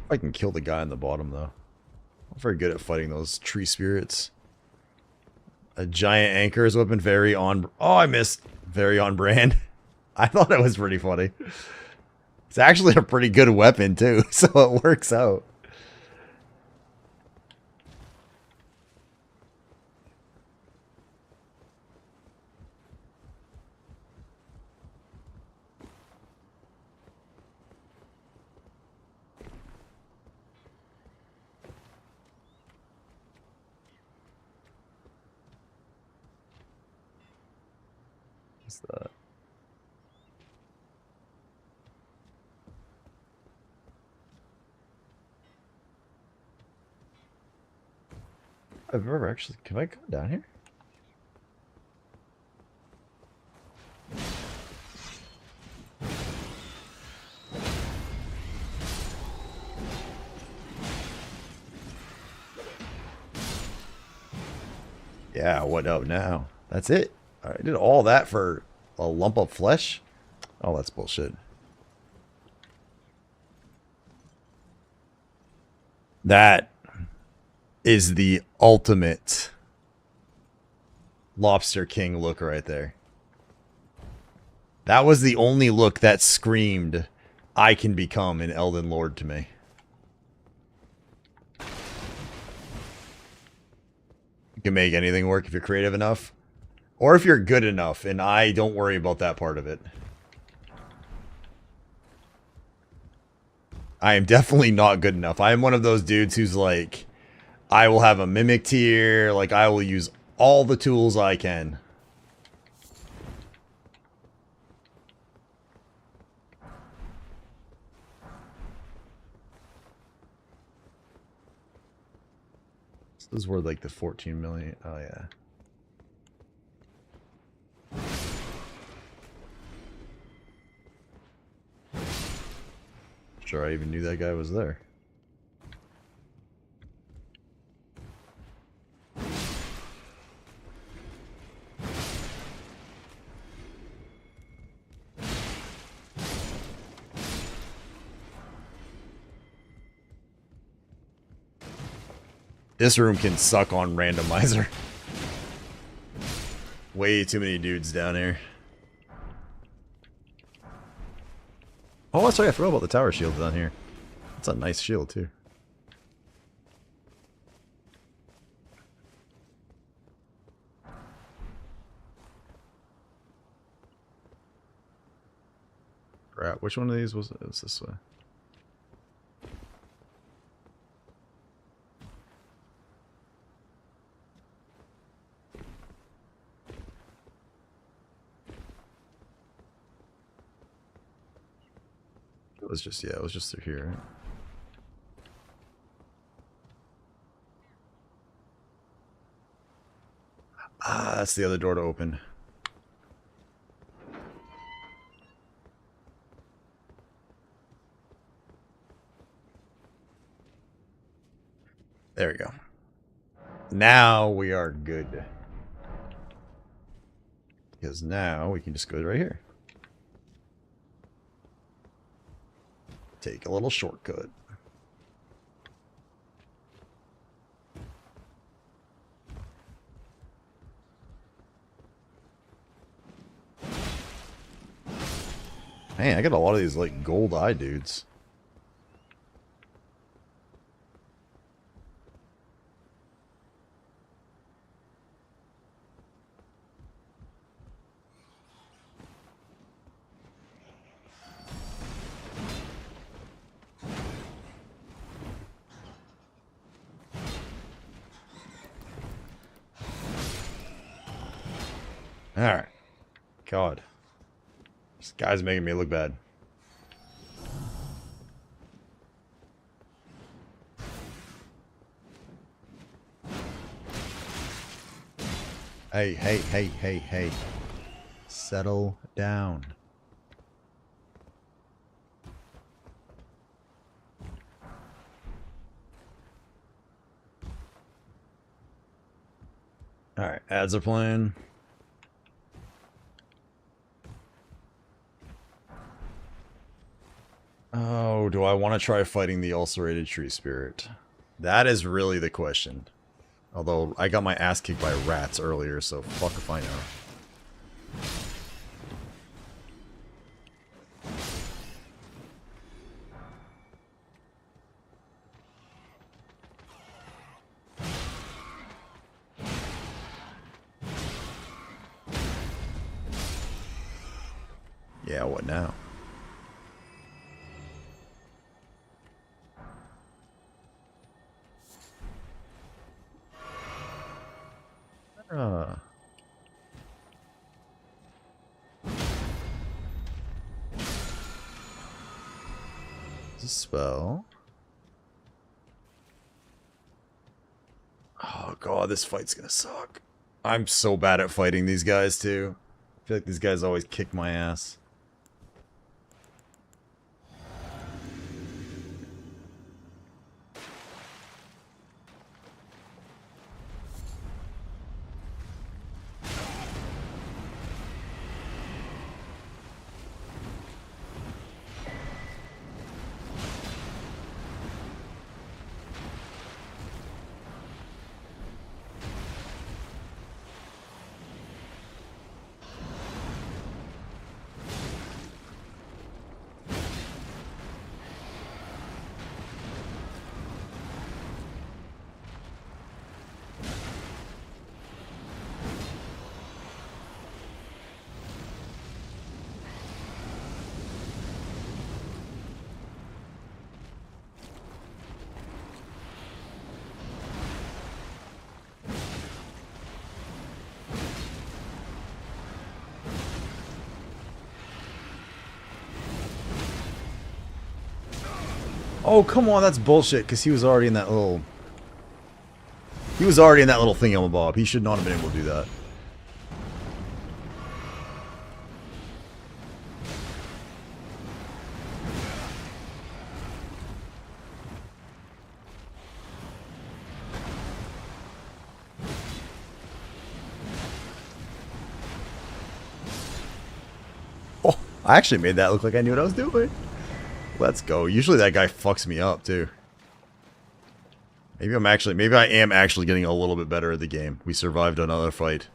I can kill the guy on the bottom, though. I'm very good at fighting those tree spirits. A giant anchor is weapon, very on... Oh, I missed. Very on brand. I thought that was pretty funny. It's actually a pretty good weapon, too, so it works out. What's that? I've never actually... Can I go down here? Yeah, what up now? That's it. I did all that for a lump of flesh? Oh, that's bullshit. That is the ultimate Lobster King look right there. That was the only look that screamed, I can become an Elden Lord to me. You can make anything work if you're creative enough. Or if you're good enough, and I don't worry about that part of it. I am definitely not good enough. I am one of those dudes who's like, I will have a mimic tier, like I will use all the tools I can. This is where like the 14 million, oh yeah. Sure, I even knew that guy was there. This room can suck on randomizer. Way too many dudes down here. Oh, that's right. I forgot about the tower shield down here. That's a nice shield, too. Crap, which one of these was it? It was this way. It was just, yeah, it was just through here, right? Ah, that's the other door to open. There we go. Now we are good. Because now we can just go right here. Take a little shortcut. Man, I got a lot of these like gold eye dudes. Alright. God. This guy's making me look bad. Hey, hey, hey, hey, hey. Settle down. Alright, ads are playing. Oh, do I want to try fighting the ulcerated tree spirit? That is really the question. Although, I got my ass kicked by rats earlier, so fuck if I know. Yeah, what now? It's a spell. Oh god, this fight's gonna suck. I'm so bad at fighting these guys too. I feel like these guys always kick my ass. Oh, come on, that's bullshit, because he was already in that little... He was already in that little thingamabob. He should not have been able to do that. Oh, I actually made that look like I knew what I was doing. Let's go. Usually that guy fucks me up, too. Maybe I am actually getting a little bit better at the game. We survived another fight.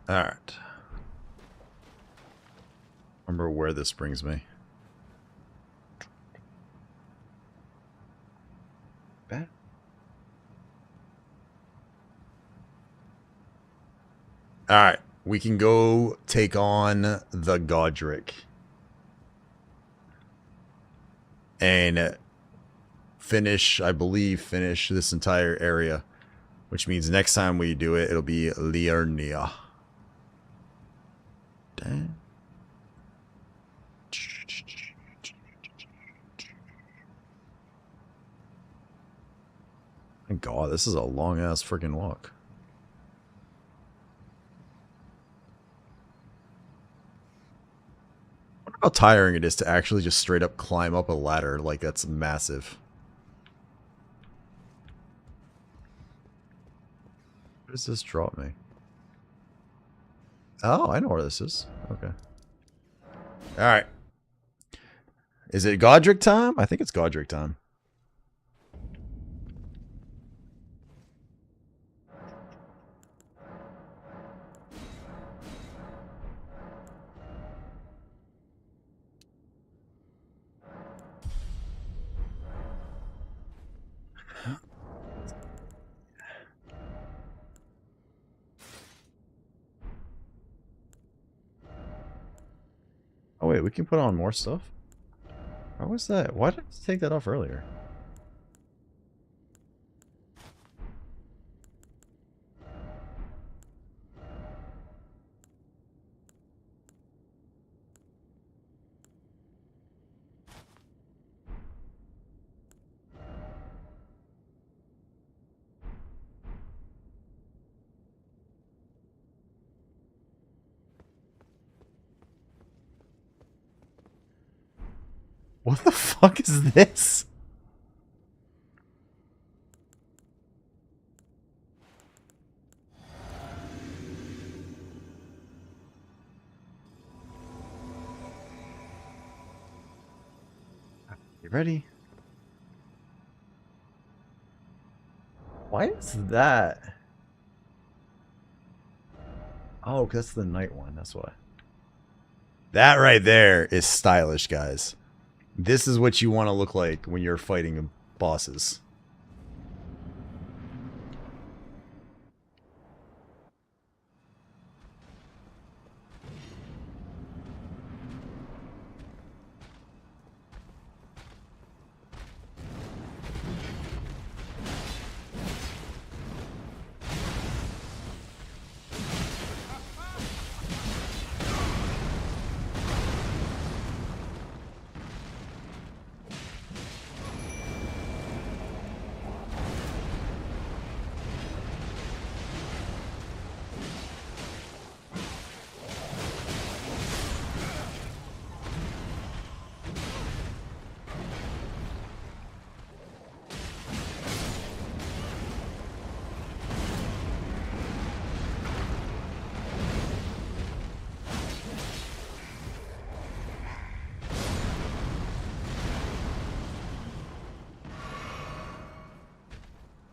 Alright. Remember where this brings me. Bad. Alright. We can go take on the Godric. And finish this entire area. Which means next time we do it, it'll be Liurnia. Damn. My God, this is a long ass freaking walk. I wonder how tiring it is to actually just straight up climb up a ladder. Like, that's massive. Where does this drop me? Oh, I know where this is. Okay. Alright. Is it Godric time? I think it's Godric time. Oh wait, we can put on more stuff? How was that? Why did I take that off earlier? What the fuck is this? You ready? Why is that? Oh, 'cause that's the night one, that's why. That right there is stylish, guys. This is what you want to look like when you're fighting bosses.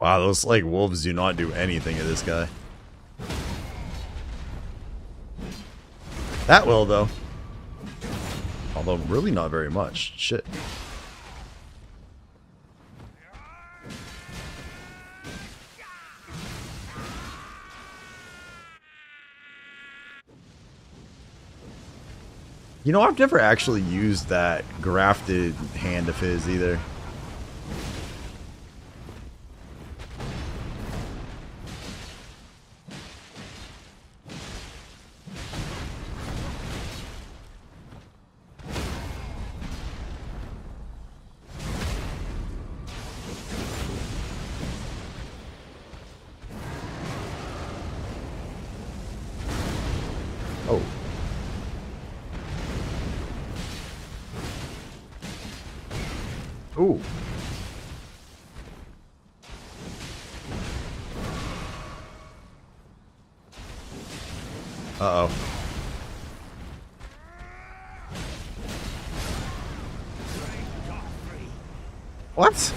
Wow, those like wolves do not do anything to this guy. That will though. Although really not very much. Shit. You know, I've never actually used that grafted hand of his either. Ooh. Uh-oh. What?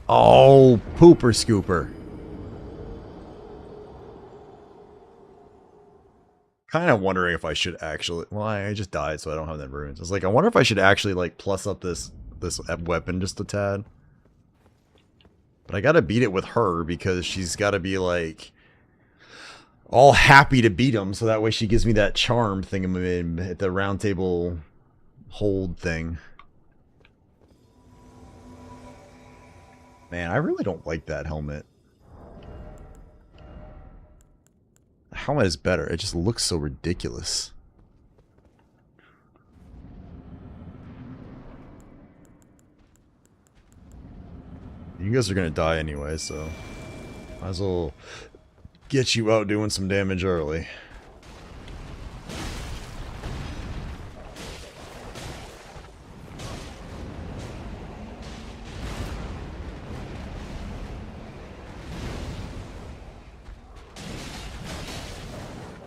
Oh, pooper scooper. Kind of wondering if I should actually... Well, I just died, so I don't have that runes. I was like, I wonder if I should actually, like, plus up this weapon just a tad. But I gotta beat it with her, because she's gotta be, like... all happy to beat him, so that way she gives me that charm thing at the round table hold thing. Man, I really don't like that helmet. The helmet is better. It just looks so ridiculous. You guys are gonna die anyway, so might as well get you out doing some damage early.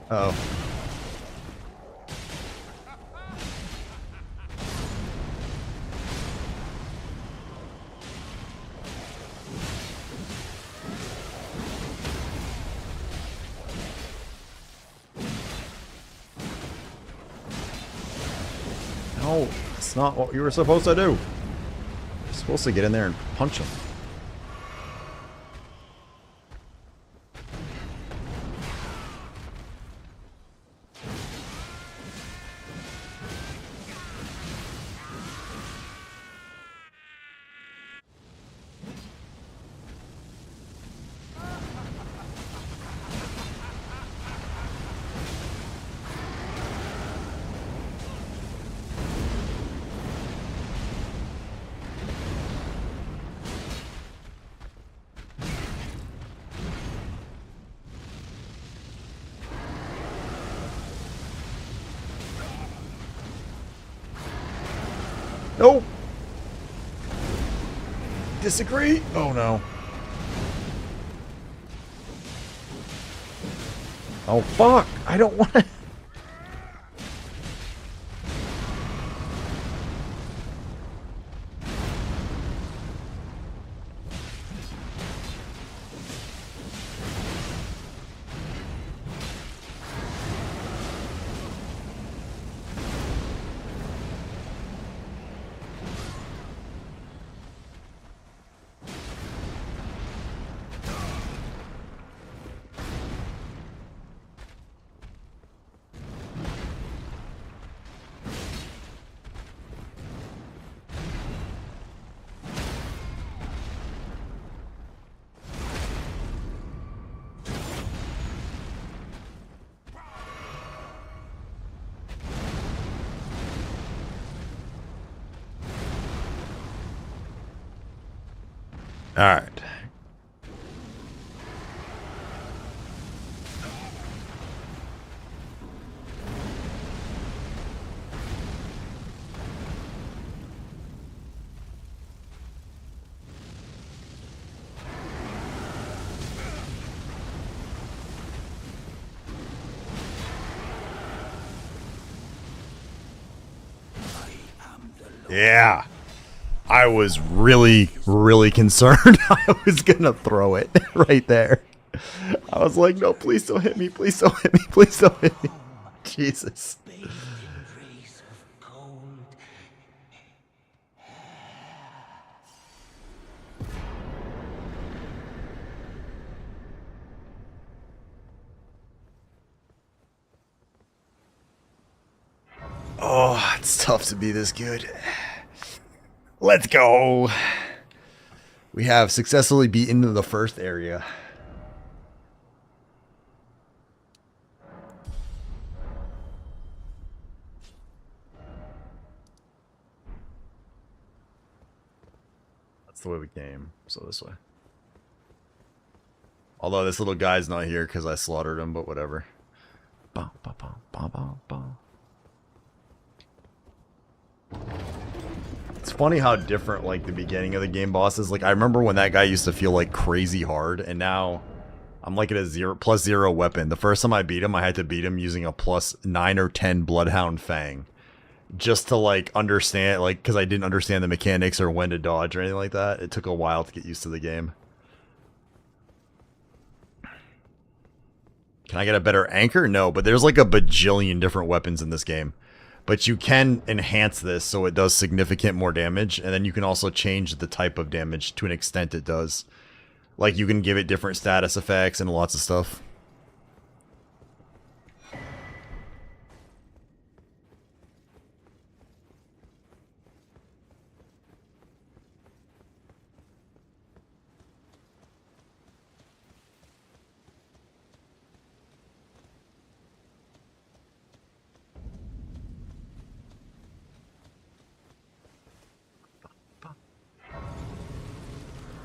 Uh-oh. No, that's not what you were supposed to do. You're supposed to get in there and punch him. Nope. Disagree? Oh no. Oh fuck! I don't want to. All right. Yeah. I was really, really concerned I was gonna throw it right there. I was like, no, please don't hit me. Please don't hit me. Please don't hit me. Jesus. Oh, it's tough to be this good. Let's go. We have successfully beaten the first area. That's the way we came. So this way. Although this little guy's not here because I slaughtered him, but whatever. Bum, bum, bum, bum, bum, bum. funny how different like the beginning of the game bosses. Like I remember when that guy used to feel like crazy hard, and now I'm like at a +0 weapon. The first time I beat him, I had to beat him using a +9 or 10 Bloodhound Fang, just to like understand, like because I didn't understand the mechanics or when to dodge or anything like that. It took a while to get used to the game. Can I get a better anchor? No, but there's like a bajillion different weapons in this game. But you can enhance this so it does significant more damage, and then you can also change the type of damage to an extent it does. Like you can give it different status effects and lots of stuff.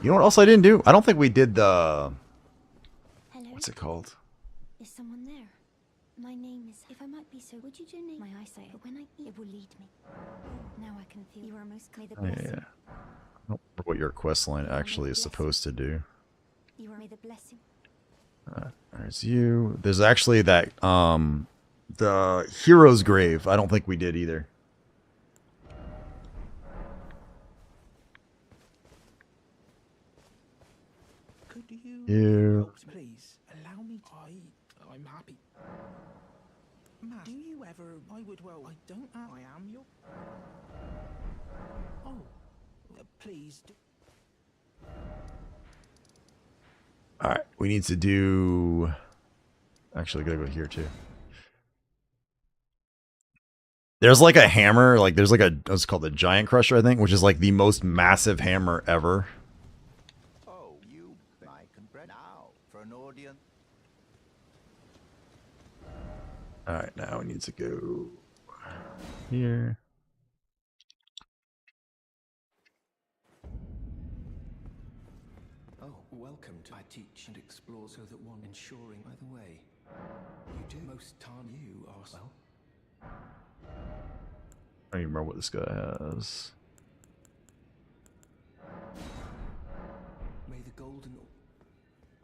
You know what else I didn't do? I don't think we did the... Hello? What's it called? Is someone there? My name is... If I might be so... Would you donate my eyesight? But when I eat, it will lead me. Now I can feel... You are most... May the blessing... Yeah. I don't remember what your quest line actually is supposed to do. You are... May the blessing... There's you. There's actually that, the Hero's Grave. I don't think we did either. You. Please allow me. I'm happy. Matt, do you ever? I would. Well, I don't. I am your. Oh, please. All right, we need to do. Actually, I gotta go here too. There's like a hammer, like there's like a what's called the Giant Crusher, I think, which is like the most massive hammer ever. Alright, now we need to go here. Oh, welcome to I teach and explore so that one ensuring. By the way, you do most time you are well. I don't even remember what this guy has. May the golden.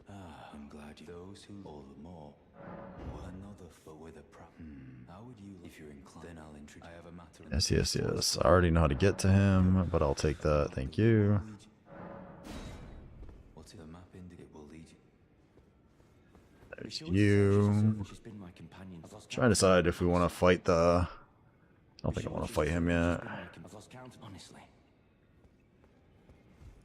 I'm glad you. Those who all the more. Another foot with a prop. How would you, if you're inclined? Then I'll introduce. I have a matter. Yes, yes, yes. I already know how to get to him, but I'll take that. Thank you. What's the map indicate will lead you? There's you. Trying to decide if we want to fight the. I don't think I want to fight him yet. Honestly.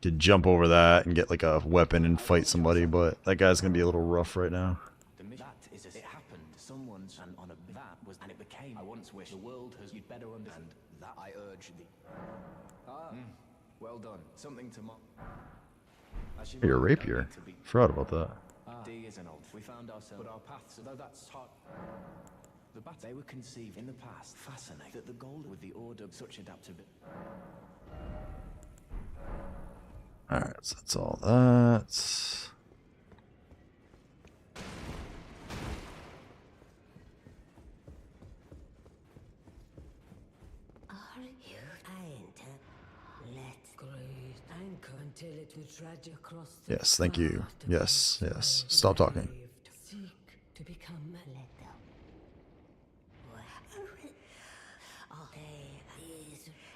Could jump over that and get like a weapon and fight somebody, but that guy's gonna be a little rough right now. That is, it happened. Someone's and on a that was, and it became. I once wish the world has. You'd better understand that I urge the. Well done. Something to mock. Your rapier. Forgot about that. D is an old. We found ourselves, but our paths. Although that's hot. The bat they were conceived in the past. Fascinating that the gold with the order such adaptability. Alright, so that's all that. Are you enter? Let's great anchor until it will trudge across the Yes, thank you. Yes, yes. Stop talking. seek to become a letter.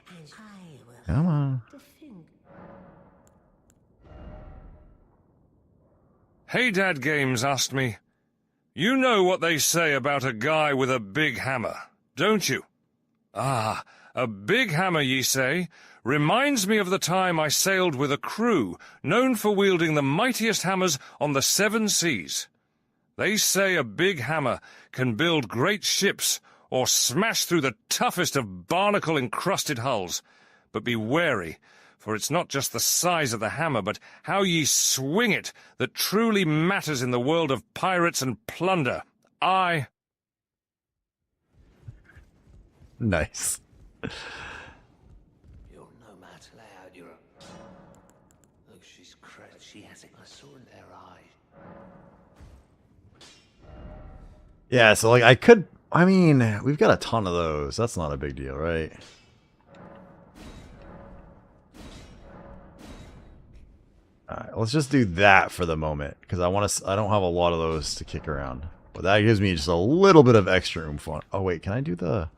And I will Come on. Hey Dad Games asked me, you know what they say about a guy with a big hammer, don't you? Ah, a big hammer, ye say, reminds me of the time I sailed with a crew known for wielding the mightiest hammers on the 7 seas. They say a big hammer can build great ships or smash through the toughest of barnacle-encrusted hulls. But be wary, for it's not just the size of the hammer, but how ye swing it that truly matters in the world of pirates and plunder. Nice. You're no match loud. You're a. Look, she's crazy. She has it. I saw in their eyes. Yeah, so like I could. I mean, we've got a ton of those. That's not a big deal, right? Alright, let's just do that for the moment, because I don't have a lot of those to kick around. But that gives me just a little bit of extra oomph on. Oh wait, can I do the...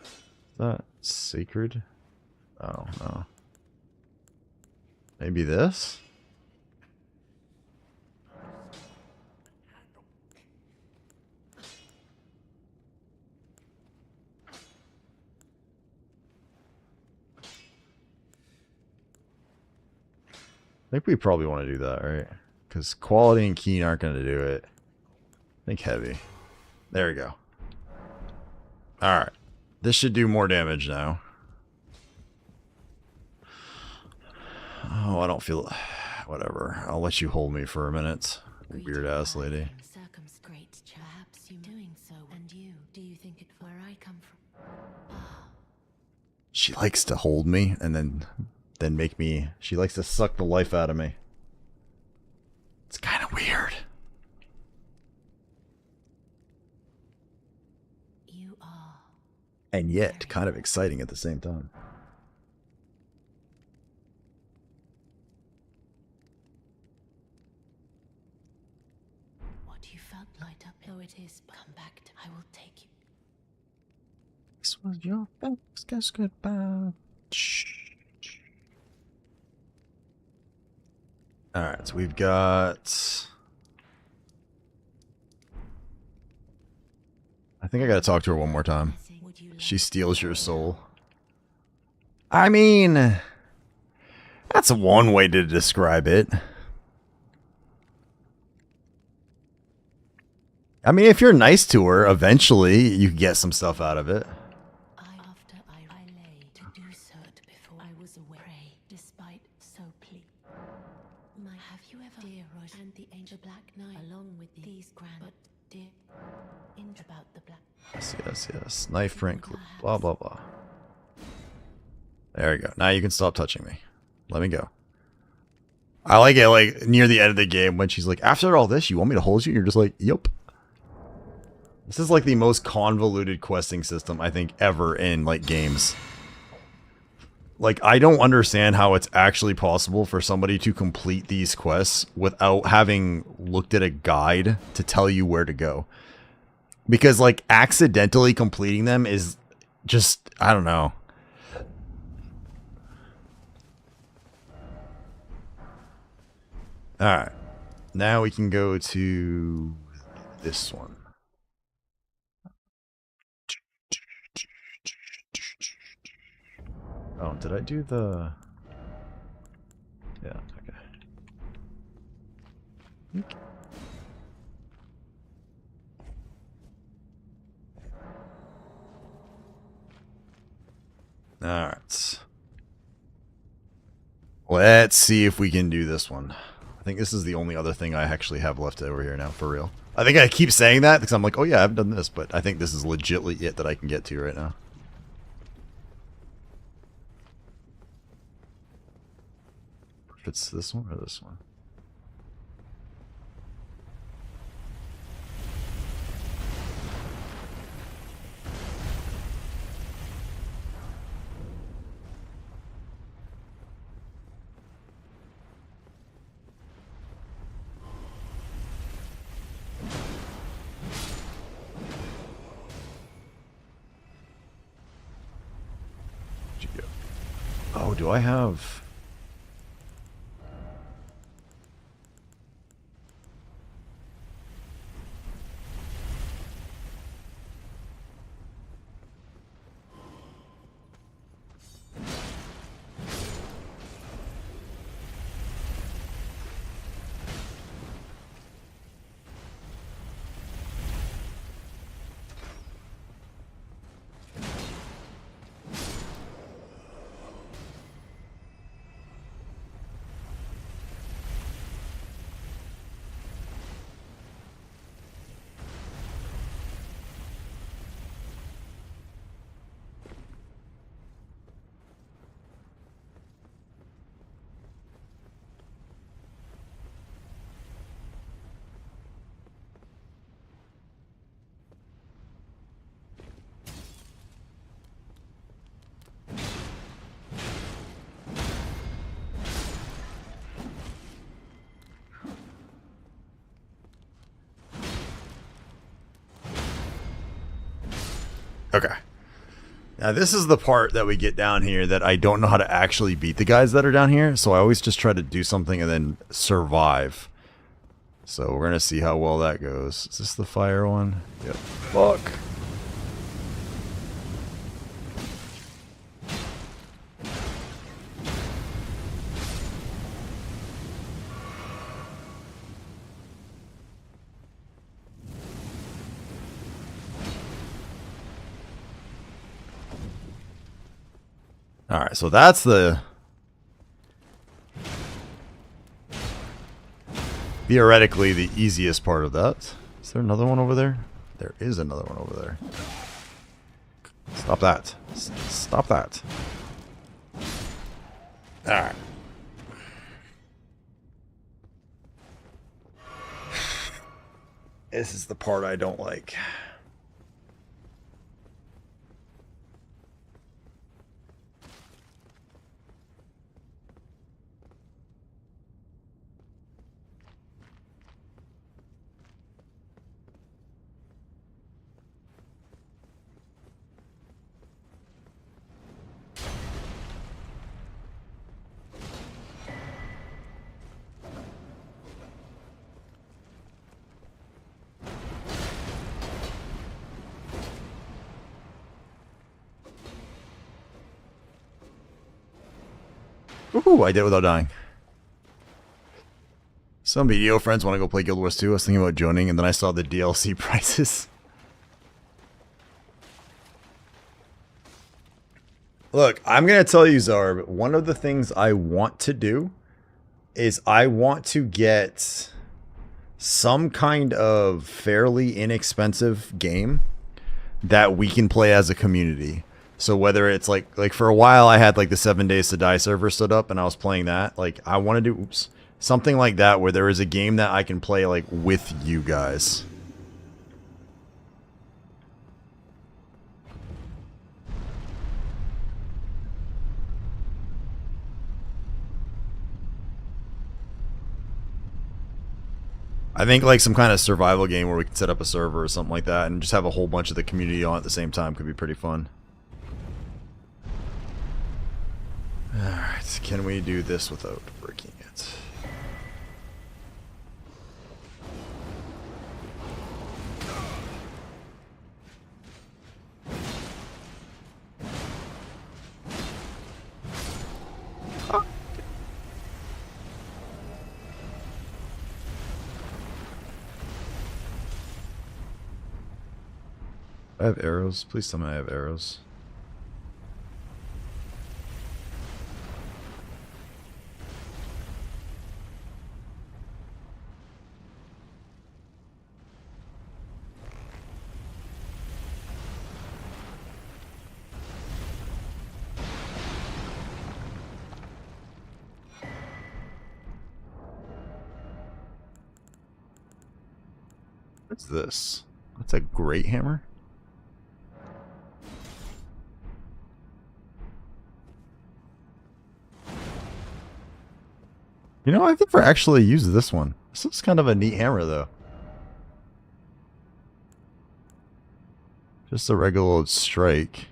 Is that sacred? Oh, no. Maybe this? I think we probably want to do that, right? Because quality and keen aren't going to do it. I think heavy. There we go. Alright. This should do more damage now. Oh, I don't feel... Whatever. I'll let you hold me for a minute. Weird ass lady. Perhaps you doing so, and you, do you think it where I come from? She likes to hold me and then make me... She likes to suck the life out of me. It's kind of weird. You are. And yet, kind of exciting at the same time. What you felt light up, though it is, come back to, I will take you. This was your best guess goodbye. Alright, so we've got... I think I gotta talk to her one more time. She steals your soul. I mean... That's one way to describe it. I mean, if you're nice to her, eventually you can get some stuff out of it. I lay to do so before I was away, despite so pleased. Have you ever, dear Rose, and the angel Black Knight, along with these grand, but dear, about the black. Yes. Knife print, blah, blah, blah. There we go. Now you can stop touching me. Let me go. I like it, like, near the end of the game when she's like, after all this, you want me to hold you? And you're just like, yup. This is like the most convoluted questing system, I think, ever in, like, games. Like, I don't understand how it's actually possible for somebody to complete these quests without having looked at a guide to tell you where to go. Because, like, accidentally completing them is just, I don't know. Alright. Now we can go to this one. Oh, did I do the... Yeah, okay. Alright. Let's see if we can do this one. I think this is the only other thing I actually have left over here now, for real. I think I keep saying that because I'm like, oh yeah, I've done this, but I think this is legitly it that I can get to right now. If it's this one or this one. Oh, do I have... Okay. Now this is the part that we get down here that I don't know how to actually beat the guys that are down here, so I always just try to do something and then survive. So we're gonna see how well that goes. Is this the fire one? Yep. Fuck. Alright, so that's the... theoretically the easiest part of that. Is there another one over there? There is another one over there. Stop that. Stop that. Alright. This is the part I don't like. Ooh, I did it without dying. Some BDO friends want to go play Guild Wars 2. I was thinking about joining, and then I saw the DLC prices. Look, I'm going to tell you, Zarb, one of the things I want to do is I want to get some kind of fairly inexpensive game that we can play as a community. So whether it's like for a while I had like the 7 Days to Die server stood up and I was playing that. Like I want to do something like that where there is a game that I can play like with you guys. I think like some kind of survival game where we can set up a server or something like that and just have a whole bunch of the community on at the same time could be pretty fun. Alright, can we do this without breaking it? Oh. I have arrows. Please tell me I have arrows. What's this? That's a great hammer? You know, I think we're actually use this one. This is kind of a neat hammer, though. Just a regular old strike.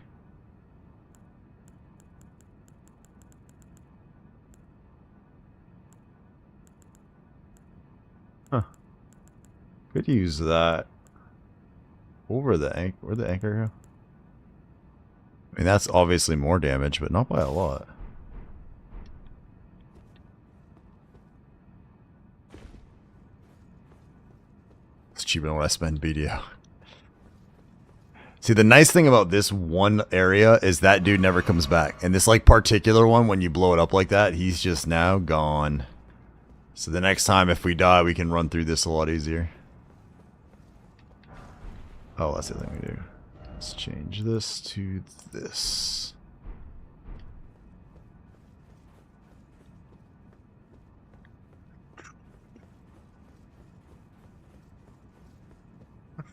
Huh. Could use that over the anchor. Where'd the anchor go? I mean, that's obviously more damage, but not by a lot. It's cheaper than what I spend BDO. See, the nice thing about this one area is that dude never comes back. And this like particular one, when you blow it up like that, he's just now gone. So the next time if we die, we can run through this a lot easier. Oh, that's the thing we do. Let's change this to this.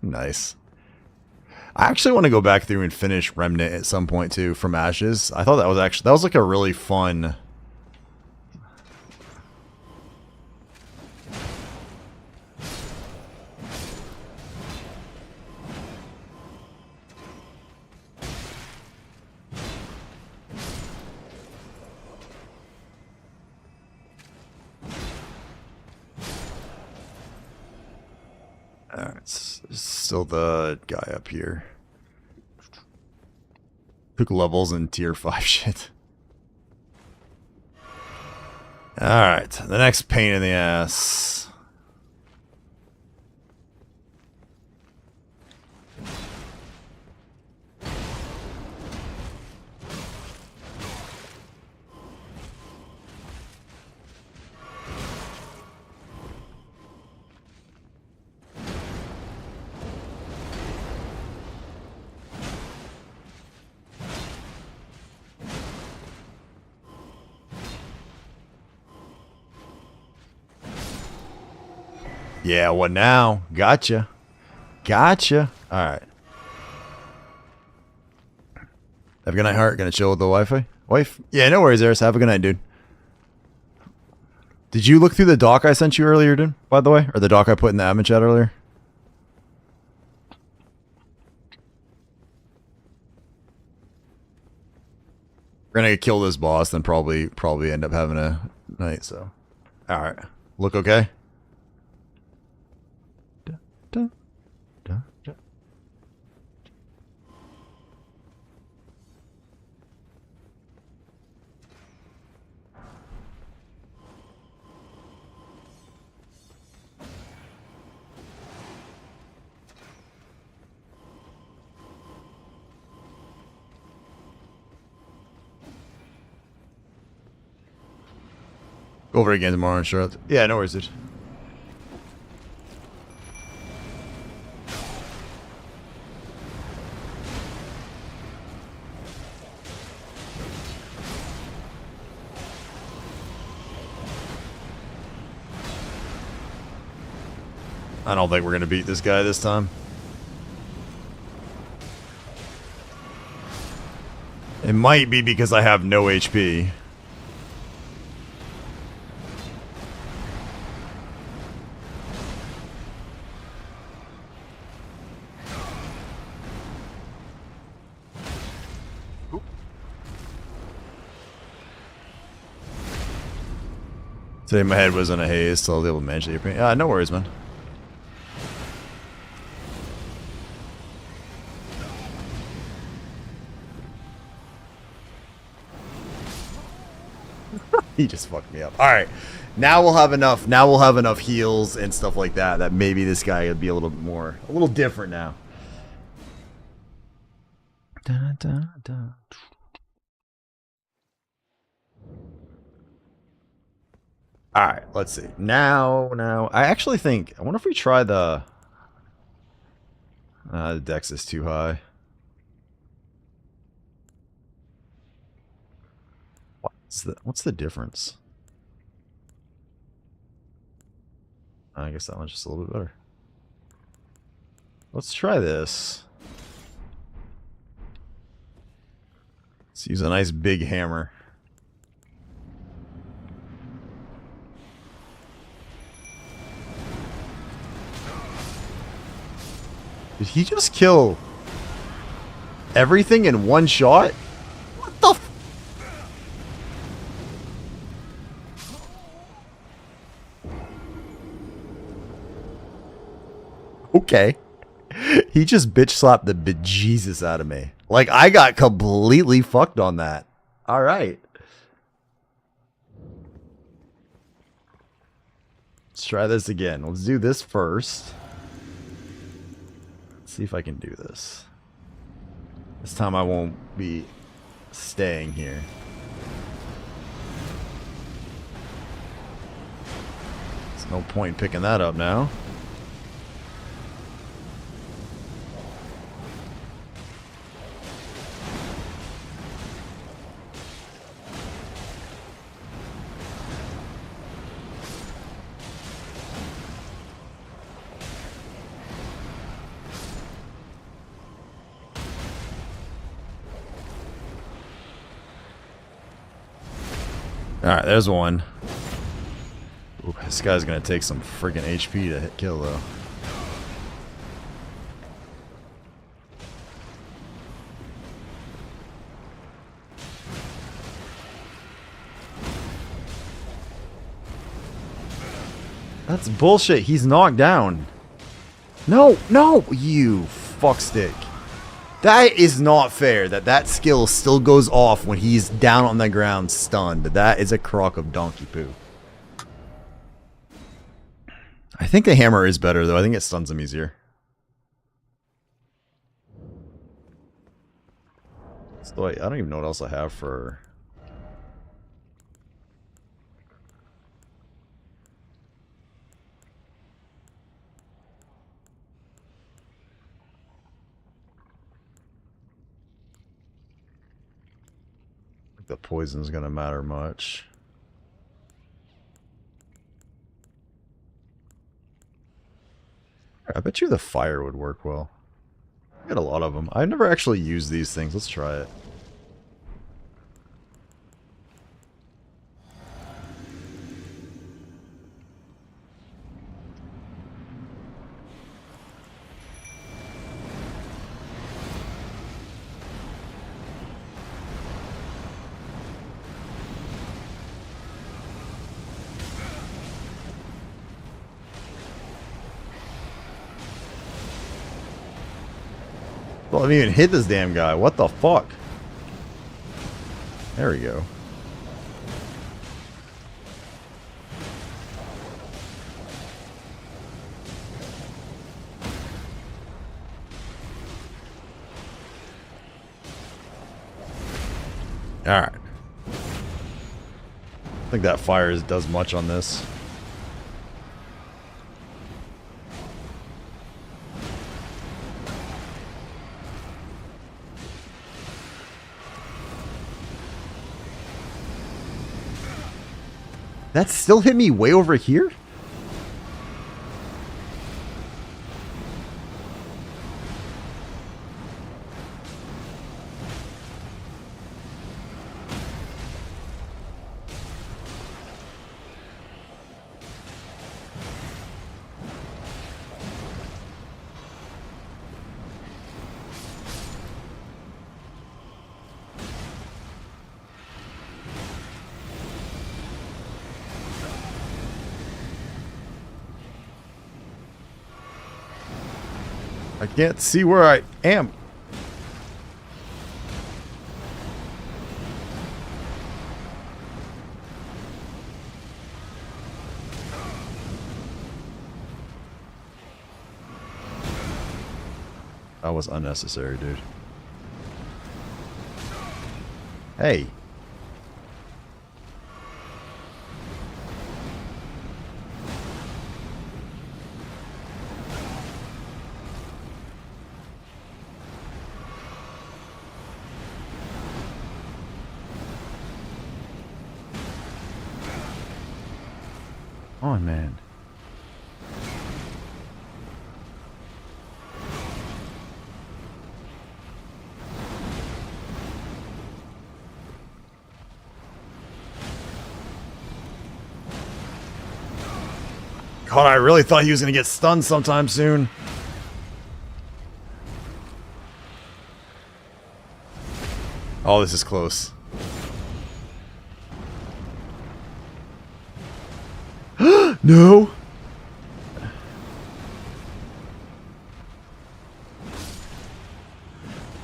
Nice. I actually want to go back through and finish Remnant at some point too from Ashes. I thought that was like a really fun. Still the guy up here. Took levels in tier 5 shit. Alright, the next pain in the ass. Yeah, what now? Gotcha. Gotcha. Alright. Have a good night, Heart. Gonna chill with the Wi-Fi? Wife? Yeah, no worries, Eris. Have a good night, dude. Did you look through the doc I sent you earlier, dude? By the way? Or the doc I put in the admin chat earlier? We're gonna kill this boss, then probably end up having a night, so. Alright. Look okay? Go over it again tomorrow, sure. Yeah, no worries, dude. I don't think we're gonna beat this guy this time. It might be because I have no HP. Today my head was in a haze, so I was able to manage your pain. Yeah, no worries, man. He just fucked me up. All right, now we'll have enough. Now we'll have enough heals and stuff like that. That maybe this guy would be a little bit more, a little different now. Dun, dun, dun. All right, let's see. Now, I actually think. I wonder if we try the. The dex is too high. What's the difference? I guess that one's just a little bit better. Let's try this. Let's use a nice big hammer. Did he just kill everything in one shot? What the f— Okay. He just bitch slapped the bejesus out of me. Like, I got completely fucked on that. Alright. Let's try this again. Let's do this first. See if I can do this. This time I won't be staying here. There's no point picking that up now. Alright, there's one. Ooh, this guy's gonna take some freaking HP to hit kill, though. That's bullshit. He's knocked down. No, no, you fuckstick. That is not fair that that skill still goes off when he's down on the ground stunned. That is a crock of donkey poo. I think the hammer is better though. I think it stuns him easier. So I don't even know what else I have for... The poison's gonna matter much. I bet you the fire would work well. I got a lot of them. I've never actually used these things. Let's try it. Well, I haven't even hit this damn guy. What the fuck? There we go. Alright. I think that fire does much on this. That still hit me way over here? I can't see where I am. That was unnecessary, dude. Hey. Come on, man. God, I really thought he was going to get stunned sometime soon. Oh, this is close. No.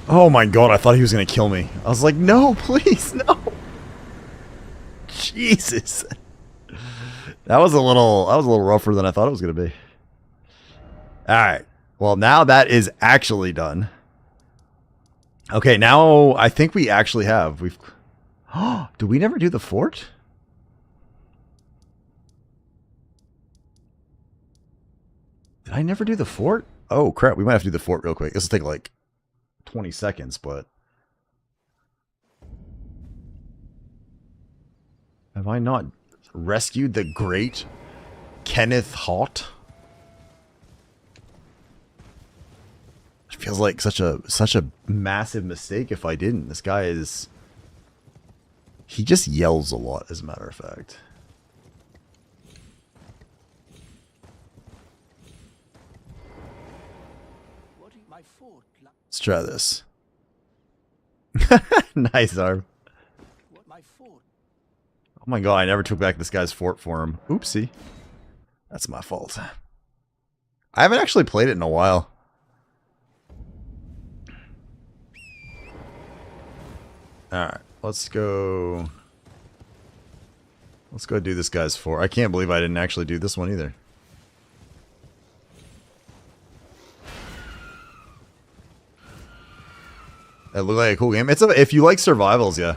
Oh my god, I thought he was going to kill me. I was like, no, please, no. Jesus. That was a little rougher than I thought it was going to be. All right. Well, now that is actually done. Okay, now I think we actually have. We've did we never do the fort? Did I never do the fort? Oh, crap. We might have to do the fort real quick. This will take like 20 seconds, but... Have I not rescued the great Kenneth Haught? It feels like such a massive mistake if I didn't. This guy is... He just yells a lot, as a matter of fact. Let's try this. Nice arm. Oh my god, I never took back this guy's fort for him. Oopsie. That's my fault. I haven't actually played it in a while. Alright, let's go. Let's go do this guy's 4. I can't believe I didn't actually do this one either. It looked like a cool game. It's if you like survivals, yeah.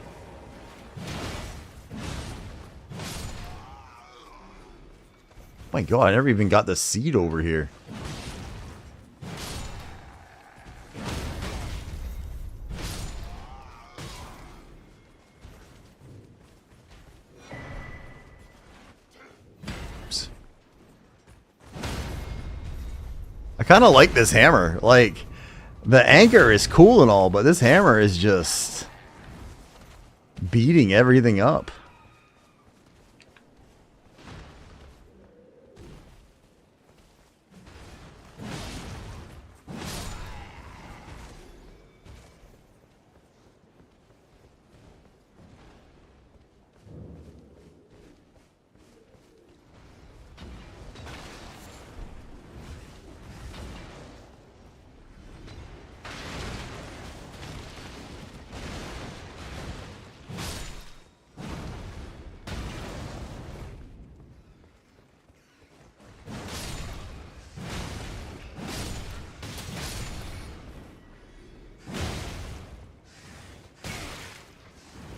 My god, I never even got the seed over here. Oops. I kind of like this hammer. Like, the anchor is cool and all, but this hammer is just beating everything up.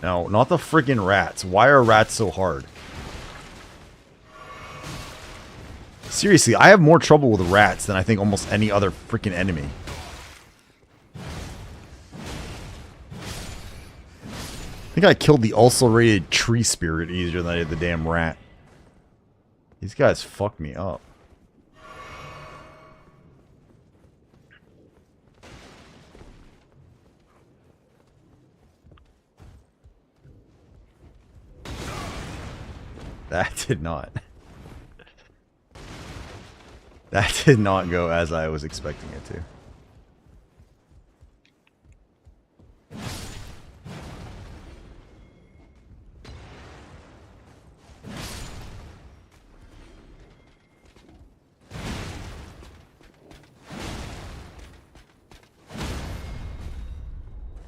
No, not the freaking rats. Why are rats so hard? Seriously, I have more trouble with rats than I think almost any other freaking enemy. I think I killed the ulcerated tree spirit easier than I did the damn rat. These guys fuck me up. That did not. That did not go as I was expecting it to.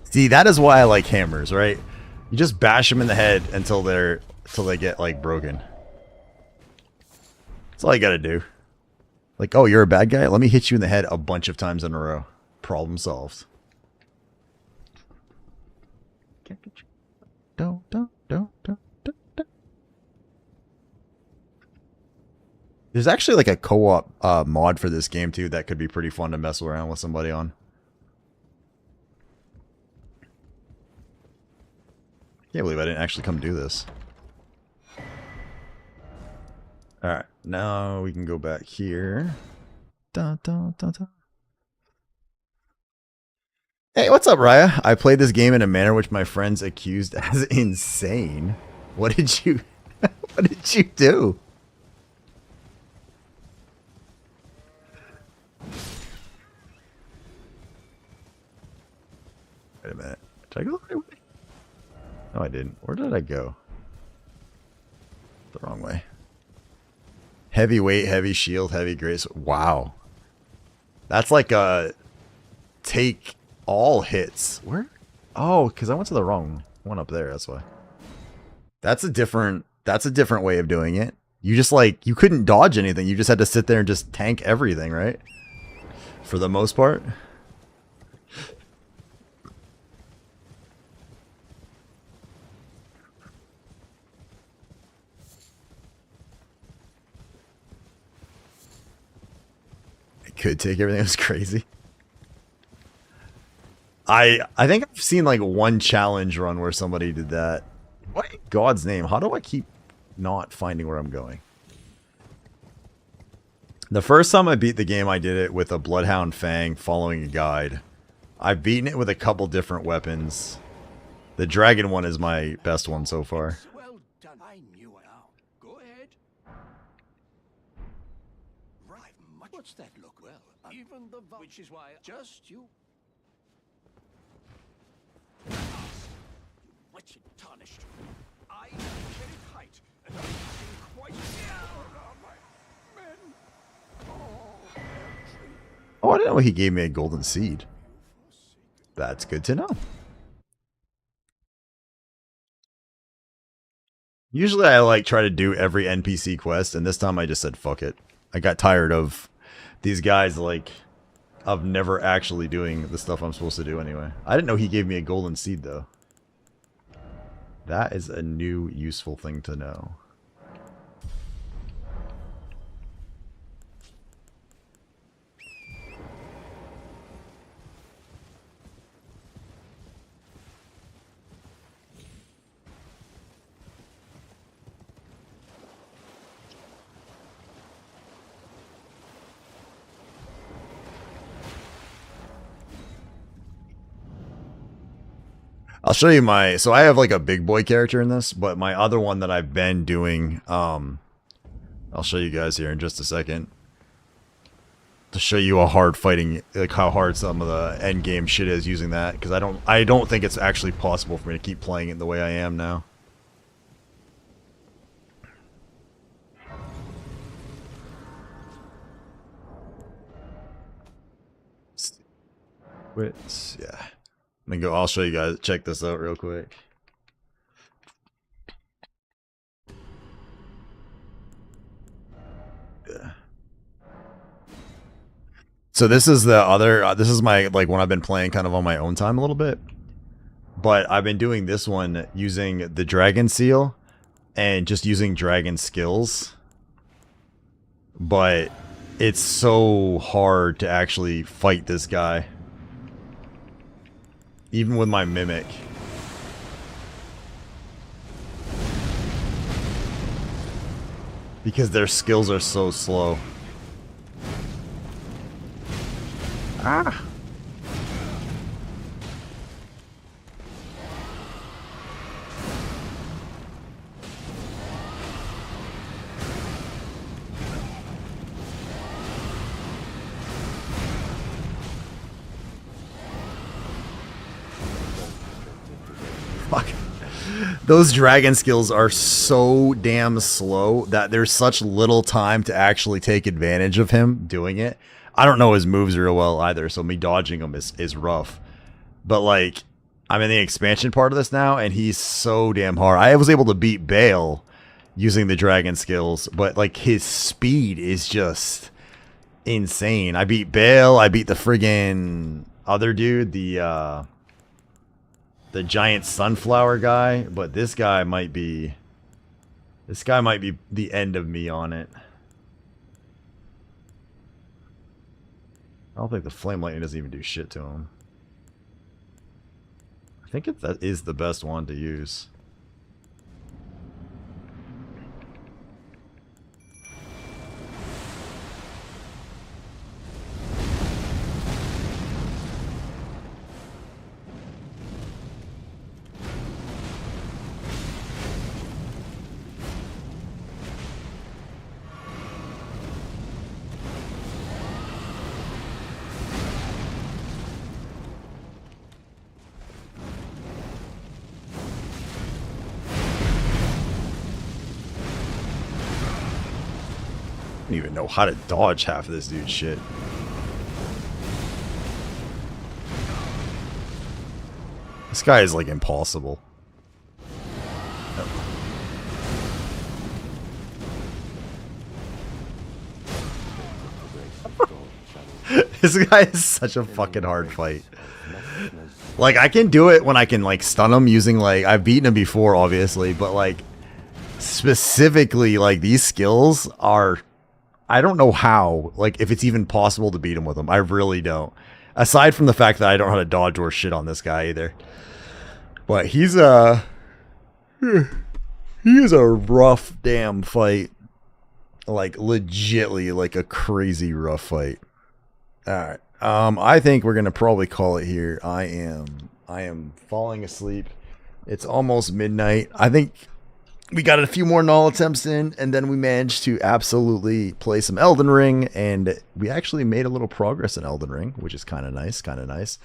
See, that is why I like hammers, right? You just bash them in the head until they get like broken. That's all you gotta do. Like, oh, you're a bad guy? Let me hit you in the head a bunch of times in a row. Problem solved. Don't. There's actually like a co-op mod for this game too that could be pretty fun to mess around with somebody on. Can't believe I didn't actually come do this. Alright, now we can go back here. Dun, dun, dun, dun. Hey, what's up, Raya? I played this game in a manner which my friends accused as insane. What did you... what did you do? Wait a minute. Did I go the right way? No, I didn't. Where did I go? The wrong way. Heavy weight, heavy shield, heavy grace. Wow. That's like a take all hits. Where? Oh, because I went to the wrong one up there. That's why. That's a different way of doing it. You just like, you couldn't dodge anything. You just had to sit there and just tank everything, right? For the most part. Could take everything. It was crazy. I think I've seen like one challenge run where somebody did that. What in God's name? How do I keep not finding where I'm going? The first time I beat the game, I did it with a Bloodhound Fang following a guide. I've beaten it with a couple different weapons. The dragon one is my best one so far. Well done. I knew it. Now, go ahead. Right, much. What's that look? Well, even the which is why just you. You wretched tarnished. I am carried height, and I am quite down on my men. Oh, Oh, I didn't know he gave me a golden seed. That's good to know. Usually I like try to do every NPC quest, and this time I just said fuck it. I got tired of these guys like of never actually doing the stuff I'm supposed to do anyway. I didn't know he gave me a golden seed though. That is a new useful thing to know. I'll show you my, so I have like a big boy character in this, but my other one that I've been doing, I'll show you guys here in just a second. To show you a hard fighting, like how hard some of the end game shit is using that, because I don't think it's actually possible for me to keep playing it the way I am now. Wits, yeah. Let me go. I'll show you guys. Check this out real quick. Yeah. So this is the other. This is my like when I've been playing kind of on my own time a little bit, but I've been doing this one using the dragon seal and just using dragon skills. But it's so hard to actually fight this guy. Even with my mimic. Because their skills are so slow. Ah! Fuck. Those dragon skills are so damn slow that there's such little time to actually take advantage of him doing it. I don't know his moves real well either, so me dodging him is rough. But like, I'm in the expansion part of this now, and he's so damn hard. I was able to beat Bale using the dragon skills, but like his speed is just insane. I beat Bale, I beat the friggin' other dude, the giant sunflower guy, but this guy might be the end of me on it. I don't think the flame lightning doesn't even do shit to him. I think that is the best one to use. I don't even know how to dodge half of this dude's shit. This guy is like impossible. This guy is such a fucking hard fight. Like, I can do it when I can like stun him using like, I've beaten him before obviously, but like specifically like these skills are, I don't know how, like, if it's even possible to beat him with them. I really don't. Aside from the fact that I don't know how to dodge or shit on this guy either. But he's a... He is a rough damn fight. Like, legitly, like a crazy rough fight. Alright. I think we're going to probably call it here. I am falling asleep. It's almost midnight. I think... we got a few more null attempts in, and then we managed to absolutely play some Elden Ring, and we actually made a little progress in Elden Ring, which is kind of nice,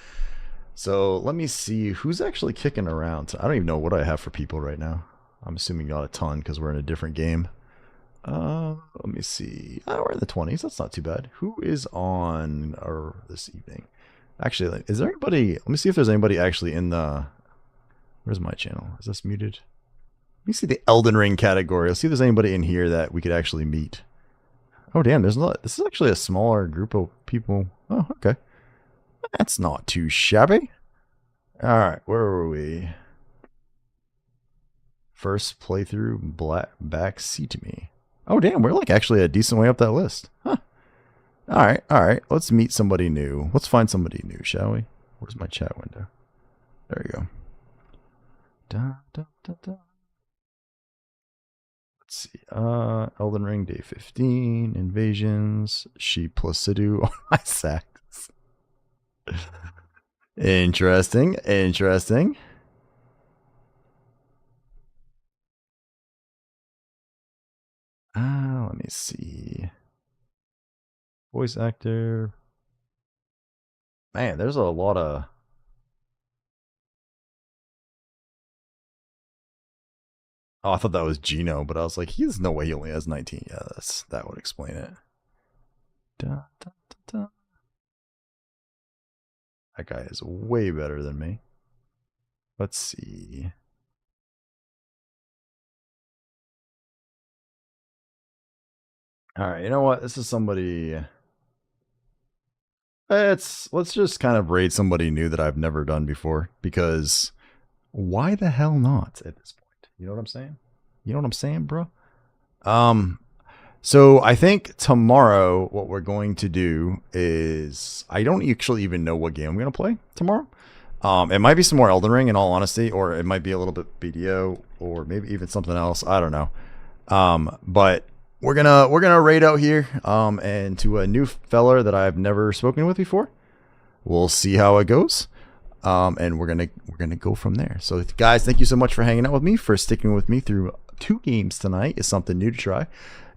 So let me see who's actually kicking around. I don't even know what I have for people right now. I'm assuming not a ton because we're in a different game. Let me see. Oh, we're in the 20s. That's not too bad. Who is on this evening? Actually, like, is there anybody? Let me see if there's anybody actually in the. Where's my channel? Is this muted? Let me see the Elden Ring category. Let's see if there's anybody in here that we could actually meet. Oh, damn. There's not. This is actually a smaller group of people. Oh, okay. That's not too shabby. All right, where were we? First playthrough, back seat me. Oh, damn, we're like actually a decent way up that list. Huh. All right. Let's meet somebody new. Let's find somebody new, shall we? Where's my chat window? There you go. Da, da, da, da. Let's see. Elden Ring, day 15. Invasions. Sheep plus Sidhu on my sacks. Interesting. Let me see. Voice actor. Man, there's a lot of... Oh, I thought that was Gino, but I was like, there's no way he only has 19. Yeah, that would explain it. Da, da, da, da. That guy is way better than me. Let's see. All right, you know what? This is somebody. Let's just kind of raid somebody new that I've never done before, because why the hell not at this point? You know what I'm saying? You know what I'm saying, bro? So I think tomorrow what we're going to do is, I don't actually even know what game I'm going to play tomorrow. It might be some more Elden Ring in all honesty, or it might be a little bit BDO, or maybe even something else. I don't know. But we're gonna raid out here, and to a new feller that I've never spoken with before. We'll see how it goes. And we're gonna go from there. So guys, thank you so much for hanging out with me, for sticking with me through 2 games tonight. It's something new to try.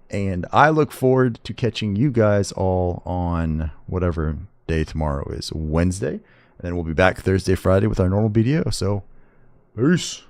And I look forward to catching you guys all on whatever day tomorrow is, Wednesday. And then we'll be back Thursday, Friday with our normal BDO. So, peace.